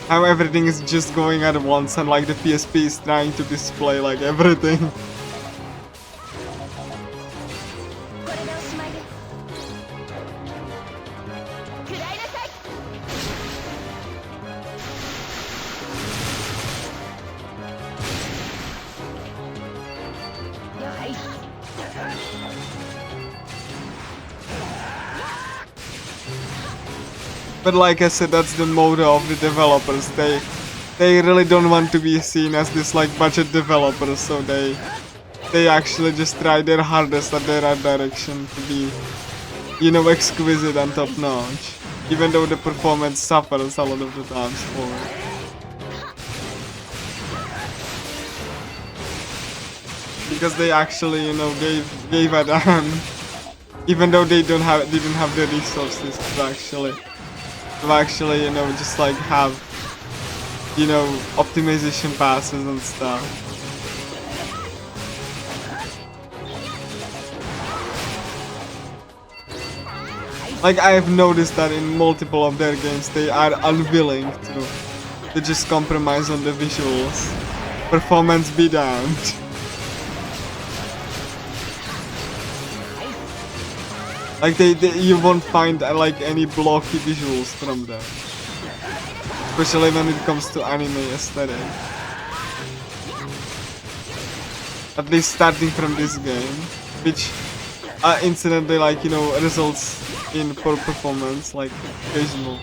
how everything is just going at once and like the PSP is trying to display like everything. But like I said, that's the motto of the developers. They really don't want to be seen as this like budget developers, so they actually just try their hardest at their art direction to be, you know, exquisite and top notch, even though the performance suffers a lot of the times for it. Because they actually, you know, gave a damn, even though they didn't have the resources to actually, you know, just like have, you know, optimization passes and stuff. Like, I have noticed that in multiple of their games they are unwilling to just compromise on the visuals. Performance be damned. Like you won't find like any blocky visuals from them, especially when it comes to anime aesthetic. At least starting from this game, which incidentally, like, you know, results in poor performance, like occasional.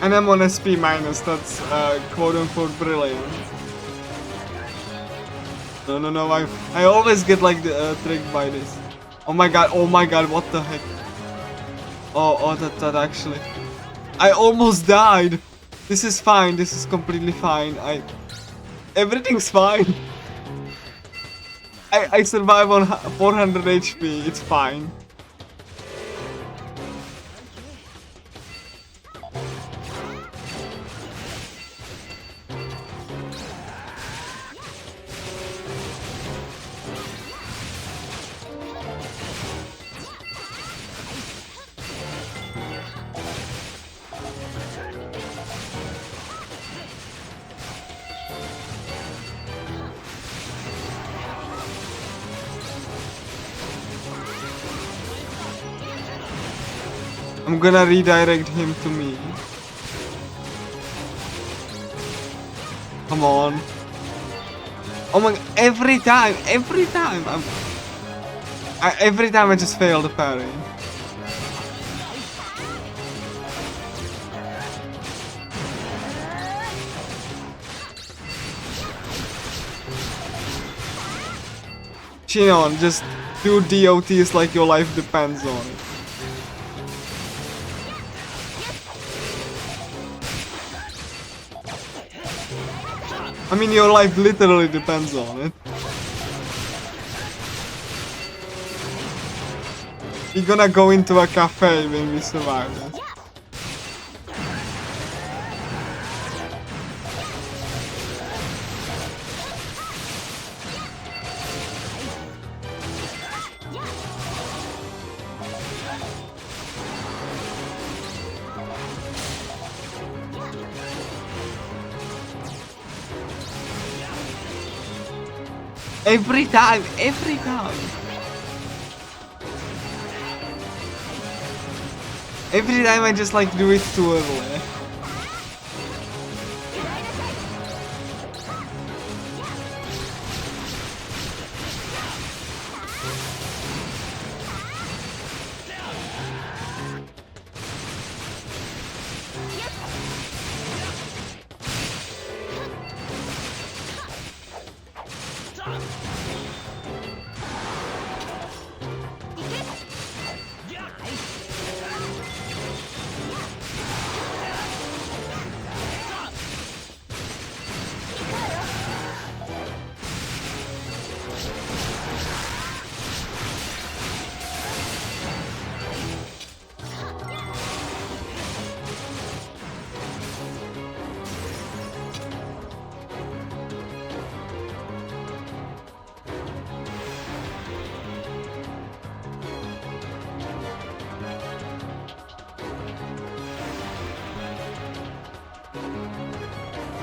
And I'm on SP minus, that's quote unquote brilliant. No, I always get like tricked by this. Oh my god, what the heck? Oh, that actually. I almost died. This is fine, this is completely fine. Everything's fine. I survive on 400 HP, it's fine. I'm gonna redirect him to me. Come on. Oh my, every time every time I just fail the parry. Shinon, just do DOTs like your life depends on it. I mean, your life literally depends on it. We're gonna go into a cafe when we survive this. Every time. Every time I just like do it too early.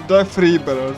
The free bird.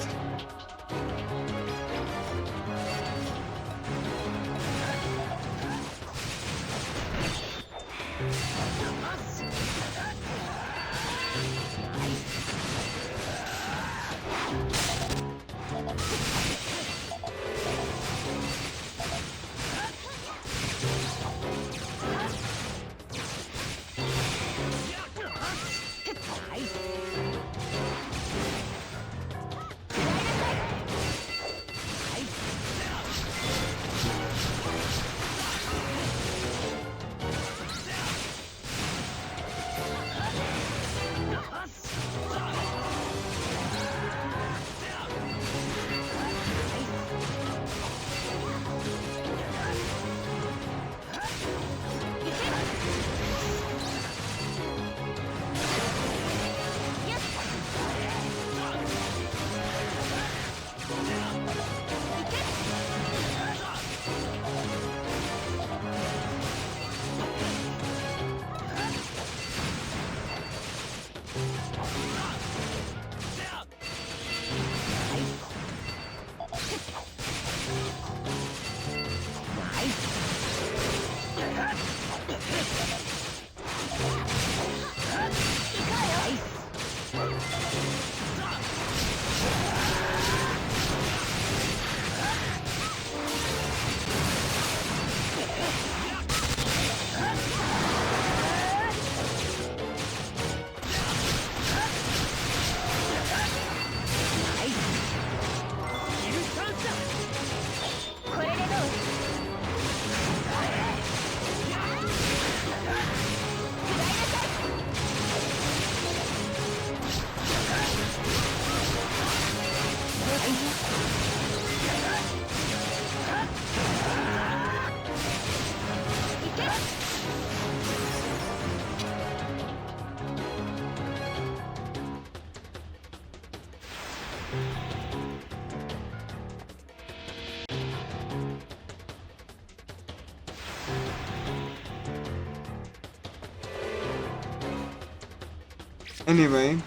Anyway,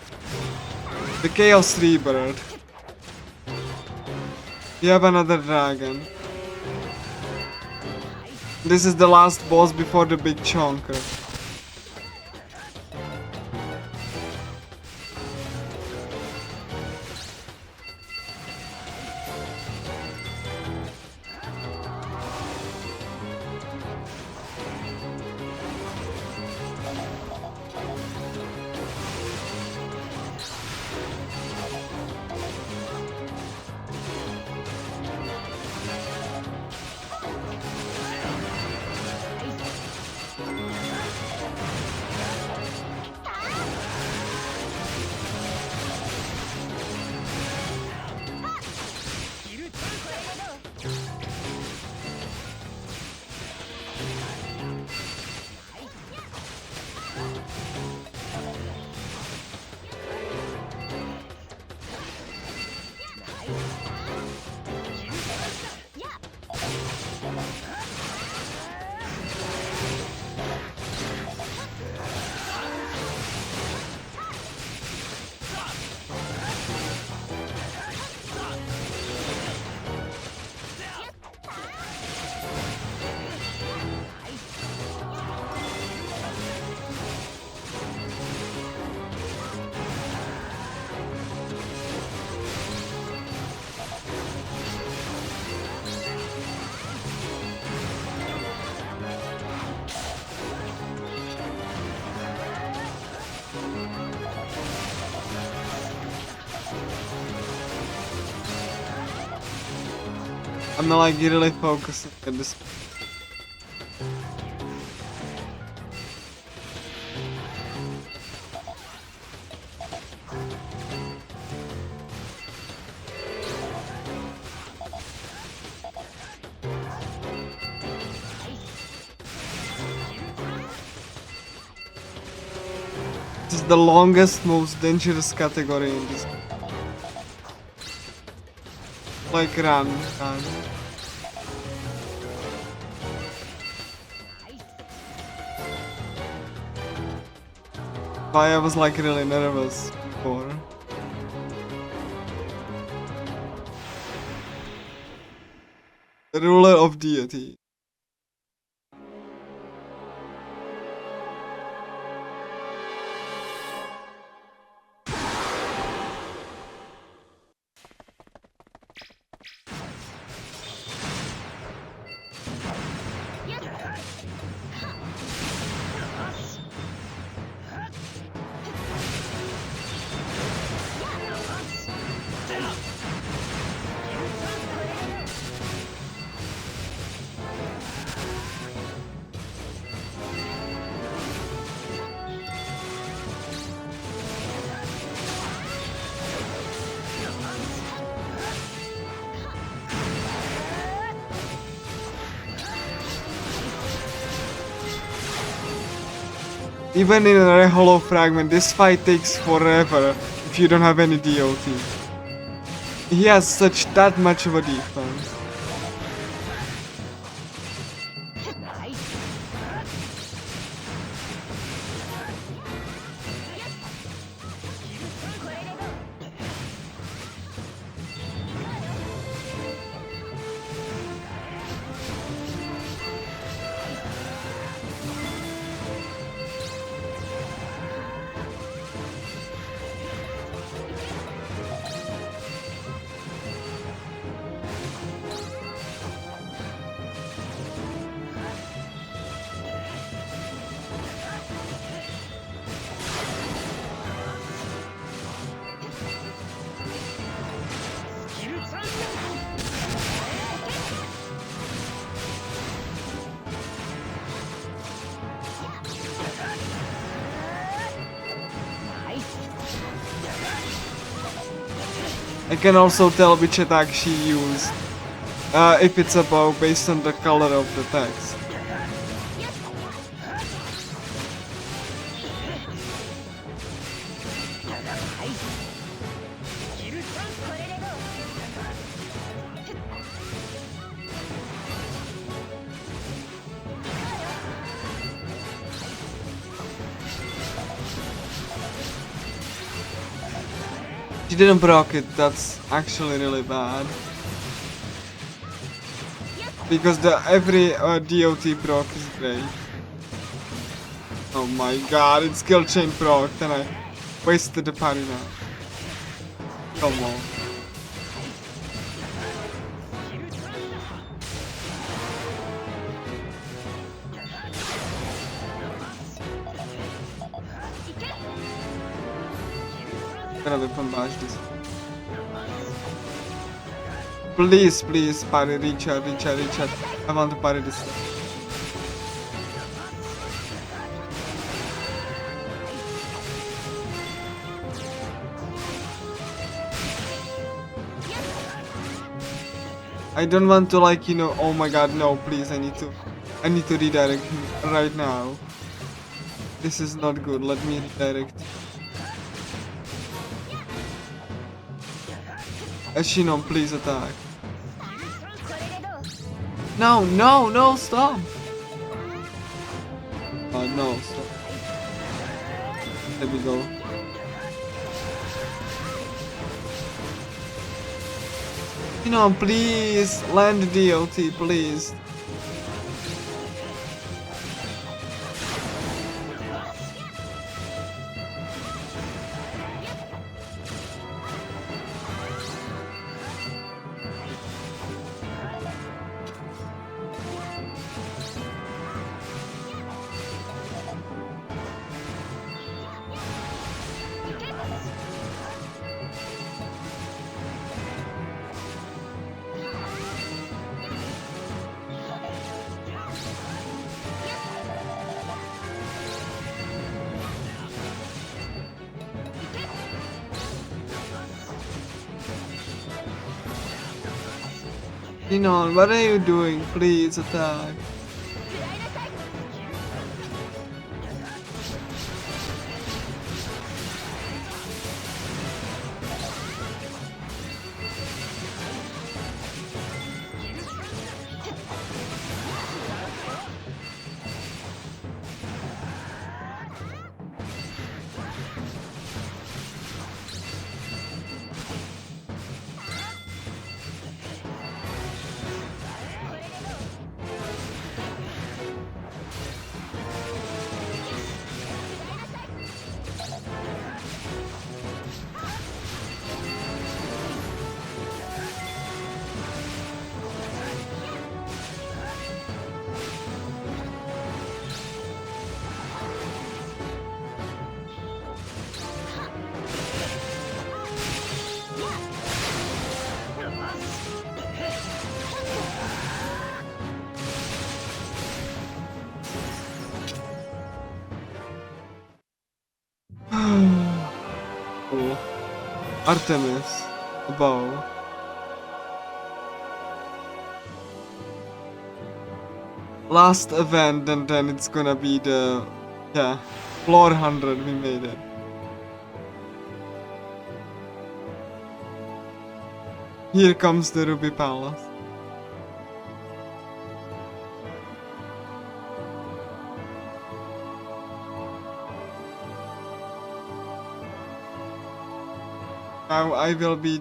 the Chaos Rebirth. You have another dragon. This is the last boss before the big chonker. I'm not like really focusing at this. This is the longest, most dangerous category in this. Like run. Why I was like really nervous before. The ruler of deity. Even in a hollow fragment, this fight takes forever if you don't have any DOT. He has that much of a defense. I can also tell which attack she used, if it's a bow, based on the color of the text. She didn't proc it, that's actually really bad. Because the every DOT proc is great. Oh my god, it's skill chain proc, and I wasted the parry now. Come on. Gonna weapon bash this. Please, please, parry, recharge. I want to parry this. I don't want to, like, you know, oh my god, no, please, I need to redirect him right now. This is not good, let me redirect. Ashinon, please attack. No, stop! No, stop. There we go. Ashinon, please, land the DOT, please. Ashinon, what are you doing? Please attack. Cool. Artemis, a bow. Last event, and then it's gonna be the, yeah, floor 100, we made it. Here comes the Ruby Palace. Now I will be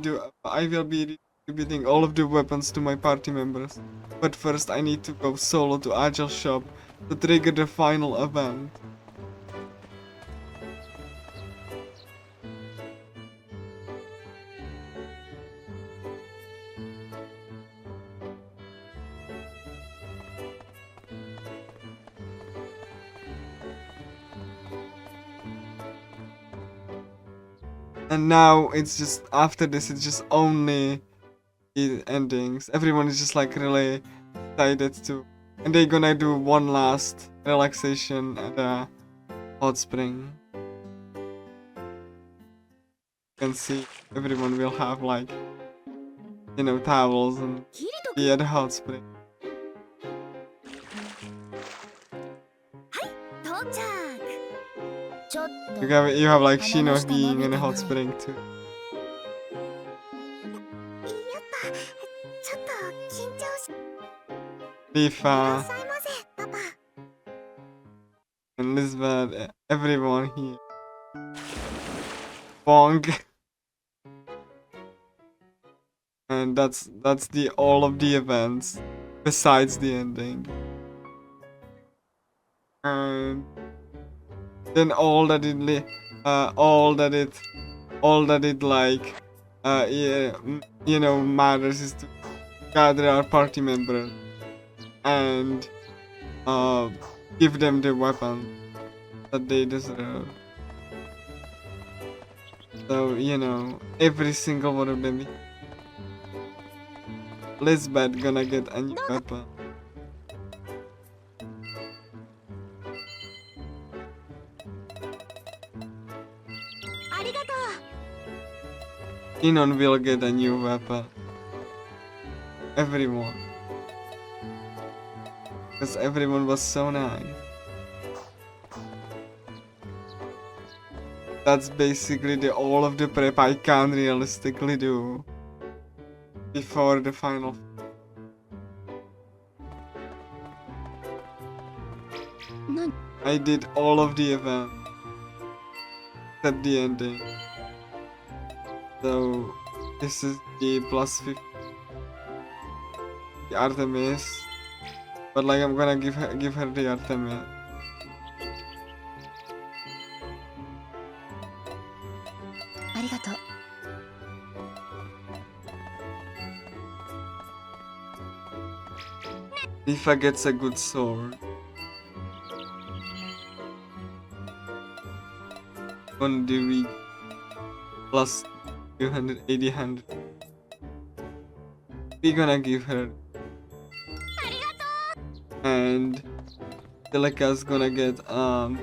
distributing all of the weapons to my party members. But first I need to go solo to Agile Shop to trigger the final event. And now it's just, after this, it's just only the endings. Everyone is just like really excited to, and they're gonna do one last relaxation at a hot spring. You can see everyone will have, like, you know, towels and be at a hot spring. You have like Shino being in a hot spring too. Lifa and Lisbeth, everyone here. Bonk. And that's the all of the events besides the ending. And then all that it like yeah, you know, matters is to gather our party members and give them the weapon that they deserve. So, you know, every single one of them. Lisbeth gonna get a new weapon. Inon will get a new weapon. Everyone. Because everyone was so nice. That's basically the all of the prep I can realistically do before the final. I did all of the events except the ending. So this is the plus 50. The Artemis. But like I'm gonna give her the Artemis. Tifa gets a good sword. On the week plus 280 100. We're gonna give her. And Silica's gonna get I'm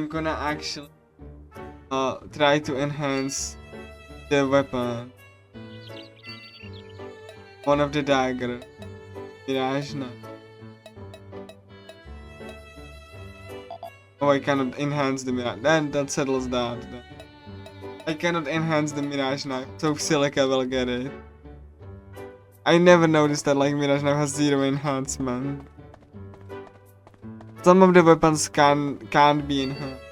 gonna actually try to enhance the weapon. One of the dagger. Mirage Knife. Oh, I cannot enhance the Mirage. Then that settles that. I cannot enhance the Mirage Knife, so Silica will get it. I never noticed that like Mirage Knife has 0 enhancement. Some of the weapons can't be enhanced.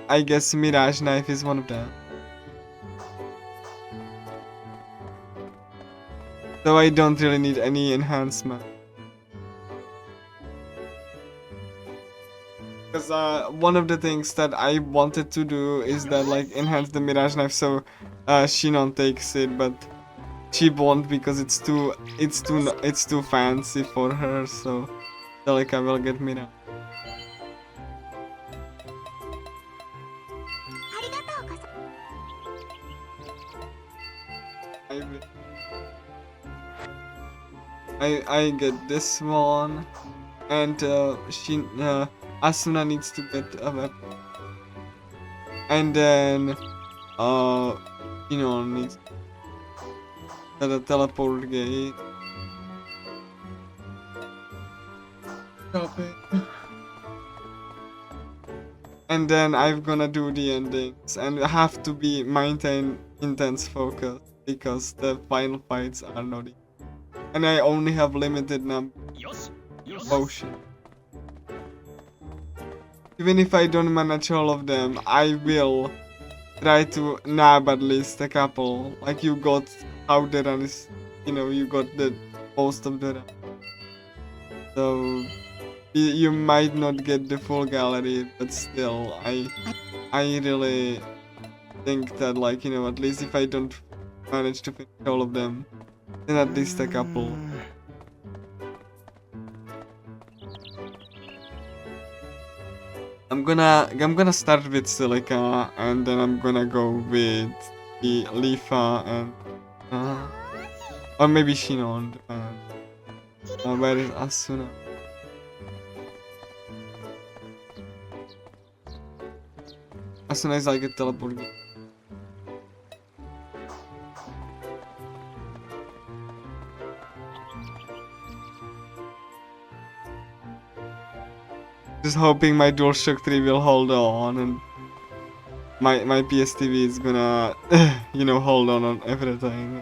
I guess Mirage Knife is one of them. So I don't really need any enhancement. Because one of the things that I wanted to do is that like enhance the Mirage Knife so Shinon takes it, but she won't because it's too fancy for her. So like I will get Mirage. I get this one, and Asuna needs to get a weapon, and then you know, needs a teleport gate. Stop it. And then I'm gonna do the endings, and I have to maintain intense focus because the final fights are not easy. And I only have limited number potions. Even if I don't manage all of them, I will try to nab at least a couple. Like you got how the run is, you know, you got the most of the run. So you might not get the full gallery, but still, I really think that like, you know, at least if I don't manage to finish all of them, then at least a couple. I'm gonna start with Silica, and then I'm gonna go with the Lifa and or maybe Shinon. Where is Asuna? Asuna is like a teleport. Just hoping my DualShock 3 will hold on and my PSTV is gonna, you know, hold on everything.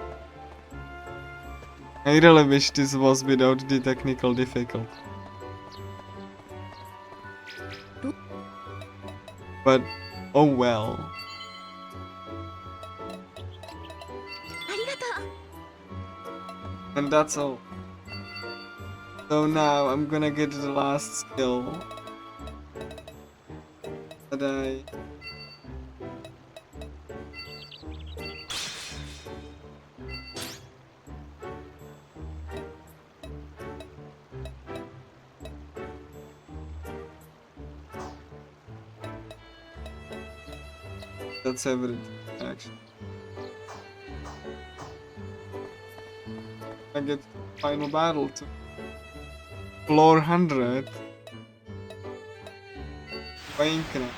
I really wish this was without the technical difficulty. But, oh well. And that's all. So now I'm gonna get the last skill that I... That's everything, actually. I get final battle to floor 100. Awakening.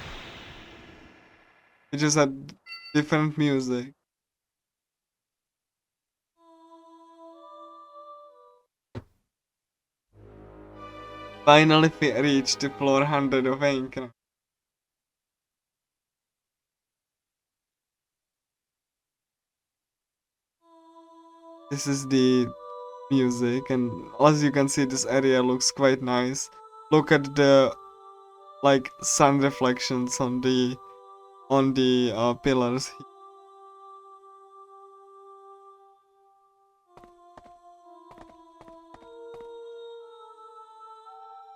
It just had different music. Finally reached the floor 100 of Awakening. This is the music, and as you can see, this area looks quite nice. Look at the like sun reflections on the pillars.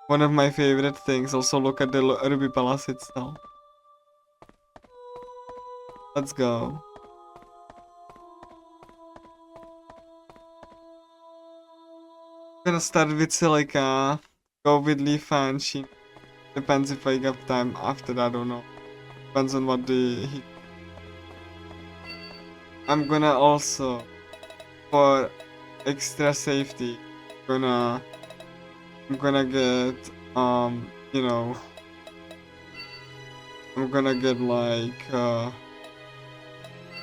One of my favorite things. Also look at the Ruby Palace itself. Let's go. I'm gonna start with Silica, go with Leaf and Sheen. Depends if I get time after that or not. Depends on what the heat. I'm gonna also, for extra safety, I'm gonna get you know, I'm gonna get like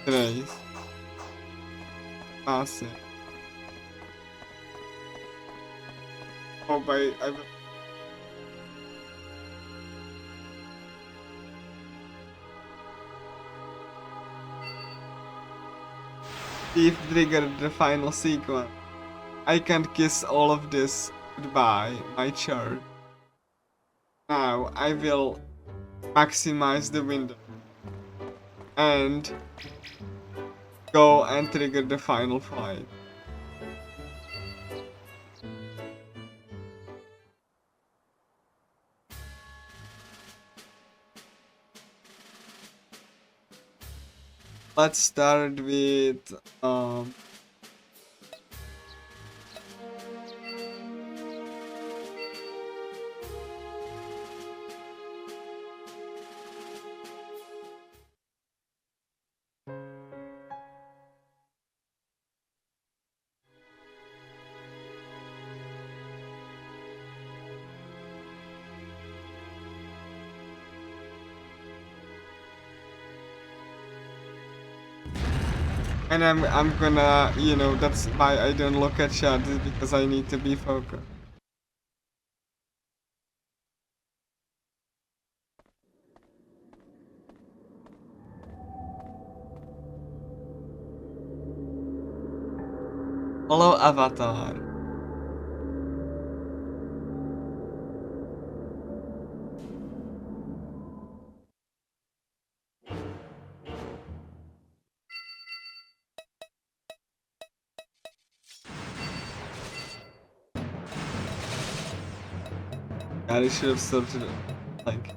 trace passive. Hope I will. Thief triggered the final sequence. I can't kiss all of this goodbye, my charge. Now I will maximize the window and go and trigger the final fight. Let's start with and I'm gonna, you know, that's why I don't look at chat, because I need to be focused. Hello, Avatar. God, I should have started it. Like,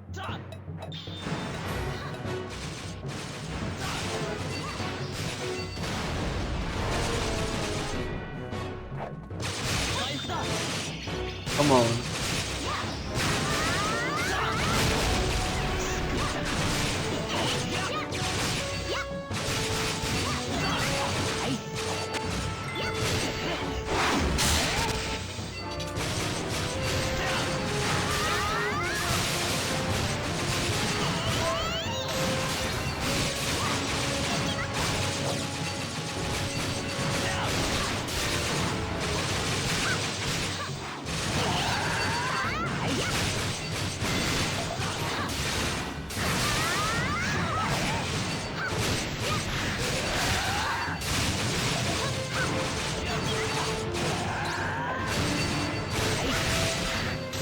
come on.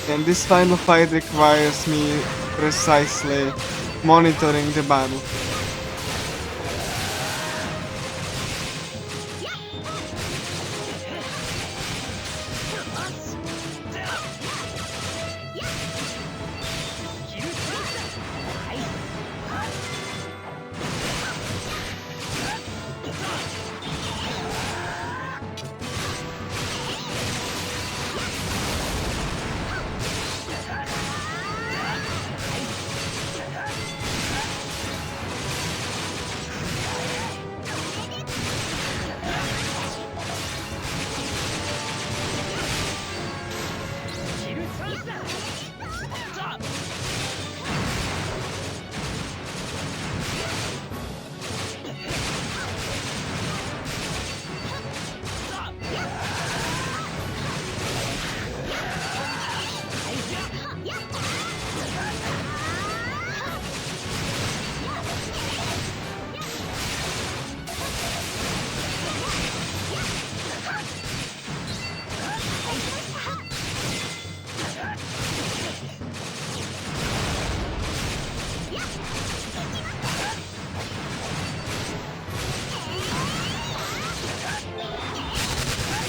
And this final fight requires me precisely monitoring the battle.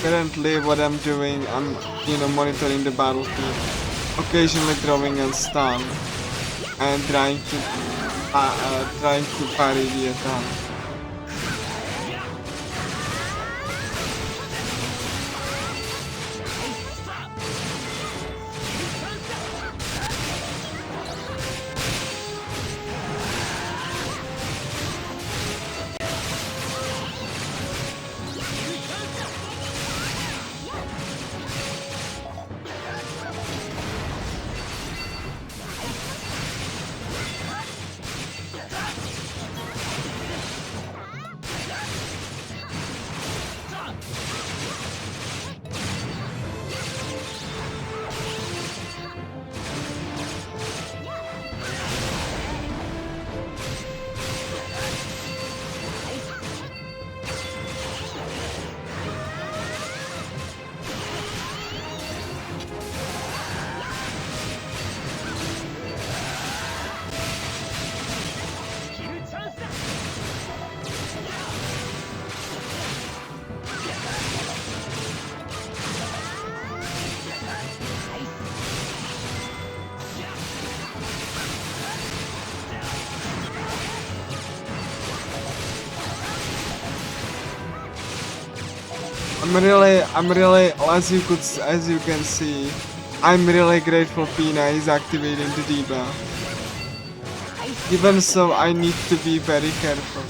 currently what I'm doing, I'm monitoring the battlefield, occasionally throwing and stun, and trying to parry the attack. I'm really, as you can see, I'm really grateful Pina is activating the debuff. Even so, I need to be very careful.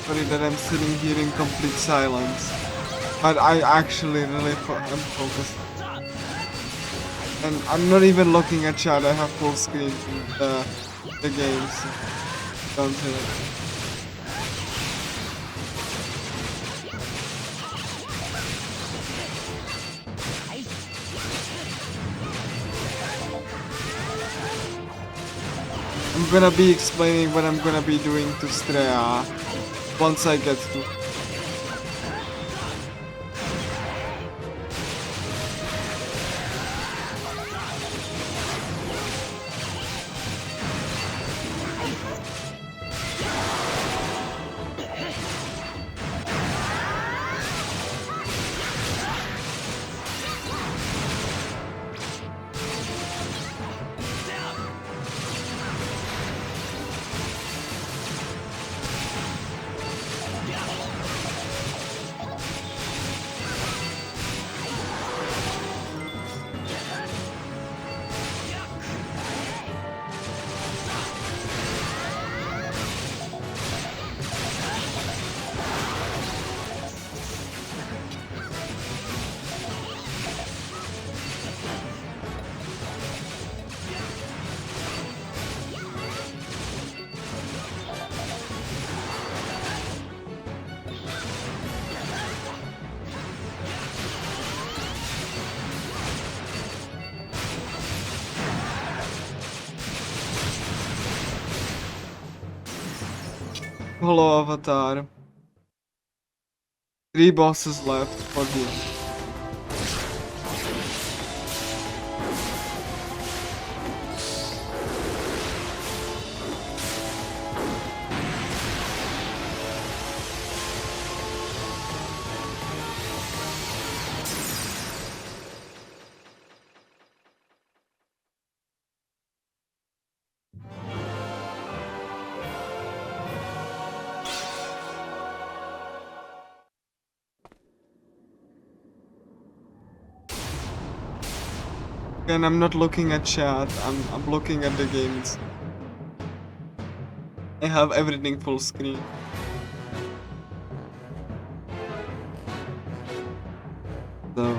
sorry that I'm sitting here in complete silence. But I actually really am focused. And I'm not even looking at chat, I have full screen in the game, so don't do it. I'm gonna be explaining what I'm gonna be doing to Strea once I get to. Hello, Avatar. 3 bosses left for you. And I'm not looking at chat, I'm looking at the games. I have everything full screen. So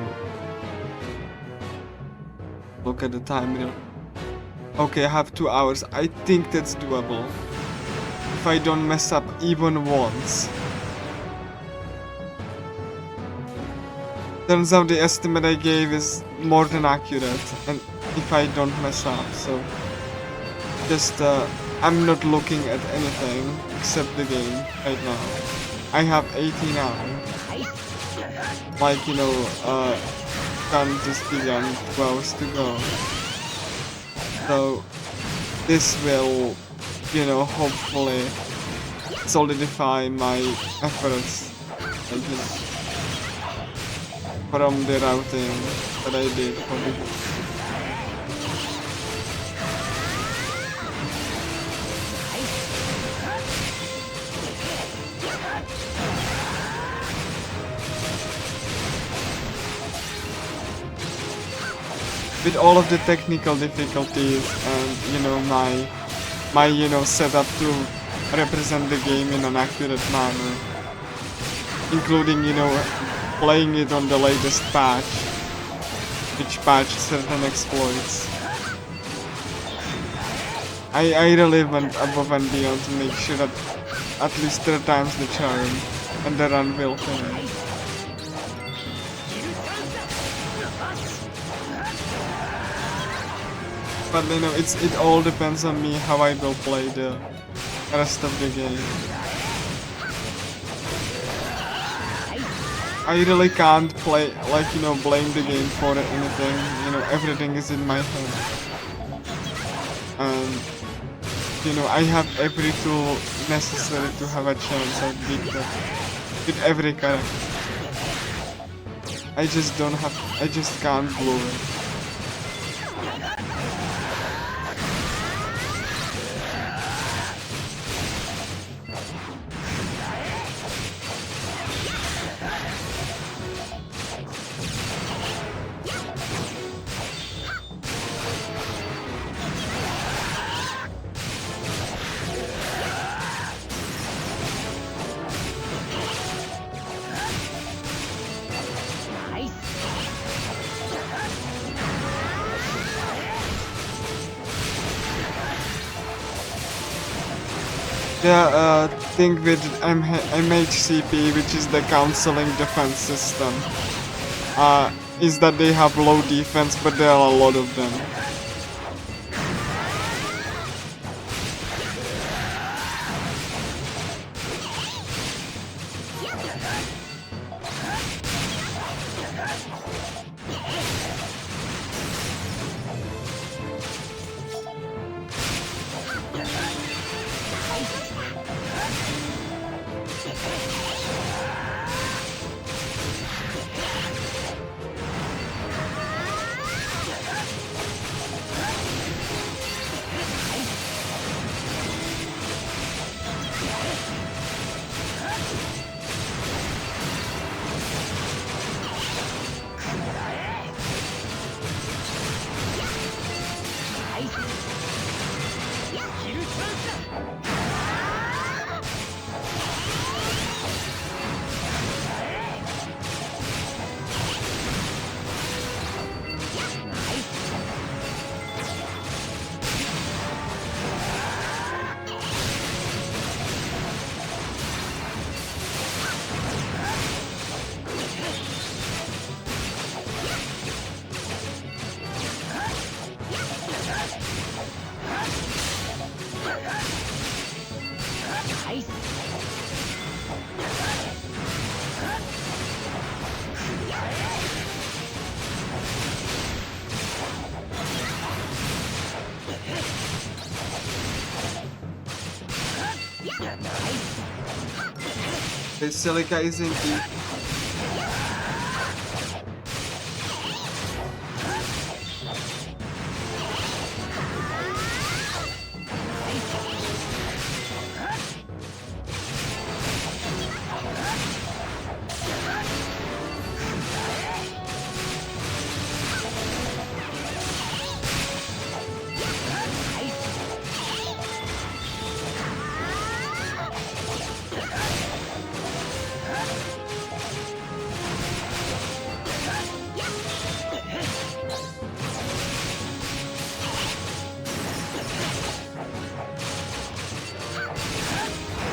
look at the time here. Okay, I have 2 hours. I think that's doable. If I don't mess up even once. Turns out the estimate I gave is more than accurate, and if I don't mess up, so just I'm not looking at anything except the game right now. I have 18 hours. Like, you know, done this began 2 hours to go. So this will, you know, hopefully solidify my efforts, like, you know, from the routing that I did for the with all of the technical difficulties and, you know, my you know, setup to represent the game in an accurate manner, including, you know, playing it on the latest patch, which patched certain exploits. I really went above and beyond to make sure that at least 3 times the charm and the run will finish. But you know, it all depends on me how I will play the rest of the game. I really can't play, like, you know, blame the game for anything, you know, everything is in my head. And, you know, I have every tool necessary to have a chance at beating with every character. I just can't blow it. thing with MHCP, which is the counseling defense system, is that they have low defense, but there are a lot of them. The silica is in deep.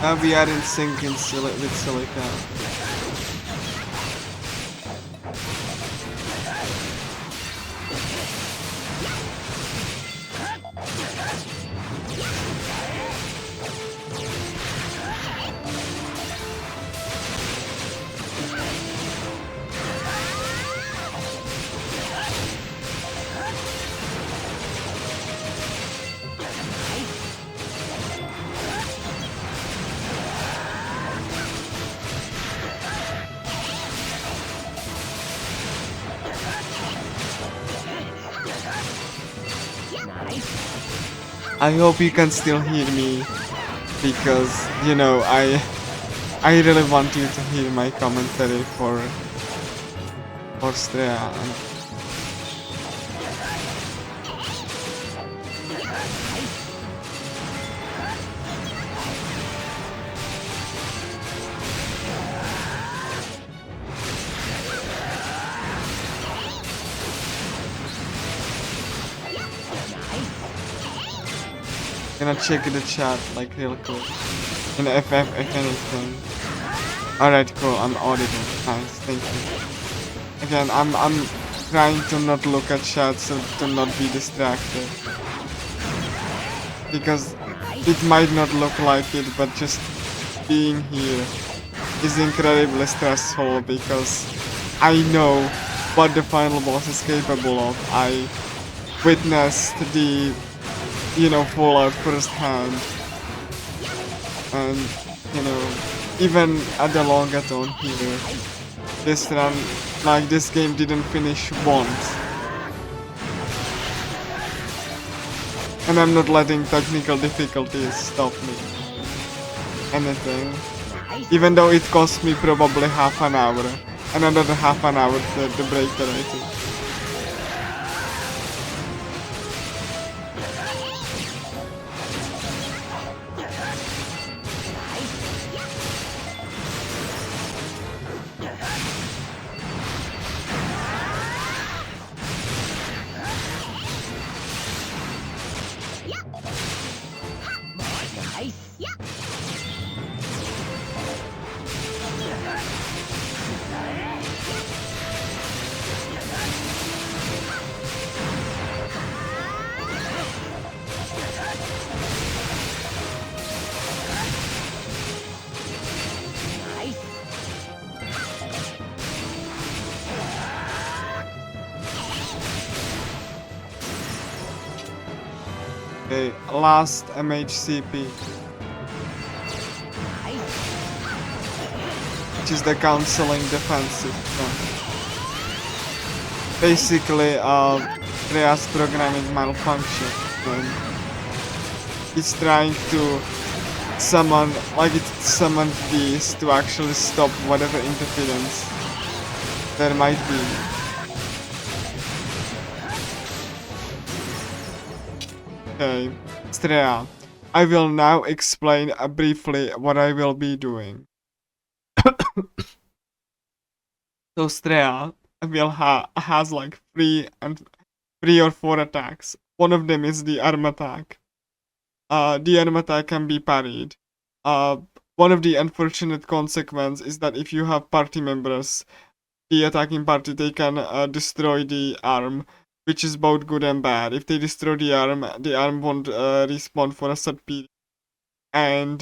Now we are in sync with silica. I hope you can still hear me, because you know I really want you to hear my commentary for Strea. Gonna check the chat like real quick. And if anything. Alright, cool, I'm audible. Nice, thank you. Again, I'm trying to not look at chat so to not be distracted. Because it might not look like it, but just being here is incredibly stressful because I know what the final boss is capable of. I witnessed the fallout firsthand, and even at the Longathon here, this run, like this game didn't finish once, and I'm not letting technical difficulties stop me. Anything, even though it cost me probably half an hour, another half an hour to break the rating. Okay, last MHCP, which is the counseling defensive. Basically, Rhea's programming malfunction. And he's trying to summon, like it summoned these to actually stop whatever interference there might be. Okay, Strea, I will now explain briefly what I will be doing. So Strea will has like three or four attacks. One of them is the arm attack. The arm attack can be parried. One of the unfortunate consequences is that if you have party members, the attacking party, they can destroy the arm, which is both good and bad. If they destroy the arm won't respawn for a set period, and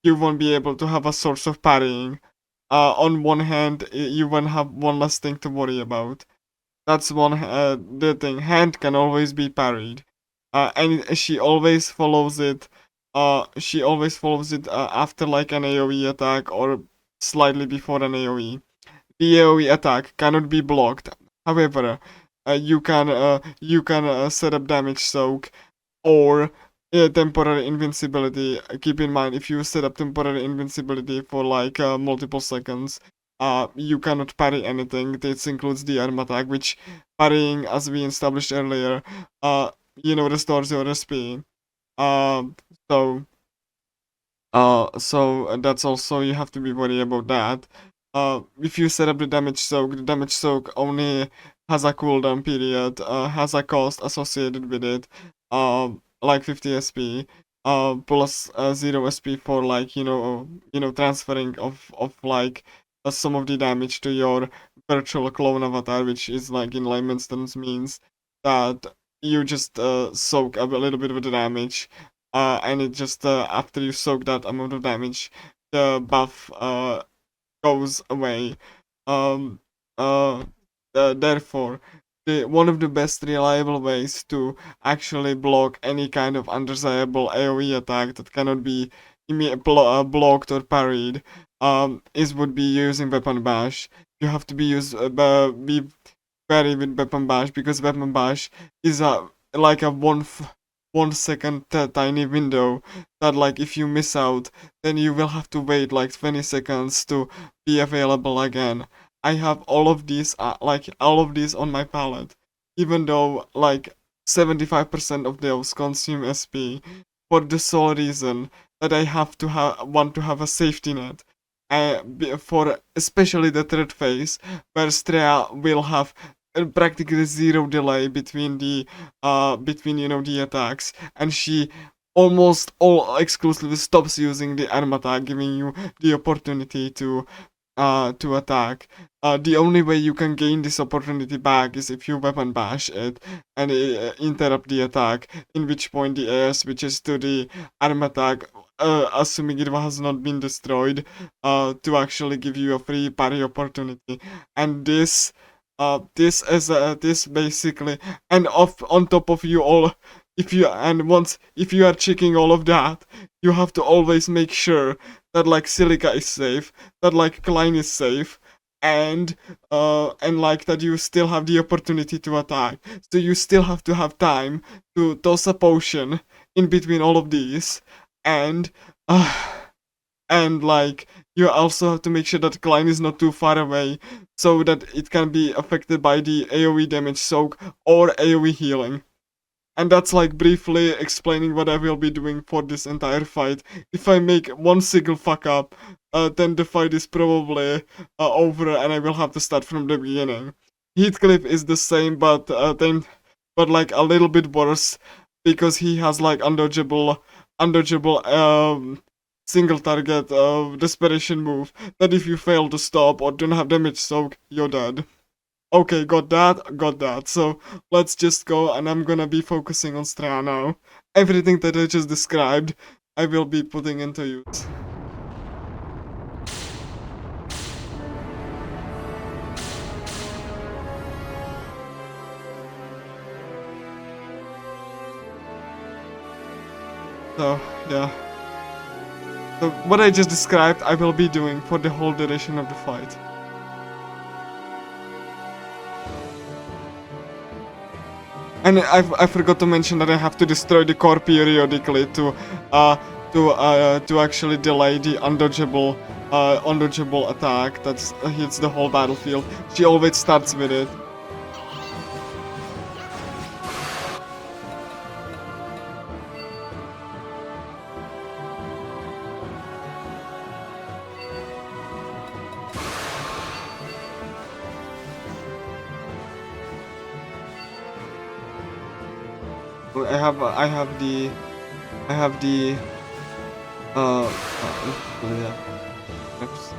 you won't be able to have a source of parrying. On one hand, you won't have one less thing to worry about. That's one the thing. Hand can always be parried, and she always follows it. After like an AOE attack or slightly before an AOE. The AOE attack cannot be blocked. However, you can set up damage soak or temporary invincibility. Keep in mind, if you set up temporary invincibility for like multiple seconds, you cannot parry anything. This includes the arm attack, which parrying, as we established earlier, restores your SP. Um, so that's also, you have to be worried about that. If you set up the damage soak only has a cooldown period, has a cost associated with it, like 50 SP, plus 0 SP for like transferring of like some of the damage to your virtual clone avatar, which is like in layman's terms means that you just soak up a little bit of the damage, and it just after you soak that amount of damage, the buff goes away. Um, Therefore, one of the best reliable ways to actually block any kind of undesirable AOE attack that cannot be blocked or parried would be using Weapon Bash. You have to be wary with Weapon Bash, because Weapon Bash is like a 1 second tiny window that, like, if you miss out, then you will have to wait like 20 seconds to be available again. I have all of these on my palette, even though like 75% of those consume SP, for the sole reason that I have to want to have a safety net. For especially the third phase, where Strea will have practically zero delay between the the attacks, and she almost all exclusively stops using the arm attack, giving you the opportunity to attack. The only way you can gain this opportunity back is if you weapon bash it and interrupt the attack, in which point the air switches to the arm attack, assuming it has not been destroyed, to actually give you a free parry opportunity. And this basically, and on top of you all, if you are checking all of that, you have to always make sure that like Silica is safe, that like Klein is safe, and like that you still have the opportunity to attack. So you still have to have time to toss a potion in between all of these, and like you also have to make sure that Klein is not too far away, so that it can be affected by the AoE damage soak or AoE healing. And that's like briefly explaining what I will be doing for this entire fight. If I make one single fuck up, then the fight is probably over and I will have to start from the beginning. Heathcliff is the same, but like a little bit worse, because he has like undodgeable single target desperation move that if you fail to stop or don't have damage soak, you're dead. Okay, got that. So let's just go, and I'm gonna be focusing on Strea now. Everything that I just described, I will be putting into use. So, yeah. So, what I just described, I will be doing for the whole duration of the fight. And I forgot to mention that I have to destroy the core periodically to actually delay the undodgeable attack that hits the whole battlefield. She always starts with it. I have the yeah. Oops.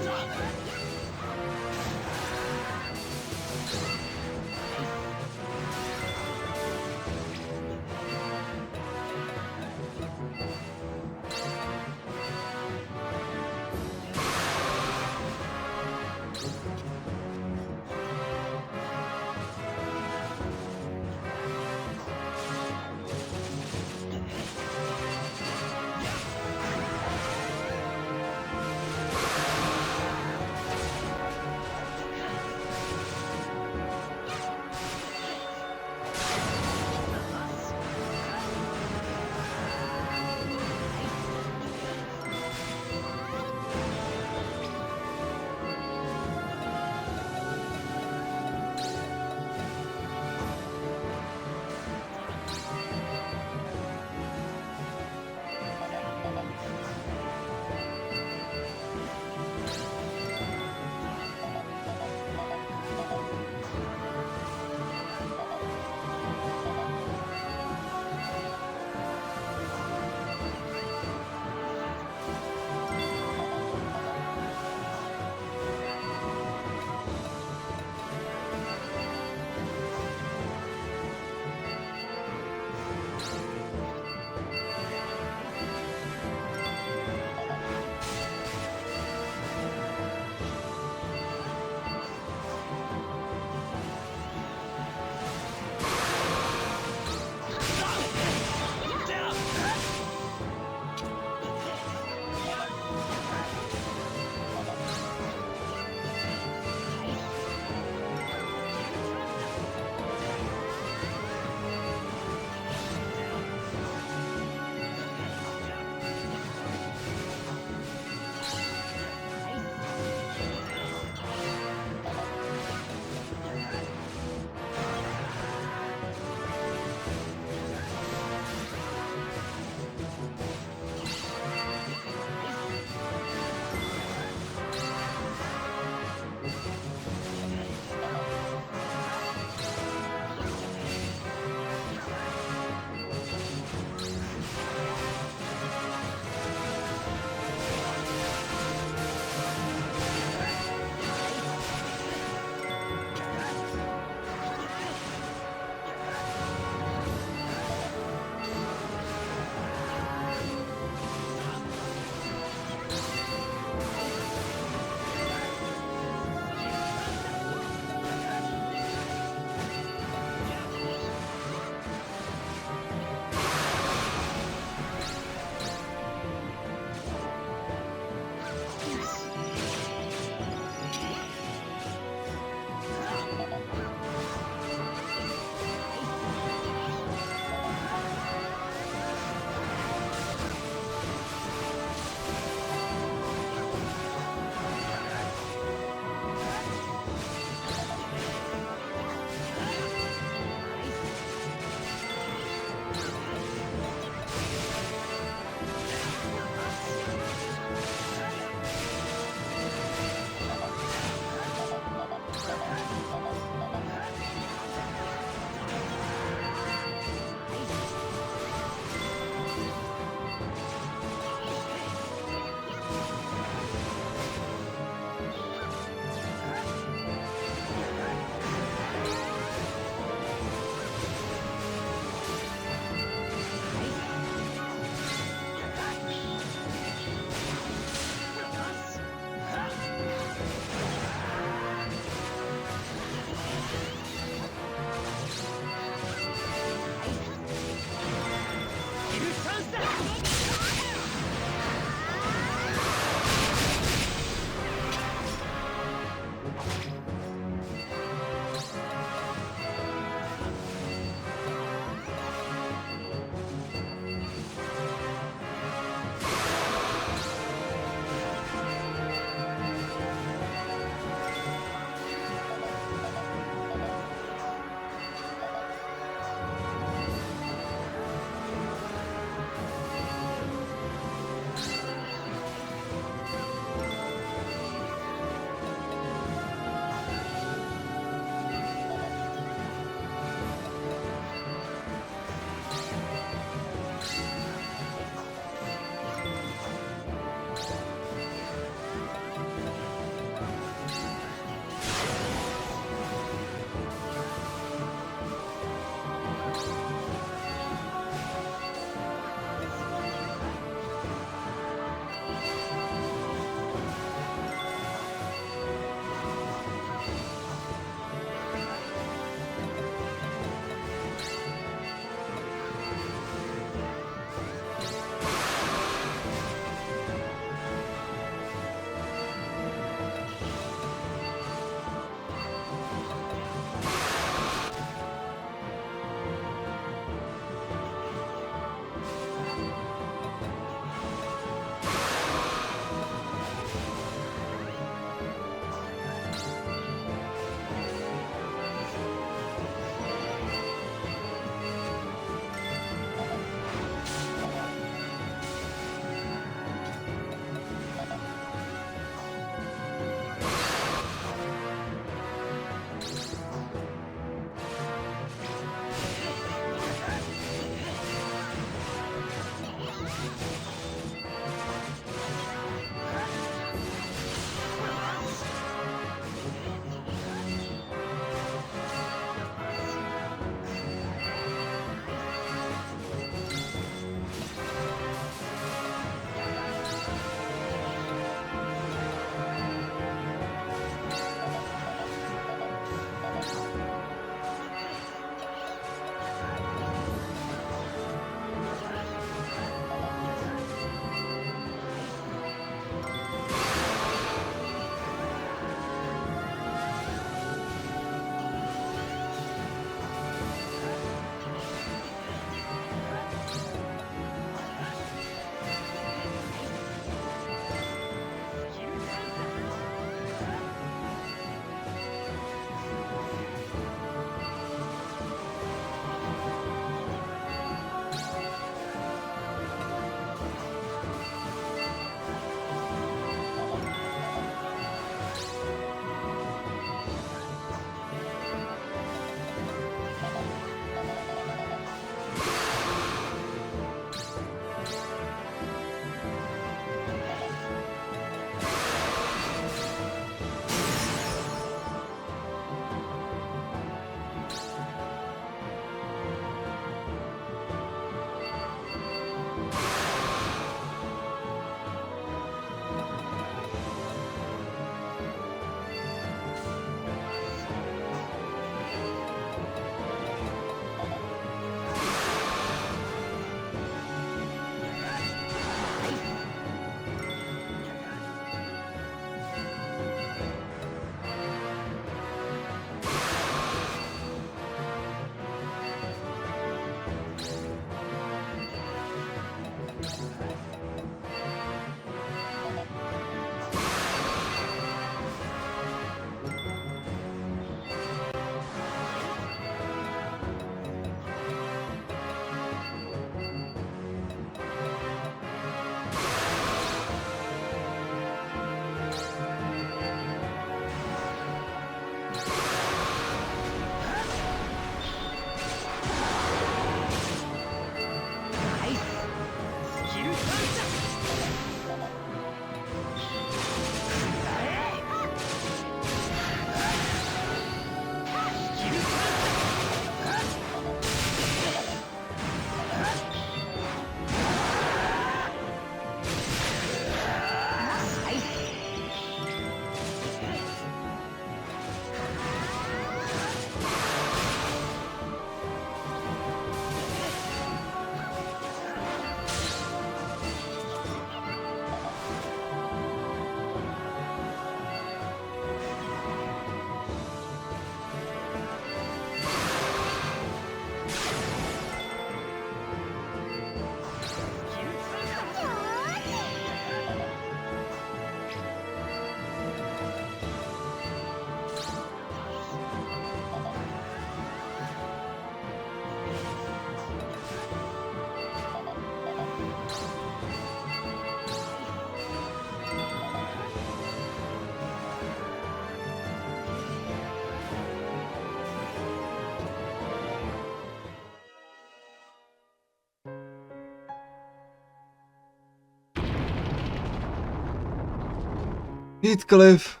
Heathcliff.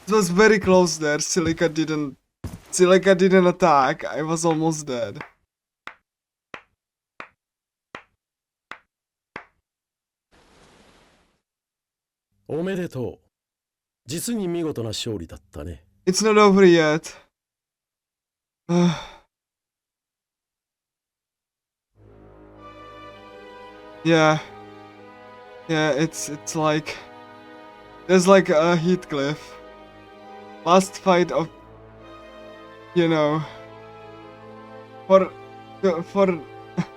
It was very close there. Silica didn't attack. I was almost dead. おめでとう。実に見事な勝利だったね。It's not over yet. Yeah. Yeah, it's like there's like a Heathcliff. Last fight of, you know, for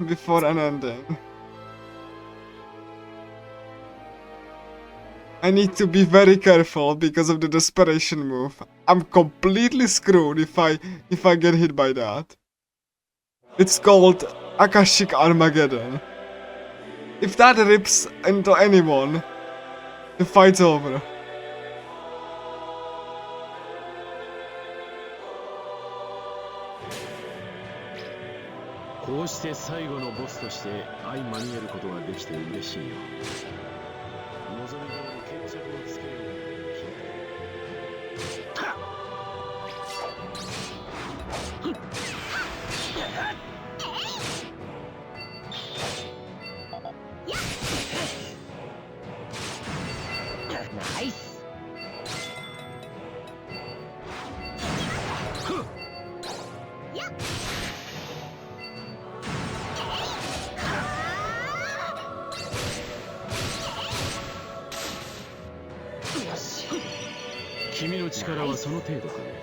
before an ending. I need to be very careful because of the desperation move. I'm completely screwed if I get hit by that. It's called Akashic Armageddon. If that rips into anyone, the fight's over. こうして最後のボスとして相まみえることができて嬉しいよ。望み通り決着をつけるように決めた。ナイス。君の力はその程度かね。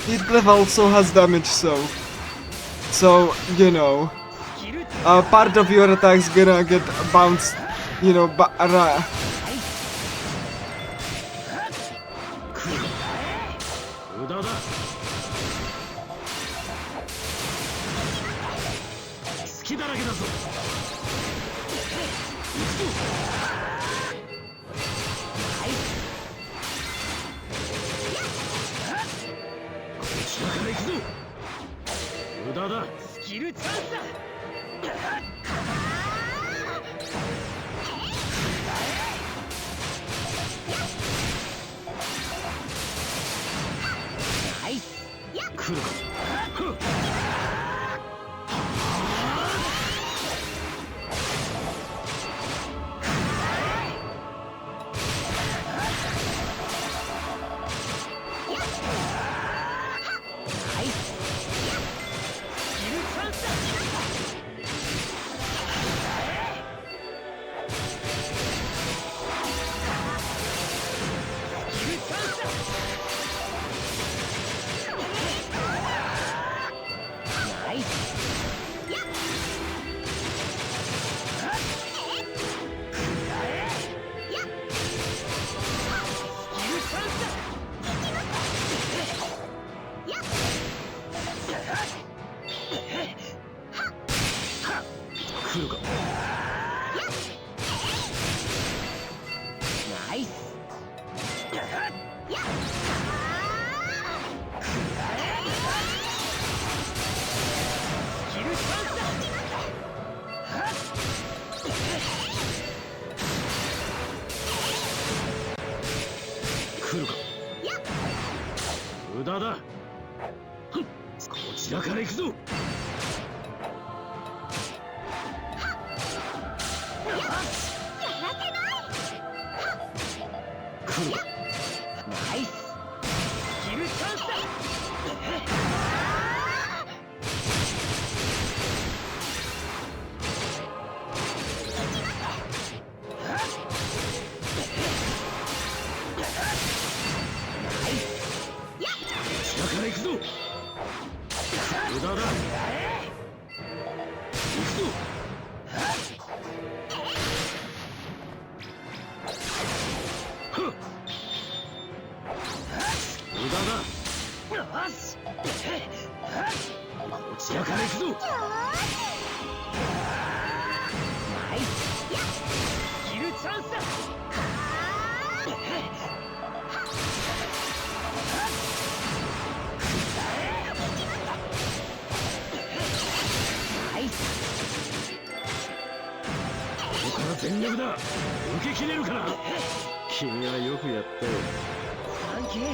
Heathcliff also has damage, so you know, part of your attack's gonna get bounced, you know, right. 無駄だ。隙だらけだぞ。無駄だ。スキルチャンスだ。ナイス。来るか。来るか。ナイス。スキルチャンスだ。来るか。無駄だ。こちらから行くぞ。ナイス。スキルチャンスだ。下から行くぞ。無駄だ。行くぞ。無駄だ。よし。こちらから行くぞ。ナイス。スキルチャンスだ。から全力だ。受け切れるかな。君はよくやったよ。サンキュー。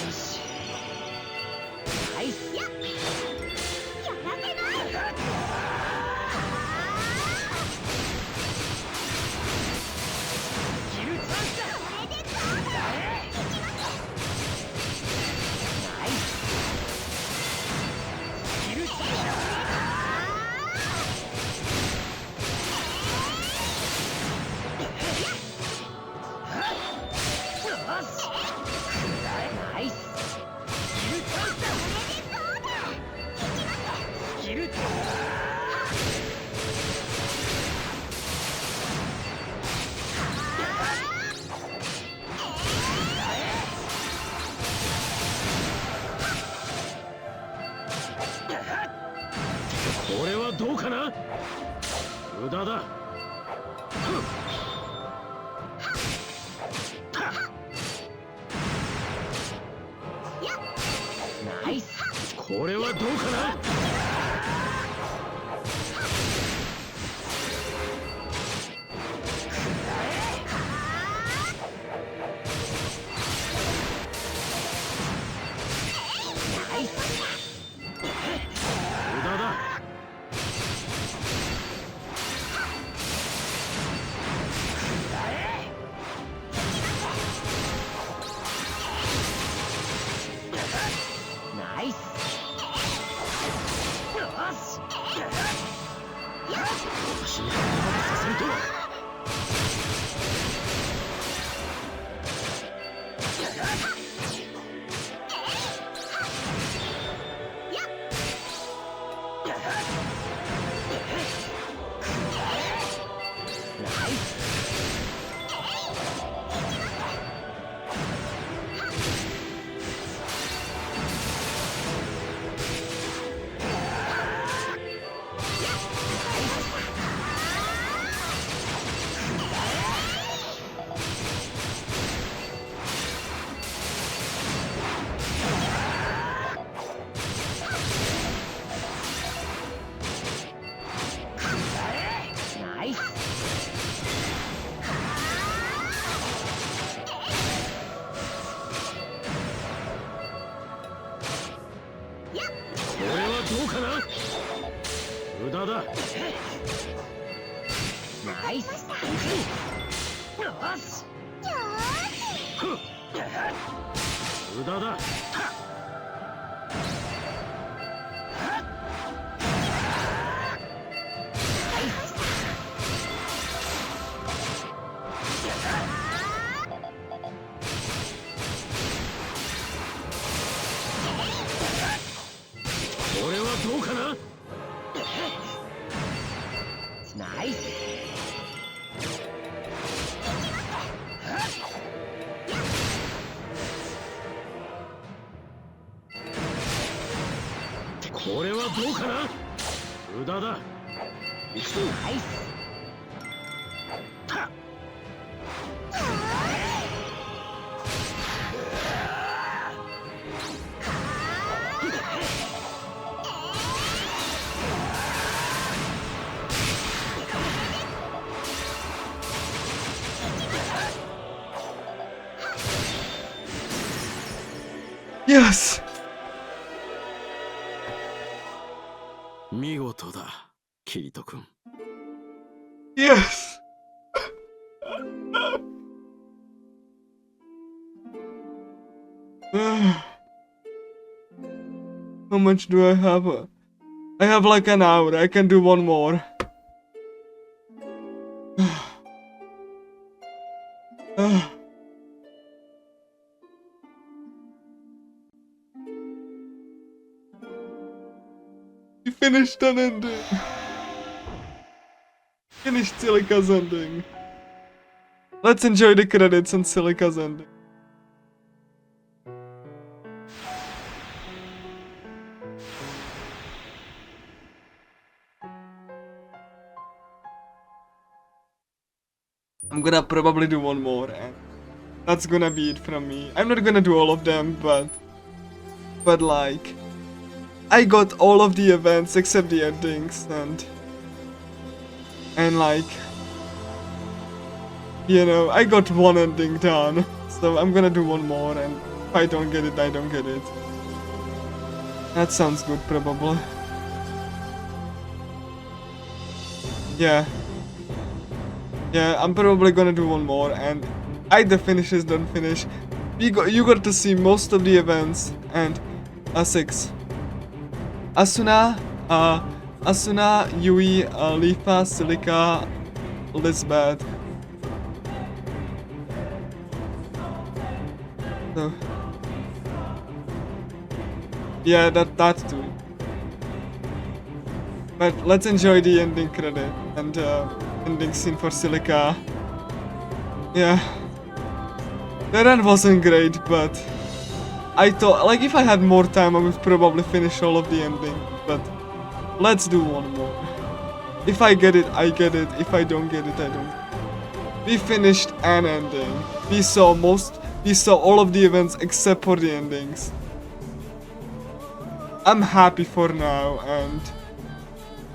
よし。ナイス。やらせない。ギルチャンスだ。これでどうだ。ナイス。ギルチャンスだ。ナイス。ギルチャンスだ。ギルチャンス。これはどうかな。無駄だ。ナイス。これはどうかな。ナイス。無駄だ。ナイス。よし。私にここまでさせるとは。ナイス。ナイス。これはどうかな。無駄だ。ナイス。よし。無駄だ。これはどうかな。ナイス。これはどうかな。無駄だ。一度ナイス。Yes! 見事だ、キリト君。Yes! How much do I have? I have like an hour. I can do one more. We finished an ending. Finished Silica's ending. Let's enjoy the credits on Silica's ending. I'm gonna probably do one more, and that's gonna be it from me. I'm not gonna do all of them, but like I got all of the events except the endings, and like, you know, I got one ending done, so I'm gonna do one more, and if I don't get it, I don't get it. That sounds good, probably. Yeah. Yeah, I'm probably gonna do one more, and either finishes, don't finish. You got to see most of the events, and 6. Asuna, Yui, Lifa, Silica, Lisbeth. So, yeah, that too. But let's enjoy the ending credit and ending scene for Silica. Yeah, the run wasn't great, but I thought, like, if I had more time, I would probably finish all of the ending. But let's do one more. If I get it, I get it. If I don't get it, I don't. We finished an ending. We saw all of the events except for the endings. I'm happy for now, and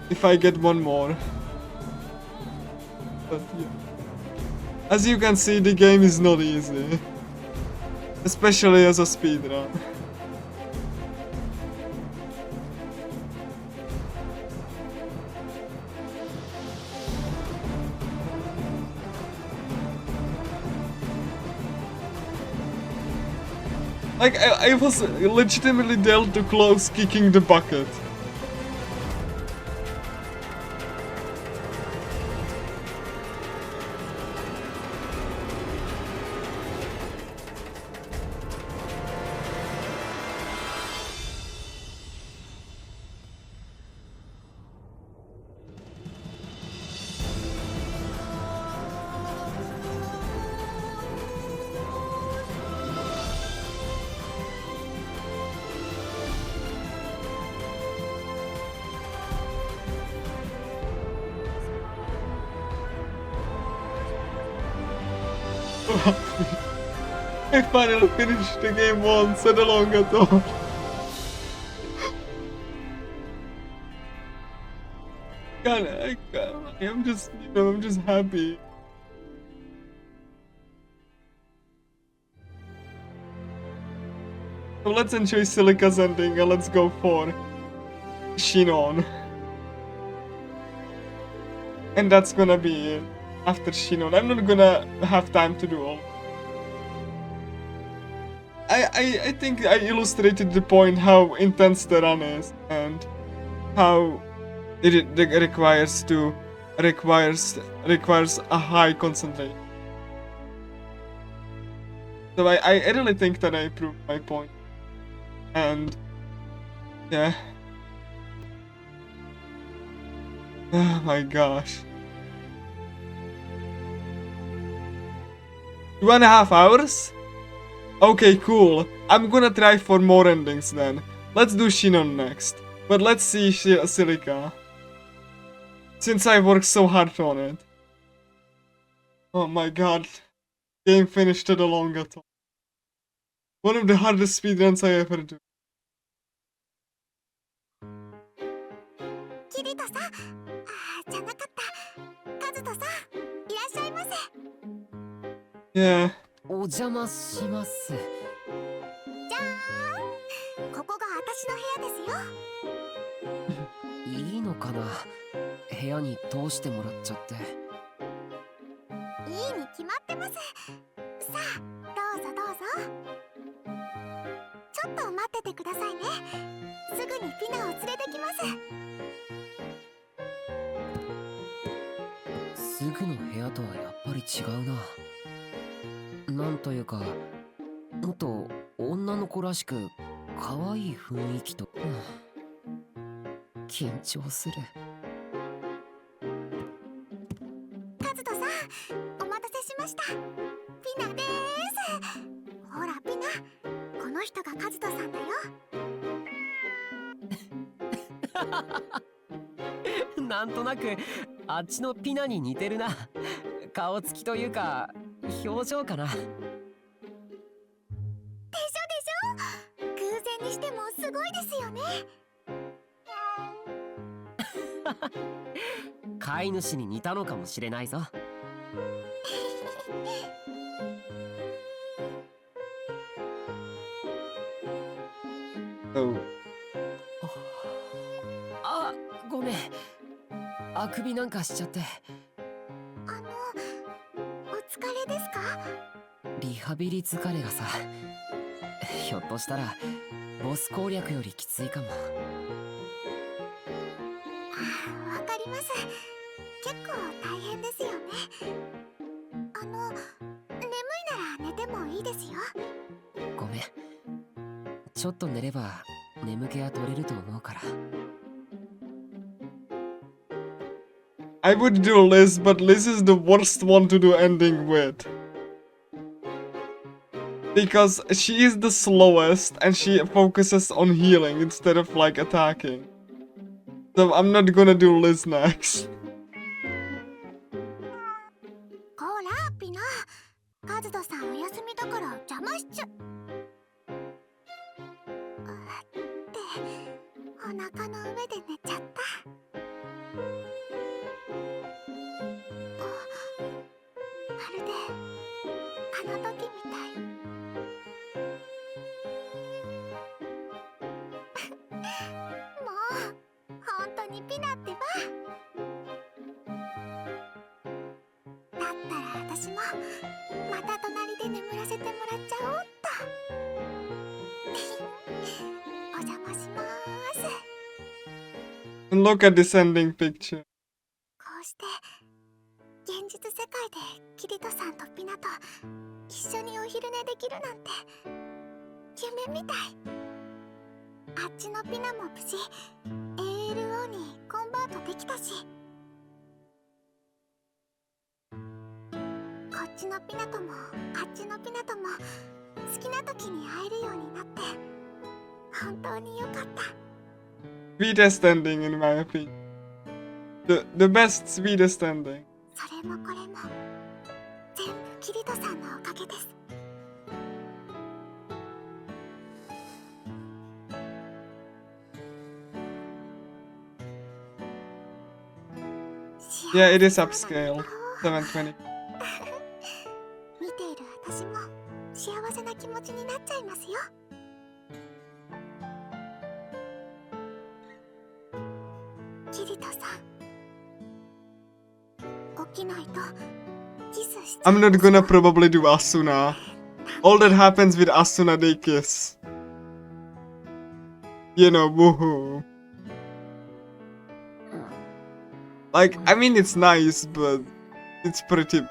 if I get one more. But yeah. As you can see, the game is not easy. Especially as a speedrun. Like, I was legitimately dealt too close kicking the bucket. I finally finished the game once at ALongathon. God, I'm just, you know, I'm just happy. So let's enjoy Silica's ending and let's go for Shinon. And that's gonna be it. After Shinon, I'm not gonna have time to do all. I think I illustrated the point how intense the run is and how it requires a high concentration. So I really think that I proved my point. And yeah. Oh my gosh. 2.5 hours? Okay, cool. I'm gonna try for more endings then. Let's do Shinon next. But let's see Silica. Since I worked so hard on it. Oh my god. Game finished at ALongathon. One of the hardest speedruns I ever do. キリトさん、じゃなかった。カズトさん、いらっしゃいませ。Yeah. お邪魔します。じゃーん。ここが私の部屋ですよ。いいのかな、部屋に通してもらっちゃって。いいに決まってます。さあ、どうぞどうぞ。ちょっと待っててくださいね。すぐにピナを連れてきます。すぐの部屋とはやっぱり違うな。なんというか、もっと女の子らしく可愛い雰囲気と、緊張する。カズトさん、お待たせしました。ピナでーす。ほらピナ、この人がカズトさんだよ。なんとなくあっちのピナに似てるな。顔つきというか表情かな。でしょでしょ。偶然にしてもすごいですよね。飼い主に似たのかもしれないぞ。Oh. あ、ごめん。あくびなんかしちゃって。お疲れですか？リハビリ疲れがさ。ひょっとしたらボス攻略よりきついかも。わかります。結構大変ですよね。眠いなら寝てもいいですよ。ごめん。ちょっと寝れば眠気は取れると思うから。I would do Liz, but Liz is the worst one to do ending with. Because she is the slowest and she focuses on healing instead of like attacking. So I'm not gonna do Liz next. こらピナ、カズトさんお休みだから邪魔しちゃ。ってお腹の上で寝ちゃった。まるであの時みたい。もう本当にピナってば。だったら私もまた隣で眠らせてもらっちゃおうっと。お邪魔します。 And look at this ending picture. こうして現実世界でキリトさんとピナと一緒にお昼寝できるなんて夢みたい。あっちのピナも無事 ALO にコンバートできたし、こっちのピナともあっちのピナとも好きな時に会えるようになって本当によかった。 Sweetest ending in my opinion. The best sweetest ending. それもこれも全部キリトさんのおかげです。 Yeah, it is upscale. 720. 見ている私も幸せな気持ちになっちゃいますよ。キリトさん、起きないとキスしちゃ I'm not gonna probably do Asuna. All that happens with Asuna, they kiss. You know, woohoo. Like, I mean, it's nice, but it's pretty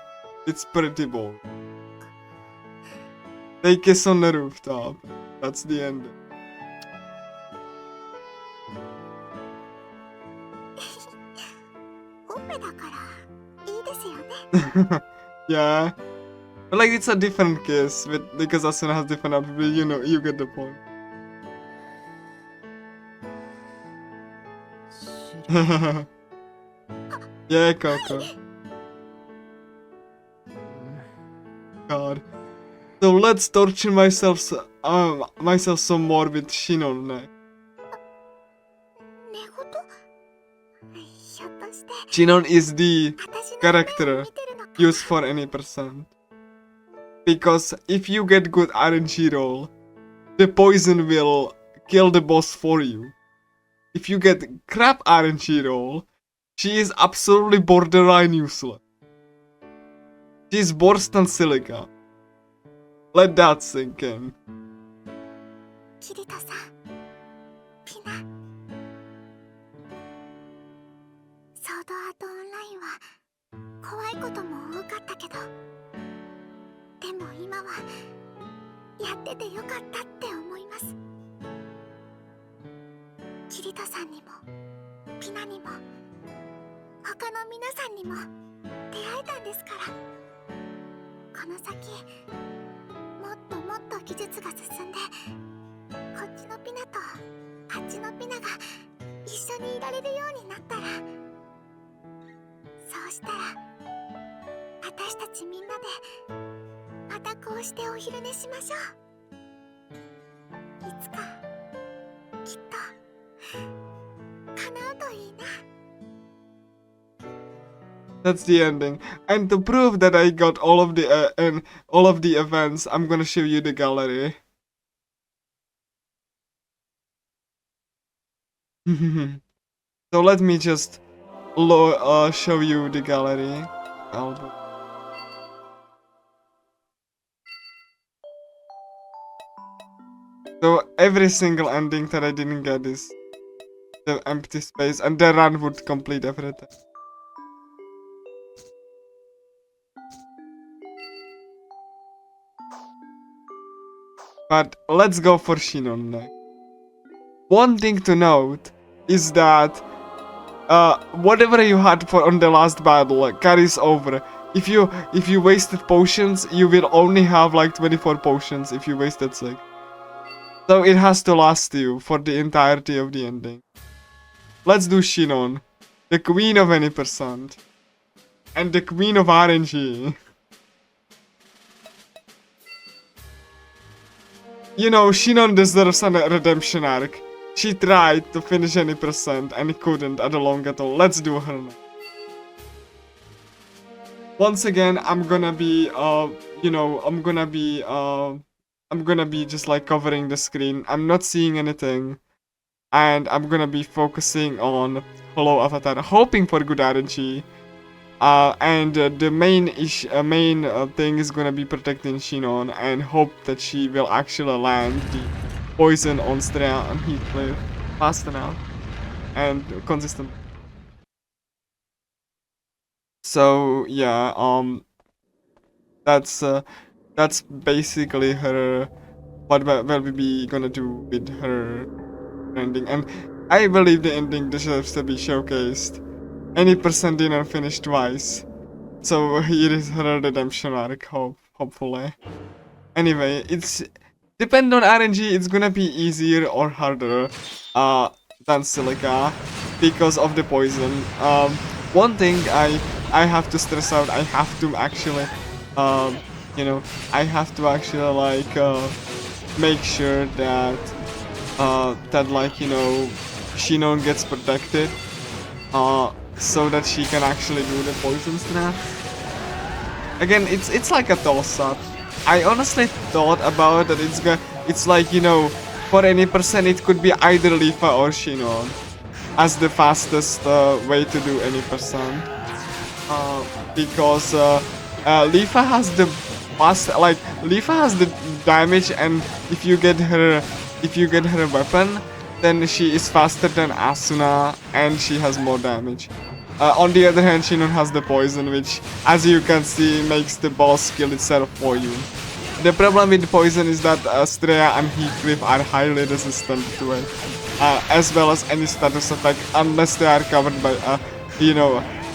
boring. They kiss on the rooftop. That's the end. オペだからいいですよね。Yeah. But like, it's a different kiss because Asuna has different ability, you know, you get the point. Yeah, Coco. God. So let's torture myself some more with Shinon next. 寝言？ひょっとして Shinon is the 私の character 見てるのか。 used for any percent. Because if you get good RNG roll, the poison will kill the boss for you. If you get crap RNG roll, she is absolutely borderline useless. She is worse than Silica. Let that sink in. キリトさん、ピナ。ソードアートオンラインは怖いことも多かったけど、でも今はやっててよかったって思います。キリトさんにもピナにも他の皆さんにも出会えたんですから。この先もっともっと技術が進んで、こっちのピナとあっちのピナが一緒にいられるようになったら、そうしたら私たちみんなでまたこうしてお昼寝しましょう。いつかきっと叶うといいな。That's the ending. And to prove that I got all of the events, I'm gonna show you the gallery. So let me just show you the gallery album. So every single ending that I didn't get is the empty space, and the run would complete everything. But let's go for Shinon next. One thing to note is that whatever you had for on the last battle carries over. If you wasted potions, you will only have like 24 potions if you wasted 6. So it has to last you for the entirety of the ending. Let's do Shinon, the queen of any percent, and the queen of RNG. You know, Shinon deserves a redemption arc. She tried to finish any percent and couldn't at Alongathon. Let's do her now. Once again, I'm gonna be, I'm gonna be just like covering the screen. I'm not seeing anything. And I'm gonna be focusing on Hello Avatar, hoping for good RNG. The main thing is gonna be protecting Shinon and hope that she will actually land the poison on Straya and Heathcliff fast enough and consistent. So yeah, that's basically her. What will we be gonna do with her ending? And I believe the ending deserves to be showcased. Any percent dinner finished twice. So here is her redemption arc, hopefully. Anyway, it's depend on RNG, it's gonna be easier or harder than Silica because of the poison. One thing I have to stress out, I have to actually I have to actually like make sure that Shinon gets protected so that she can actually do the poison snap. Again, it's like a toss-up. I honestly thought about that it's like, for any percent it could be either Lifa or Shinon as the fastest way to do any percent. Because Lifa has the Lifa has the damage, and if you get her weapon, then she is faster than Asuna and she has more damage. On the other hand, Shinon has the poison, which, as you can see, makes the boss kill itself for you. The problem with the poison is that Straya and Heathcliff are highly resistant to it, as well as any status effect, unless they are covered by,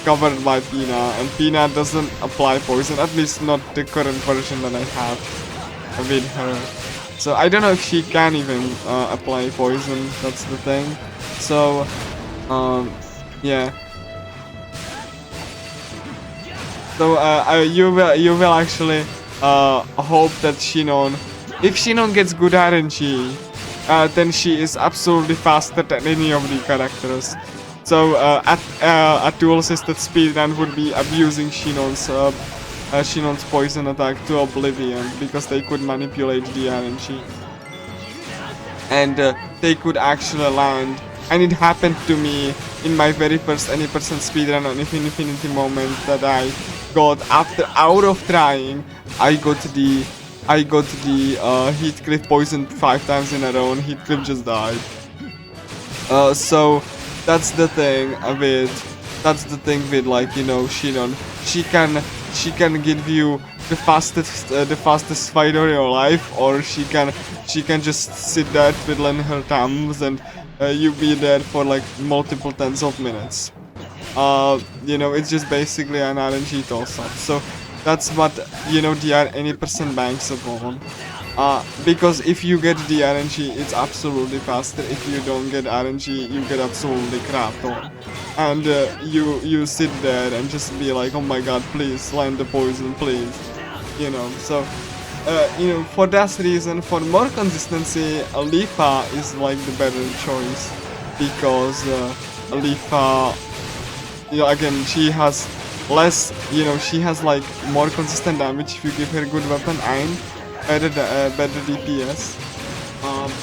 covered by Pina, and Pina doesn't apply poison, at least not the current version that I have with her. So I don't know if she can even apply poison, that's the thing. So, yeah. So you will actually hope that Shinon, if Shinon gets good RNG, then she is absolutely faster than any of the characters. So a tool-assisted speedrun would be abusing Shinon's poison attack to oblivion because they could manipulate the RNG. And they could actually land. And it happened to me in my very first any percent speedrun on Infinity moment that I got after hour of trying. I got the Heathcliff poisoned 5 times in a row and Heathcliff just died. So that's the thing with like, Shinon. She can give you the fastest fight of your life, or she can just sit there twiddling her thumbs and you be there for like multiple tens of minutes. It's just basically an RNG toss-up. So that's what the any percent banks upon. Because if you get the RNG, it's absolutely faster. If you don't get RNG, you get absolutely crapped on. And you sit there and just be like, oh my god, please land the poison, please. So for that reason, for more consistency, Lifa is like the better choice, because Lifa, again, she has less, you know, she has like more consistent damage if you give her a good weapon and better DPS.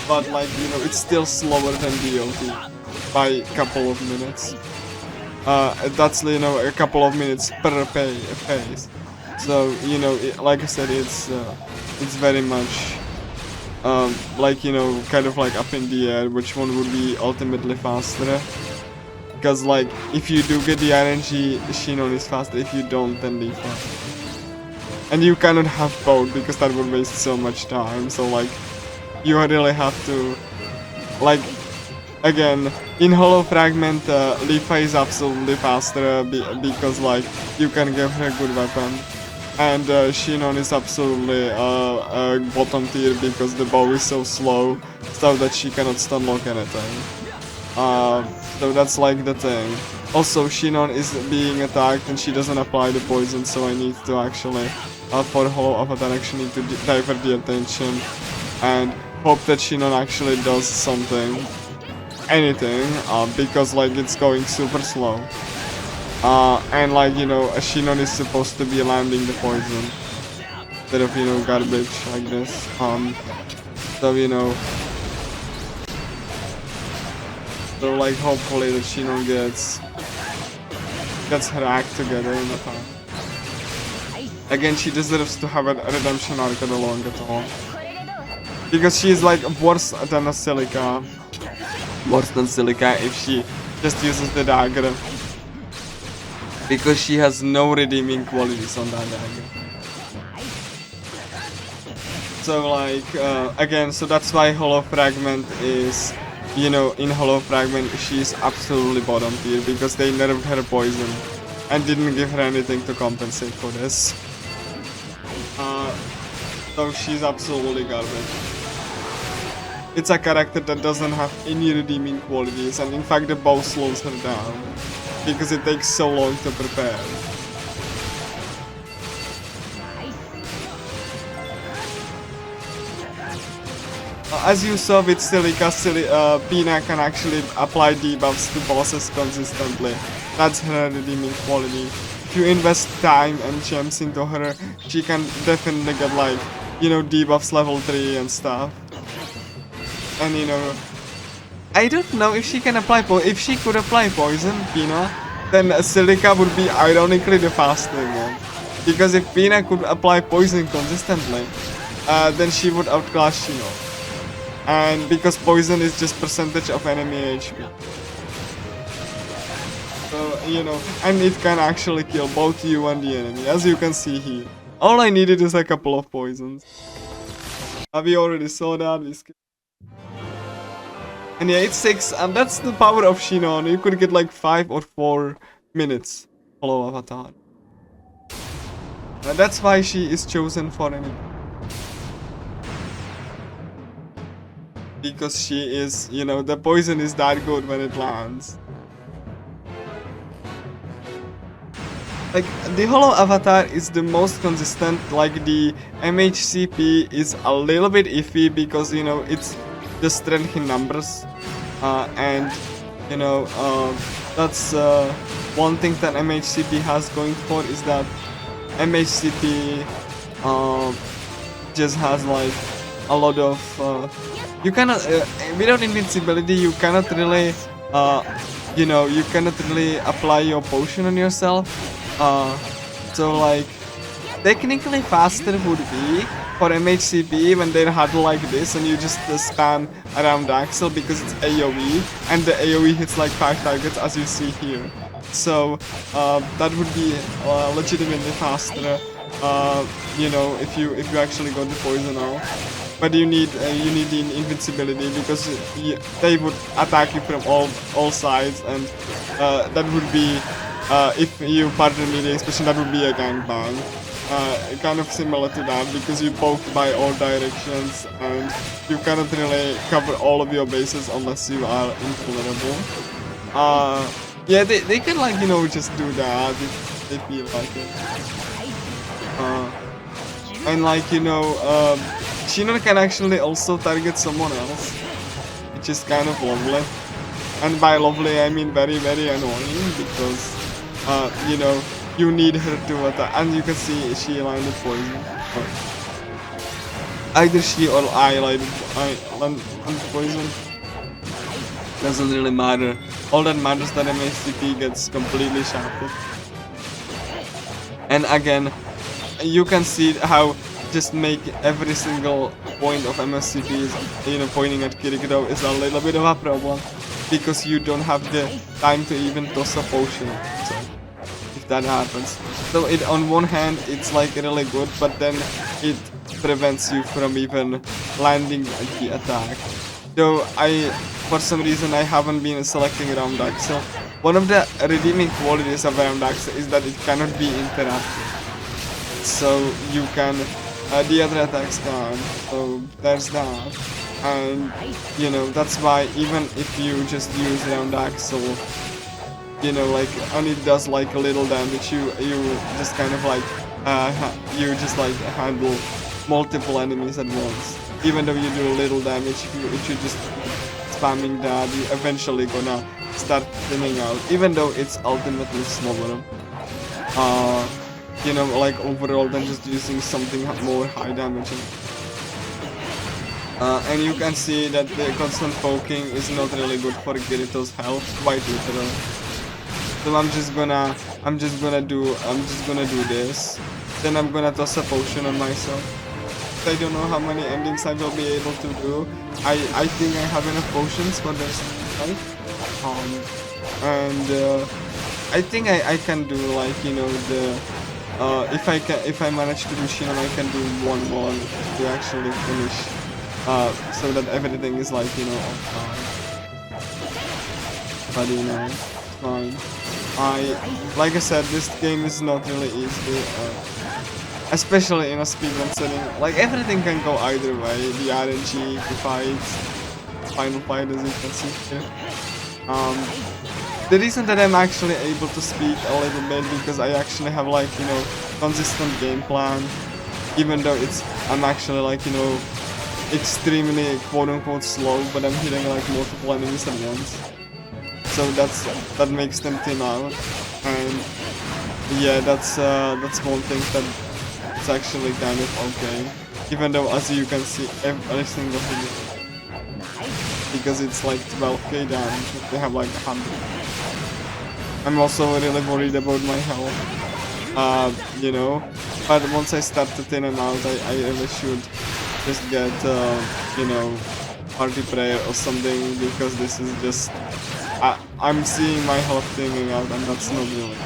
But like, you know, it's still slower than DLT by a couple of minutes. That's, you know, a couple of minutes per phase. So, you know, like I said, it's very much like, you know, kind of like up in the air which one would be ultimately faster. Because like, if you do get the RNG, Shinon is faster. If you don't, then they faster. And you cannot have both because that would waste so much time. So like, you really have to, like, again, in Hollow Fragment, Leafa is absolutely faster because like, you can give her a good weapon. And Shinon is absolutely bottom tier because the bow is so slow, so that she cannot stun lock anything. So that's like the thing. Also, Shinon is being attacked and she doesn't apply the poison, so I need to actually, for Hollow Avatar, actually need to divert the attention and hope that Shinon actually does something, anything, because like it's going super slow. And like, you know, Shinon is supposed to be landing the poison instead of, you know, garbage like this. So, you know, so like hopefully that Shinon gets her act together in the time. Again, she deserves to have a redemption arc at ALongathon. Because she's like worse than a Silica. Worse than Silica if she just uses the dagger. Because she has no redeeming qualities on that dagger. So like, again, so that's why Hollow Fragment is, you know, in Hollow Fragment she's absolutely bottom tier because they nerfed her poison and didn't give her anything to compensate for this. So she's absolutely garbage. It's a character that doesn't have any redeeming qualities, and in fact the bow slows her down because it takes so long to prepare. As you saw with Silica, Pina can actually apply debuffs to bosses consistently. That's her redeeming quality. If you invest time and gems into her, she can definitely get like, you know, debuffs level 3 and stuff. And you know, I don't know if she can apply if she could apply poison, Pina, then Silica would be ironically the faster one. Because if Pina could apply poison consistently, then she would outclass Shino. And because poison is just percentage of enemy HP. So, you know, and it can actually kill both you and the enemy, as you can see here. All I needed is a couple of poisons. We already saw that. And yeah, it's 6, and that's the power of Shinon. You could get like 5 or 4 minutes Hollow Avatar. And that's why she is chosen for any. Because she is, you know, the poison is that good when it lands. Like, the Hollow Avatar is the most consistent, like the MHCP is a little bit iffy because, you know, it's the strength in numbers. And, you know, that's one thing that MHCP has going for is that MHCP just has like a lot of you cannot without invincibility you cannot really you know, you cannot really apply your potion on yourself. So like technically faster would be for MHCP when they're huddled like this and you just spam around Axel because it's AoE and the AoE hits like 5 targets as you see here. So that would be legitimately faster, you know, if you actually got the poison off. But you need the invincibility because they would attack you from all sides, and that would be if you pardon me the expression, that would be a gangbang. Kind of similar to that because you poke by all directions and you cannot really cover all of your bases unless you are invulnerable. Yeah, they can, like, you know, just do that if they feel like it. And like, you know, Shinon can actually also target someone else, which is kind of lovely. And by lovely I mean very, very annoying because, you know, you need her to attack. And you can see she landed poison. Either she or I landed poison. Doesn't really matter. All that matters that MACP gets completely shafted. And again, you can see how just make every single point of MSCP is, you know, pointing at Kirito is a little bit of a problem because you don't have the time to even toss a potion. So if that happens, so it on one hand it's like really good, but then it prevents you from even landing the attack. Though for some reason I haven't been selecting round axe. So one of the redeeming qualities of round axe is that it cannot be interrupted. So you can the other attacks can. So there's that. And you know, that's why even if you just use round axle, you know, like, and it does like a little damage, you just kind of like you just like handle multiple enemies at once. Even though you do a little damage, if you just spamming that, you eventually gonna start thinning out, even though it's ultimately smaller. You know, like overall than just using something more high damaging. And you can see that the constant poking is not really good for Kirito's health, quite literally. So I'm just gonna do this. Then I'm gonna toss a potion on myself. I don't know how many endings I will be able to do. I think I have enough potions for this fight. And I think I can do, like, you know, the if I manage to do Shinon, I can do one more to actually finish, so that everything is, like, you know, on time. But you know, it's fine. Like I said, this game is not really easy, especially in a speedrun setting. Like, everything can go either way. The RNG, the fights, final fight, as you can see here. The reason that I'm actually able to speak a little bit because I actually have, like, you know, consistent game plan, even though I'm actually, like, you know, extremely quote-unquote slow, but I'm hitting like multiple enemies at once. So that makes them thin out, and yeah, that's one thing that it's actually kind of okay. Even though, as you can see, every single thing, because it's like 12k damage, they have like 100. I'm also really worried about my health, you know, but once I start to thin them out, I really should just get, you know, party prayer or something, because this is just, I'm seeing my health thinning out, and that's not really.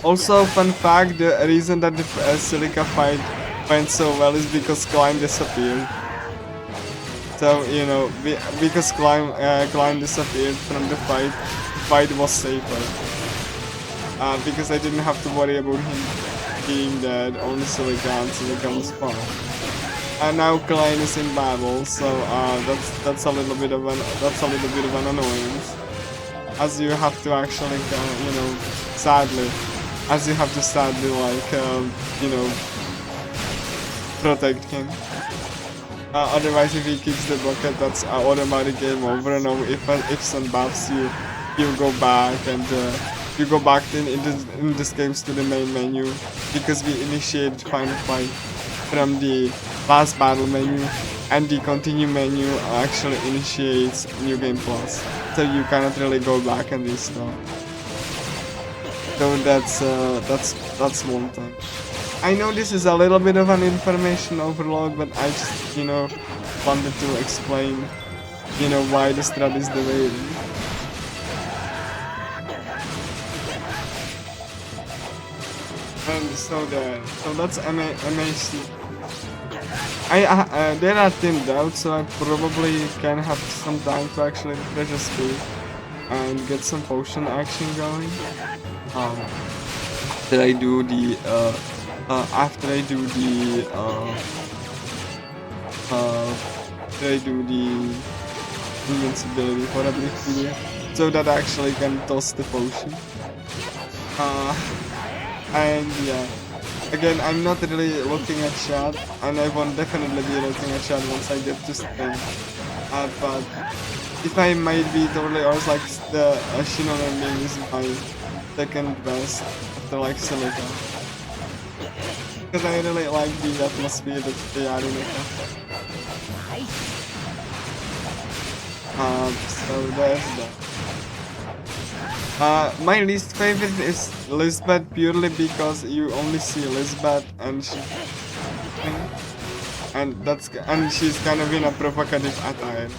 Also, fun fact, the reason that the Silica fight went so well is because Climb disappeared. So, you know, because Climb disappeared from the fight was safer. Because I didn't have to worry about him being dead, only Silica, and Silica was fine. And now Klein is in battle, so that's a little bit of an annoyance, as you have to actually, you know, sadly, like, you know, protect him. Otherwise, if he kicks the bucket, that's automatic game over. And if some buffs, you go back and you go back in this games to the main menu, because we initiate final fight from the last battle menu, and the continue menu actually initiates new game plus, so you cannot really go back and restart. So that's one thing. I know this is a little bit of an information overload, but I just, you know, wanted to explain, you know, why the strat is the way it is. And so that's MAC. There are thinned out, so I probably can have some time to actually refresh the speed and get some potion action going. After I do the invincibility for a brief period, so that I actually can toss the potion. And yeah, again, I'm not really looking at chat, and I won't definitely be looking at chat once I get to stream. But if I might be totally honest, like, the Shinon ending is my second best after like Silica. Because I really like the atmosphere that they are in it. So there's that. My least favorite is Lisbeth purely because you only see Lisbeth and she's kind of in a provocative attire.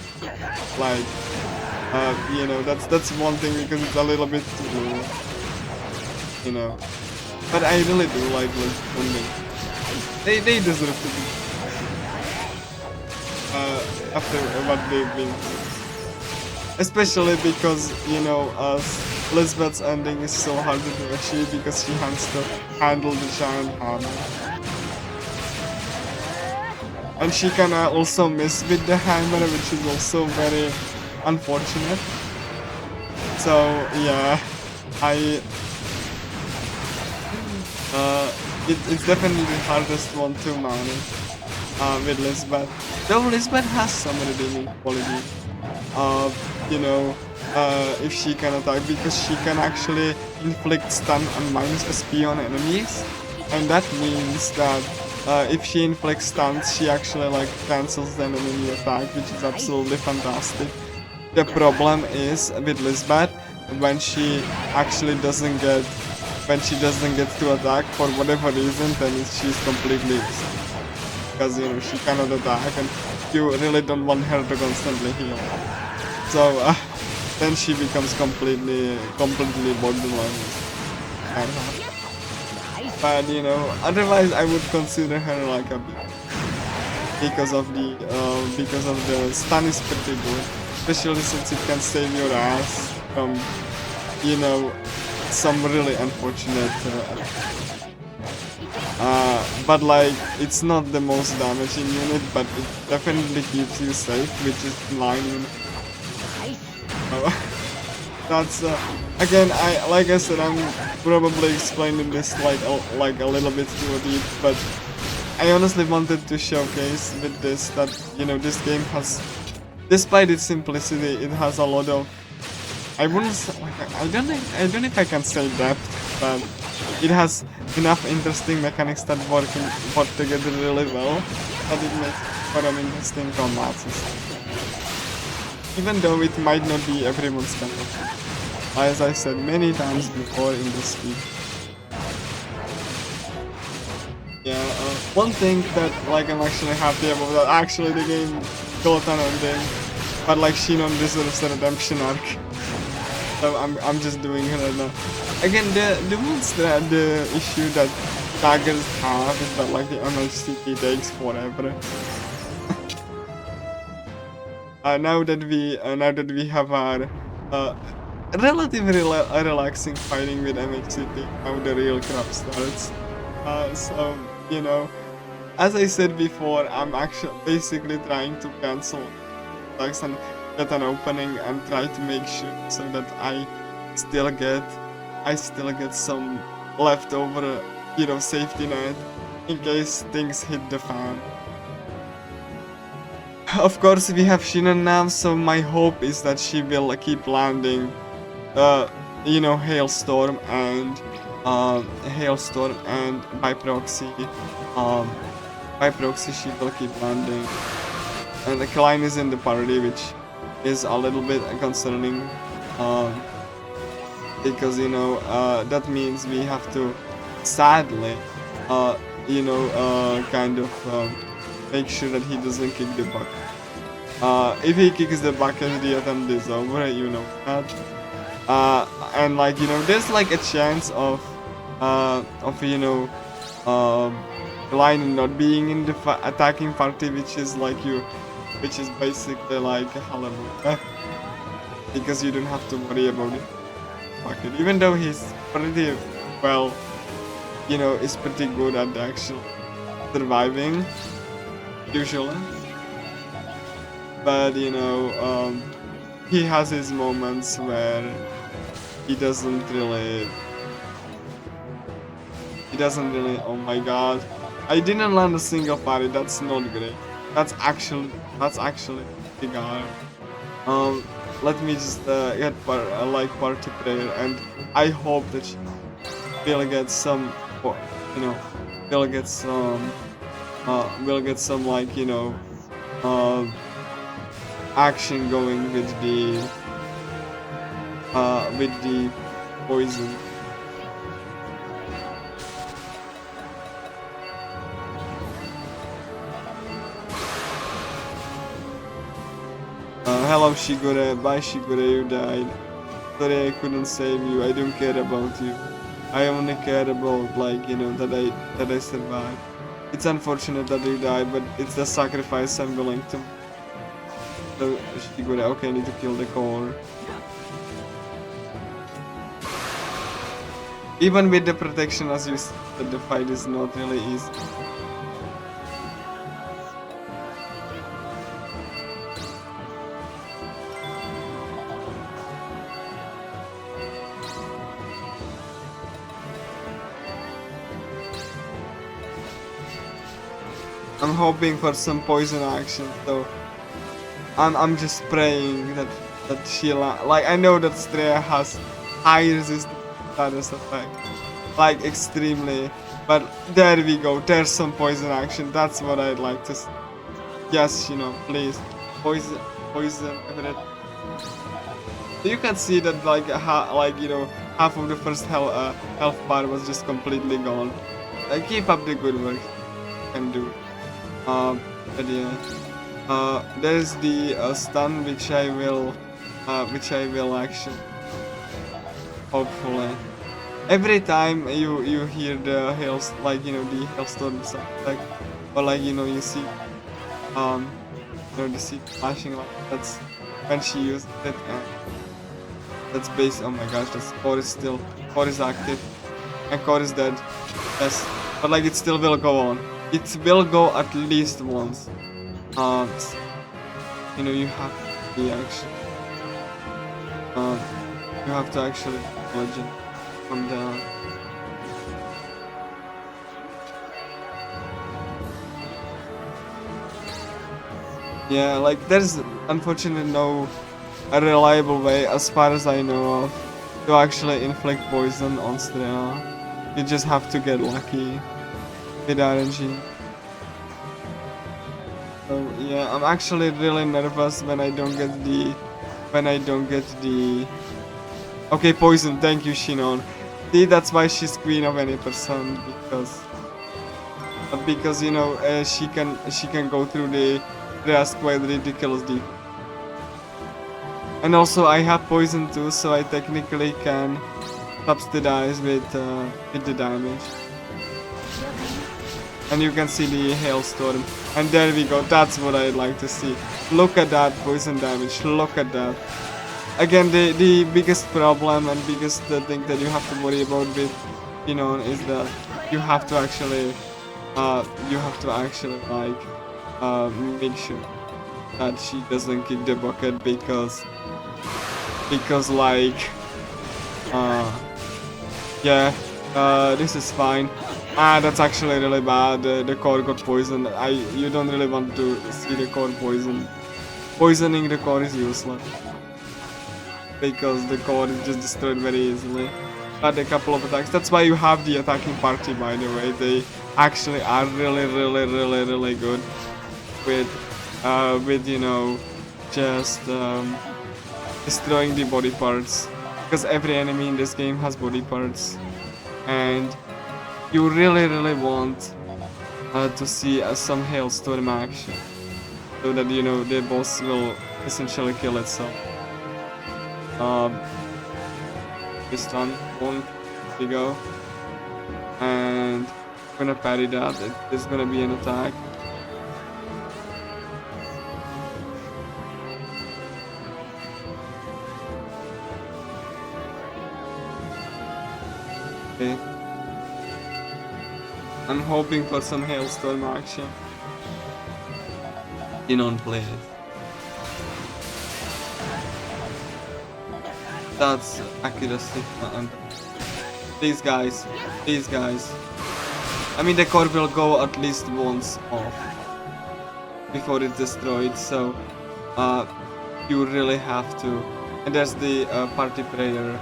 Like, you know, that's one thing because it's a little bit too, you know. But I really do like Lisbeth. They deserve to be. After what they've been through. Especially because, you know, Lisbeth's ending is so hard to achieve because she has to handle the giant hammer. And she can also miss with the hammer, which is also very unfortunate. So, yeah, it's definitely the hardest one to manage with Lisbeth. Though Lisbeth has some redeeming quality. You know, if she can attack, because she can actually inflict stun and minus SP on enemies, and that means that if she inflicts stuns, she actually like cancels the enemy attack, which is absolutely fantastic. The problem is with Lisbeth when she actually doesn't get to attack for whatever reason, then she's completely useless. Because, you know, she cannot attack and you really don't want her to constantly heal. So then she becomes completely borderline. But, you know, otherwise I would consider her like a bit, because of the stun is pretty good, especially since it can save your ass from, you know, some really unfortunate but like it's not the most damaging unit, but it definitely keeps you safe, which is in line with that's again, like I said, I'm probably explaining this like a little bit too deep, but I honestly wanted to showcase with this that, you know, this game has, despite its simplicity, it has a lot of, I wouldn't say, like, I don't know if I can say depth, but it has enough interesting mechanics that work together really well, that it makes for an interesting combat system. Even though it might not be everyone's cup of tea, as I said many times before in this video. Yeah, one thing that like I'm actually happy about, that actually the game got an ending, but like Shinon deserves a redemption arc. So I'm just doing it right now. Again, the issue that taggers have is that like the MHCP takes forever. Now that we have our relatively relaxing fighting with MHCP, now the real crap starts. So, you know, as I said before, I'm actually basically trying to cancel attacks and get an opening and try to make sure so that I still get some leftover, you know, safety net in case things hit the fan. Of course, we have Shinon now, so my hope is that she will keep landing, you know, Hailstorm and by proxy she will keep landing. And the Klein is in the party, which is a little bit concerning, because, you know, that means we have to, sadly, you know, kind of make sure that he doesn't kick the bucket. If he kicks the bucket, the attempt is over, you know that. And like, you know, there's like a chance of you know, Line not being in the attacking party, which is basically like a hallelujah, because you don't have to worry about it. Bucket, even though he's pretty well, you know, is pretty good at actual surviving usually, but you know, he has his moments where he doesn't really, oh my god, I didn't land a single parry. That's not great. That's actually big hard. let me just get like party prayer, and I hope that she will get some, you know, will get some like, you know, action going with the poison. Hello Shigure, bye Shigure, you died. Sorry I couldn't save you, I don't care about you. I only care about, like, you know, that I survived. It's unfortunate that you died, but it's the sacrifice I'm willing to. So Shigure, okay, I need to kill the core. Even with the protection, as you said, the fight is not really easy. I'm hoping for some poison action, so I'm just praying that Sheila, like, I know that Straya has high resistance status effect, like extremely, but there we go, there's some poison action. That's what I'd like to see. Yes, you know, please, poison everything. You can see that, like, you know, half of the first health bar was just completely gone. Keep up the good work you can do. But yeah, there's the stun, which I will actually, hopefully. Every time you hear the hails, like, you know, the hailstorm sound, like, or like, you know, you see, you know, the sea flashing, like, that's when she used it, and that's based. Oh my gosh, that's core is active, and core is dead. Yes, but like it still will go on. It will go at least once. You know, you have to be actually, you have to actually legend from down. Yeah, like there's unfortunately no a reliable way, as far as I know of, to actually inflict poison on Strela. You just have to get lucky with RNG. So yeah, I'm actually really nervous when I don't get the okay, poison. Thank you, Shinon. See, that's why she's queen of any person, because you know, she can go through the grass quite ridiculous deep. And also I have poison too, so I technically can subsidize with the damage. And you can see the hailstorm, and there we go. That's what I'd like to see. Look at that poison damage. Look at that. Again, the biggest problem and biggest thing that you have to worry about with, you know, is that you have to actually like make sure that she doesn't kick the bucket, because like yeah, this is fine. That's actually really bad. The core got poisoned. You don't really want to see the core poisoned. Poisoning the core is useless, because the core is just destroyed very easily. Had a couple of attacks. That's why you have the attacking party, by the way. They actually are really good with you know, just destroying the body parts, because every enemy in this game has body parts, and you really want to see some hailstorm action, so that, you know, the boss will essentially kill itself. This one, here we go, and I'm gonna parry that. There's gonna be an attack. Okay. I'm hoping for some hailstorm action. Inon, please. That's accuracy. These guys. I mean, the core will go at least once off before it's destroyed, so you really have to. And there's the party prayer,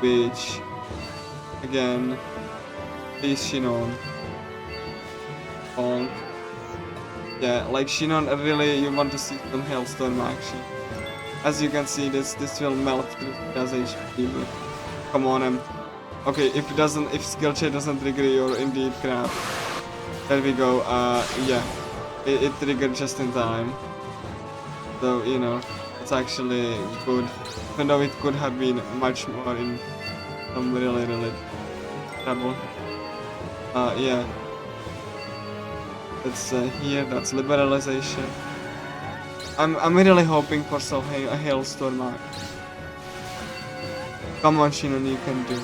which again is Shinon. Bonk. Yeah, like Shinon, really you want to see some Hailstorm action. As you can see, this will melt through as HP. Come on, okay, if skill check doesn't trigger your indeed crap. There we go. Yeah, it triggered just in time. So you know, it's actually good. Even though it could have been much more in some really trouble. Yeah. It's here. That's liberalization. I'm really hoping for a hailstorm. Come on, Shinon, you can do.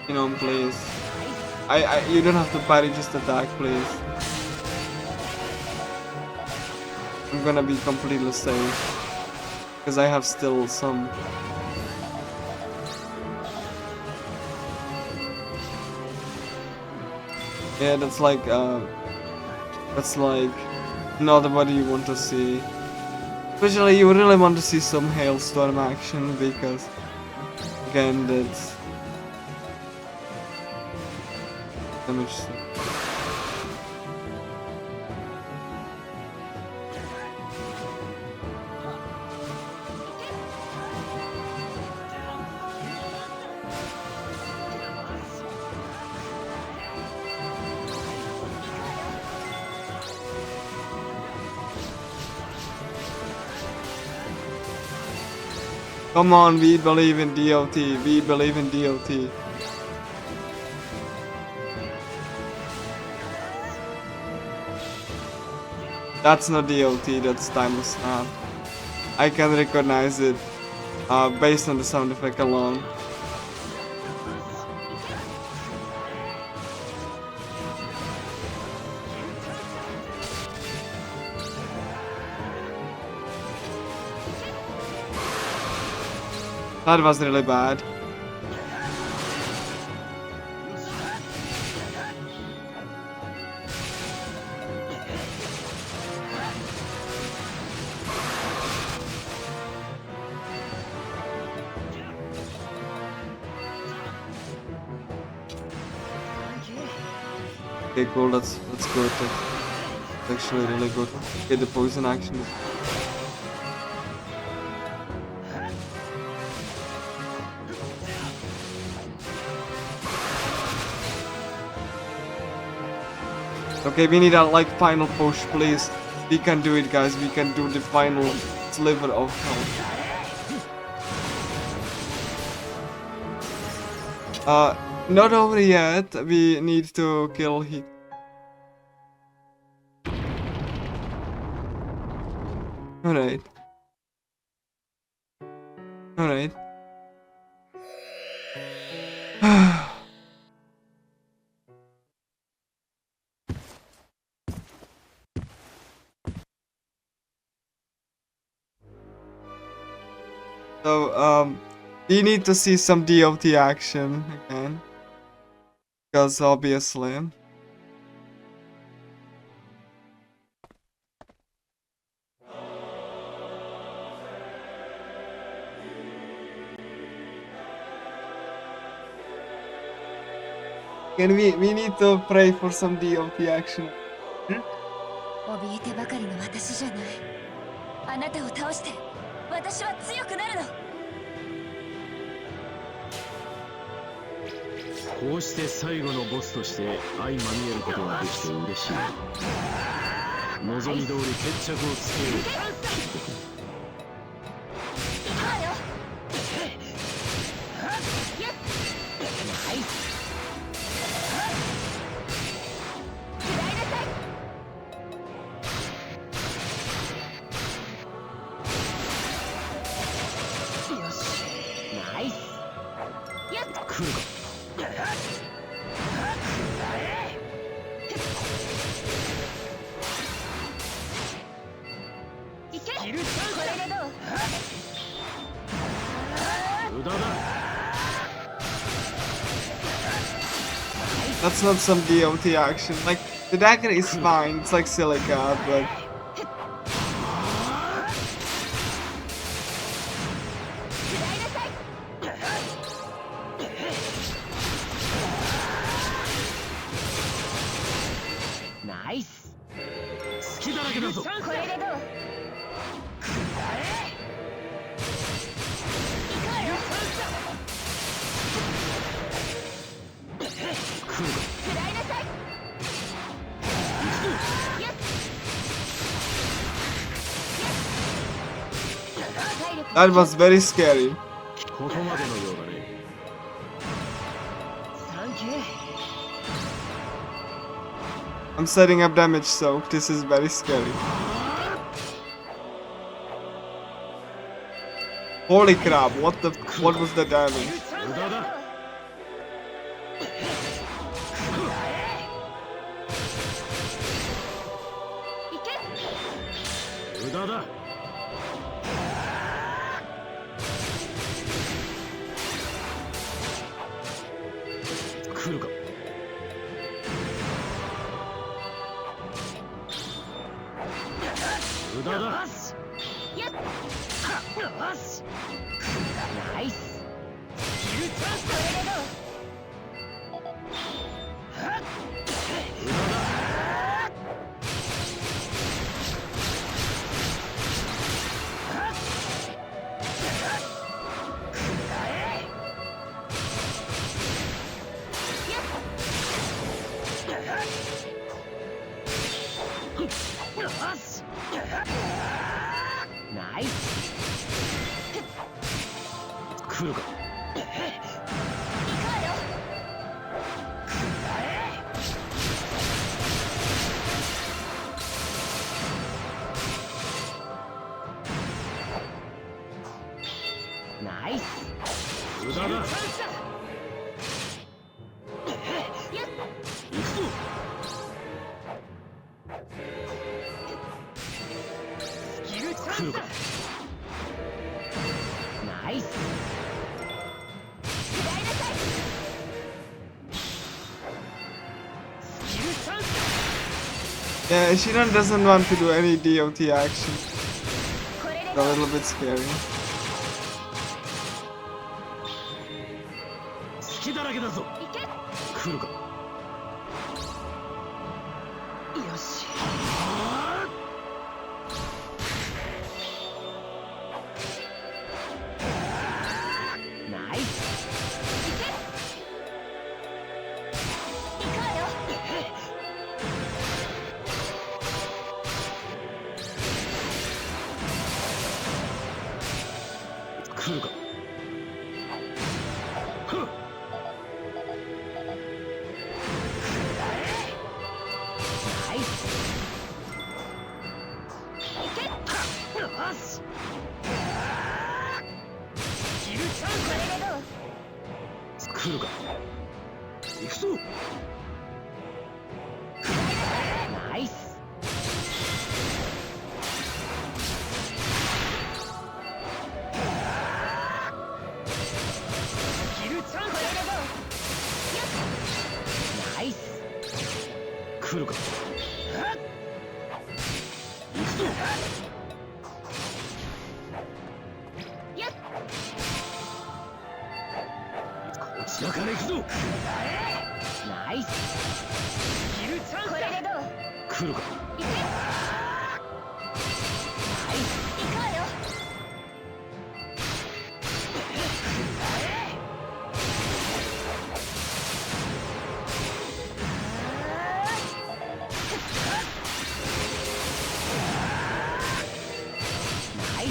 Shinon, please. You don't have to parry, just attack, please. I'm gonna be completely safe. Because I have still some. Yeah, that's like not what you want to see. Especially you really want to see some hailstorm action because again that's damage. Come on, we believe in DOT. We believe in DOT. That's not DOT, that's time snap. I can recognize it based on the sound effect alone. That was really bad. Okay, cool, that's good. That's actually really good. Okay, the poison action is okay, we need a final push, please. We can do it, guys. We can do the final sliver of health. Not over yet. We need to kill him. Alright. Alright. So, we need to see some DOT action again. Because obviously. And we need to pray for some DOT action. 怯えてばかりの私じゃない。あなたを倒して私は強くなるの。こうして最後のボスとして相まみえることができて嬉しい。望み通り決着をつけよう。キルチャンスこれでどう無駄だ。 That's not some DOT action. Like, the dagger is fine, it's like silica, but... Nice. 隙だらけだぞ。これでどう来るか。 That was very scary. ここまでのようだね。サンキュー I'm setting up damage soak, this is very scary. Holy crap, what was the damage? 無駄だ。無駄だ。来るか。無駄だ。ナイスキルチャンスこれでどう無駄だ。ナイス来るか。ナイス無駄だ。行くぞ。キルチャンス来るか。ナイススキルチャンス Yeah, Shiran doesn't want to do any DOT action. これで It's a little bit scary. 隙だらけだぞ。いけ来るか。よしナイスいけ行こうよ来るか。ふっ。ナイスいけよしキルチャンスこれでどう来るか。行くぞ。ナイスキルチャンスこれでどうナイス来るか。行くぞ。こちらから行くぞ。ナイスキルチャンスこれでどう来るか。いけナイス行こうよナイス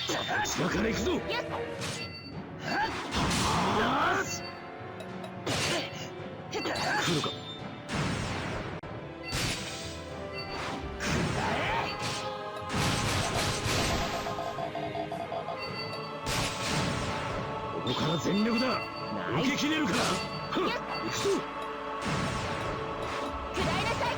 こちらから行くぞ。よし来るか。ここから全力だ。受け切れるか。ふっ。行くぞ。下りなさい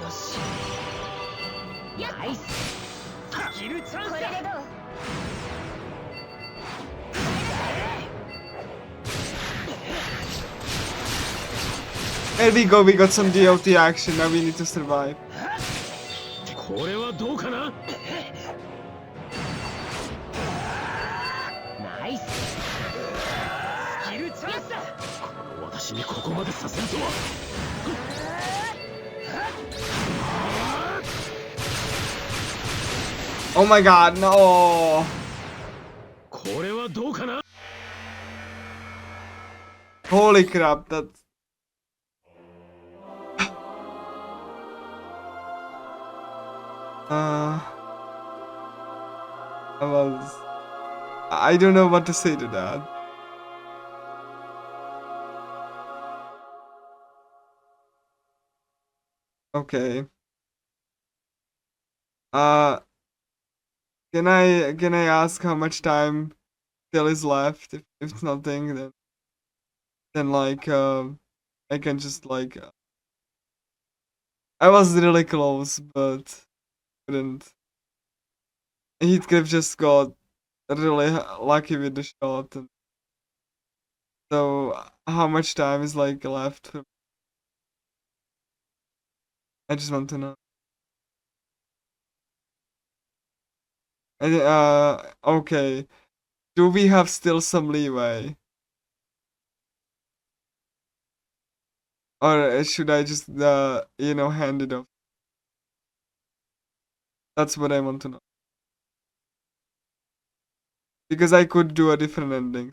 ナイススキルチャンスだ。これでどう？ There we go, we got some DLT action, now we need to survive. これはどうかな。ナイススキルチャンスだ。この私にここまでさせるとは。Oh my god, no! これはどうかな。 Holy crap, that's... I don't know what to say to that. Okay. Can I ask how much time still is left? If it's nothing, then like I can just like I was really close, but couldn't. Heathcliff just got really lucky with the shot. And so how much time is like left? I just want to know. And okay. Do we have still some leeway? Or should I just you know, hand it off? That's what I want to know. Because I could do a different ending.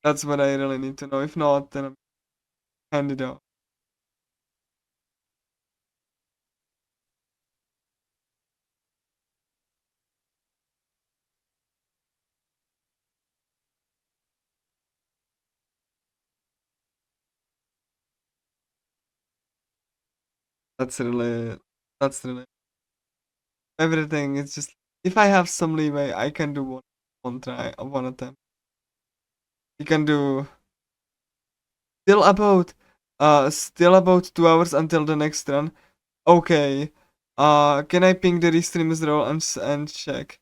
That's what I really need to know. If not, then I'm hand it off. That's really everything is just, if I have some leeway, I can do one try, one attempt. You can do still about 2 hours until the next run. Okay. Can I ping the restreamers role and check?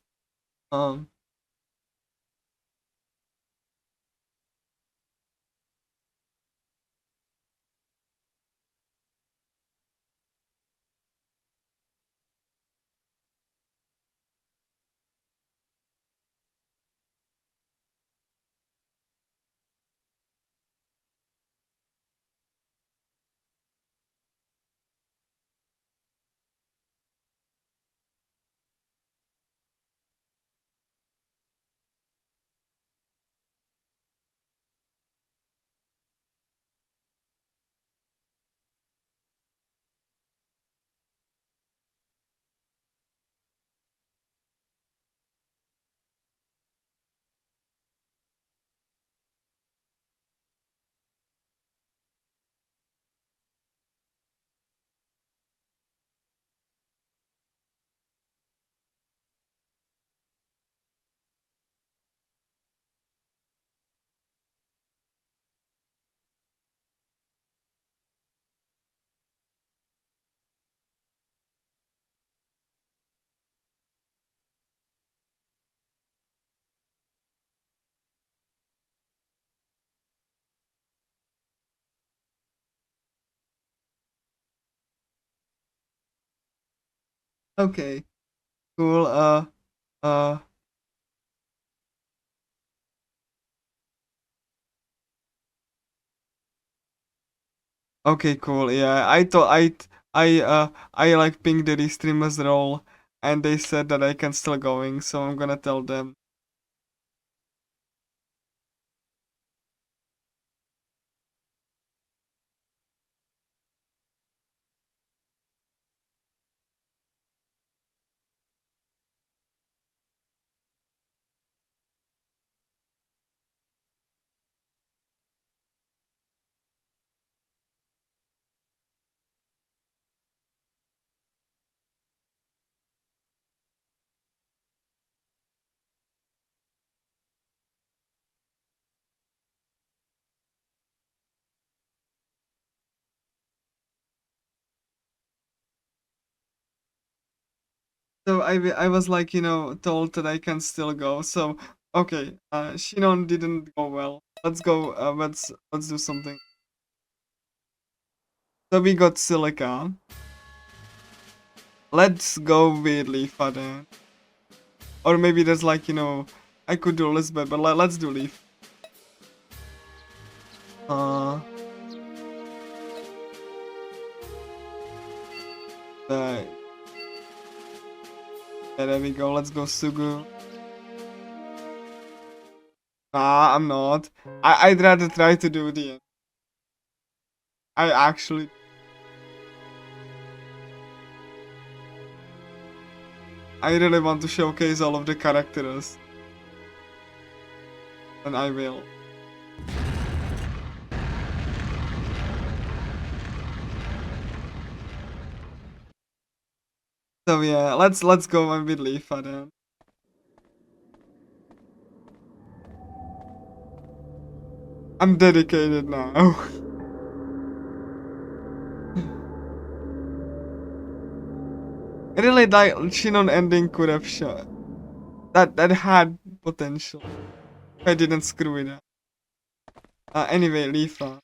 Okay. Cool. Uh. Okay, cool. Yeah, I thought I like pinged the restreamers role, and they said that I can still going, so I'm gonna tell them. So I was like, you know, told that I can still go. So okay, Shinon didn't go well. Let's go. Let's do something. So we got Silica. Let's go with Leaf then. Or maybe there's like, you know, I could do Elizabeth, but let's do Leaf. There we go. Let's go Sugu. Nah, I'm not. I'd rather try to do the. I actually. I really want to showcase all of the characters. And I will. So yeah, let's go and with Leafa then. I'm dedicated now. I really like Shinon ending could have shot. That had potential. I didn't screw it up. Anyway, Leafa.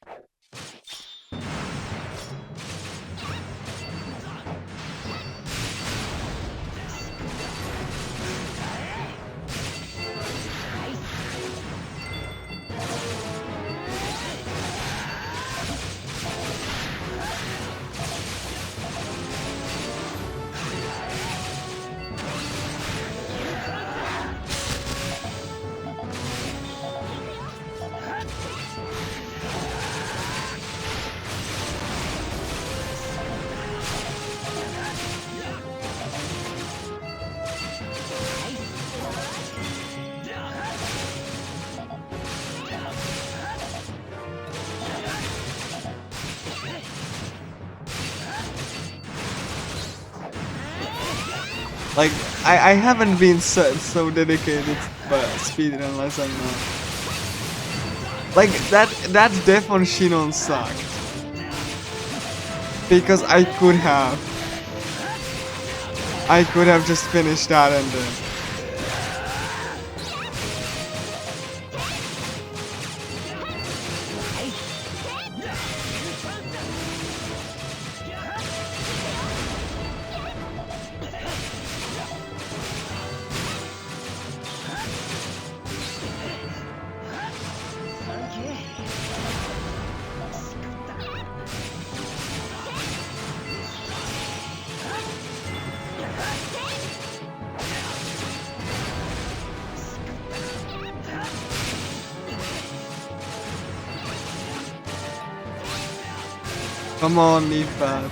Like, I haven't been so dedicated but speedrun unless I'm not. Like, that death on Shinon sucked. Because I could have just finished that and then. Come on, Leafa.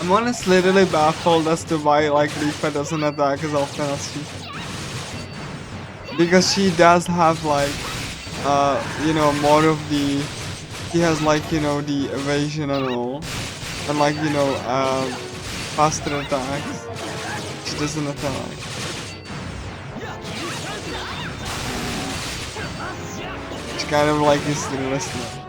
I'm honestly really baffled as to why like Leafa doesn't attack as often as she. Because she does have like, you know, more of the. He has like, you know, the evasion and all, and like, you know, faster attacks. She doesn't attack. She kind of like is the listener.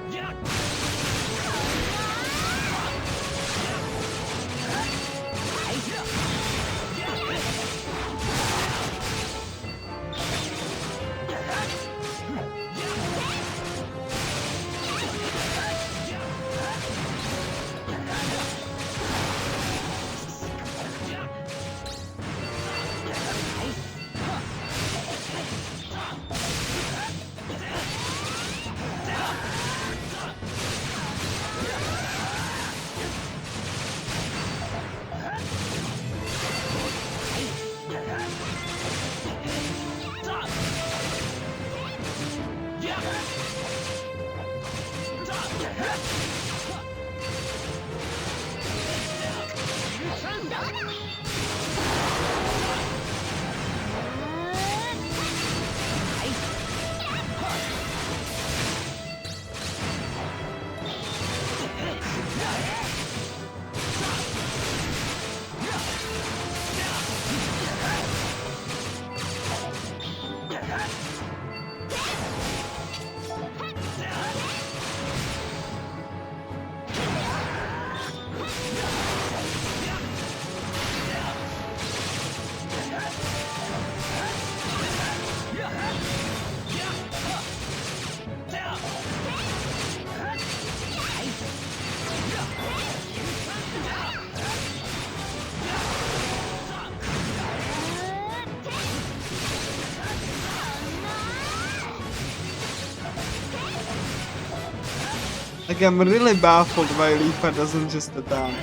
Like, I'm really baffled why Leafa doesn't just attack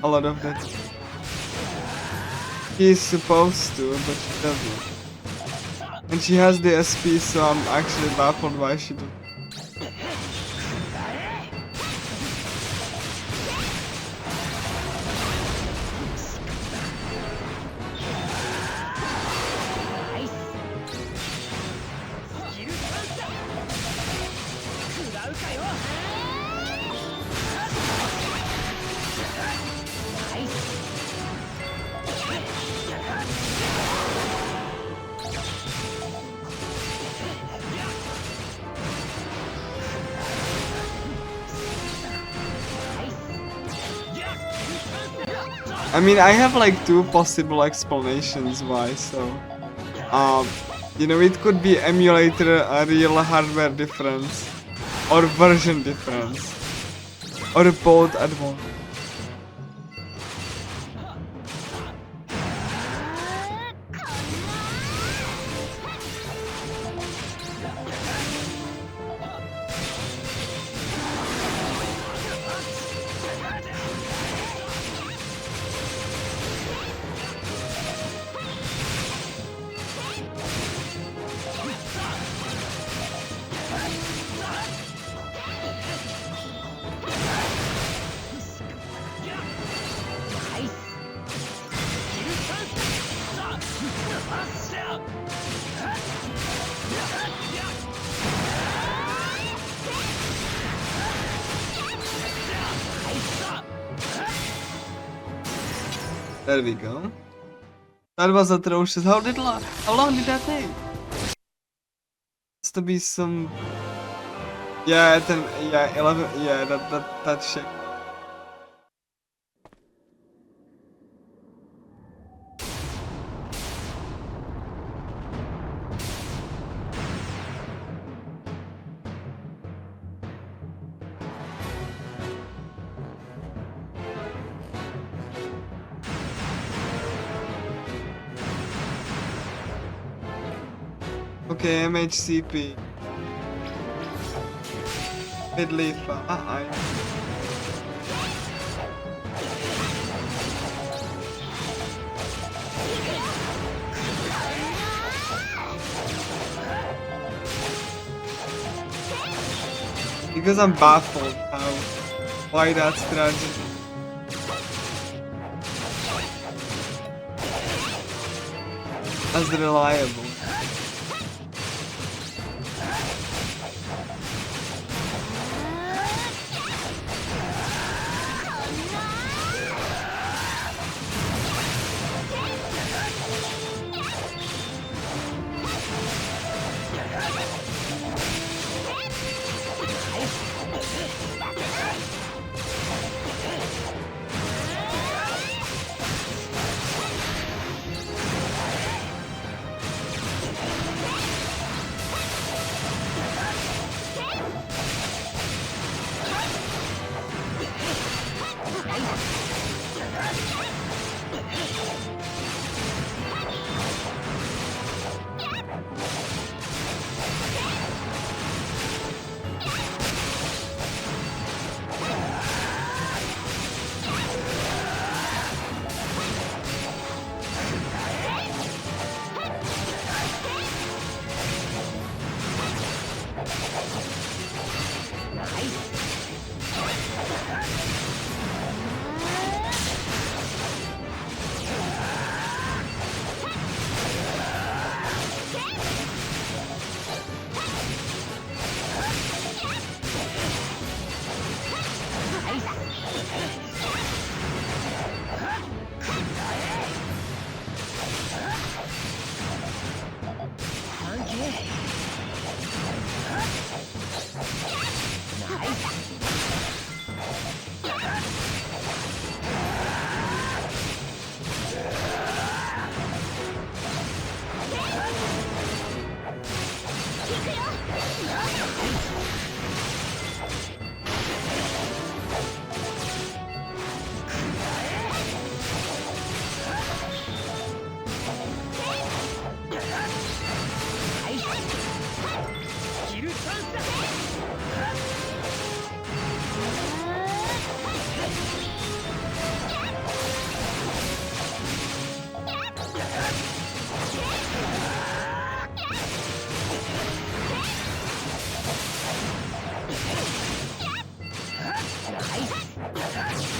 a lot of that. She's supposed to, but she doesn't. And she has the SP, so I'm actually baffled why she doesn't. かよ。はい。I mean, I have like two possible explanations why, so you know, it could be emulator real hardware difference or version difference or both at once. There we go. That was atrocious. How long did that take? Has to be some. Yeah, 10, yeah, 11. Yeah, that shit. Okay, MHCP. Midleaf. Because I'm baffled why that strategy. As reliable.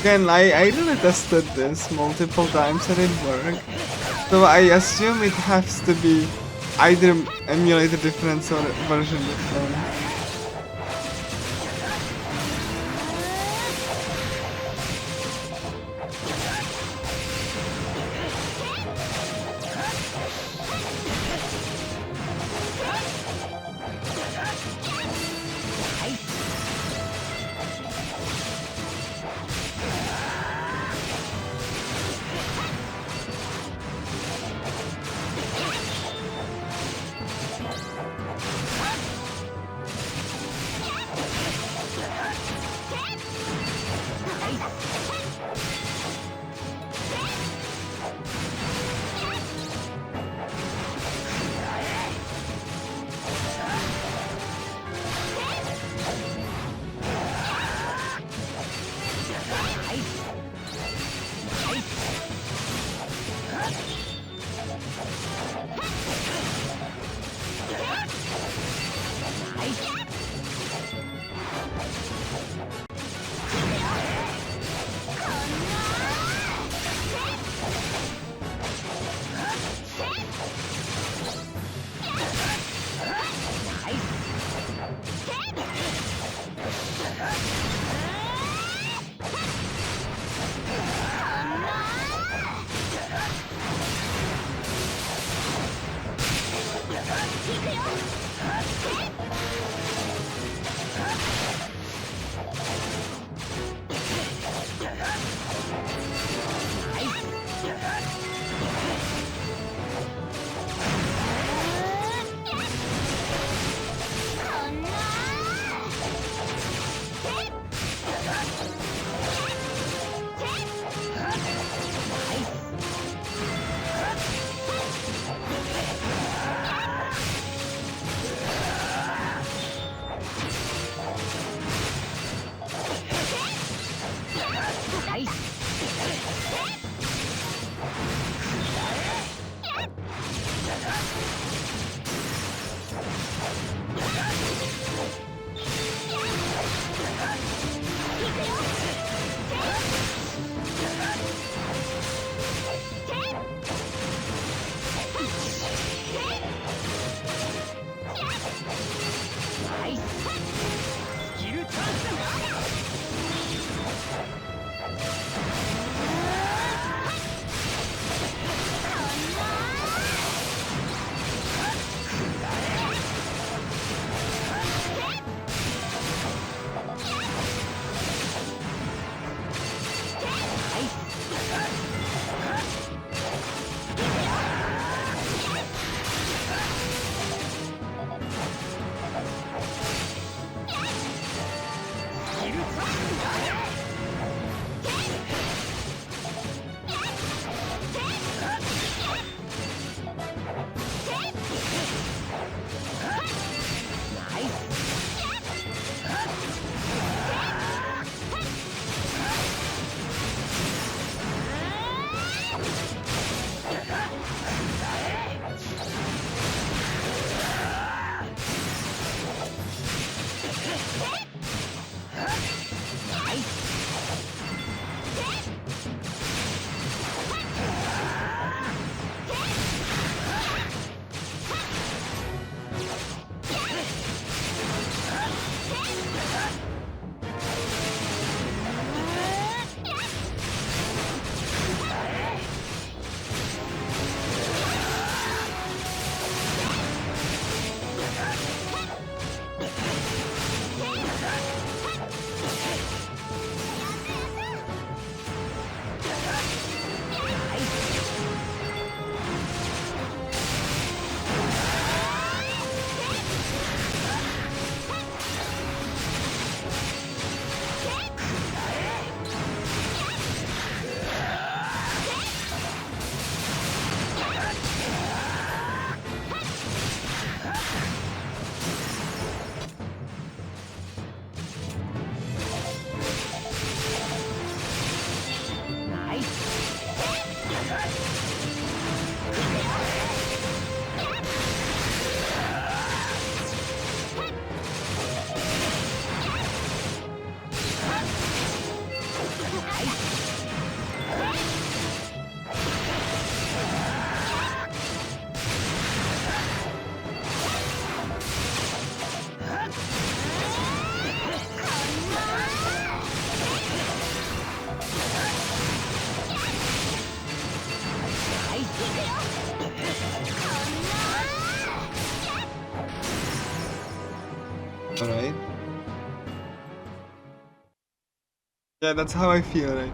Again, I really tested this multiple times and it worked. So I assume it has to be either emulator difference or version difference. Alright. Yeah, that's how I feel, right?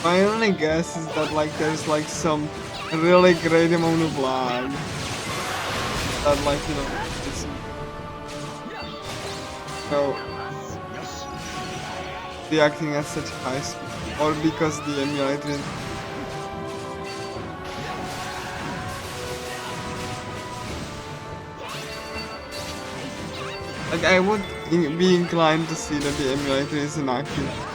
My only guess is that like there's like some really great amount of lag. That like, you know, it's so reacting at such high speed, or because the emulator is like, I would be inclined to see that the emulator is inaccurate.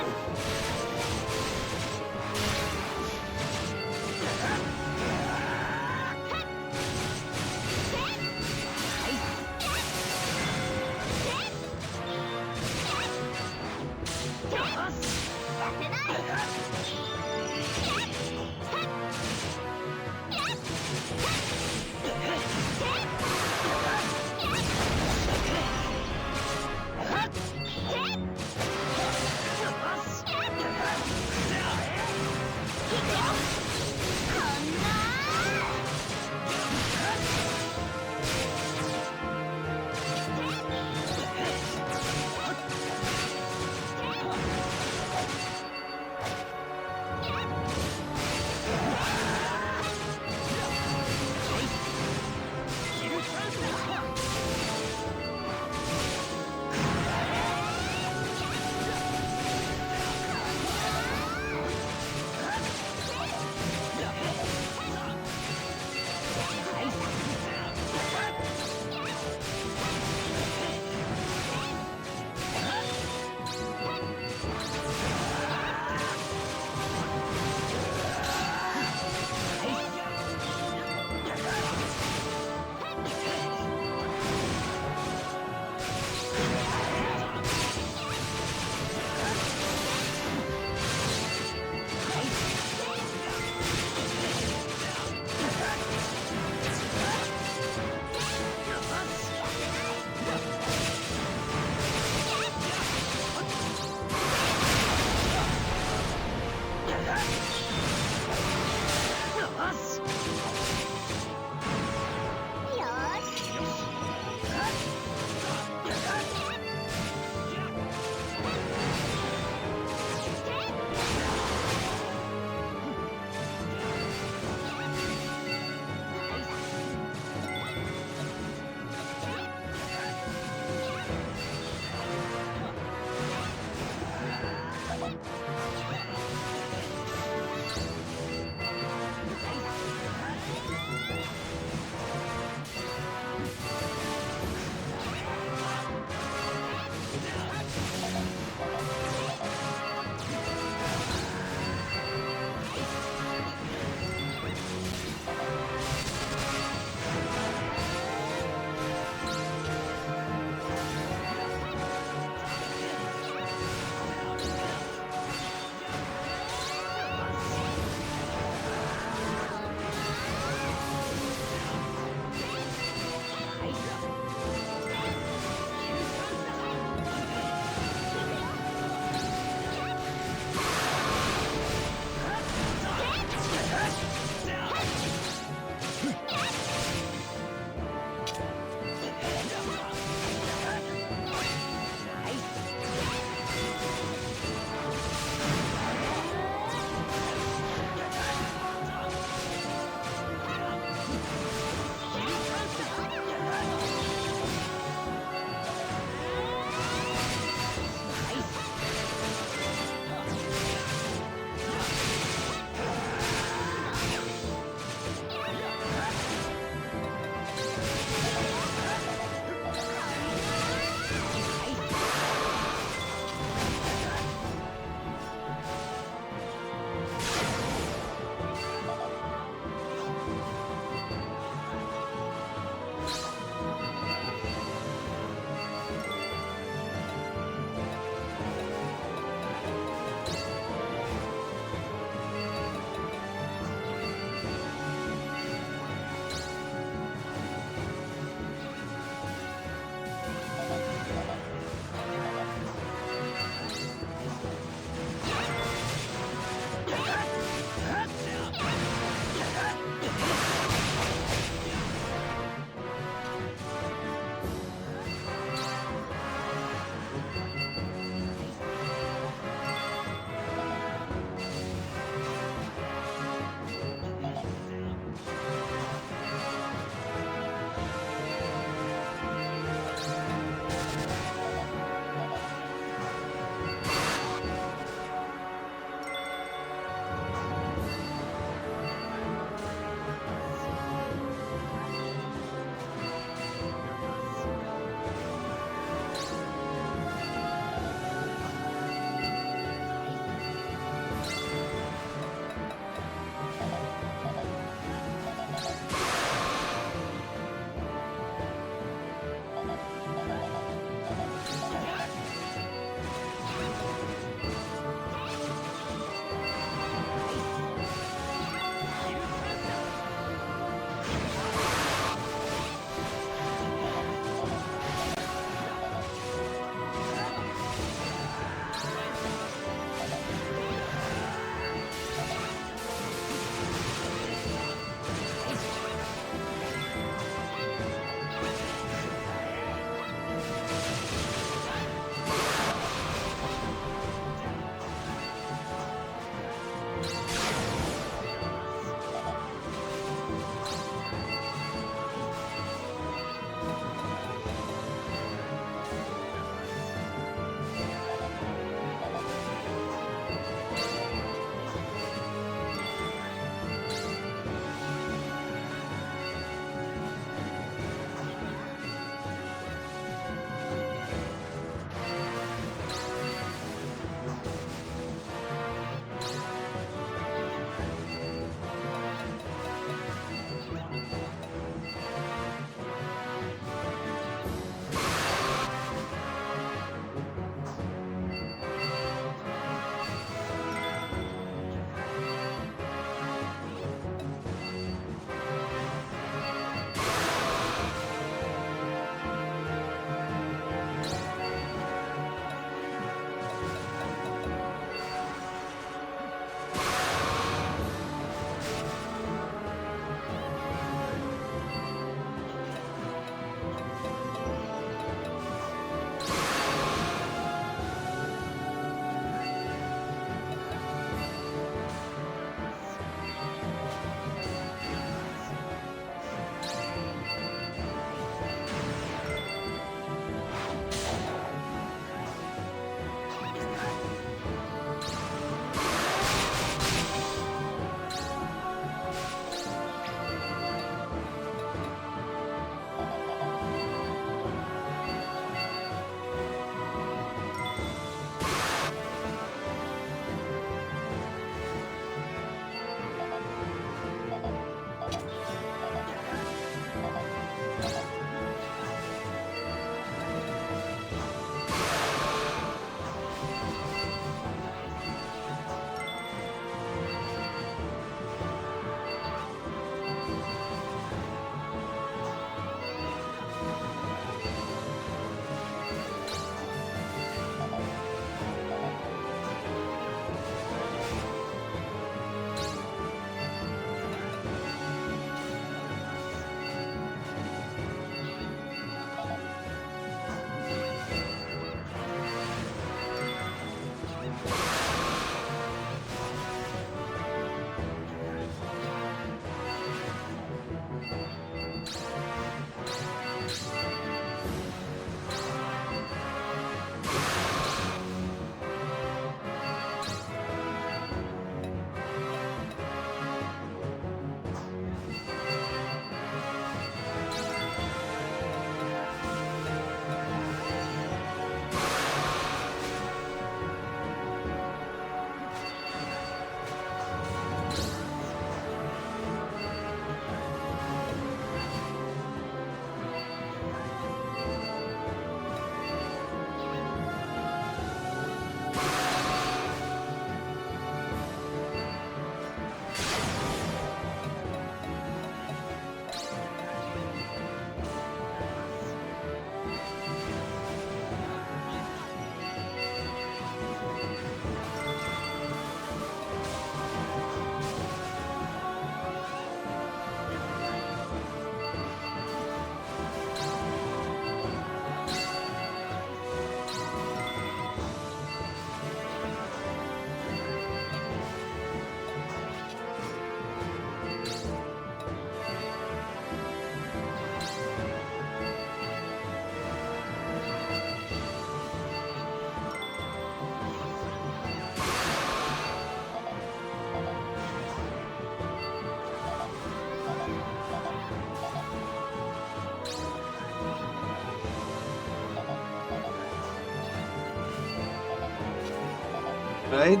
right?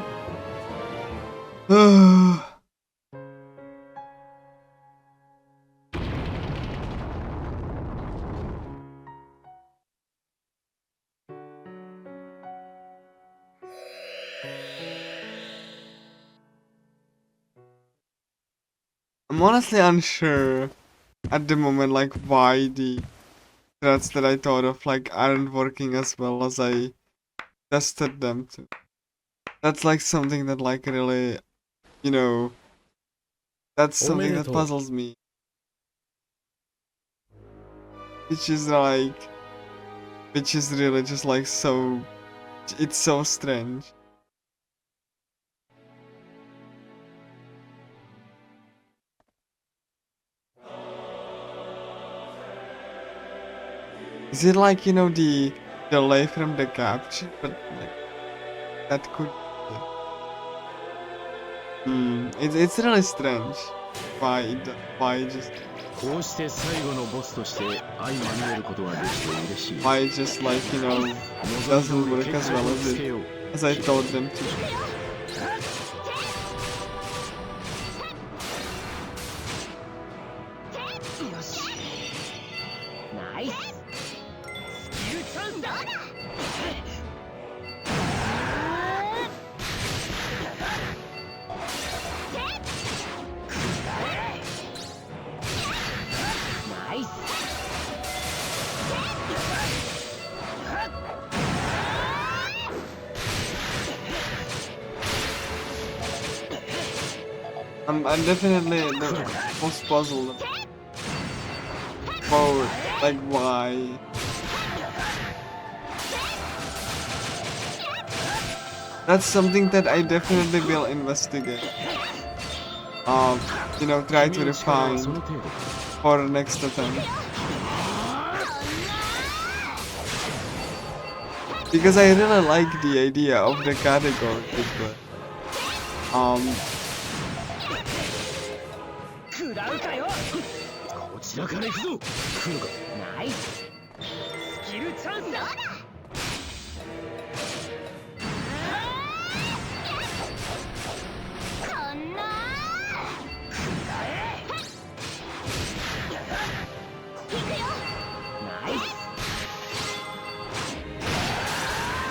I'm honestly unsure at the moment, like, why the threads that I thought of, like, aren't working as well as I tested them to. That's like something that, like, really, you know, that's something that puzzles me. Which is really just like so, it's so strange. Is it like, you know, the delay from the capture, but like that could it's really strange. Why just こうして最後のボスとして相まみえることができて嬉しい。 why just like, you know, doesn't work as well as I thought them to. I'm definitely the most puzzled about, like, why. That's something that I definitely will investigate. You know, try to refine for the next attempt. Because I really like the idea of the category, but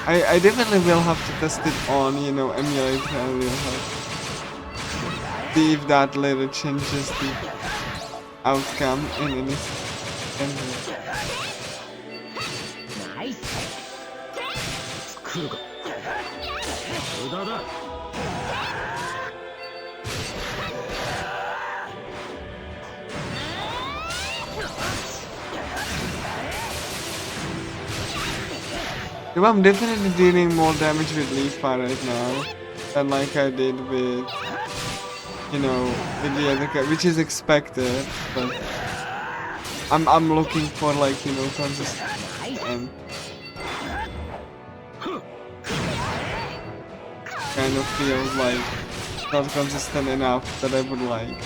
I definitely will have to test it on, you know, emulator and real life. See if that later changes the outcome in any sense. I'm definitely dealing more damage with Leafa right now than like I did with, you know, with the other guy, which is expected, but I'm looking for, like, you know, consistency and kind of feels like not consistent enough that I would like.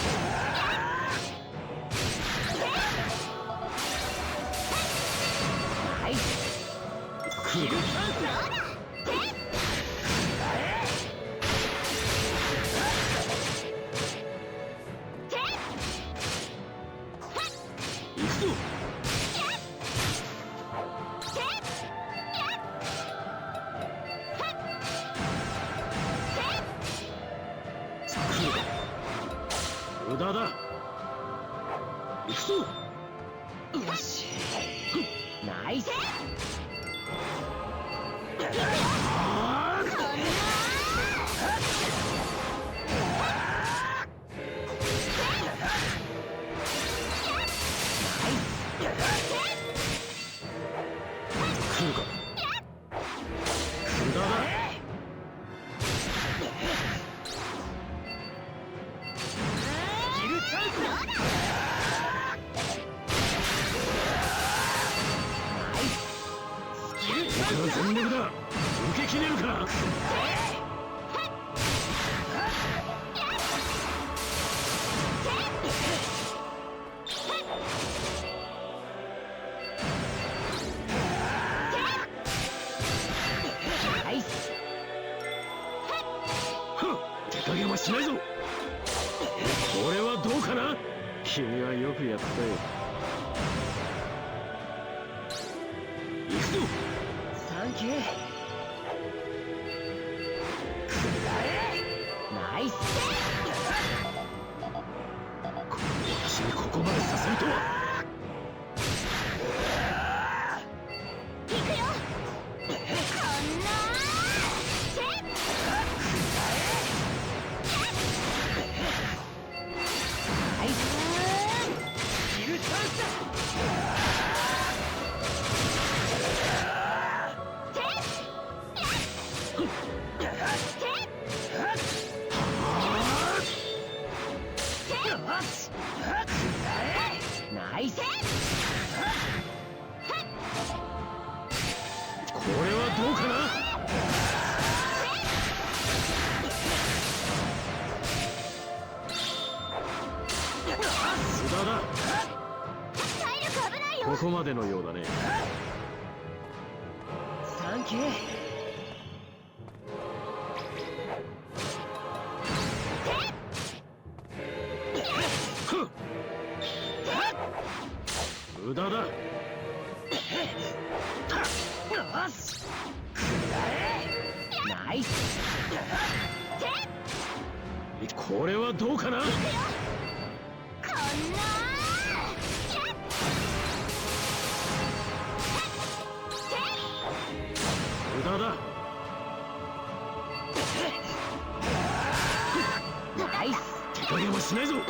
君はよくやったよ。行くぞ。サンキュー。ナイス。私にここまでさせるとは。行くよ。こんなナイス。キルチャンスだ。ナイス。これはどうかな。無駄だ。体力危ないよ。ここまでのようだね。サンキュー。無駄だ。よし。ナイス。これはどうかな。こんな無駄だ。ナイス。手加減はしないぞ。こ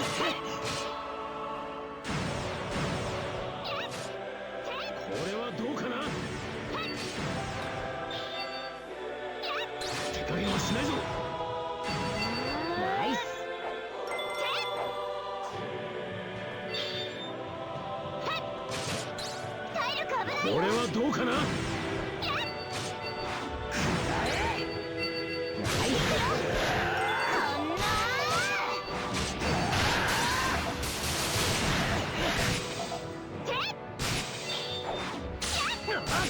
れはどうかな。手加減はしないぞ。ナイス。体力危ない。これはどうかな。ナイス。こんなよし。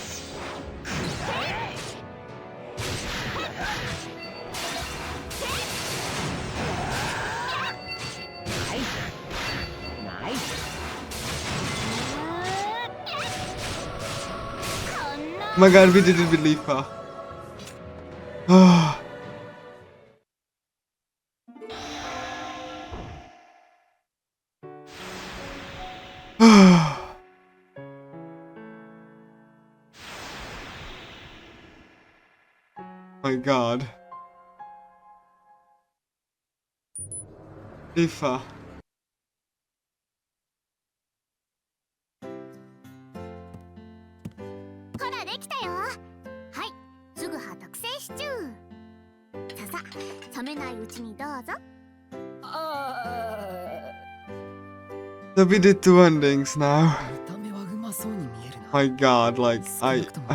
ナイス。ナイス。Oh my god, we did it with Leafa. My god. Leafa. ほらできたよ。はいすぐ葉特製シチュー。ささ冷めないうちにどうぞ。So we did two endings now. 見た目はうまそうに見えるな。 My god, like 少なくとも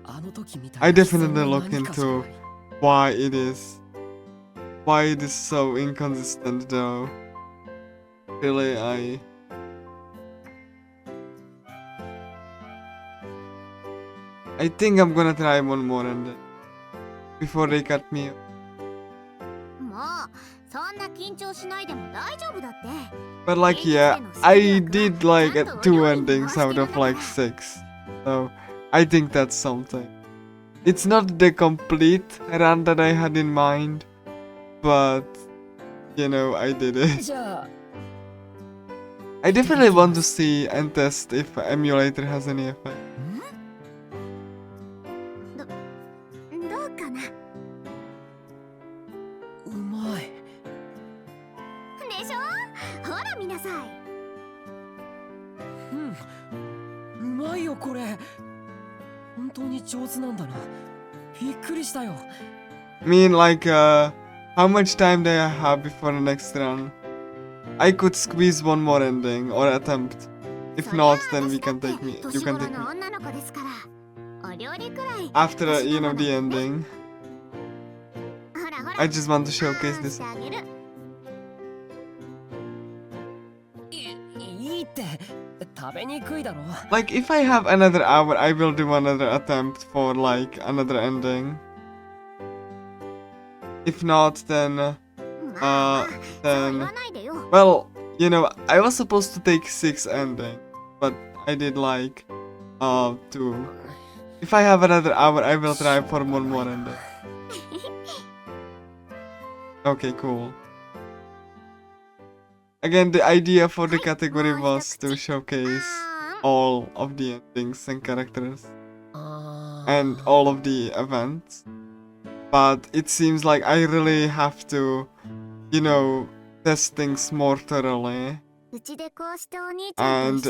あの時みたいな I 悲惨 definitely な look 何かじゃ into ない。 why it is so inconsistent though. Really, I think I'm gonna try one more ending before they cut me. もうそんな緊張しないでも大丈夫だって。 But like yeah, I did like two endings out of like 6. So I think that's something. It's not the complete run that I had in mind, but you know, I did it. じゃあ I definitely want to see and test if emulator has any effect. どうかな。うまい。でしょ。ほら見なさい。うまいよこれ。本当に上手なんだな。びっくりしたよ。 I mean, like, how much time do I have before the next run? I could squeeze one more ending or attempt. If not, then we can take me. You can take me. 女の子ですからお料理くらい After, you know, the ending. ほらほら I just want to showcase this. あげる。いいって食べにくいだろ。 Like, if I have another hour, I will do another attempt for, like, another ending. If not, then, まあまあそう言 then, わないでよ。 well, you know, I was supposed to take 6 endings, but I did like 2. If I have another hour, I will try for one more ending. Okay, cool. Again, the idea for the category was to showcase all of the endings and characters and all of the events. But it seems like I really have to, you know, test things more thoroughly and,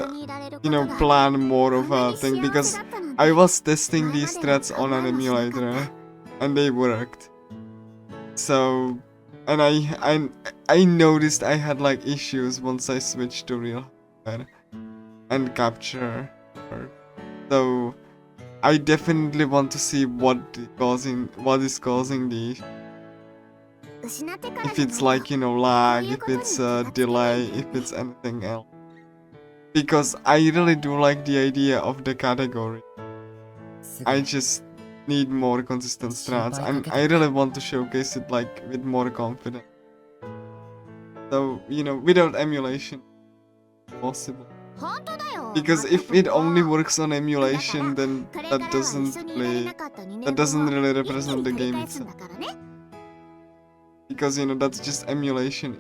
you know, plan more of a thing, because I was testing these threads on an emulator and they worked. So, and I noticed I had like issues once I switched to real hardware and capture. So I definitely want to see what is causing the issue. If it's like, you know, lag, if it's a delay, if it's anything else. Because I really do like the idea of the category. I just need more consistent strats, and I really want to showcase it like with more confidence. So, you know, without emulation, possible. Because if it only works on emulation, then that doesn't really represent the game itself. Because, you know, that's just emulation,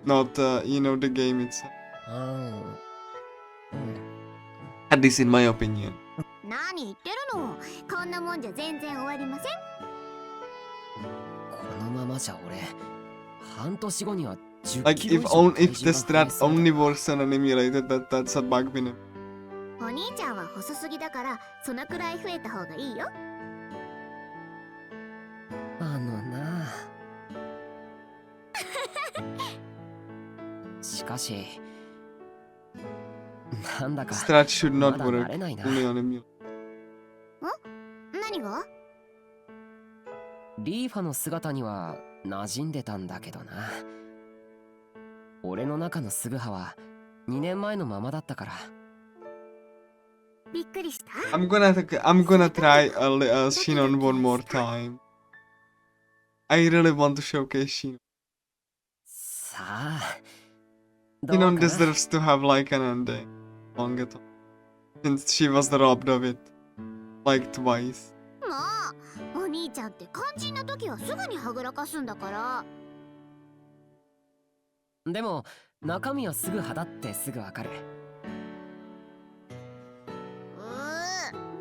not you know, the game itself. At least in my opinion. 何言ってるの。こんなもんじゃ全然終わりません。このままじゃ俺、半年後には10 Like キロ if the strat only works on an emulator, that's a bug in it. お兄ちゃんは細すぎだから、そのくらい増えた方がいいよ。なしかし、なんだか Strat should not まだ work 慣れないな。 only on emulator. 何が？リーファの姿には馴染んでたんだけどな。俺の中のスグハは2年前のままだったから。びっくりした？ I'm gonna try Shinon one more time. I really want to showcase Shinon. さあ、どう Shinon かな？ deserves to have like an ending. Longathon. Since she was robbed of it. Like twice. もうお兄ちゃんって肝心な時はすぐにはぐらかすんだから。でも中身はすぐ肌ってすぐわかる。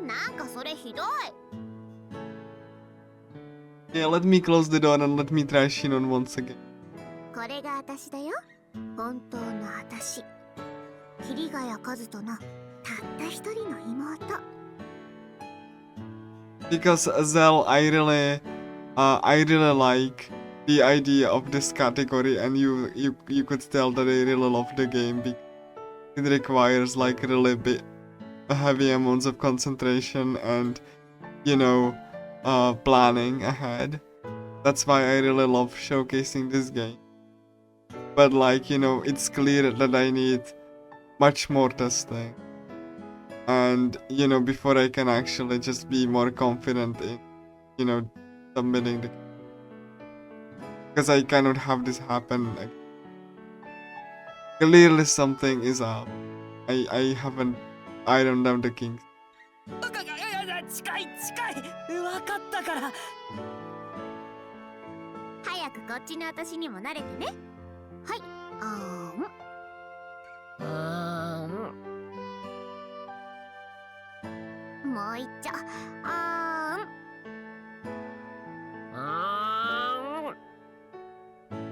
なんかそれひどい。Yeah, let me close the door and let me try Shinon once again. これが私だよ。本当の私。桐ヶ谷和人のたった一人の妹。Because Zell, I really like the idea of this category, and you could tell that I really love the game because it requires like really heavy amounts of concentration and, you know, planning ahead. That's why I really love showcasing this game. But like, you know, it's clear that I need much more testing. And, you know, before I can actually just be more confident in, you know, submitting the... Because I cannot have this happen. Like, clearly something is up. I haven't ironed out the kinks. 近い分かったから。早くこっちの私にも慣れてね。はい。もう一丁。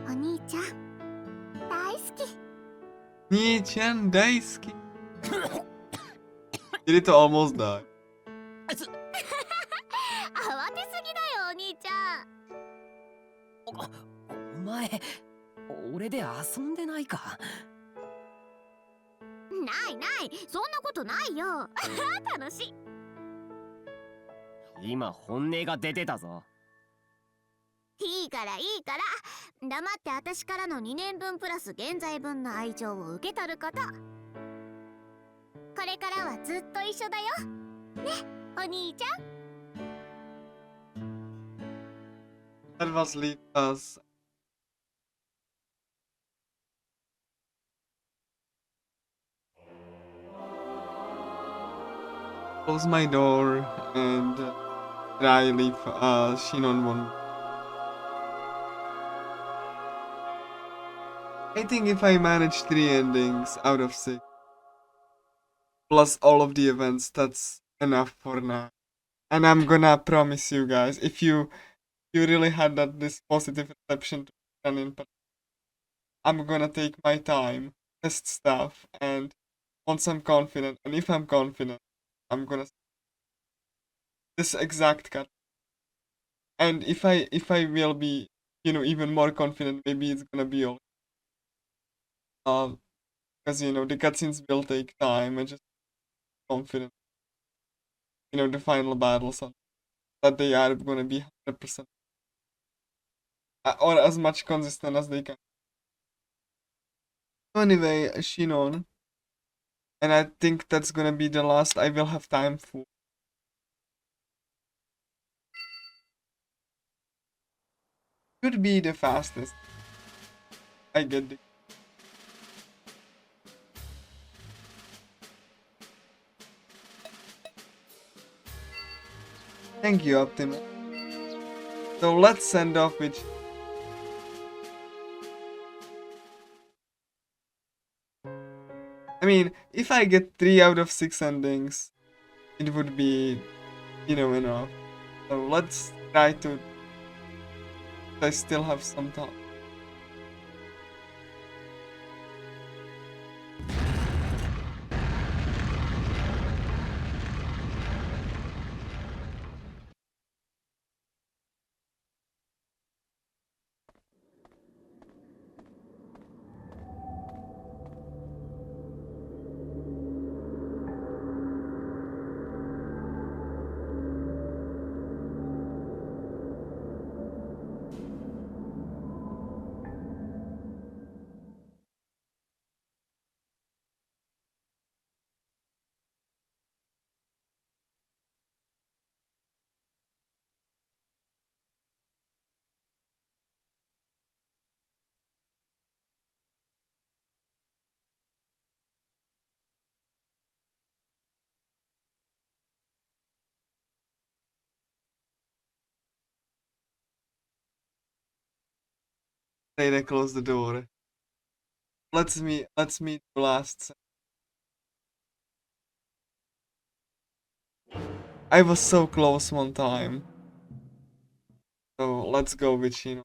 お兄ちゃん大好き。兄ちゃん大好き。You need to almost die. 慌てすぎだよお兄ちゃん。お前、俺で遊んでないか？ないない、そんなことないよ。楽しい。今本音が出てたぞ。いいからいいから、黙って私からの2年分プラス現在分の愛情を受け取ること。これからはずっと一緒だよね、お兄ちゃん。That was Lita's close my door and I leave Shinon one. I think if I manage 3 endings out of 6, plus all of the events, that's enough for now. And I'm gonna promise you guys, if you really had this positive reception to Speedrun, I'm gonna take my time, test stuff, and once I'm confident, and if I'm confident, I'm gonna this exact cut. And if I will be, even more confident, maybe it's gonna be all. Because the cutscenes will take time, and just confident. The final battles that they are gonna be 100%, or as much consistent as they can. So anyway, Shinon, and I think that's gonna be the last I will have time for. Could be the fastest. I get the. Thank you, Optimus. So let's send off with. I mean, if I get 3 out of 6 endings, it would be, enough. So let's try to. I still have some time. They close the door. Let's meet the last. I was so close one time. So let's go with Shino.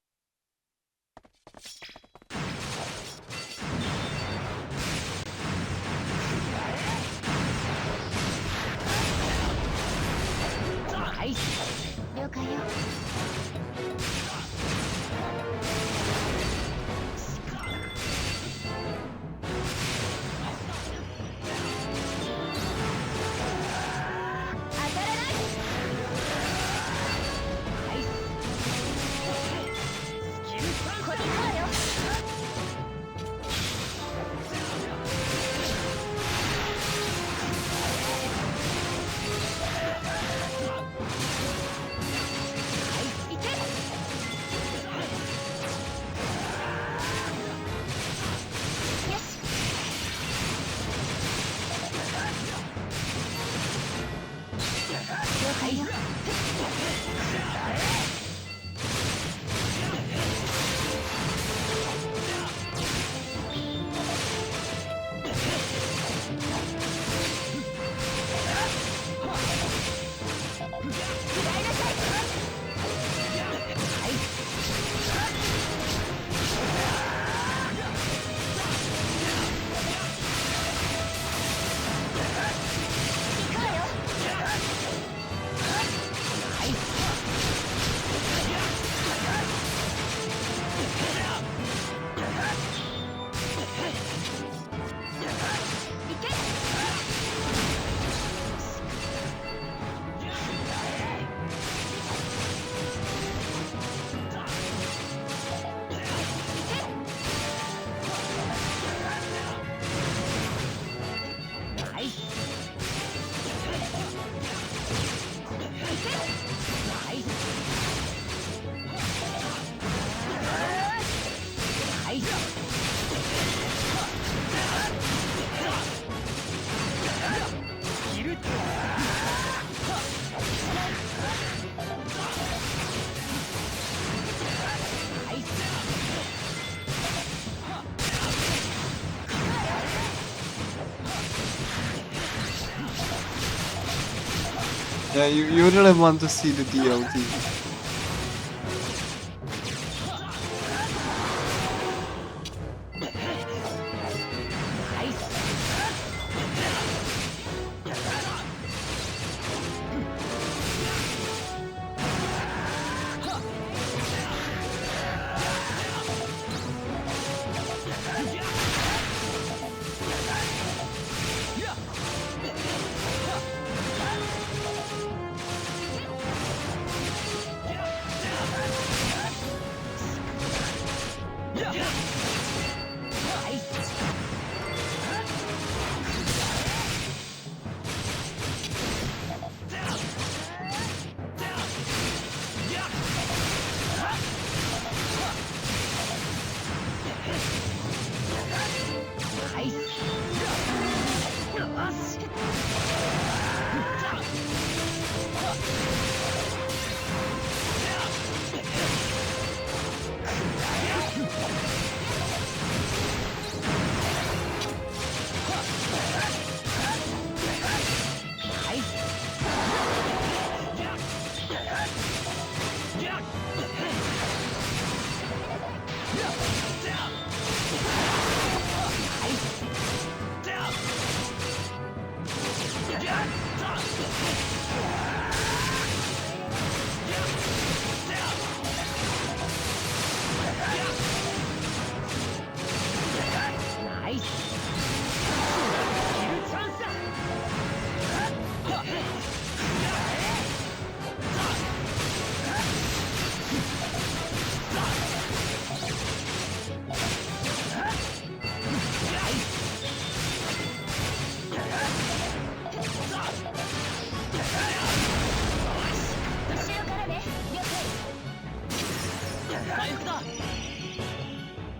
Yeah, you really want to see the DLT.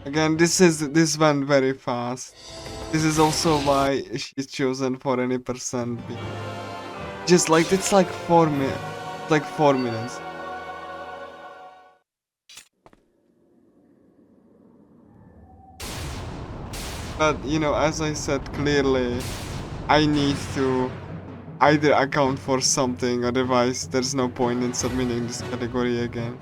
Again, this went very fast. This is also why she's chosen for any percent. Just like it's like 4 minutes, like 4 minutes. But you know, as I said clearly, I need to either account for something, otherwise there's no point in submitting this category again.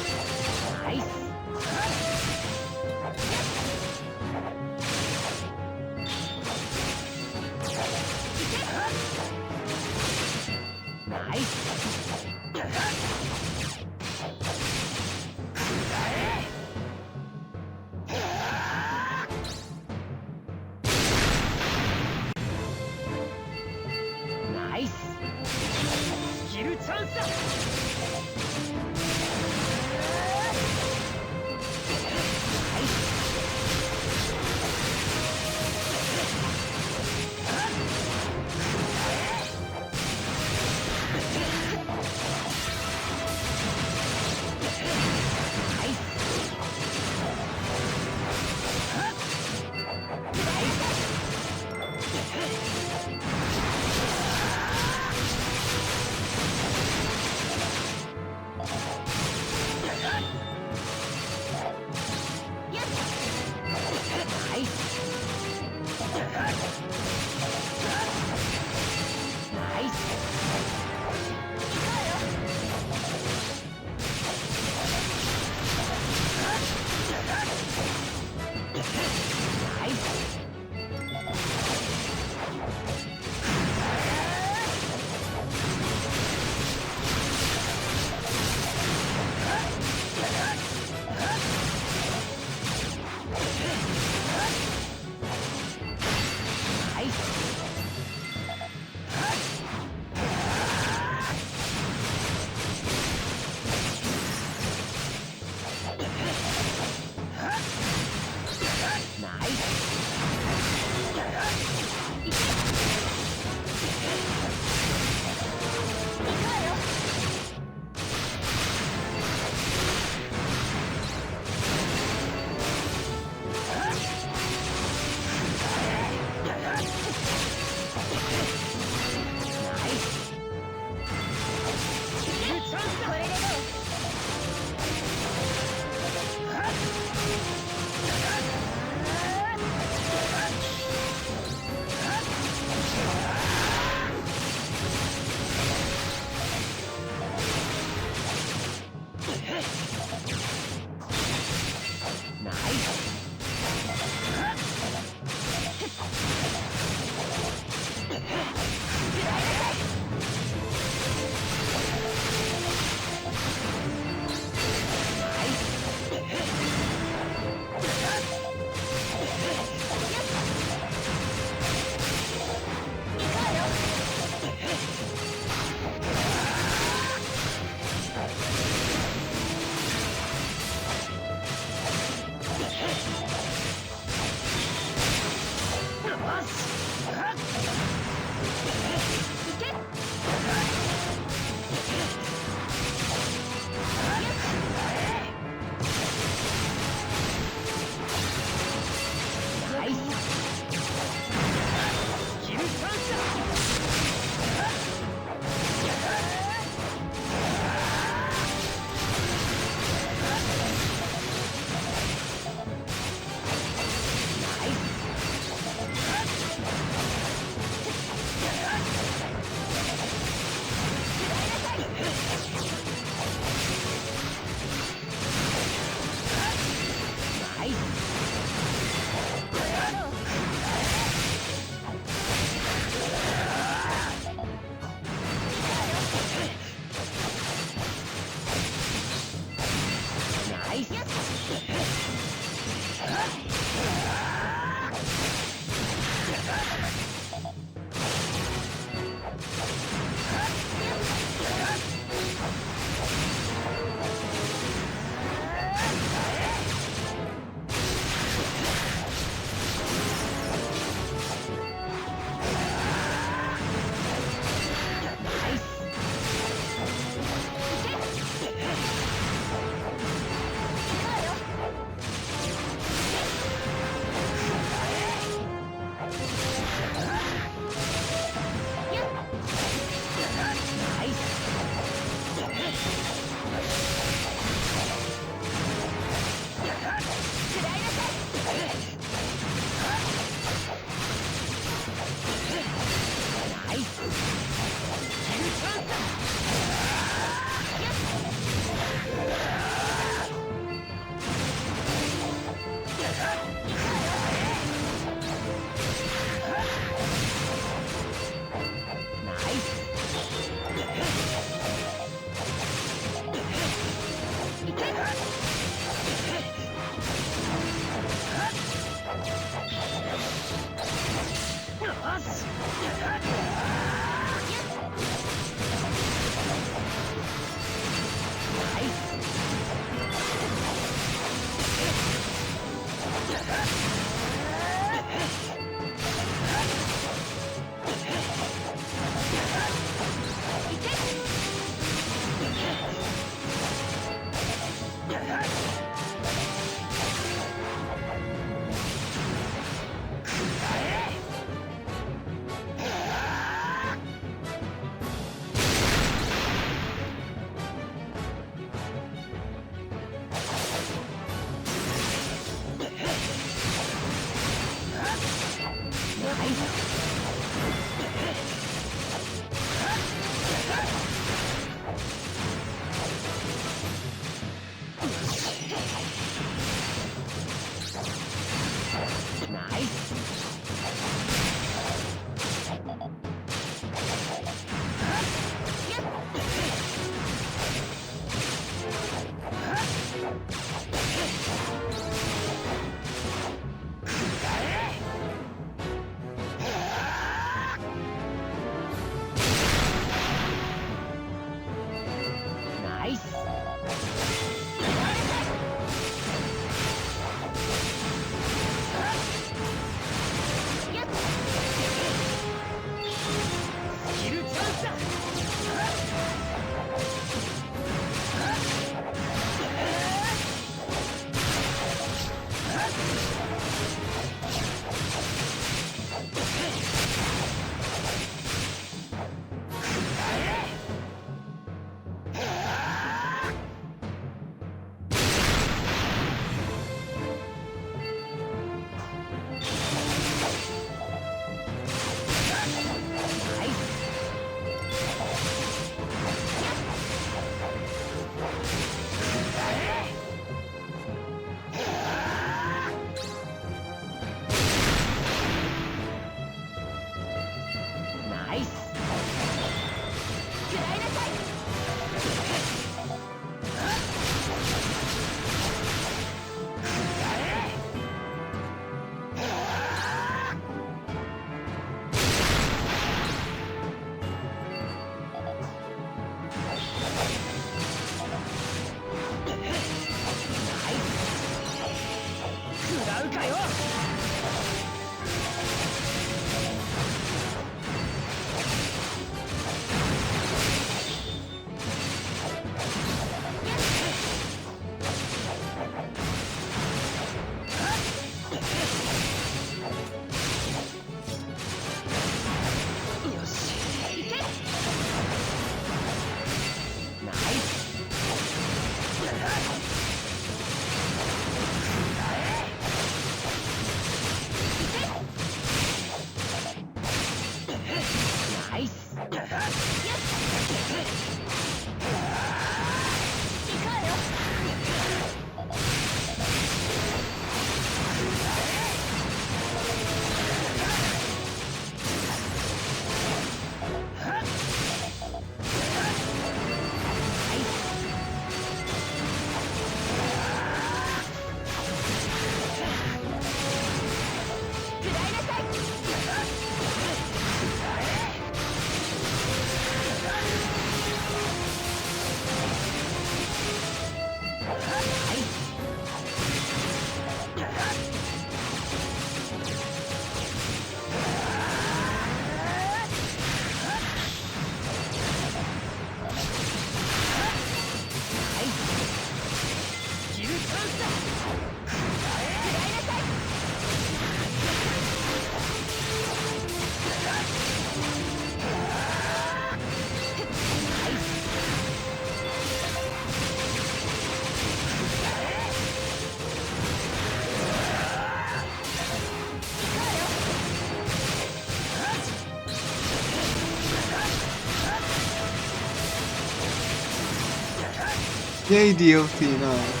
Yay, DLT now.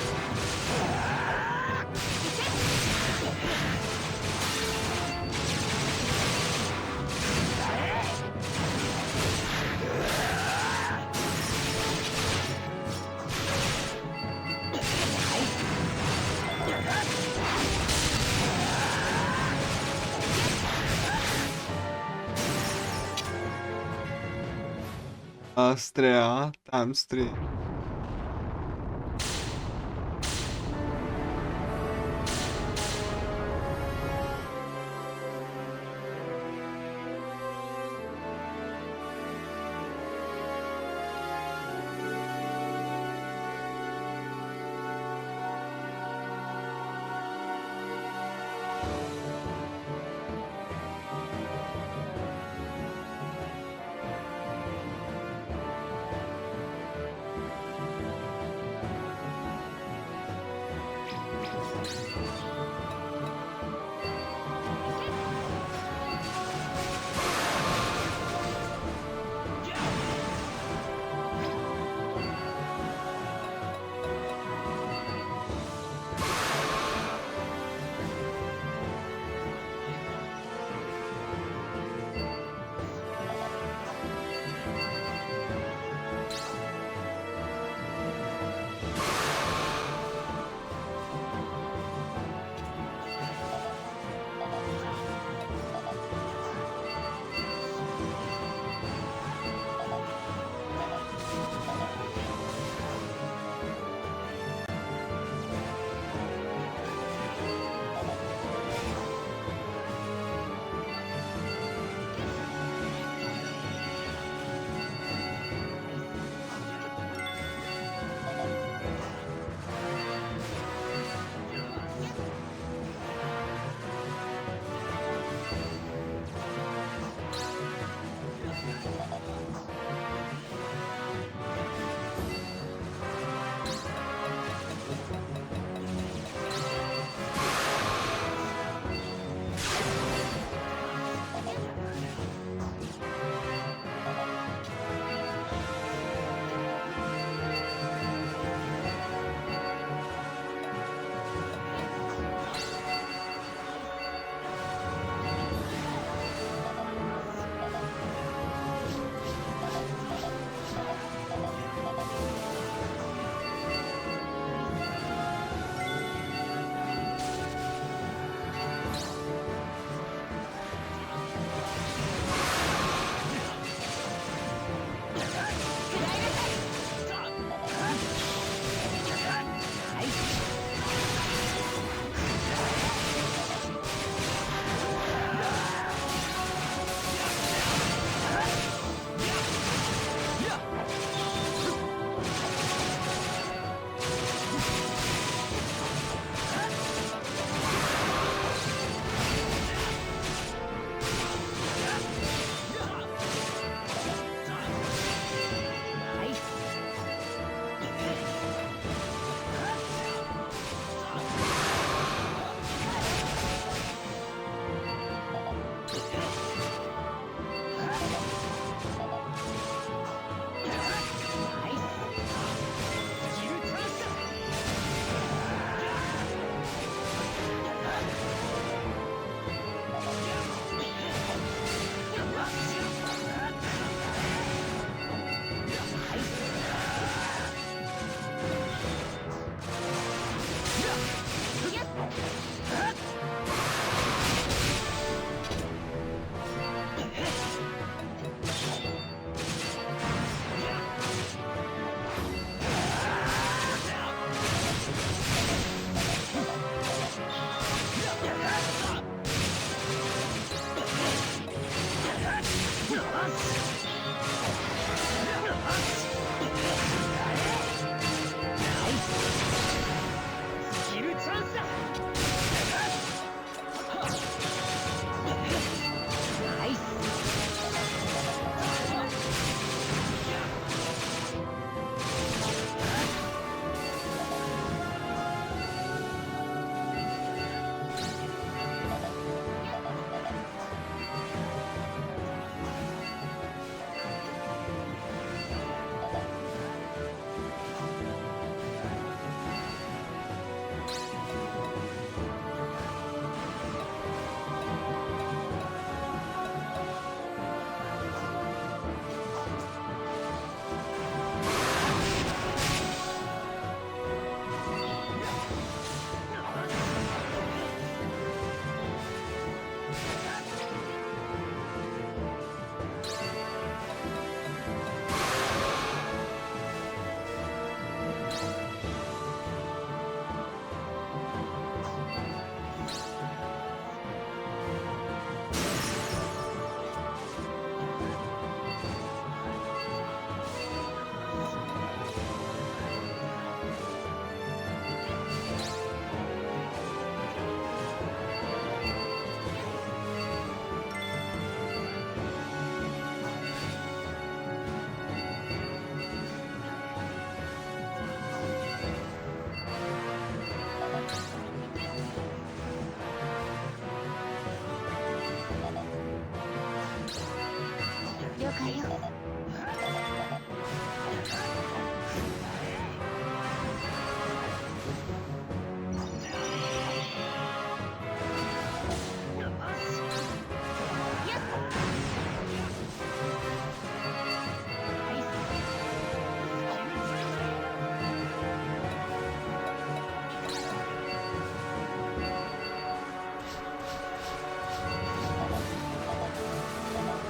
Astrea times 3.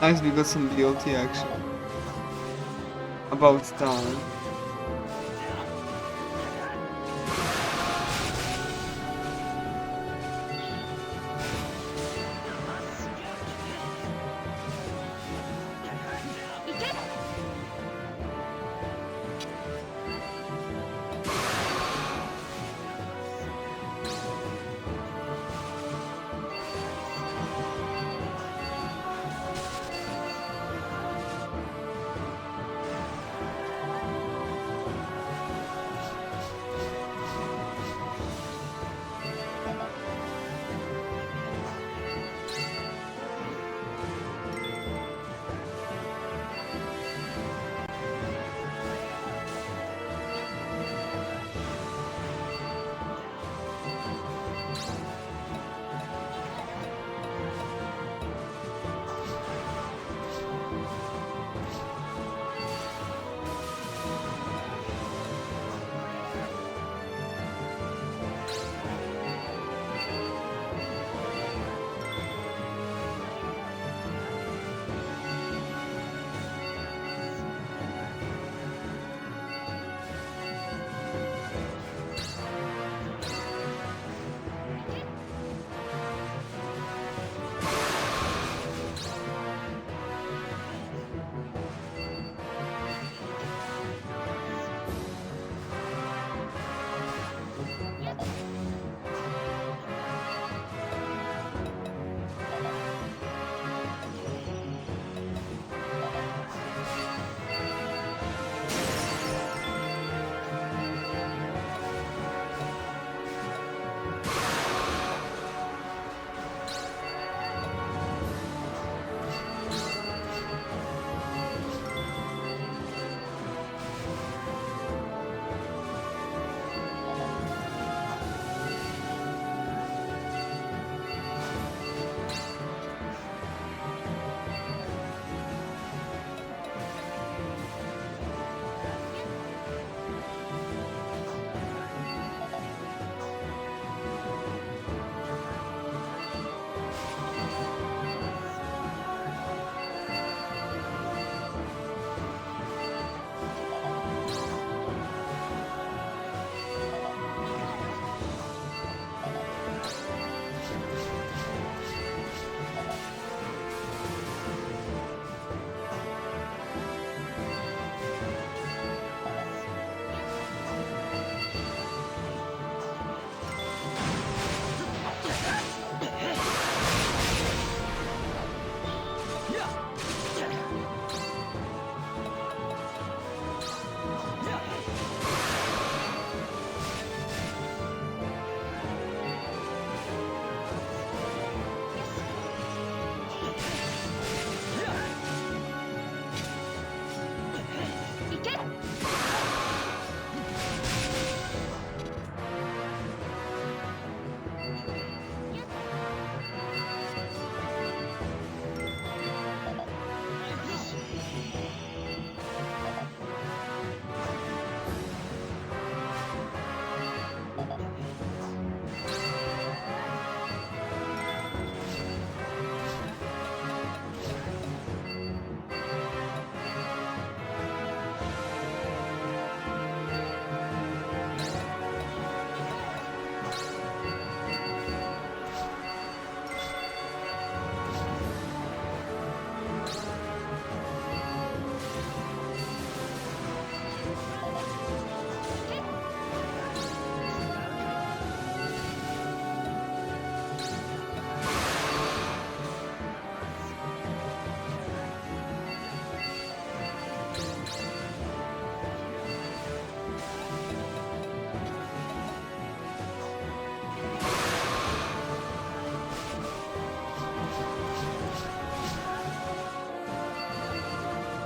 Nice, we got some BOT action. About time.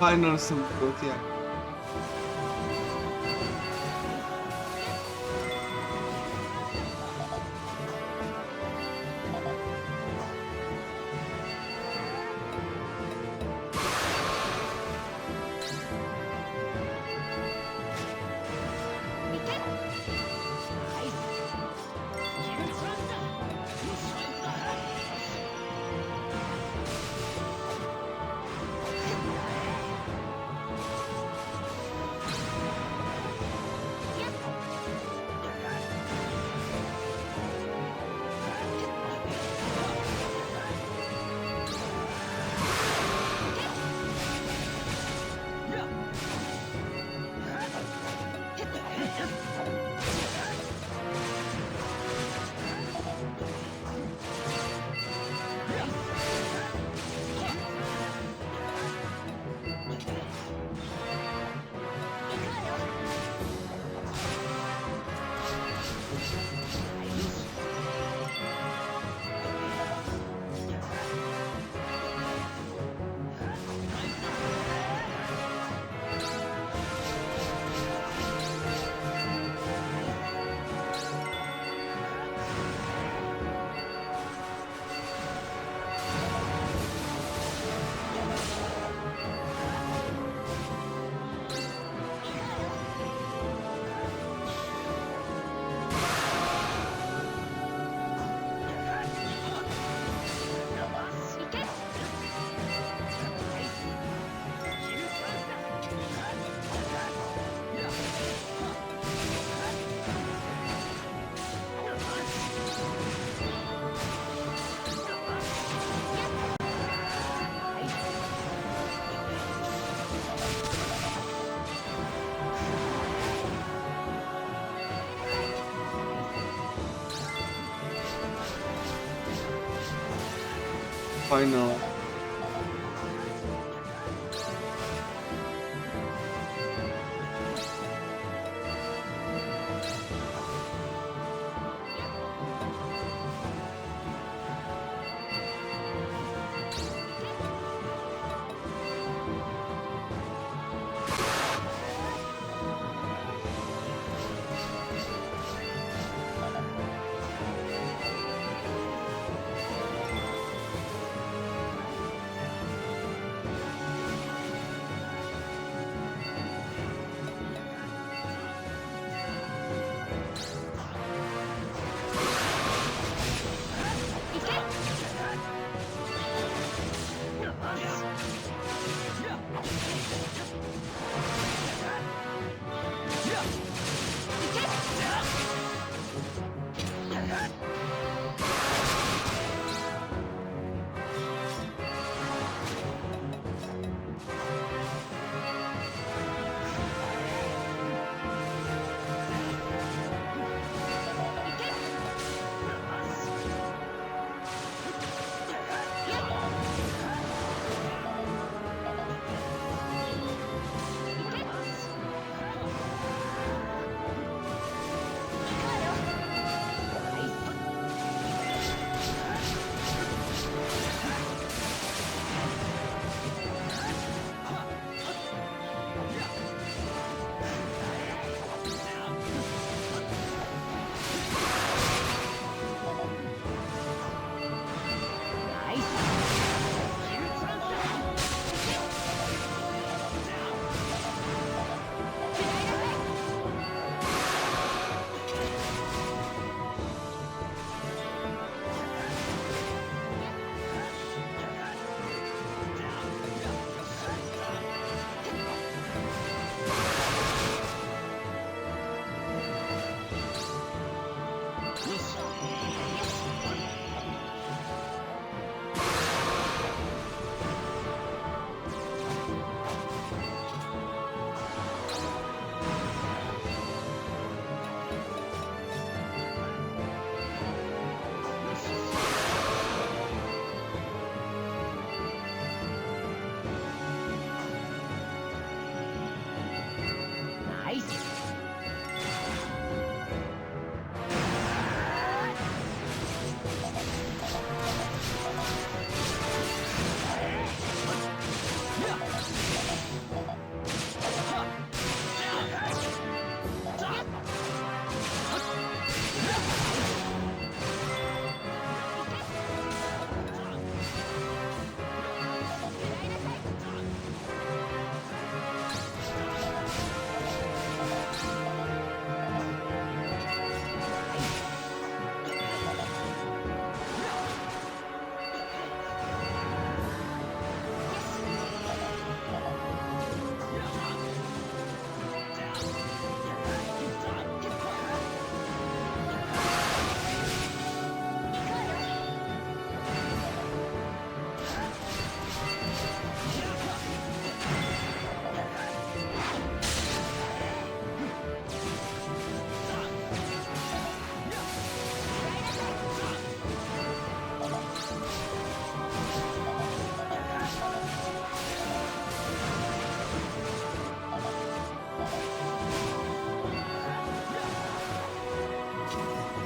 Final some good, yeah. final.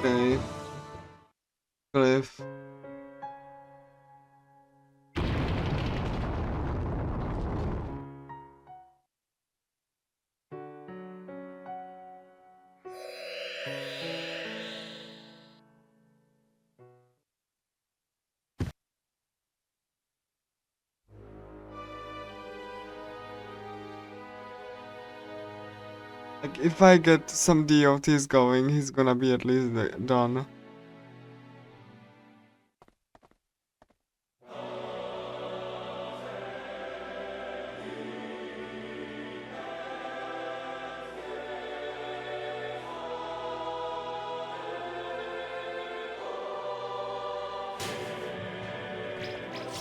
Okay. Cliff. Like, if I get some DOTs going, he's gonna be at least done.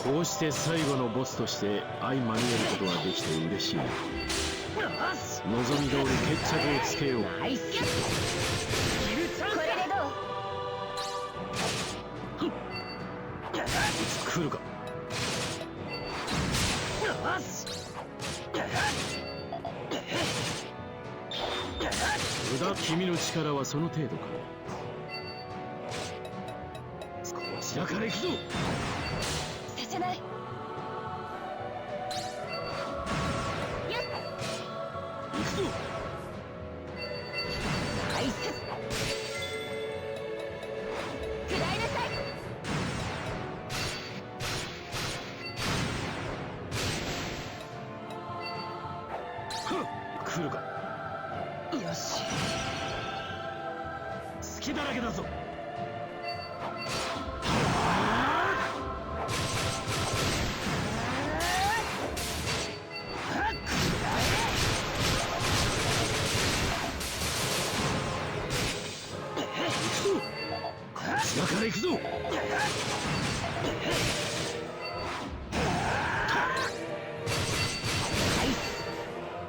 こうして最後のボスとして相まみえることができて嬉しい。望み通り決着をつけよう。ナイスキャッチ。これでどう？来るか。無駄。君の力はその程度か。こちらから行くぞ。させない。行くぞ。ナイス。食らいなさい。来るか。よし。隙だらけだぞ。だから行くぞ。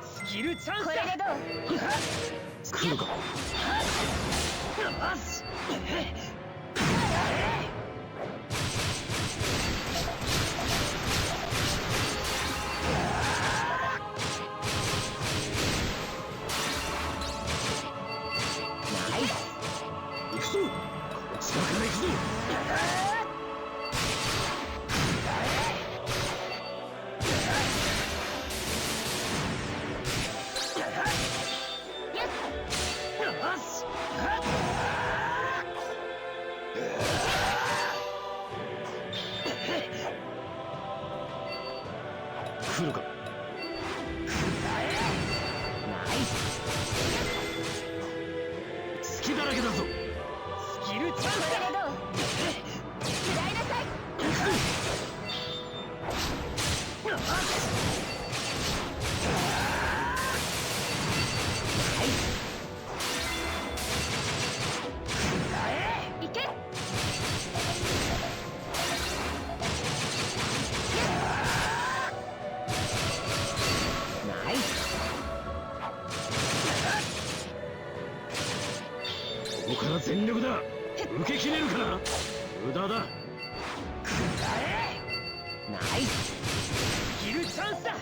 スキルチャンス。これでどう？来るか。よし。ナイス。行くぞ。こちらから行くぞ。来るか。隙だらけだぞ。スキルチャンス。これでどう？食らいなさい。よし。いけ。ナイス。ここから全力だ。受けきれるかな。無駄だ。ナイス。スキルチャンスだ。やっ。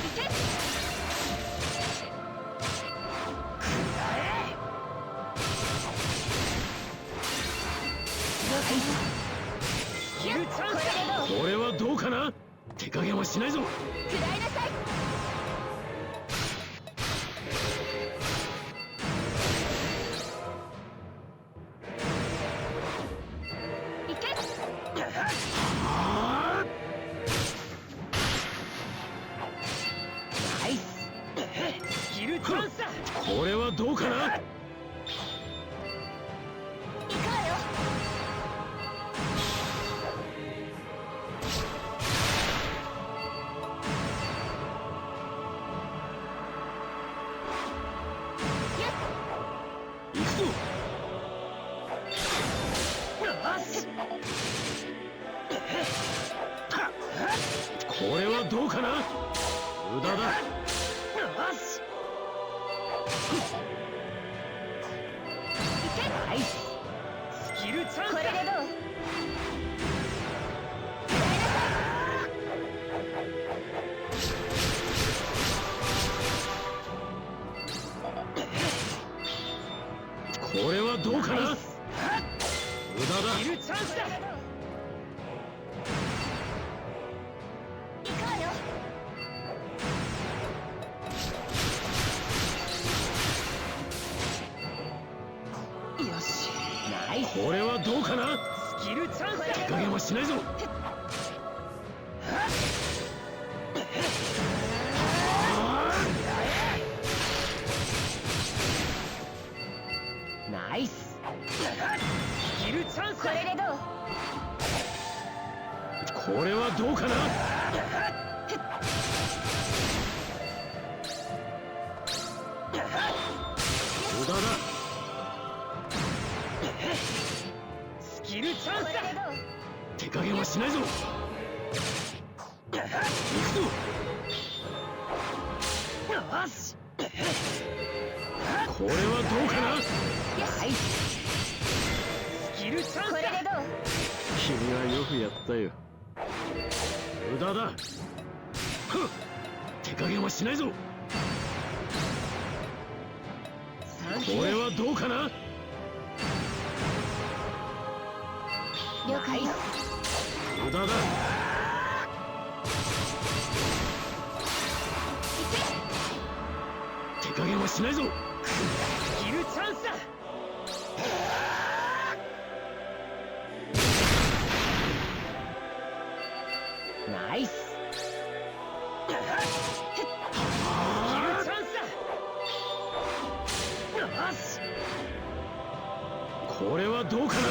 いけ。スキルチャンスだ。これはどうかな。手加減はしないぞ。食らいなさい。いけ。ナイス。スキルチャンスだ。これはどうかな。行くわよ。行くぞ。よし。これはどうかな。無駄だ。よし。いけ。ナイス。スキルチャンスだ。これでどう？これはどうかな。無駄だ。スキルチャンスだ。行くわよ。よし。ナイス。これはどうかな。スキルチャンスだ。手加減はしないぞ。ナイス。スキルチャンスだ。これでどう？これはどうかな。無駄だ。スキルチャンスだ。手加減はしないぞ。行くぞ。よし。これはどうかな。ナイス。スキルチャンスだ。これでどう？君はよくやったよ。無駄だ。ふっ、手加減はしないぞ。これはどうかな。了解よ。無駄だ。手加減はしないぞ。スキルチャンスだ。ナイス。スキルチャンスだ。よし。これはどうかな。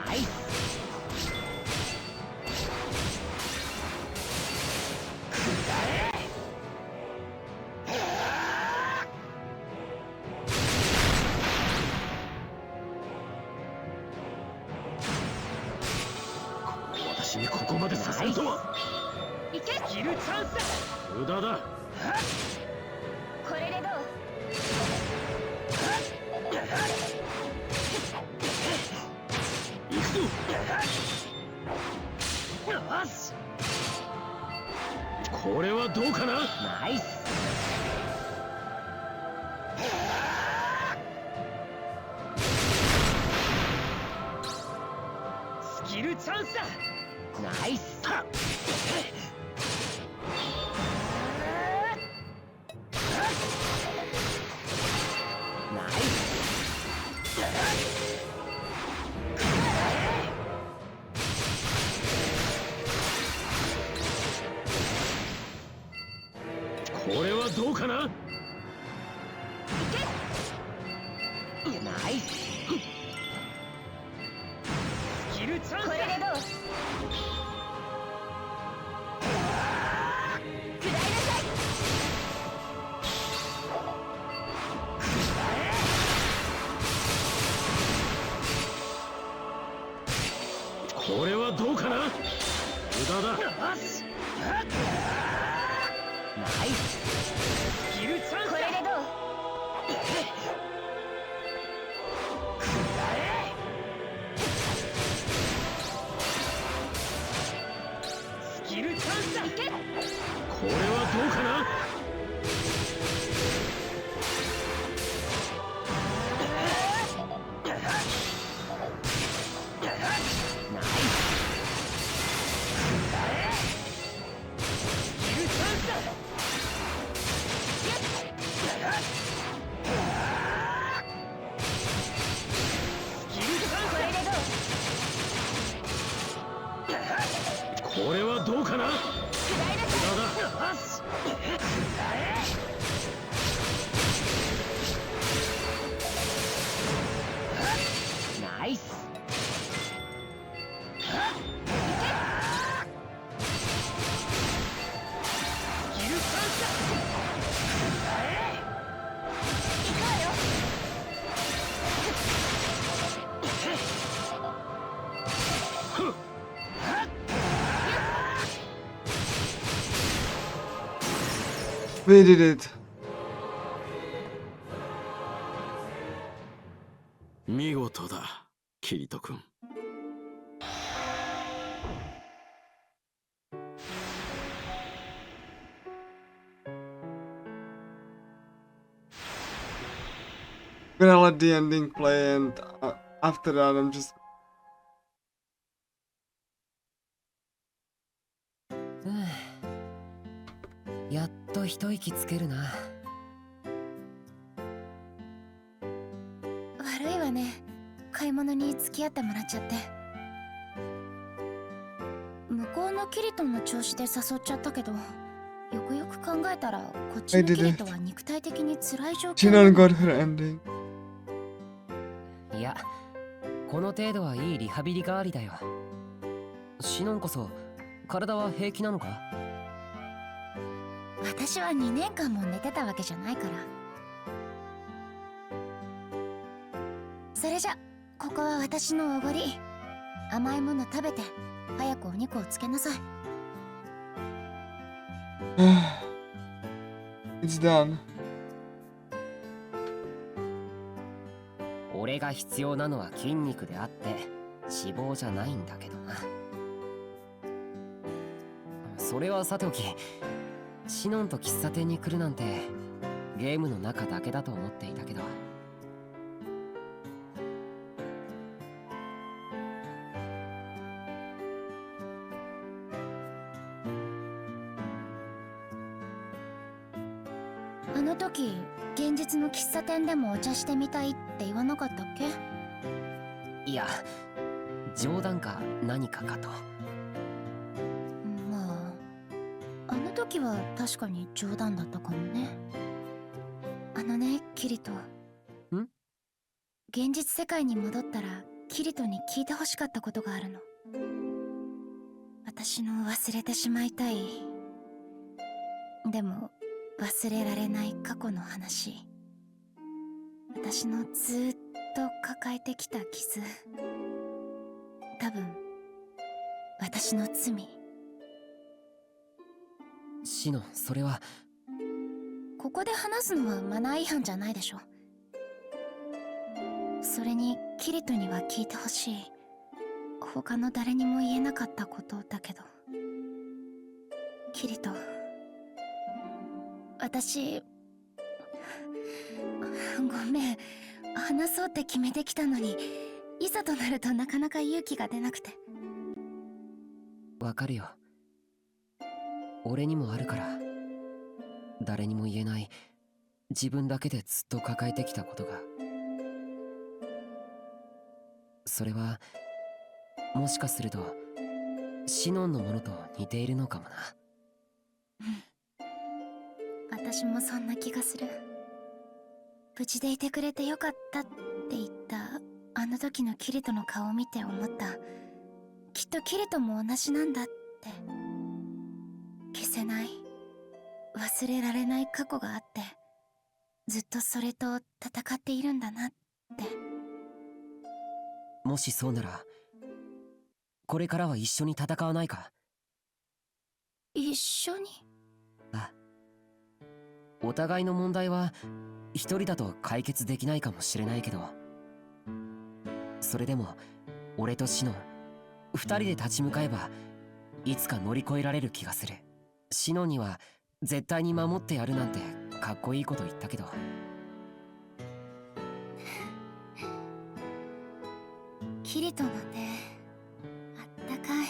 ナイス。私にここまでさせるとは。いけ。スキルチャンスだ。無駄だ。これでどう？行くぞ。よし。これはどうかな。ナイス。スキルチャンスだ。ナイス。ナイス。これはどうかな。ナイス。スキルチャンスだ。これでどう？食らいなさい。これはどうかな。無駄だ。よし。ナイス。スキルチャンスだ。これでどう？スキルチャンスだ。これはどうかな。ナイス。スキルチャンスだ。スキルチャンスだ。これでどう？これはどうかな。食らいなさい。無駄だ。よし。ナイス。スキルチャンスだ。行くわよ。We did it. 見事だ、キリト君。Gonna let the ending play, and after that, I'm just. やっと一息つけるな。悪いわね。買い物に付き合ってもらっちゃって。向こうのキリトンの調子で誘っちゃったけど、よくよく考えたらこっちのキリトは肉体的に辛い状況。 Chinon got her ending. いや、この程度はいいリハビリ代わりだよ。シノンこそ体は平気なのか？私は2年間も寝てたわけじゃないから。それじゃ、ここは私のおごり。甘いもの食べて早くお肉をつけなさい。It's done. 俺が必要なのは筋肉であって脂肪じゃないんだけどな。それはさておき、シノンと喫茶店に来るなんてゲームの中だけだと思っていたけど。あの時現実の喫茶店でもお茶してみたいって言わなかったっけ？いや、冗談か何かかと。まあ、あの時は確かに冗談だったかもね。あのね、キリト。現実世界に戻ったらキリトに聞いてほしかったことがあるの。私の忘れてしまいたい、でも忘れられない過去の話。私のずーっと抱えてきた傷。多分私の罪。シノン、それは。ここで話すのはマナー違反じゃないでしょ。それにキリトには聞いてほしい。他の誰にも言えなかったことだけど。キリト、私ごめん、話そうって決めてきたのに、いざとなるとなかなか勇気が出なくて。わかるよ。俺にもあるから。誰にも言えない自分だけでずっと抱えてきたことが。それはもしかするとシノンのものと似ているのかもな。私もそんな気がする。無事でいてくれてよかったって言ったあの時のキリトの顔を見て思った。きっとキリトも同じなんだって。消せない、忘れられない過去があって、ずっとそれと戦っているんだなって。もしそうならこれからは一緒に戦わないか？一緒に？あ、お互いの問題は一人だと解決できないかもしれないけど、それでも俺とシノン二人で立ち向かえばいつか乗り越えられる気がする。シノンには絶対に守ってやるなんてかっこいいこと言ったけど。キリトの手、あったかい。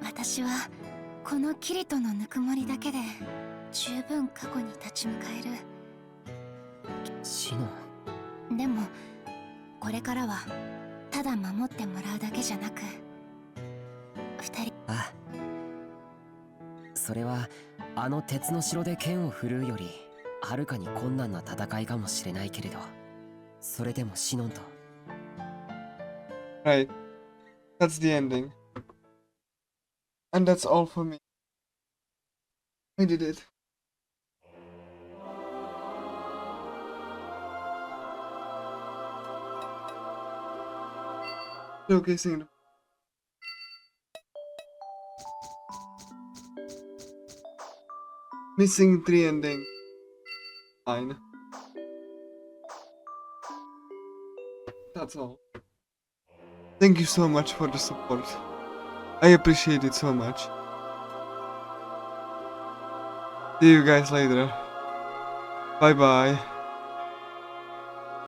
私はこのキリトのぬくもりだけで十分過去に立ち向かえる。シノン。でもこれからはただ守ってもらうだけじゃなく、二人。あ、それはあの鉄の城で剣を振るうよりはるかに困難な戦いかもしれないけれど、それでもシノンと。Right. That's the ending. And that's all for me. I did it. Showcasing. Missing 3 ending. Fine. That's all. Thank you so much for the support. I appreciate it so much. See you guys later. Bye bye.